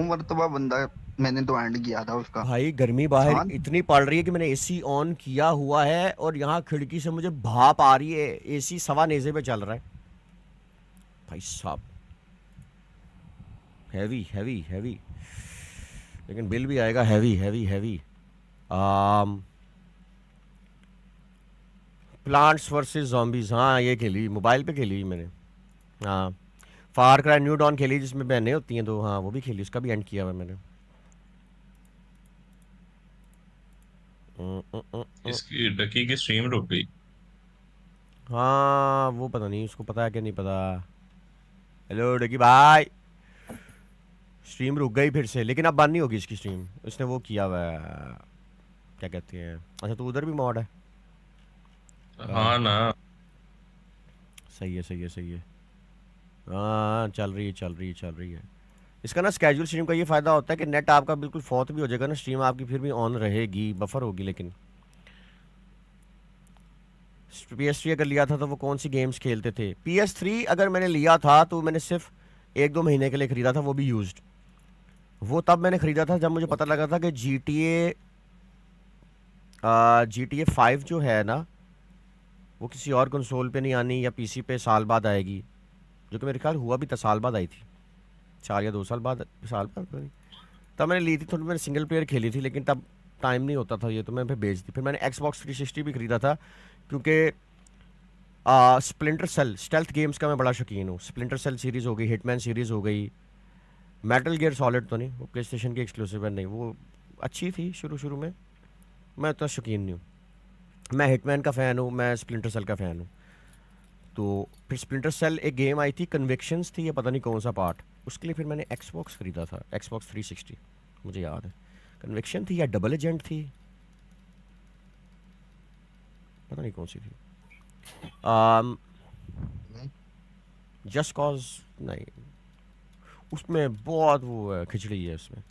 मरतबा बंदा मैंने तो एंड किया था उसका। भाई गर्मी बाहर इतनी पड़ रही है कि मैंने AC ऑन किया हुआ है और यहाँ खिड़की से मुझे भाप आ रही है, AC सवा नेज़े पे चल रहा है भाई साहब, हैवी, लेकिन बिल भी आएगा हैवी। प्लांट्स वर्सेस ज़ॉम्बीज, हाँ ये खेली, मोबाइल पे खेली मैंने। हाँ, फार क्राई न्यू डॉन खेली जिसमें बहनें होती हैं, तो हाँ वो भी खेली, उसका भी एंड किया हुआ मैंने। इसकी डकी की स्ट्रीम रुक गई। हाँ वो पता नहीं, उसको पता है कि नहीं पता। हेलो डकी भाई, स्ट्रीम रुक गई फिर से, लेकिन अब बंद नहीं होगी इसकी स्ट्रीम, उसने वो किया हुआ है, क्या कहते हैं। अच्छा तो उधर भी मॉड है। हाँ ना, सही है। हाँ चल रही है। इसका ना स्केड्यूल स्ट्रीम का ये फ़ायदा होता है कि नेट आपका बिल्कुल फौत भी हो जाएगा ना, स्ट्रीम आपकी फिर भी ऑन रहेगी, बफर होगी। लेकिन PS3 अगर लिया था तो वो कौन सी गेम्स खेलते थे? PS3 अगर मैंने लिया था तो मैंने सिर्फ 1-2 महीने के लिए ख़रीदा था, वो भी यूज्ड। वो तब मैंने ख़रीदा था जब मुझे पता लगा था कि GTA 5 जो है ना वो किसी और कंसोल पे नहीं आनी या PC पे साल बाद आएगी, जो कि मेरे ख्याल हुआ भी था, साल बाद आई थी, 4 या 2 साल बाद, नहीं। तब मैंने ली थी, थोड़ी मैंने सिंगल प्लेयर खेली थी, लेकिन तब टाइम नहीं होता था ये, तो मैं फिर बेच दी। फिर मैंने Xbox 360 भी ख़रीदा था, क्योंकि स्प्लिंटर सेल स्टेल्थ गेम्स का मैं बड़ा शौकीन हूँ। स्प्लिंटर सेल सीरीज़ हो गई, हिटमैन सीरीज़ हो गई, मेटल गियर सॉलिड तो नहीं, वो प्ले स्टेशन की एक्सक्लूसिव है, नहीं वो अच्छी थी शुरू में, मैं उतना शौकीन नहीं हूँ। मैं हिटमैन का फ़ैन हूँ, मैं स्प्लिंटर सेल का फ़ैन हूँ। तो फिर स्प्लिंटर सेल एक गेम आई थी, कन्विक्शंस थी, या पता नहीं कौन सा पार्ट, उसके लिए फिर मैंने Xbox ख़रीदा था, Xbox 360 मुझे याद है। कन्विक्शन थी या डबल एजेंट थी, पता नहीं कौन सी थी। जस्ट कॉज नहीं, उसमें बहुत वो है, खिचड़ी है उसमें।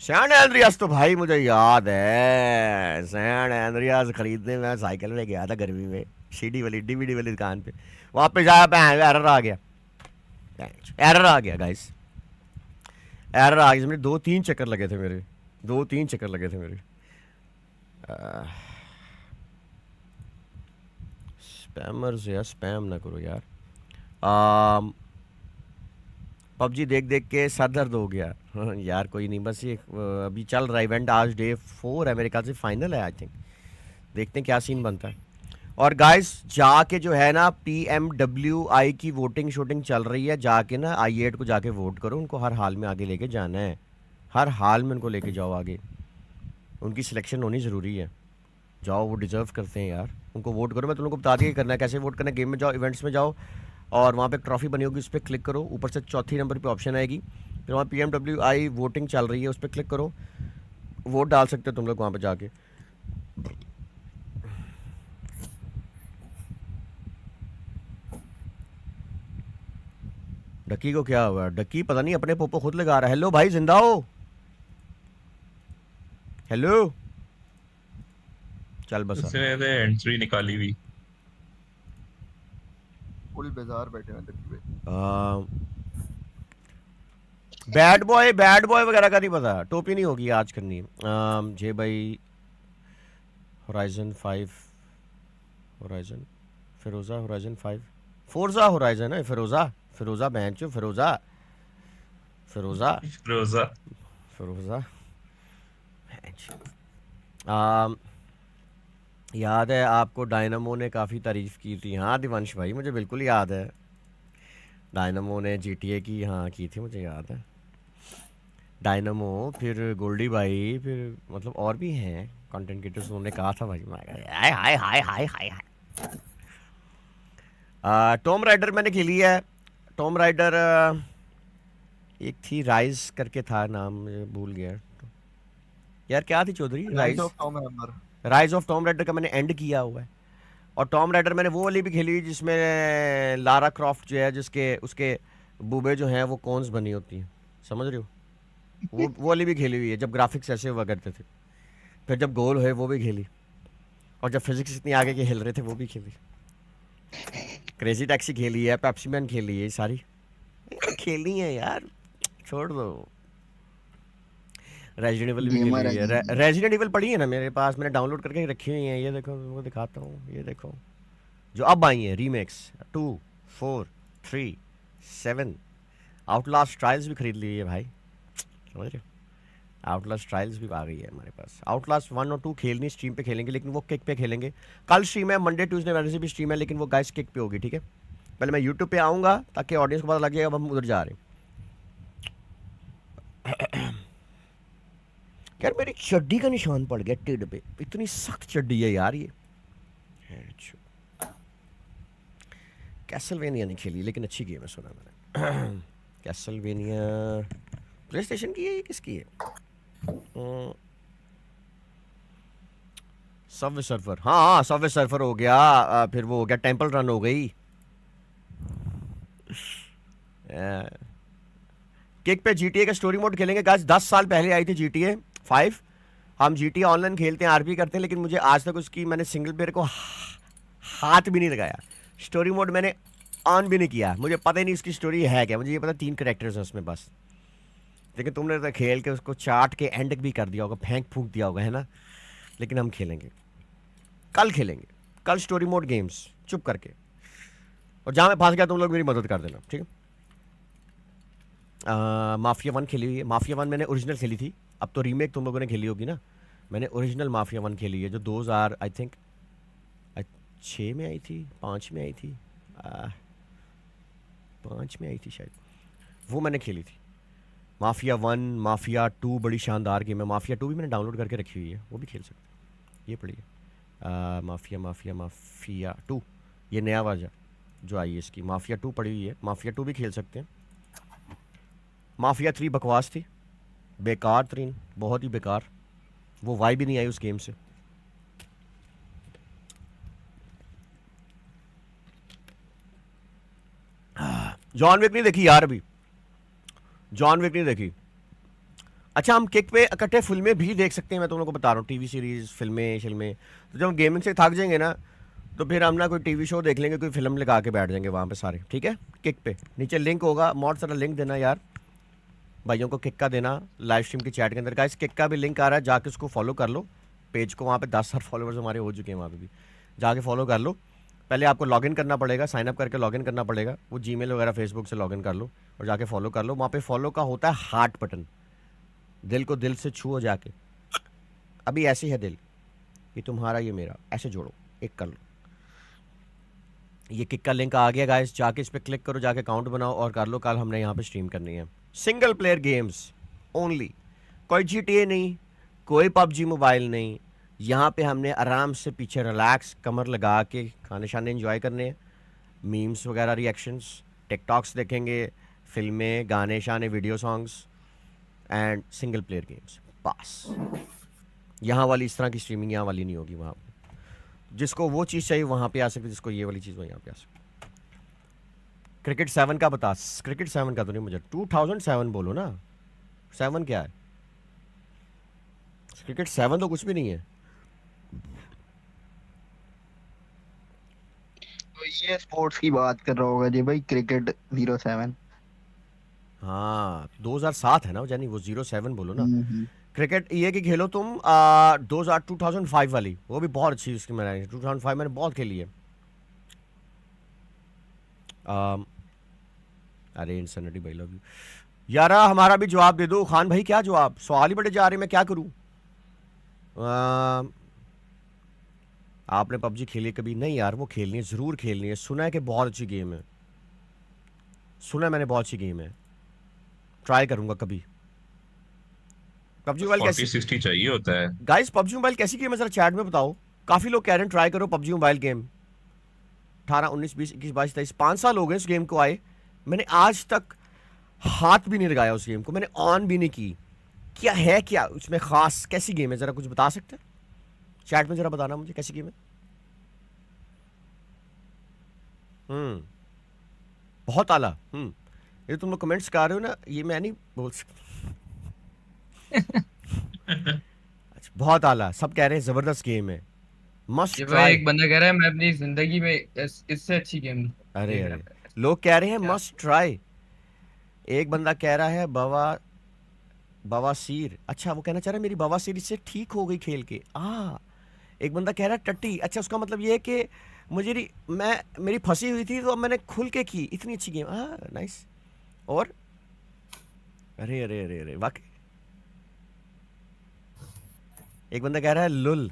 सैन एंड्रियास तो भाई मुझे याद है, सैन एंड्रियास खरीदने में साइकिल में गया था गर्मी में, CD वाली DVD वाली दुकान पे, वहाँ पे जाया एरर आ गया गाइस, एरर आ गया। मेरे 2-3 चक्कर लगे थे मेरे, 2-3 चक्कर लगे थे मेरे। स्पैमर्स यार, स्पैम ना करो यार। PUBG देख के सर दर्द हो गया यार। कोई नहीं, बस ये अभी चल रहा है इवेंट, आज Day 4 है मेरे ख्याल से, फाइनल है आई थिंक, देखते हैं क्या सीन बनता है। और गाइस जाके जो है ना PMWI की वोटिंग शूटिंग चल रही है, जाके ना I8 को जाके वोट करो, उनको हर हाल में आगे लेके जाना है, हर हाल में उनको लेके जाओ आगे, उनकी सिलेक्शन होनी ज़रूरी है। जाओ, वो डिज़र्व करते हैं यार, उनको वोट करो। मैं तुम लोग को बता दिया करना है कैसे वोट करना है। गेम में जाओ, इवेंट्स में जाओ, और वहाँ पे एक ट्रॉफी बनी होगी, उस पर क्लिक करो, ऊपर से चौथी नंबर पे ऑप्शन आएगी, फिर वहाँ PMWI वोटिंग चल रही है, उस पर क्लिक करो, वोट डाल सकते हो तुम लोग वहाँ पे जाके। डक्की को क्या हुआ? डक्की पता नहीं अपने पोपो खुद लगा रहा है। हेलो भाई, जिंदा हो? हेलो, चल बस उसने तो एंट्री निकाली हुई। फुल बाजार बैठे हैं डक्की पे। बैड बॉय वगैरह का नहीं पता, टोपी नहीं होगी आज करनी। जे भाई होराइजन 5, होराइजन फिरोजा, होराइजन 5, फोर्जा होराइजन है, फिरोजा बेंचो, फिरोजा याद है आपको डायनामो ने काफ़ी तारीफ़ की थी। हाँ दिवांश भाई, मुझे बिल्कुल याद है, डायनामो ने GTA की हाँ की थी, मुझे याद है। डायनामो, फिर गोल्डी भाई, फिर मतलब और भी हैं कंटेंट क्रिएटर्स, उन्होंने कहा था भाई। हाय हाय हाय हाय हाय हाय। टॉम राइडर मैंने खेली है। टॉम राइडर एक थी राइज करके था नाम, मुझे भूल गया यार, क्या थी Chaudhary? Rise of Tomb Raider. Rise of Tomb Raider का मैंने एंड किया हुआ है। और टॉम राइडर मैंने वो वाली भी खेली हुई जिसमें लारा क्रॉफ्ट जो है, जिसके उसके बूबे जो हैं वो कॉन्स बनी होती हैं, समझ रहे हो? वो वाली भी खेली हुई है, जब ग्राफिक्स ऐसे हुआ करते थे। फिर जब गोल हुए वो भी खेली, और जब फिजिक्स इतनी आगे के हिल रहे थे वो भी खेली। क्रेजी टैक्सी खेली है, पेप्सी मैन खेली है, ये सारी खेली है यार, छोड़ दो। रेजिडेंट इवल भी खेली हुई है। रेजिडेंट इवल पड़ी है ना मेरे पास, मैंने डाउनलोड करके रखी हुई है। ये देखो, तुमको दिखाता हूँ, ये देखो जो अब आई है रीमेक्स 2, 4, 3, 7। आउटलास्ट ट्रायल्स भी खरीद ली है भाई, समझ रहे हो? आउटलास्ट ट्रायल्स भी आ गई है हमारे पास। आउटलास्ट 1 और 2 खेलनी स्ट्रीम पे खेलेंगे, लेकिन वो किक पे खेलेंगे। कल स्ट्रीम है, मंडे ट्यूसडे वेडनेसडे भी स्ट्रीम है, लेकिन वो गाइस किक पे होगी, ठीक है? पहले मैं यूट्यूब पे आऊँगा ताकि ऑडियंस को पता लग जाएगा अब हम उधर जा रहे हैं। यार मेरी चड्डी का निशान पड़ गया टिड पे, इतनी सख्त चड्डी है यार ये। कैसलवेनिया नहीं खेली, लेकिन अच्छी गेम है सुना मैंने। कैसलवेनिया प्ले स्टेशन की है, ये किसकी है? सबवे सर्फर, हाँ सबवे सर्फर हो गया, फिर वो हो गया टेंपल रन हो गई। किक पे GTA का स्टोरी मोड खेलेंगे गाइस। 10 साल पहले आई थी GTA 5। हम GTA ऑनलाइन खेलते हैं, RP करते हैं, लेकिन मुझे आज तक उसकी मैंने सिंगल प्लेयर को हाथ भी नहीं लगाया। स्टोरी मोड मैंने ऑन भी नहीं किया, मुझे पता ही नहीं उसकी स्टोरी है क्या। मुझे ये पता 3 कैरेक्टर्स हैं उसमें बस, लेकिन तुमने तो खेल के उसको चाट के एंड भी कर दिया होगा, फेंक फूंक दिया होगा, है ना? लेकिन हम खेलेंगे, कल खेलेंगे, कल स्टोरी मोड गेम्स चुप करके। और जहाँ मैं फंस गया तुम लोग मेरी मदद कर देना, ठीक है? माफिया 1 खेली हुई है। माफिया 1 मैंने ओरिजिनल खेली थी, अब तो रीमेक तुम लोगों ने खेली होगी ना। मैंने ओरिजिनल माफिया 1 खेली है, जो 2000 आई थिंक 6 में आई थी, 5 में आई थी, 5 में आई थी शायद, वो मैंने खेली थी। माफिया 1, माफिया 2 बड़ी शानदार गेम है। माफिया 2 भी मैंने डाउनलोड करके रखी हुई है, वो भी खेल सकते हैं। ये पड़ी है माफिया 2, ये नया वाजा जो आई है इसकी, माफिया 2 पड़ी हुई है। माफिया 2 भी खेल सकते हैं। माफिया 3 बकवास थी, बेकार तरीन, बहुत ही बेकार, वो वाइब भी नहीं आई उस गेम से। जॉन विक नहीं देखी यार, अभी जॉन विक नहीं देखी। अच्छा, हम किक पे इकट्ठे फिल्में भी देख सकते हैं, मैं तुम लोगों को बता रहा हूँ, टीवी सीरीज, फिल्में। तो जब हम गेमिंग से थक जाएंगे ना, तो फिर हम ना कोई टीवी शो देख लेंगे, कोई फिल्म लगा के बैठ जाएंगे वहाँ पे सारे, ठीक है? किक पे नीचे लिंक होगा, मॉड सारा लिंक देना यार, भाइयों को किक का देना लाइव स्ट्रीम की चैट के अंदर। गाइस किक का भी लिंक आ रहा है, जाके उसको फॉलो कर लो पेज को, वहाँ पे 10,000 फॉलोअर्स हमारे हो चुके हैं वहाँ पे भी, जाके फॉलो कर लो। पहले आपको लॉगिन करना पड़ेगा, साइनअप करके लॉगिन करना पड़ेगा, वो जीमेल वगैरह फेसबुक से लॉगिन कर लो और जाके फॉलो कर लो। वहाँ पे फॉलो का होता है हार्ट बटन, दिल को दिल से छुओ जाके, अभी ऐसे है दिल, ये तुम्हारा ये मेरा, ऐसे जोड़ो, एक कर लो। ये किक का लिंक आ गया गाइस, जाके इस पे क्लिक करो, जाके अकाउंट बनाओ और कर लो। कल हमने यहाँ पे स्ट्रीम करनी है सिंगल प्लेयर गेम्स ओनली, कोई GTA नहीं, कोई PUBG मोबाइल नहीं। यहाँ पे हमने आराम से पीछे रिलैक्स कमर लगा के खाने शाने एंजॉय करने हैं, मीम्स वगैरह, रिएक्शंस, टिकटॉक्स देखेंगे, फिल्में, गाने शाने, video songs and single player games बस। यहाँ वाली इस तरह की स्ट्रीमिंग यहाँ वाली नहीं होगी। वहाँ जिसको वो चीज़ चाहिए वहाँ पे आ सकते, जिसको ये वाली चीज़ वो यहाँ पे आ सकते। क्रिकेट 7 का बता, क्रिकेट 7 का तो नहीं, मुझे 2007 बोलो ना, 7 क्या है? क्रिकेट 7 तो कुछ भी नहीं है। तो ये स्पोर्ट्स की बात कर रहा होगा जी भाई, क्रिकेट 07। हाँ 2007 है ना जानी, वो 07 बोलो ना। क्रिकेट ये कि खेलो तुम 2005 वाली, वो भी बहुत अच्छी उसकी मैंने 2005 मैंने बहुत खेली है। अरे इंसैनिटी भाई, लव यू यारा। हमारा भी जवाब दे दो खान भाई, क्या जवाब? सवाल ही बड़े जा रहे, मैं क्या करूं? आपने PUBG खेली कभी? नहीं यार, वो खेलनी है, ज़रूर खेलनी है। सुना है कि बहुत अच्छी गेम है, सुना है मैंने बहुत अच्छी गेम है, ट्राई करूंगा कभी। PUBG मोबाइल कैसी 40-60 चाहिए होता है गाइस? PUBG मोबाइल कैसी गेम है जरा चैट में बताओ। काफ़ी लोग कह रहे हैं ट्राई करो PUBG मोबाइल गेम। 18, 19, 20, 21, 22, 23, 5 साल हो गए इस गेम को आए, मैंने आज तक हाथ भी नहीं लगाया उस गेम को, मैंने ऑन भी नहीं की। क्या है, क्या उसमें खास, कैसी गेम है? जरा कुछ बता सकते हैं चैट में, जरा बताना मुझे कैसी गेम है। बहुत आला। ये तुम लोग कमेंट्स कर रहे हो ना, ये मैं नहीं बोल सकता। अच्छा, बहुत आला, सब कह रहे हैं जबरदस्त गेम है, मस्ट ट्राई। एक बंदा कह रहा है मैं अपनी जिंदगी में इससे अच्छी गेम अरे अरे, लोग कह रहे हैं मस्ट ट्राई। एक बंदा कह रहा है बवासीर, अच्छा वो कहना चाह रहा है मेरी बवासीर इससे ठीक हो गई खेल के। एक बंदा कह रहा है टट्टी, अच्छा उसका मतलब ये है कि मेरी फंसी हुई थी तो अब मैंने खुल के की, इतनी अच्छी गेम। नाइस। और अरे अरे अरे अरे वाकई। एक बंदा कह रहा है लुल,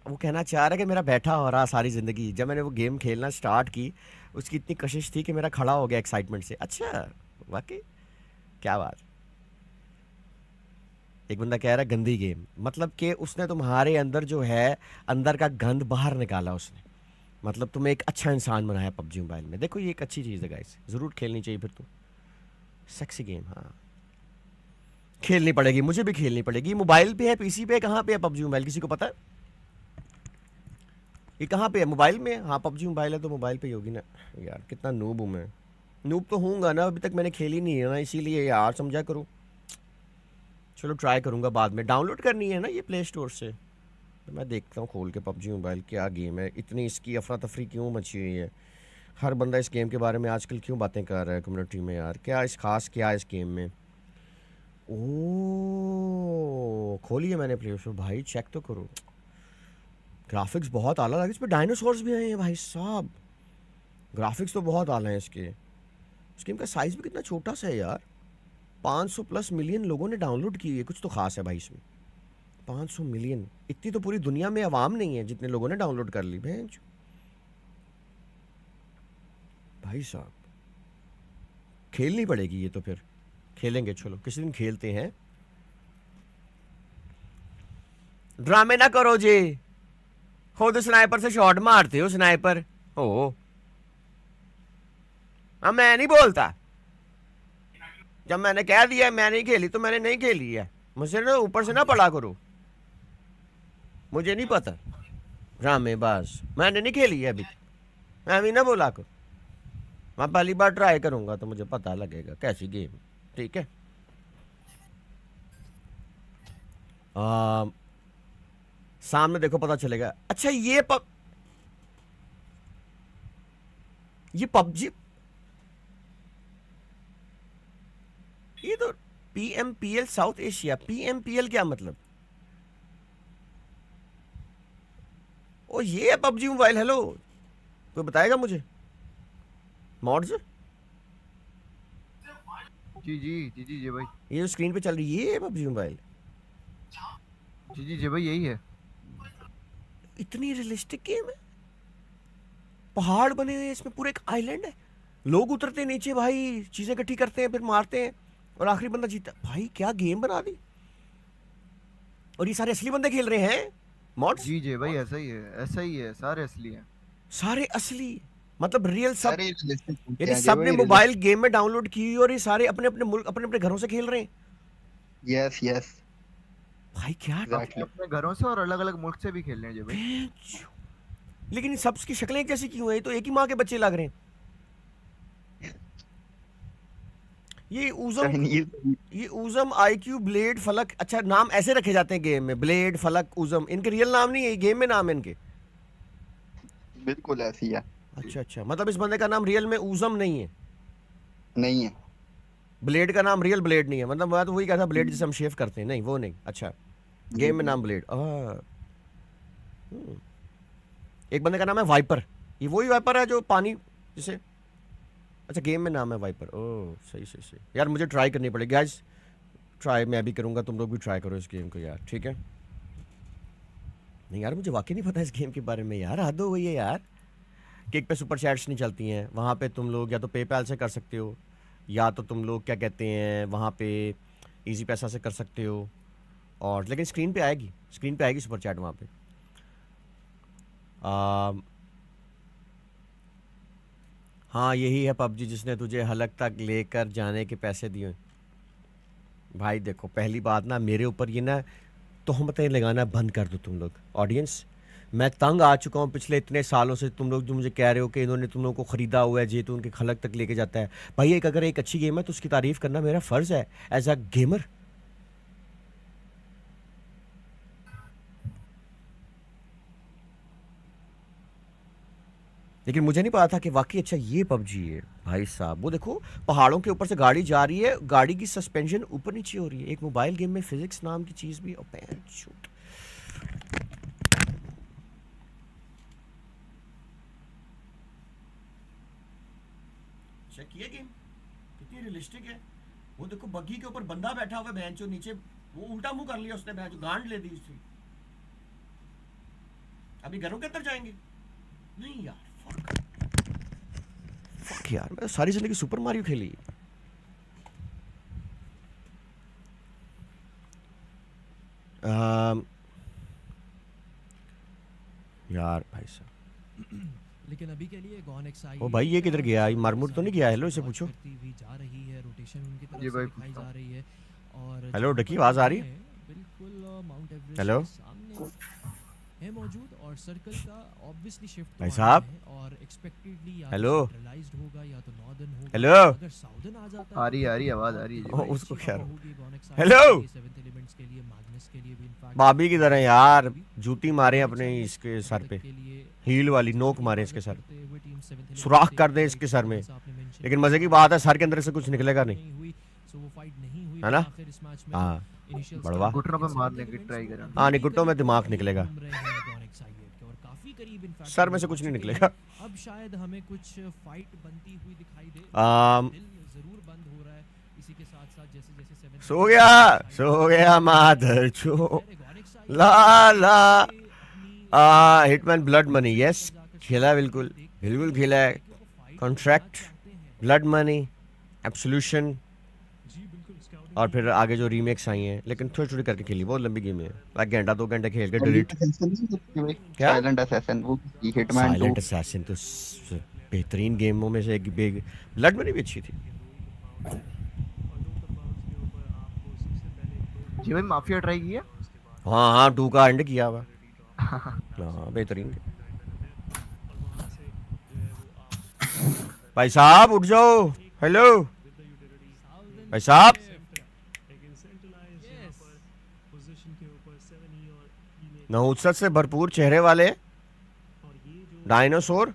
वो कहना चाह रहा है कि मेरा बैठा हो रहा सारी ज़िंदगी, जब मैंने वो गेम खेलना स्टार्ट की उसकी इतनी कशिश थी कि मेरा खड़ा हो गया एक्साइटमेंट से। अच्छा वाकई, क्या बात। एक बंदा कह रहा है गंदी गेम, मतलब कि उसने तुम्हारे अंदर जो है अंदर का गंद बाहर निकाला उसने, मतलब तुम्हें एक अच्छा इंसान बनाया PUBG मोबाइल में। देखो ये एक अच्छी चीज़ है गाइस, ज़रूर खेलनी चाहिए फिर तो, सेक्सी गेम। हाँ खेलनी पड़ेगी, मुझे भी खेलनी पड़ेगी। मोबाइल पे है, PC पे है, कहाँ पे है PUBG मोबाइल? किसी को पता है ये कहाँ पे है? मोबाइल में? हाँ PUBG मोबाइल है तो मोबाइल पे ही होगी ना यार। कितना नूब हूँ मैं, नूब तो हूँगा ना, अभी तक मैंने खेली नहीं है ना, इसीलिए यार समझा करूँ। चलो ट्राई करूँगा बाद में, डाउनलोड करनी है ना ये प्ले स्टोर से, तो मैं देखता हूँ खोल के PUBG मोबाइल क्या गेम है। इतनी इसकी अफरा तफरी क्यों मची हुई है, हर बंदा इस गेम के बारे में आजकल क्यों बातें कर रहा है कम्युनिटी में यार? क्या इस खास क्या है इस गेम में? ओह खोलिए मैंने प्ले स्टोर भाई, चेक तो करो। ग्राफिक्स बहुत आला लगे, इस पर डायनासोर्स भी आए हैं भाई साहब, ग्राफिक्स तो बहुत आला है इसके। इस गेम का साइज़ भी कितना छोटा सा है यार, 500+ मिलियन लोगों ने डाउनलोड की है, कुछ तो खास है भाई इसमें। 500 मिलियन, इतनी तो पूरी दुनिया में आवाम नहीं है जितने लोगों ने डाउनलोड कर ली भाई साहब। खेलनी पड़ेगी ये तो, फिर खेलेंगे, चलो किसी दिन खेलते हैं। ड्रामे ना करो जी, खुद स्नाइपर से शॉट मारते हो स्नाइपर। ओ मैं नहीं बोलता, जब मैंने कह दिया मैं नहीं खेली तो मैंने नहीं खेली है, मुझसे ना ऊपर से ना पड़ा करो, मुझे नहीं पता ड्रामेबाज, मैंने नहीं खेली है अभी, मैं भी ना बोला करो। मैं पहली बार ट्राई करूंगा तो मुझे पता लगेगा कैसी गेम, ठीक है। सामने देखो पता चलेगा। अच्छा ये PUBG, ये तो PMPL साउथ एशिया, PMPL क्या मतलब? ओ ये है PUBG मोबाइल। हेलो, कोई बताएगा मुझे मॉड्स? जी भाई, ये जो स्क्रीन पे चल रही है ये है PUBG मोबाइल? जी भाई यही है। इतनी रियलिस्टिक गेम है, पहाड़ बने हुए हैं इसमें, पूरे एक आइलैंड है, लोग उतरते हैं नीचे भाई, चीजें इकट्ठी करते हैं, फिर मारते हैं और आखिरी बंदा जीता। भाई क्या गेम बना दी। और ये सारे असली बंदे खेल रहे हैं मॉड्स? जी जी भाई, ऐसा ही है, ऐसा ही है, सारे असली हैं। सारे असली, मतलब रियल सब, सारे realistic होते यानी हैं, सब ने भाई मोबाइल गेम में डाउनलोड की हुई और ये सारे अपने अपने मुल्क अपने अपने घरों से खेल रहे हैं। यस यस भाई क्या अपने अपने घरों से और अलग अलग मुल्क से भी खेल रहे हैं जी भाई। लेकिन इन सब की शक्लें कैसी क्यों है? ये तो एक ही माँ के बच्चे लग रहे हैं। ये ऊजम आईक्यू ब्लेड फलक, अच्छा नाम ऐसे रखे जाते हैं गेम में, ब्लेड फलक ऊजम, इनके रियल नाम नहीं है, गेम में नाम है इनके। बिल्कुल ऐसी है। अच्छा अच्छा, मतलब इस बंदे का नाम रियल में ऊजम नहीं है? नहीं है। ब्लेड का नाम रियल ब्लेड नहीं है, मतलब मैं तो वही कहता ब्लेड जिसे हम शेव करते हैं, नहीं वो नहीं। अच्छा गेम में नाम ब्लेड। एक बंदे का नाम है वाइपर, ये वही वाइपर है जो पानी जिसे, अच्छा गेम में नाम है वाइपर। ओह सही सही सही यार, मुझे ट्राई करनी पड़ेगी गाइस, ट्राई मैं भी करूंगा, तुम लोग भी ट्राई करो इस गेम को यार, ठीक है? नहीं यार मुझे वाकई नहीं पता इस गेम के बारे में यार, हद हो गई है यार। किक पे सुपर चैट्स नहीं चलती हैं, वहाँ पे तुम लोग या तो पेपैल से कर सकते हो, या तो तुम लोग क्या कहते हैं वहाँ पे इजी पैसा से कर सकते हो, और लेकिन स्क्रीन पे आएगी सुपर चैट वहाँ पे। हाँ यही है पबजी जिसने तुझे हलक तक लेकर जाने के पैसे दिए। भाई देखो पहली बात ना, मेरे ऊपर ये ना तोहमतें लगाना बंद कर दो तुम लोग ऑडियंस। मैं तंग आ चुका हूँ पिछले इतने सालों से, तुम लोग जो मुझे कह रहे हो कि इन्होंने तुम लोगों को ख़रीदा हुआ है जी, तो उनके खलक तक लेके जाता है। भाई एक अगर एक अच्छी गेम है तो उसकी तारीफ़ करना मेरा फ़र्ज़ है एज अ गेमर। लेकिन मुझे नहीं पता था कि वाकई अच्छा ये पबजी है भाई साहब। वो देखो पहाड़ों के ऊपर से गाड़ी जा रही है, गाड़ी की सस्पेंशन ऊपर नीचे हो रही है। एक मोबाइल गेम में फिजिक्स नाम की चीज़ भी, शूट। चेक ये गेम कितनी रियलिस्टिक है। वो देखो बग्गी के ऊपर बंदा बैठा हुआ है, भैंचो नीचे वो उल्टा मुंह कर लिया उसने, भैंचो गांड ले दी उसकी। अभी घरों के अंदर जाएंगे? नहीं यार फक यार, मैं सारी जिंदगी सुपर मारियो खेली। यार भाई साहब लेकिन अभी के लिए गॉन एक्साई, ओ भाई ये किधर गया? मारमुर तो नहीं गया? हेलो इसे पूछो। जा रही है, रोटेशन उनकी तरफ जी से भाई दिखाई जा रही है। और हेलो डकी आवाज आ रही है? बिल्कुल माउंट एवरेस्ट हेलो सामने है मौजूद, और सर्कल का ऑब्वियसली शिफ्ट भाई साहब, और एक्सपेक्टेडली या हेलो सेंट्रलाइज्ड होगा या तो नॉर्दर्न होगा। हेलो, अगर साउदर्न आ जाता आ रही आवाज आ रही है उसको क्या? हेलो एलिमेंट्स के लिए, मैग्नेस के लिए भी इनफैक्ट भाभी की तरह यार, जूती मारे अपने इसके सर पे, हील वाली नोक मारे इसके सर, सुराख कर दे इसके सर में। लेकिन मजे की बात है सर के अंदर से कुछ निकलेगा नहीं, है ना? हाँ बड़वा घुटनों पे मारने की ट्राई करें। हाँ निकुटों में दिमाग निकलेगा, सर में से कुछ नहीं निकलेगा। अब शायद हमें कुछ फाइट बनती हुई दिखाई दे। दिल जरूर बंद हो रहा है इसी के साथ साथ, जैसे जैसे सो गया माधर छो ला ला। हिटमैन ब्लड मनी, यस खेला, बिल्कुल बिल्कुल खेला है। कॉन्ट्रैक्ट, ब्लड मनी, एब्सोल्यूशन, और फिर आगे जो रीमेक्स आई हैं, लेकिन थोड़ी थोड़ी करके खेली, बहुत लंबी गेम है, एक घंटा 2 घंटे खेल के डिलीट। क्या साइलेंट असैसिन, वो हिटमैन 2। साइलेंट असैसिन तो बेहतरीन गेमों में से एक, ब्लड मनी भी अच्छी थी। जी भाई माफिया ट्राई किया? हाँ 2 का एंड किया हुआ। हाँ बेहतरीन। भाई साहब उठ जाओ, हेलो भाई साहब। नहुसत से भरपूर चेहरे वाले डायनासोर,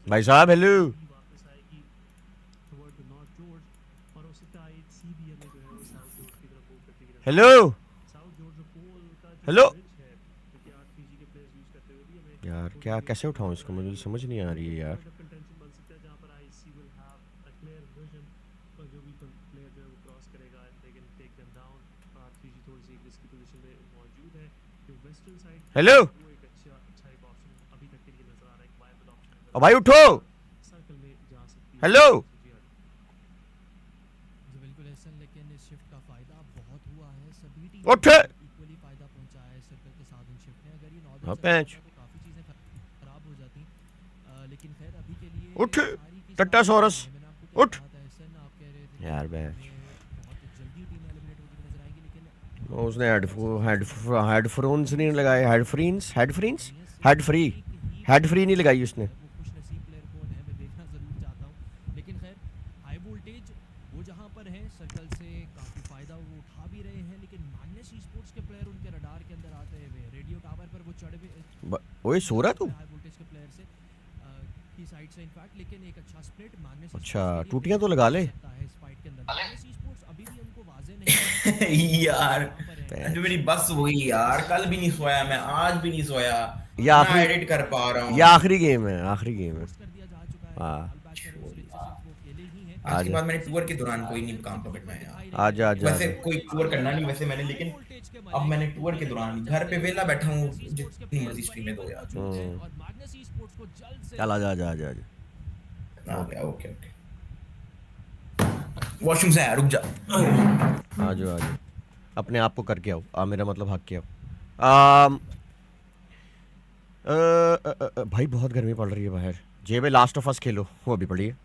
भाई साहब हेलो हेलो हेलो। यार क्या कैसे उठाऊं इसको, मुझे समझ नहीं आ रही है यार। हेलो ओ भाई उठो, हेलो। जी बिल्कुल ऐसा, लेकिन इस शिफ्ट का फायदा बहुत हुआ है, सभी टीम उठ इक्वली फायदा पहुंचाया है सर्कल के साथ इन शिफ्ट ने। अगर ये नॉर्दर्न हाँ, सर्कल पैंच होता तो काफी चीजें खराब हो जाती, लेकिन खैर अभी के लिए उठ टट्टा सोरस उठ यार बैंच। उसने हेडफोन्स नहीं लगाए, हेड फ्री नहीं लगाई उसने। लेकिन खैर हाई वोल्टेज वो जहां पर है सर्कल से काफी फायदा वो उठा भी रहे हैं, लेकिन मैग्नस ई स्पोर्ट्स के प्लेयर उनके रडार के अंदर आते हुए रेडियो टावर पर वो चढ़ भी ओए सो रहा तू? हाई वोल्टेज के प्लेयर से की साइड से इनफैक्ट, लेकिन एक अच्छा स्प्लिट मैग्नस अच्छा टूटियां तो लगा ले इस फाइट के अंदर। मैग्नस ई स्पोर्ट्स अभी भी हमको वाजे नहीं यार जो मेरी बस हो गई यार, कल भी नहीं सोया मैं, आज भी नहीं सोया, ये ना आखिरी एडिट कर पा रहा हूँ। ये आखिरी गेम है, आखिरी गेम है। हाँ आज के बाद मैंने टूर के दौरान कोई नहीं काम पकड़ना है यार। आजा वैसे कोई टूर करना नहीं वैसे मैंने, लेकिन अब मैंने टूर के दौरान घर पे वेला बैठा हूँ, जितनी मर्जी स्ट्रीम में दो यार। चल आजा आजा आजा आजा। ओके ओके ओके, वॉशरूम से आया, रुक जा। आजो आजो, अपने आप को करके आओ, मेरा मतलब हक के आओ। भाई बहुत गर्मी पड़ रही है बाहर। जेबे लास्ट ऑफ अस खेलो, वो अभी पड़ी है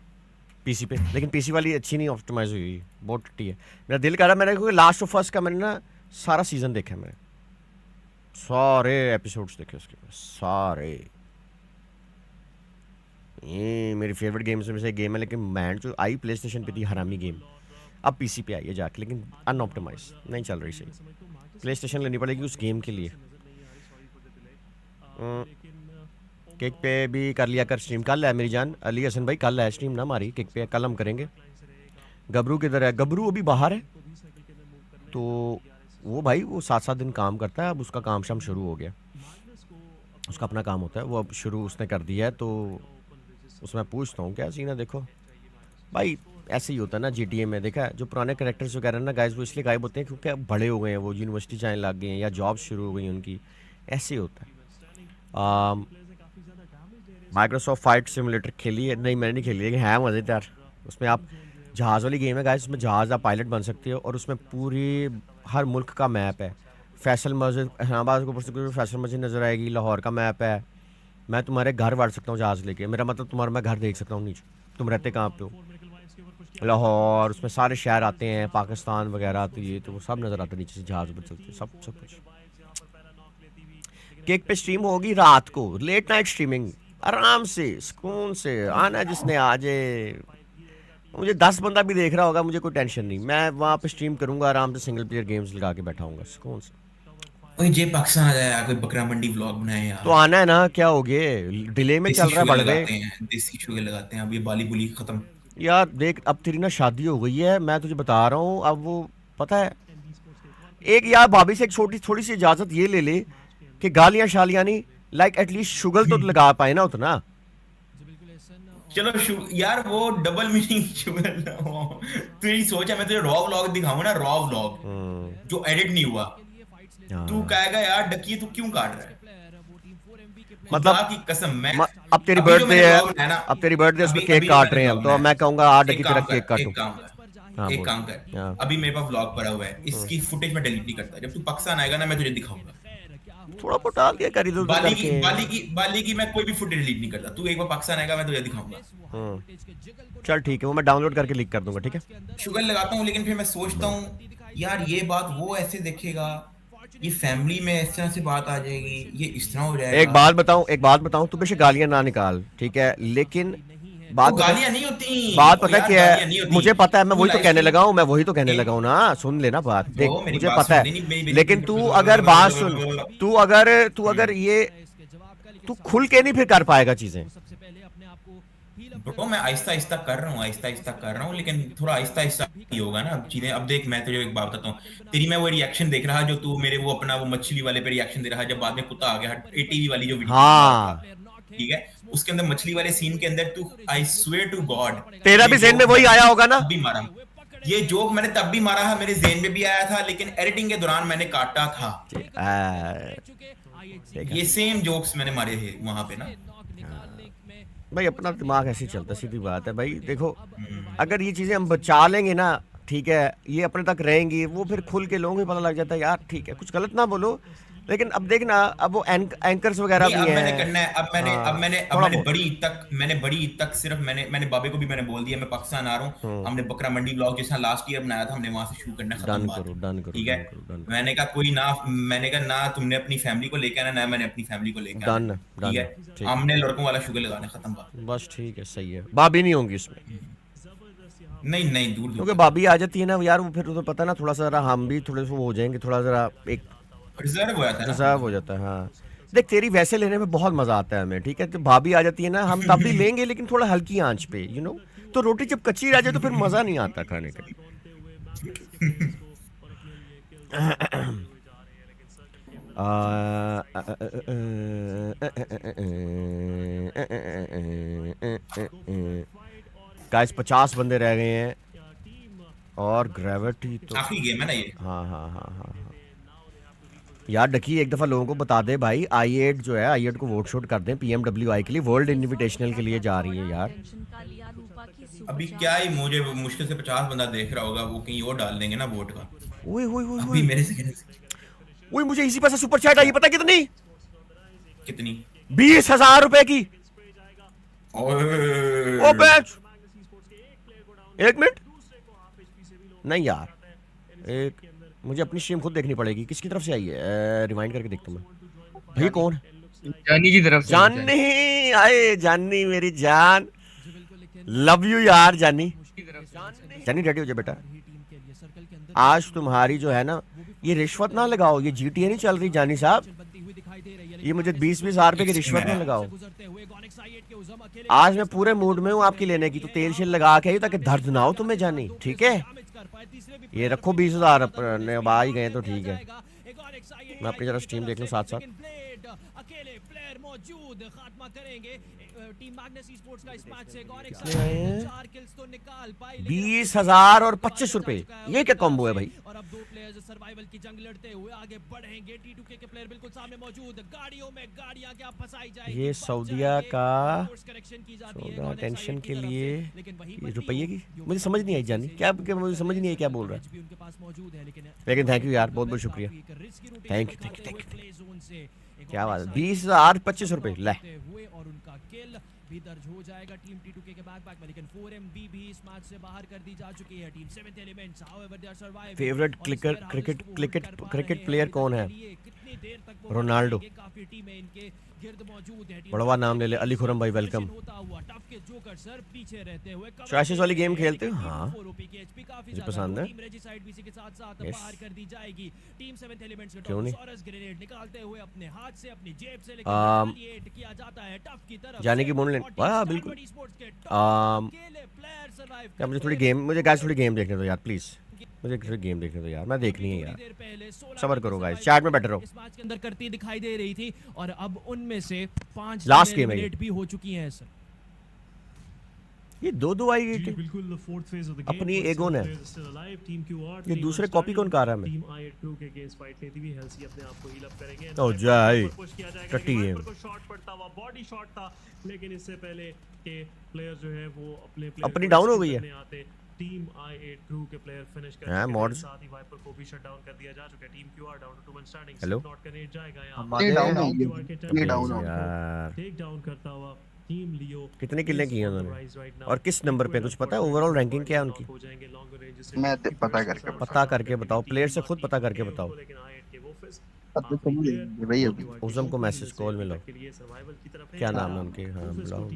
पीसी पे, लेकिन पीसी वाली अच्छी नहीं ऑप्टिमाइज हुई है, बहुत टट्टी है। मेरा दिल कर रहा है मैंने, क्योंकि लास्ट ऑफ अस का मैंने ना सारा सीजन देखा है, मैंने सारे एपिसोड्स देखे उसके सारे। ये मेरी फेवरेट गेम्स में से एक गेम है, लेकिन मैंड जो आई प्ले स्टेशन पे थी हरामी गेम, अब पीसी पे आई है जाके, लेकिन अनऑप्टिमाइज नहीं चल रही सही। प्ले स्टेशन लेनी पड़ेगी उस गेम के लिए। किक पे भी कर लिया कर स्ट्रीम, कल है मेरी जान अली हसन भाई, कल है स्ट्रीम ना हमारी किक पे, कल हम करेंगे। गबरू किधर है? गबरू अभी बाहर है, तो वो भाई वो 7-7 दिन काम करता है, अब उसका काम शाम शुरू हो गया, उसका अपना काम होता है, वो अब शुरू उसने कर दिया है, तो उसमें पूछता हूँ क्या सीन है। देखो भाई ऐसे ही होता है ना GTA में, देखा है जो पुराने कैरेक्टर्स वगैरह ना गाइस वो इसलिए गायब होते हैं क्योंकि अब बड़े हो गए हैं, वो यूनिवर्सिटी जाने लग गए हैं या जॉब शुरू हो गई हैं उनकी, ऐसे ही होता है। माइक्रोसॉफ्ट फाइट सिमुलेटर खेली है? नहीं मैंने नहीं खेली, लेकिन है मज़ेदार। उसमें आप जहाज़ वाली गेम है गाइस, उसमें जहाज़ आप पायलट बन सकते हो, और उसमें पूरी हर मुल्क का मैप है। फैसल मस्जिद इस्लामाबाद को फैसल मस्जिद नज़र आएगी, लाहौर का मैप है, मैं तुम्हारे घर बढ़ सकता हूँ जहाज़ लेके, मेरा मतलब तुम्हारा मैं घर देख सकता हूँ नीचे, तुम रहते कहाँ पे हो, लाहौर, उसमें सारे शहर आते हैं, पाकिस्तान वगैरह, तो ये तो सब नज़र आता है नीचे से, जहाज़ पर चलते सब सब कुछ। केक पे स्ट्रीम होगी रात को, लेट नाइट स्ट्रीमिंग, आराम से सुकून से आना, जिसने आ जाए। मुझे 10 बंदा भी देख रहा होगा, मुझे कोई टेंशन नहीं, मैं वहाँ पे स्ट्रीम करूँगा आराम से, सिंगल प्लेयर गेम्स लगा के बैठा हूँगा सुकून से। ओए जे पाकिस्तान आ जाए, कोई बकरा मंडी व्लॉग बनाए यार। तो आना है ना, क्या हो गया, डिले में चल रहा है, बढ़ गए देसी शुगर लगाते हैं, अब ये बाली बुली खत्म यार। देख अब तेरी ना शादी हो गई है, मैं तुझे बता रहा हूँ, अब वो पता है एक यार भाभी से एक छोटी थोड़ी सी इजाजत ये ले ले कि गालियां शालियां नहीं, लाइक एटलीस्ट शुगर तो लगा पाए ना उतना। चलो यार वो डबल मीनिंग शुगर तू ही सोच है, मैं तुझे रॉ व्लॉग दिखाऊंगा ना, रॉ व्लॉग जो एडिट नहीं हुआ, तू कहेगा यार डकी तू क्यों काट रहा है, मतलब की कसम। मैं अब तेरी बर्थडे है, अब तेरी बर्थडे उसमें केक काट रहे हैं हम, तो मैं कहूंगा आ डकी तेरा केक काटूं। एक काम कर, अभी मेरे पास व्लॉग पड़ा हुआ है, इसकी फुटेज मैं डिलीट नहीं करता, जब तू पाकिस्तान आएगा ना मैं तुझे दिखाऊंगा। थोड़ा बहुत डाल दिया कर इधर बाली की मैं कोई भी फुटेज डिलीट नहीं करता, तू एक बार पाकिस्तान आएगा मैं तुझे दिखाऊंगा। चल ठीक है, वो मैं डाउनलोड करके लीक कर दूंगा, ठीक है। शुगर लगाता हूँ, लेकिन फिर मैं सोचता हूँ यार ये बात वो ऐसे देखेगा, ये फैमिली में इस तरह से बात आ जाएगी, ये इस तरह हो जाएगा। एक बात बताऊं, तू बेशक गालियां ना निकाल, ठीक है, लेकिन बात गालियां नहीं होती, बात पता क्या है, मुझे पता है, मैं वही तो कहने लगा हूँ, ना, सुन लेना बात, देख मुझे पता है, लेकिन तू अगर बात सुन, तू अगर ये तू खुल के नहीं फिर कर पाएगा चीजें। ब्रो मैं आहिस्ता आहिस्ता कर रहा हूँ, लेकिन थोड़ा आहिस्ता आहिस्ता ही होगा ना चीजें। अब देख मैं तुझे एक बात बताता हूँ, तेरी मैं वो रिएक्शन देख रहा जो तू मेरे वो अपना वो मछली वाले पे रिएक्शन दे रहा, जब बाद में कुत्ता आ गया ATV वाली जो वीडियो, हाँ ठीक है, उसके अंदर मछली वाले सीन के अंदर तू, आई स्वेयर टू गॉड तेरा भी ज़हन में वही आया होगा ना, भी मारा ये जोक मैंने तब भी मारा है, मेरे ज़हन में भी आया था, लेकिन एडिटिंग के दौरान मैंने काटा था। ये सेम जोक्स मैंने मारे थे वहां पे ना। भाई अपना दिमाग ऐसे ही चलता, सीधी बात है भाई। देखो अगर ये चीज़ें हम बचा लेंगे ना, ठीक है, ये अपने तक रहेंगी, वो फिर खुल के लोगों को पता लग जाता है यार ठीक है, कुछ गलत ना बोलो, लेकिन अब देखना अब वो एंकर्स वगैरह नहीं, भी अब मैंने हैं। करना है, हाँ, अब थोड़ा मैंने बहुत। बड़ी ईद तक सिर्फ मैंने बाबे को भी मैंने बोल दिया मैं पाकिस्तान आ रहा हूँ, हमने बकरा मंडी ब्लॉग जैसा लास्ट ईयर बनाया था, हमने वहां से शुरू करना, खत्म डन बात। करो डन करो ठीक है, डन करो डन करो। मैंने कहा कोई ना, मैंने कहा ना तुमने अपनी फैमिली को लेके आना, ना मैंने अपनी फैमिली को लेके आना। डन ठीक डन है, ठीक हमने लड़कों वाला शुगर लगाना, खत्म बात। है, बस ठीक है, सही है। भाभी नहीं होंगी इसमें, नहीं नहीं, दूर दूर क्योंकि भाभी आ जाती है ना यार, वो फिर तो पता ना, थोड़ा सा जरा हम भी थोड़े से वो हो जाएंगे, थोड़ा जरा एक रिजर्व हो जाता है ना, रिजर्व हो जाता है। हाँ देख, तेरी वैसे लेने में बहुत मजा आता है हमें, ठीक है, तो भाभी आ जाती है ना, हम तब भी लेंगे लेकिन थोड़ा हल्की आंच पे, यू नो। तो रोटी जब कच्ची रह जाए तो फिर मजा नहीं आता खाने का। गाइस 50 बंदे रह गए हैं और ग्रेविटी तो आखिरी गेम है ना ये। हाँ हाँ हाँ हाँ हाँ यार डकी एक दफा लोगों को बता दे भाई, I8 जो है, I8 को वोट शोट कर दें PMWI के लिए, वर्ल्ड इनविटेशनल के लिए जा रही है यार। अभी क्या ही, मुझे मुश्किल से 50 बंदा देख रहा होगा, वो कहीं और डाल देंगे ना वोट का। ओए ओए ओए अभी मेरे से कहने से ओए, मुझे इसी पैसे सुपर चैट आई, पता कितनी? कितनी? 20,000 रुपए की। ओए ओ बैच, एक मिनट, नहीं यार, एक मुझे अपनी स्ट्रीम खुद देखनी पड़ेगी, किसकी तरफ से आई है, रिमाइंड करके देखता हूँ मैं। भाई कौन? जानी की तरफ से। जानी आए, जानी मेरी जान, लव यू यार जानी। जानी रेडी हो जा बेटा, आज तुम्हारी जो है ना, ये रिश्वत ना लगाओ, ये GTA नहीं चल रही जानी साहब, ये मुझे 20-20 हजार रुपए की रिश्वत ना लगाओ। आज मैं पूरे मूड में हूँ आपकी लेने की, तो तेल शेल लगा के आई ताकि दर्द ना हो तुम्हें जानी, ठीक है। ये रखो 20,000 अपने, अब आ ही गए तो ठीक है। मैं अपनी जरा स्ट्रीम देख लूँ साथ साथ। अकेले प्लेयर मौजूद, खात्मा करेंगे टीम मैग्नस स्पोर्ट्स का इस मैच से। 4 किल्स तो निकाल पाई, 20,000 और 25 रुपए, ये क्या कॉम्बो है भाई? और अब दो प्लेयर्स सर्वाइवल की जंग लड़ते हुए आगे बढ़ेंगे। T2K के प्लेयर बिल्कुल सामने मौजूद, गाड़ियों में गाड़ियां क्या फंसाई जाएगी। ये सऊदिया का टेंशन के लिए ये रुपये की मुझे समझ नहीं आई जानी, क्या मुझे समझ नहीं आई क्या बोल रहा है, लेकिन थैंक यू यार, बहुत बहुत शुक्रिया, thank you thank you thank you. क्या बात है, 20,000 25 रुपए ले। और उनका किल भी दर्ज हो जाएगा टीम T2K के बैकपैक में, लेकिन 4MB भी इस मैच से बाहर कर दी जा चुकी है। Team 7th elements however they are surviving. Favourite cricket player कौन है? रोनाल्डो। काफी टीमें इनके गिर्द मौजूद है। बड़वा नाम ले ले, अली खुरम भाई वेलकम। चॉइसेस वाली गेम खेलते हो? हाँ मुझे पसंद है। क्यों नहीं? जाने की बोल, वाह बिल्कुल। क्या मुझे थोड़ी गेम, मुझे गाइस थोड़ी गेम देखने दो यार प्लीज, मुझे थोड़ी गेम देखने दो यार, मैं देखनी है यार, सब्र करो गाइस, चैट में बैठे रहो। इस मैच के अंदर करती दिखाई दे रही थी और अब उनमें से 5 लास्ट गेम है भी हो चुकी हैं सर। ये दो आई गई थी अपनी एगोन है, ये दूसरे कॉपी कौन कर रहा है? मैं ओ जाए टट्टी है, बॉडी शॉट था, लेकिन इससे पहले के प्लेयर जो है वो अपनी डाउन हो गई है। टीम I8 crew के प्लेयर फिनिश कर हैं मॉड्स, साथ ही वाइपर को भी शट डाउन कर दिया जा चुका है। Team QR down to 2 one standing, हेलो नॉट करने जाएगा यहां, हमारे डाउन हो गया यार, टेक डाउन करता हुआ टीम लियो। कितने किल्ले किए उन्होंने और किस नंबर पे, कुछ पता है? ओवरऑल रैंकिंग क्या है उनकी? मैं पता करके बताओ, प्लेयर से खुद पता करके बताओ। भाई अभी उज़म को मैसेज कॉल में लो, क्या नाम है उनके? हाँ बुलाओ।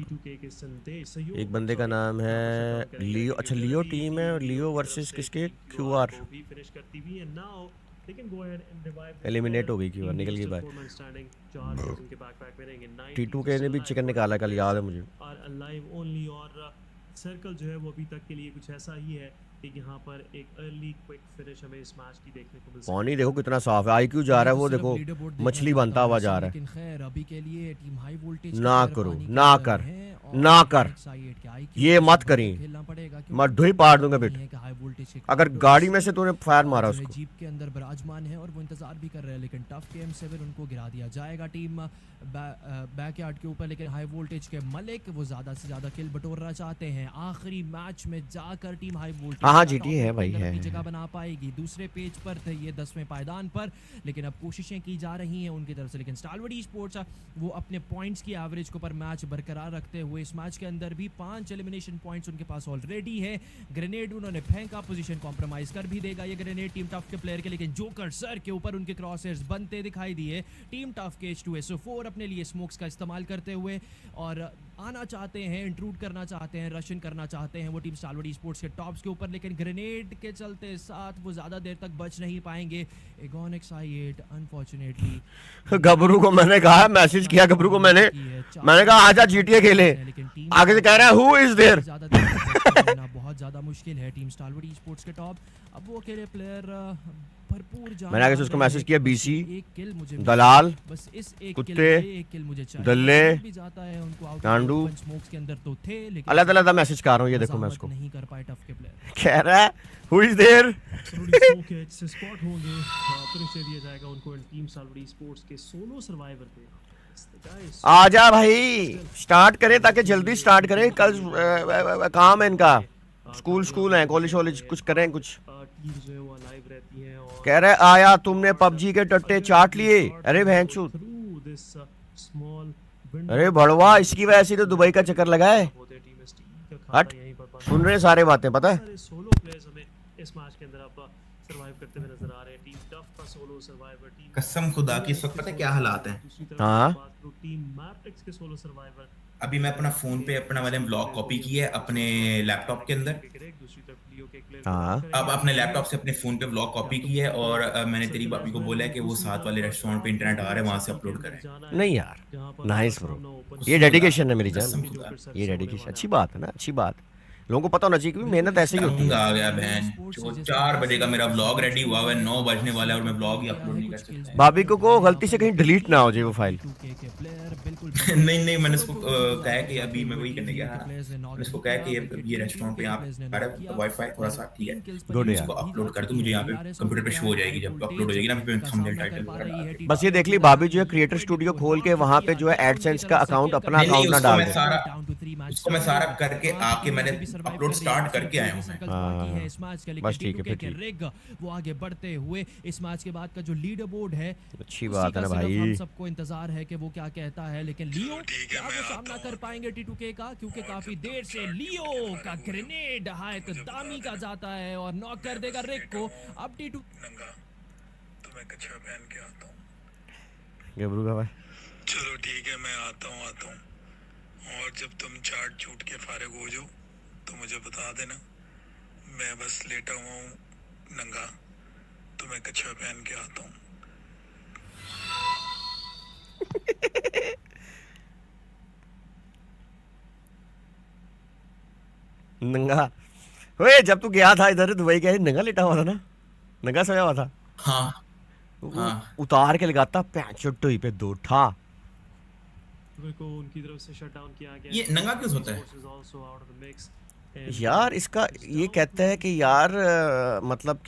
एक बंदे का नाम है लियो, अच्छा लियो टीम है, और लियो वर्सेस किसके? QR एलिमिनेट हो गई, QR निकल गई बाहर। T2K ने भी चिकन निकाला कल, याद है मुझे। और सर्कल जो है वो अभी तक के लिए कुछ ऐसा ही है कि यहाँ पर एक अर्ली क्विक फिनिश हमें इस मैच की देखने को मिल सकती है। पानी देखो कितना साफ है, IQ जा रहा है, वो देखो मछली बनता हुआ जा रहा है। खैर अभी के लिए टीम हाई वोल्टेज ना करो, ना कर, ना कर, ये मत करी, मैं ढुई पाड़ दूंगा बेटा। अगर गाड़ी में से तूने फायर मारा जो है उसको। जीप के अंदर विराजमान है और वो इंतजार भी कर रहे हैं, लेकिन टफ के M7 उनको गिरा दिया जाएगा। टीम बैकयार्ड के ऊपर, लेकिन हाई वोल्टेज के मलिक वो ज्यादा से ज्यादा किल बटोरना चाहते हैं। आखिरी मैच में जाकर टीम हाई वोल्टेज हाँ GTA है भाई, है जगह बना पाएगी। दूसरे पेज पर थे ये 10वें पायदान पर, लेकिन अब कोशिशें की जा रही हैं उनकी तरफ से। लेकिन स्टारवर्ड ई-स्पोर्ट्स वो अपने पॉइंट्स की एवरेज के ऊपर मैच बरकरार रखते हुए इस मैच के अंदर भी 5 एलिमिनेशन पॉइंट्स उनके पास ऑलरेडी है। ग्रेनेड उन्होंने फेंका, पोजीशन कॉम्प्रोमाइज कर भी देगा ये ग्रेनेड टीम टफ के प्लेयर के, लेकिन जोकर सर के ऊपर उनके क्रॉसहेयर्स बनते दिखाई दिए। टीम टफ के H2SO4 अपने लिए स्मोक्स का इस्तेमाल करते हुए और आना चाहते हैं, इंट्रूड करना चाहते हैं, रशन करना चाहते हैं वो टीम स्टारवर्ड ई-स्पोर्ट्स के टॉप्स के ऊपर, लेकिन ग्रेनेड के चलते साथ वो ज़्यादा देर तक बच नहीं पाएंगे। एगोनिक्स I8 अनफॉर्चुनेटली गबरू को मैंने कहा, मैसेज किया गबरू को मैंने कहा आजा GTA खेले, आगे से कह रहा है हु इज देयर। बहुत ज़्यादा मुश्किल है टीम स्टारवर्ड ई-स्पोर्ट्स के टॉप। अब वो अकेले प्लेयर भरपूर मैंने आगे से उसको मैसेज किया BC दलाल बस इस एक कुत्ते एक किल मुझे चाहिए दल्ले भी जाता है उनको आउट कांडू स्मोक्स के अंदर तो थे, लेकिन अलग अलग मैसेज कर रहा हूँ। ये देखो मैं उसको नहीं कर पाए टफ के प्लेयर। कह रहा है हु इज देयर। से स्पॉट होंगे, फिनिश दे दिया जाएगा उनको एंड टीम स्टारवर्ड ई-स्पोर्ट्स के सोलो सर्वाइवर पे। आजा भाई स्टार्ट करें ताकि जल्दी स्टार्ट करें, कल काम है इनका, स्कूल है, कॉलेज कुछ करें कुछ। टीम्स जो है वो लाइव रहती हैं और कह रहे आया तुमने PUBG के टट्टे चाट लिए। अरे भैंचू, अरे भड़वा, इसकी वजह से तो दुबई का चक्कर लगा है। हट, सुन रहे सारे बातें, पता है सोलो प्लेयर्स हमें इस मैच के अंदर अब सर्वाइव करते हुए नजर आ रहे हैं। टीम टफ का सोलो सर्वाइवर, टीम कसम खुदा की इस वक्त पता है क्या हालात हैं। हाँ टीम मैट्रिक्स के सोलो सर्वाइवर। अभी मैं अपना फोन पे अपना मैंने ब्लॉग कॉपी की है अपने लैपटॉप के अंदर। हाँ अब अपने लैपटॉप से अपने फोन पे ब्लॉग कॉपी की है और मैंने तेरी भाभी को बोला है कि वो साथ वाले रेस्टोरेंट पे इंटरनेट आ रहा है वहां से अपलोड करें। नहीं यार, नाइस ब्रो, ये डेडिकेशन है मेरी जान, ये डेडिकेशन अच्छी बात है ना, अच्छी बात। लोगों को पता होना चाहिए कि मेहनत ऐसे ही होती है। आ गया बहन, 4 बजे का मेरा ब्लॉग रेडी हुआ है, 9 बजने वाला है और मैं ब्लॉग ही अपलोड नहीं कर सकता। भाभी को गलती से कहीं डिलीट ना हो जाए वो फाइल। नहीं मैंने उसको कहा कि अभी मैं वही करने गया था, मैंने उसको कहा कि ये रेस्टोरेंट पे यहाँ पे वाईफाई थोड़ा सा ठीक है, गुड इसको अपलोड कर दूं, मुझे यहाँ पे कंप्यूटर पे शो हो जाएगी, जब अपलोड हो जाएगी ना फिर थंबनेल टाइटल वगैरह। बस ये देख ली भाभी जो है क्रिएटर स्टूडियो खोल के वहां पे जो है एडसेंस का अकाउंट अपना अकाउंट ना डाल दे। उसको मैं सारा करके आके मैंने अपलोड स्टार्ट करके आया हूं। इस मैच के, बस ठीक है फिर ठीक। रिग वो आगे बढ़ते हुए इस मैच के बाद का जो लीडर बोर्ड है, अच्छी बात है ना भाई, हम सबको इंतजार है कि वो क्या कहता है, लेकिन लियो क्या वो सामना कर पाएंगे T2K का, क्योंकि काफी देर से लियो का ग्रेनेड हायत दामी का जाता है और नॉक कर देगा रिग को। अब T2 तो मैं कच्छा पहन के आता हूं। गबरू का भाई चलो ठीक है, मैं आता हूं और जब तुम चाट छूट के फारिग हो जाओ तो मुझे बता देना, मैं बस लेटा हुआ हूँ नंगा, तो मैं कच्छा पहन के आता हूँ। नंगा ओए, जब तू गया था इधर दुबई गया नंगा लेटा हुआ था ना, नंगा सोया हुआ था। हाँ उतार के लगाता पैंचोटोई पे दो ठा को उनकी तरफ से शट डाउन किया गया। ये नंगा क्यों होता है यार? इसका ये कहता है कि यार मतलब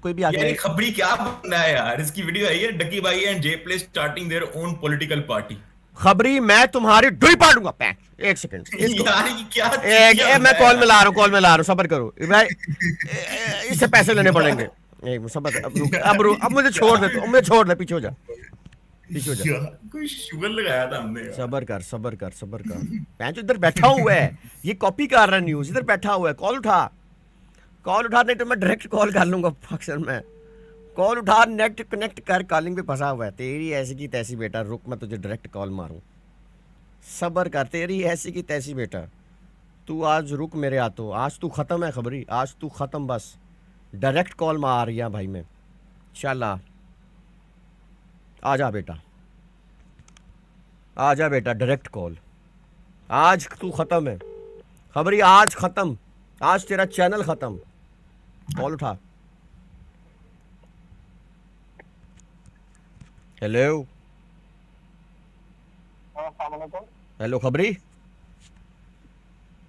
कोई भी आगे खबरी क्या बनना है यार। इसकी वीडियो आई है, डकी भाई and J play starting their own political party. खबरी मैं तुम्हारी डुई पाड़ूंगा पैंच। एक सेकंड यार ये क्या मैं कॉल में ला रहा हूँ सबर करो भाई, इससे पैसे लेने पड़ेंगे। सबर अब मुझे छोड़ दे, पीछे हो जा। कोई शुगर लगाया था हमने। सबर कर पैंच इधर बैठा हुआ है, ये कॉपी कर रहा है न्यूज़, इधर बैठा हुआ है। कॉल उठा नहीं तो मैं डायरेक्ट कॉल कर लूंगा। फंक्शन में कॉल उठा, नेट कनेक्ट कर, कॉलिंग पे फंसा हुआ है। तेरी ऐसी की तैसी बेटा, रुक मैं तुझे डायरेक्ट कॉल मारूं। सबर कर, तेरी ऐसी की तैसी बेटा, तू आज रुक मेरे हाथों। आज तू ख़त्म है खबरी, आज तू ख़त्म। बस डायरेक्ट कॉल मार रही है भाई मैं। चला आजा बेटा, डायरेक्ट कॉल। आज तू ख़त्म है खबरी, आज ख़त्म, आज तेरा चैनल ख़त्म। कॉल उठा। हेलो खबरी।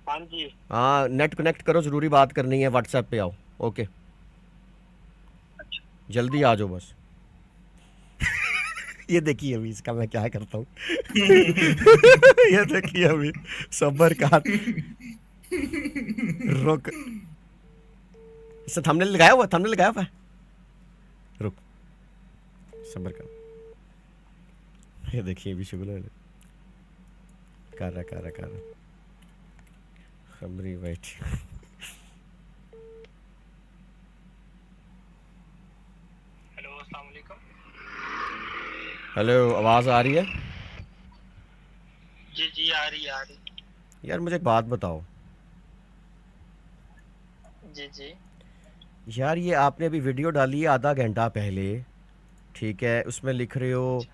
हाँ जी। हाँ नेट कनेक्ट करो, ज़रूरी बात करनी है। व्हाट्सएप पे आओ। ओके जल्दी आ जाओ बस। ये देखिए अभी इसका मैं क्या करता हूँ। ये देखिए अभी सबर का रुक, इससे थंबनेल लगाया हुआ, थंबनेल लगाया हुआ है। रुक सबर कर, ये देखिए अभी शुगर कर रहा खबरी वेट। हेलो अस्सलाम वालेकुम। हेलो आवाज़ आ रही है? जी आ रही। यार मुझे एक बात बताओ। जी यार ये आपने अभी वीडियो डाली है आधा घंटा पहले, ठीक है, उसमें लिख रहे हो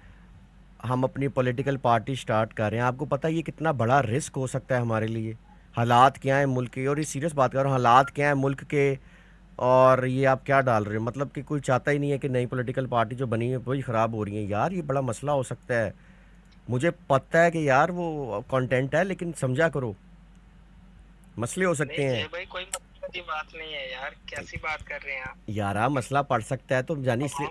हम अपनी पॉलिटिकल पार्टी स्टार्ट कर रहे हैं। आपको पता है ये कितना बड़ा रिस्क हो सकता है हमारे लिए? हालात क्या हैं मुल्क के, और ये सीरियस बात कर रहा हूँ, हालात क्या हैं मुल्क के, और ये आप क्या डाल रहे हो? मतलब कि कोई चाहता ही नहीं है कि नई पॉलिटिकल पार्टी जो बनी है वही ख़राब हो रही है। यार ये बड़ा मसला हो सकता है। मुझे पता है कि यार वो कंटेंट है, लेकिन समझा करो, मसले हो सकते हैं। भाई कोई मसले की बात नहीं है यार, कैसी बात कर रहे हैं आप? यार मसला पड़ सकता है तो जानी इसलिए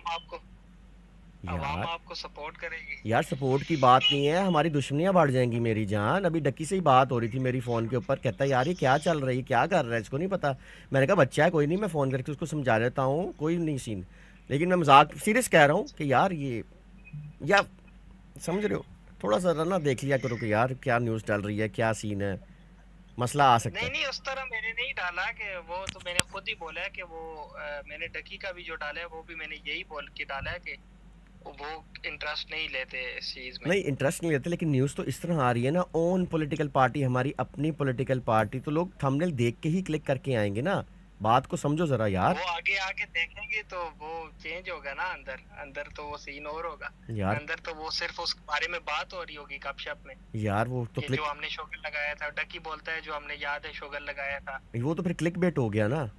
आवाम आपको सपोर्ट करेगी। यार सपोर्ट की बात नहीं है, हमारी दुश्मनियां बढ़ जाएंगी मेरी जान। अभी डक्की से ही बात हो रही थी मेरी फ़ोन के ऊपर, कहता है यार ये क्या चल रही है, क्या कर रहा है, इसको नहीं पता। मैंने कहा बच्चा है कोई नहीं, मैं फ़ोन करके उसको समझा देता हूँ, कोई नहीं सीन। लेकिन मैं मजाक सीरियस कह रहा हूँ कि यार ये या समझ रहे हो, थोड़ा सा ना देख लिया करो कि यार क्या न्यूज़ चल रही है, क्या सीन है, मसला आ सकता है। नहीं उस तरह मैंने नहीं डाला कि वो तो मैंने खुद ही बोला है कि वो मैंने डकी का भी जो डाला है वो भी मैंने यही बोल के डाला है कि वो इंटरेस्ट नहीं लेते इस चीज में। नहीं इंटरेस्ट नहीं लेते, लेकिन न्यूज़ तो इस तरह आ रही है ना, ओन पॉलिटिकल पार्टी, हमारी अपनी पॉलिटिकल पार्टी, तो लोग थंबनेल देख के ही क्लिक करके आएंगे ना। बात को समझो जरा यार। वो आगे आके देखेंगे तो वो चेंज होगा ना, अंदर तो वो सीन और होगा यार। अंदर तो वो सिर्फ उस बारे में बात हो रही होगी गपशप में यार वो तो जो हमने शोगल लगाया था, डकी बोलता है जो हमने याद है शोगल लगाया था, वो तो फिर क्लिक बेट हो गया ना।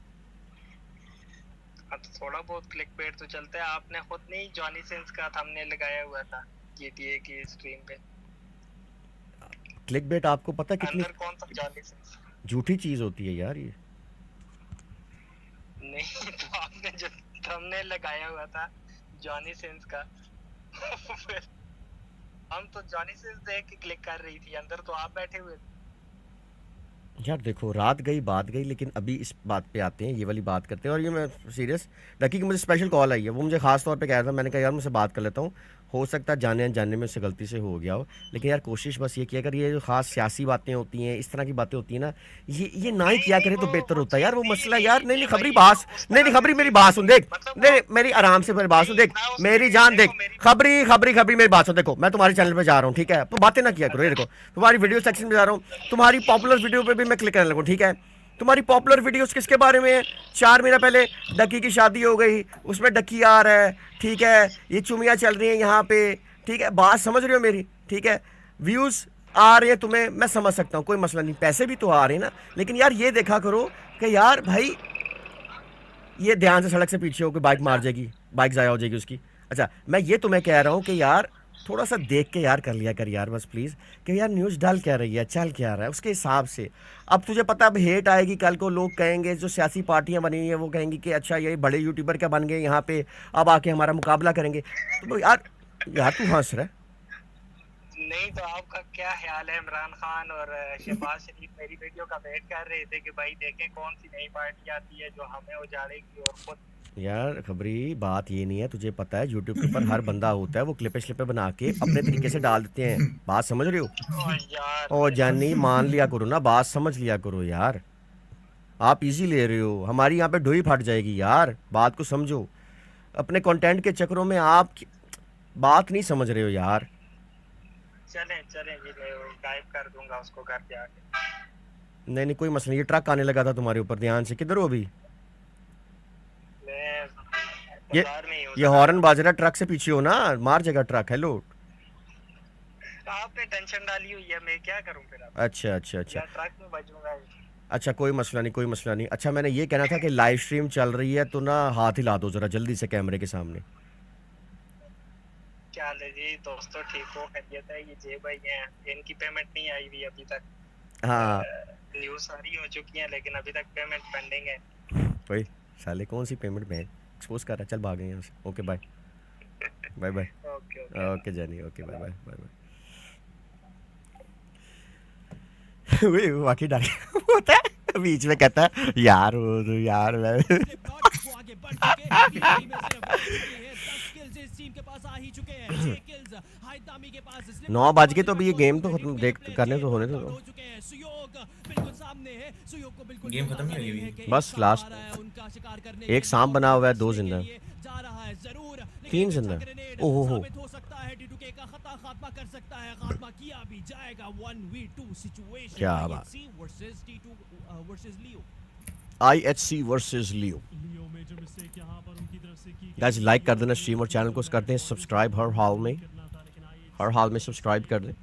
तो थोड़ा बहुत क्लिक बेट तो चलता है। आपने खुद नहीं जॉनी सिंस का थंबनेल लगाया हुआ था GTA की स्ट्रीम पे। क्लिक बेट आपको पता कितनी अंदर कौन सा जॉनी सिंस झूठी चीज होती है यार ये। नहीं तो आपने जो थंबनेल लगाया हुआ था जॉनी सिंस का हम तो जॉनी सिंस देख के क्लिक कर रही थी, अंदर तो आप बैठे हुए थे। यार देखो रात गई बात गई, लेकिन अभी इस बात पे आते हैं, ये वाली बात करते हैं। और ये मैं सीरियस, डकी की मुझे स्पेशल कॉल आई है, वो मुझे खास तौर पे कह रहा था, मैंने कहा यार मुझसे बात कर लेता हूँ, हो सकता है जाने अनजाने में उससे गलती से हो गया हो, लेकिन यार कोशिश बस ये कि अगर ये जो खास सियासी बातें होती हैं, इस तरह की बातें होती हैं ना, ये ना ही किया करे तो बेहतर होता है यार। वो मसला यार नहीं खबरी बात, नहीं खबरी मेरी बात सुन देख, नहीं मेरी आराम से मेरी बात सुन देख, मेरी जान देख, खबरी खबरी खबरी मेरी बात सुन। देखो मैं तुम्हारे चैनल पे जा रहा हूँ, ठीक है, तो बातें ना किया करो। ये देखो तुम्हारी वीडियो सेक्शन में जा रहा हूँ, तुम्हारी पॉपुलर वीडियो पे भी मैं क्लिक करने लगूँ, ठीक है। तुम्हारी पॉपुलर वीडियोस किसके बारे में है? 4 महीना पहले डकी की शादी हो गई, उसमें डकी आ रहा है, ठीक है, ये चुमियाँ चल रही हैं यहाँ पे, ठीक है, बात समझ रहे हो मेरी, ठीक है, व्यूज़ आ रहे हैं तुम्हें, मैं समझ सकता हूँ, कोई मसला नहीं, पैसे भी तो आ रहे हैं ना, लेकिन यार ये देखा करो कि यार भाई ये ध्यान से सड़क से पीछे होकर बाइक मार जाएगी, बाइक ज़ाया हो जाएगी उसकी। अच्छा मैं ये तुम्हें कह रहा हूँ कि यार थोड़ा सा देख के यार कर लिया कर यार बस प्लीज़, कि यार न्यूज़ डाल क्या रही है, चल क्या रहा है उसके हिसाब से। अब तुझे पता अब हेट आएगी, कल को लोग कहेंगे, जो सियासी पार्टियां बनी हुई हैं वो कहेंगी कि अच्छा ये बड़े यूट्यूबर क्या बन गए यहाँ पे, अब आके हमारा मुकाबला करेंगे। तो यार तू हंस रहा है। नहीं तो आपका क्या ख्याल है? इमरान खान और शहबाज शरीफ मेरी वीडियो का वेट कर रहे थे कि भाई देखें कौन सी नई पार्टी आती है जो हमें उजाड़ेगी, और खुद यार खबरी बात ये नहीं है, तुझे पता है यूट्यूब के ऊपर हर बंदा होता है वो क्लिपे बना के अपने तरीके से डाल देते हैं, बात समझ रहे हो? ओ जानी मान लिया करो ना, बात समझ लिया करो यार, आप इजी ले रहे हो, हमारी यहाँ पे ढोई फट जाएगी यार, बात को समझो। अपने कंटेंट के चक्करों में आप बात नहीं समझ रहे हो यार। चलें जी, मैं गायब कर दूंगा उसको घर पे आके। नहीं कोई मसला नहीं, ये ट्रक आने लगा था तुम्हारे ऊपर, ध्यान से, किधर हो अभी? ये हॉर्न बाज रहा, ट्रक से पीछे हो ना, मार जाएगा ट्रक। हेलो आपने टेंशन डाली हुई है, मैं क्या करूं फिर? अच्छा ट्रक में बजूंगा। अच्छा कोई मसला नहीं। अच्छा मैंने ये कहना था कि लाइव स्ट्रीम चल रही है तो ना हाथ हिला दो जरा जल्दी से कैमरे के सामने। क्या हाल है जी दोस्तों, ठीक हो? खैरियत है? ये जे भाई हैं, इनकी पेमेंट नहीं आई हुई अभी तक। हाँ न्यूज़ सारी हो चुकी है लेकिन अभी तक पेमेंट पेंडिंग है। भाई साले कौन सी पेमेंट बैंक एक्सपोज कर रहा है, चल भागे यहाँ से। Okay bye bye bye. Okay जानी, okay bye bye bye bye. वाकई डाल होता है बीच में, कहता है यार वो तो यार मैं 9 बज गए तो अभी ये गेम तो खत्म देख करने तो होने तो गेम खत्म नहीं हुई अभी, बस लास्ट एक सांप बना हुआ है, 2 जिंदा, 3 जिंदा। ओहो हो क्या बात। IHC वर्सेस लियो। गाइस लाइक कर देना स्ट्रीम और चैनल को करते हैं सब्सक्राइब, हर हाल में सब्सक्राइब कर दें।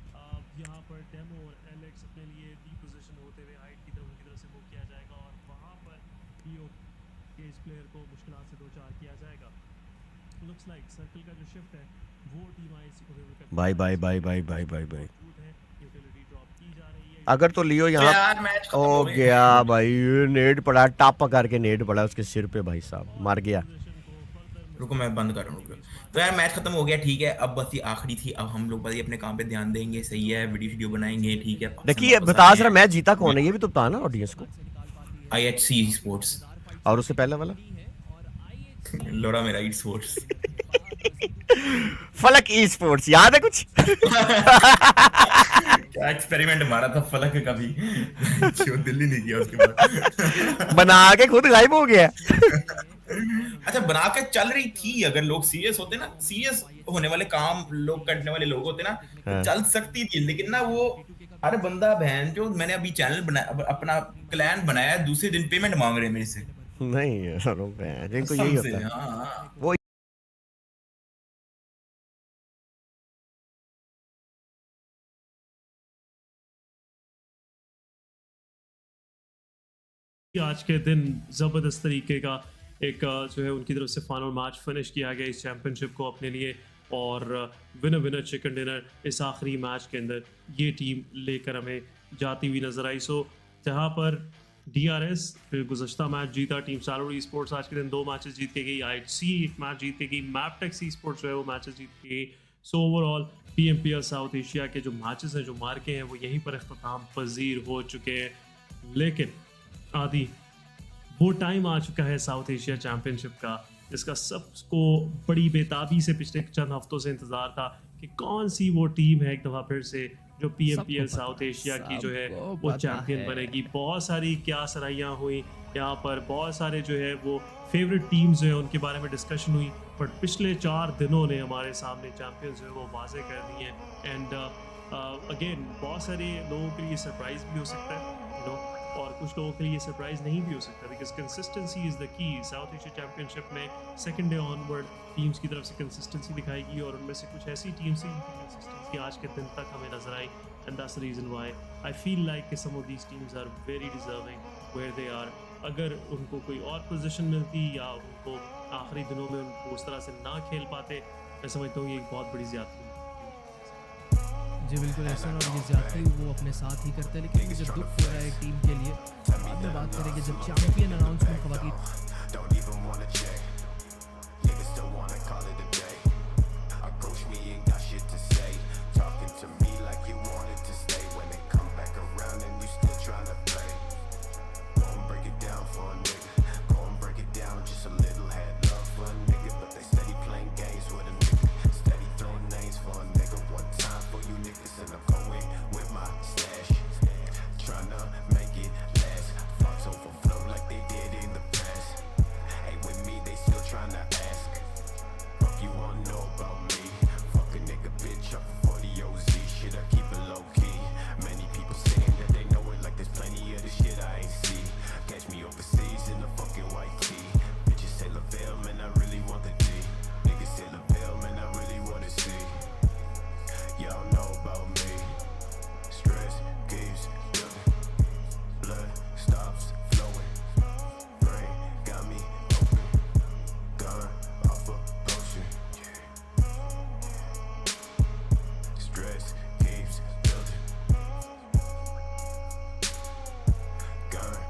Bye bye bye bye bye bye bye. अगर तो लियो यहाँ हो गया भाई, नेट पड़ा टाप करके, नेट पड़ा उसके सिर पे भाई साहब, मर गया। रुको मैं बंद कर रहा हूँ। तो यार मैच खत्म हो गया, ठीक है, अब बस ये आखिरी थी, अब हम लोग बस ये अपने काम पे ध्यान देंगे, सही है, वीडियो बनाएंगे, ठीक है। देखिए बता जरा मैच जीता कौन है, ये भी तो बता ना ऑडियंस को। IHC sports. और उससे पहले वाला लोड़ा मेरा ई स्पोर्ट्स। फलक ई स्पोर्ट्स, याद है कुछ? क्या एक्सपेरिमेंट मारा था फलक का भी, जो दिल्ली नहीं किया उसके बाद। बना के खुद गायब हो गया। अच्छा बना के चल रही थी, अगर लोग सीरियस होते ना, सीरियस होने वाले काम लोग करने वाले लोग होते ना, तो चल सकती थी, लेकिन ना वो अरे बंदा बहन जो, मैंने अभी चैनल बनाया, अपना क्लैन बनाया, दूसरे दिन पेमेंट मांग रहे हैं मेरे से। नहीं जिनको यही होता है वो। आज के दिन ज़बरदस्त तरीके का एक जो है उनकी तरफ से फाइनल मैच फिनिश किया गया इस चैंपियनशिप को अपने लिए, और विनर चिकन डिनर इस आखिरी मैच के अंदर ये टीम लेकर हमें जाती हुई नजर आई। सो जहाँ पर DRS फिर गुज़श्ता मैच जीता, टीम सैलरी स्पोर्ट्स आज के दिन 2 मैचेस जीत के गई, IHC 1 मैच जीत के गई, मैपटेक्स स्पोर्ट्स जो है वो मैचेस जीत के गई। So overall PMPL south Asia के जो मैचेस हैं, जो मार्के हैं, वो यहीं पर अख्ताम पजीर हो चुके हैं। लेकिन आदि वो टाइम आ चुका है साउथ एशिया चैंपियनशिप का, जिसका सबको बड़ी बेताबी से पिछले चंद हफ्तों से इंतज़ार था कि कौन सी वो टीम है एक दफ़ा फिर से जो PMPL साउथ एशिया की जो है वो चैंपियन बनेगी। बहुत सारी क्या सराहियाँ हुई यहाँ पर, बहुत सारे जो है वो फेवरेट टीम्स जो है उनके बारे में डिस्कशन हुई, बट पिछले 4 दिनों ने हमारे सामने चैंपियंस जो है वो वाज़े कर दी हैं। एंड अगेन बहुत सारे लोगों के लिए सरप्राइज भी हो सकता है, यू नो, और कुछ लोगों के लिए सरप्राइज नहीं भी हो सकता, because consistency is the key. South Asia championship में सेकंड डे ऑनवर्ड टीम्स की तरफ से कंसिस्टेंसी दिखाएगी, और उनमें से कुछ ऐसी टीम्स थी जिनकी कंसिस्टेंसी आज के दिन तक हमें नजर आई, and that's the reason why I feel like some of these teams are very deserving where they are. अगर उनको कोई और पोजीशन मिलती या उनको आखिरी दिनों में उनको उस तरह से ना खेल पाते, मैं समझता हूँ ये एक बहुत बड़ी ज़्यादती। जी बिल्कुल ऐसा, और ये ज्यादती वो अपने साथ ही करते हैं, लेकिन मुझे दुख हो रहा है टीम के लिए। बाद में बात करेंगे जब चैंपियन अनाउंसमेंट खवातीन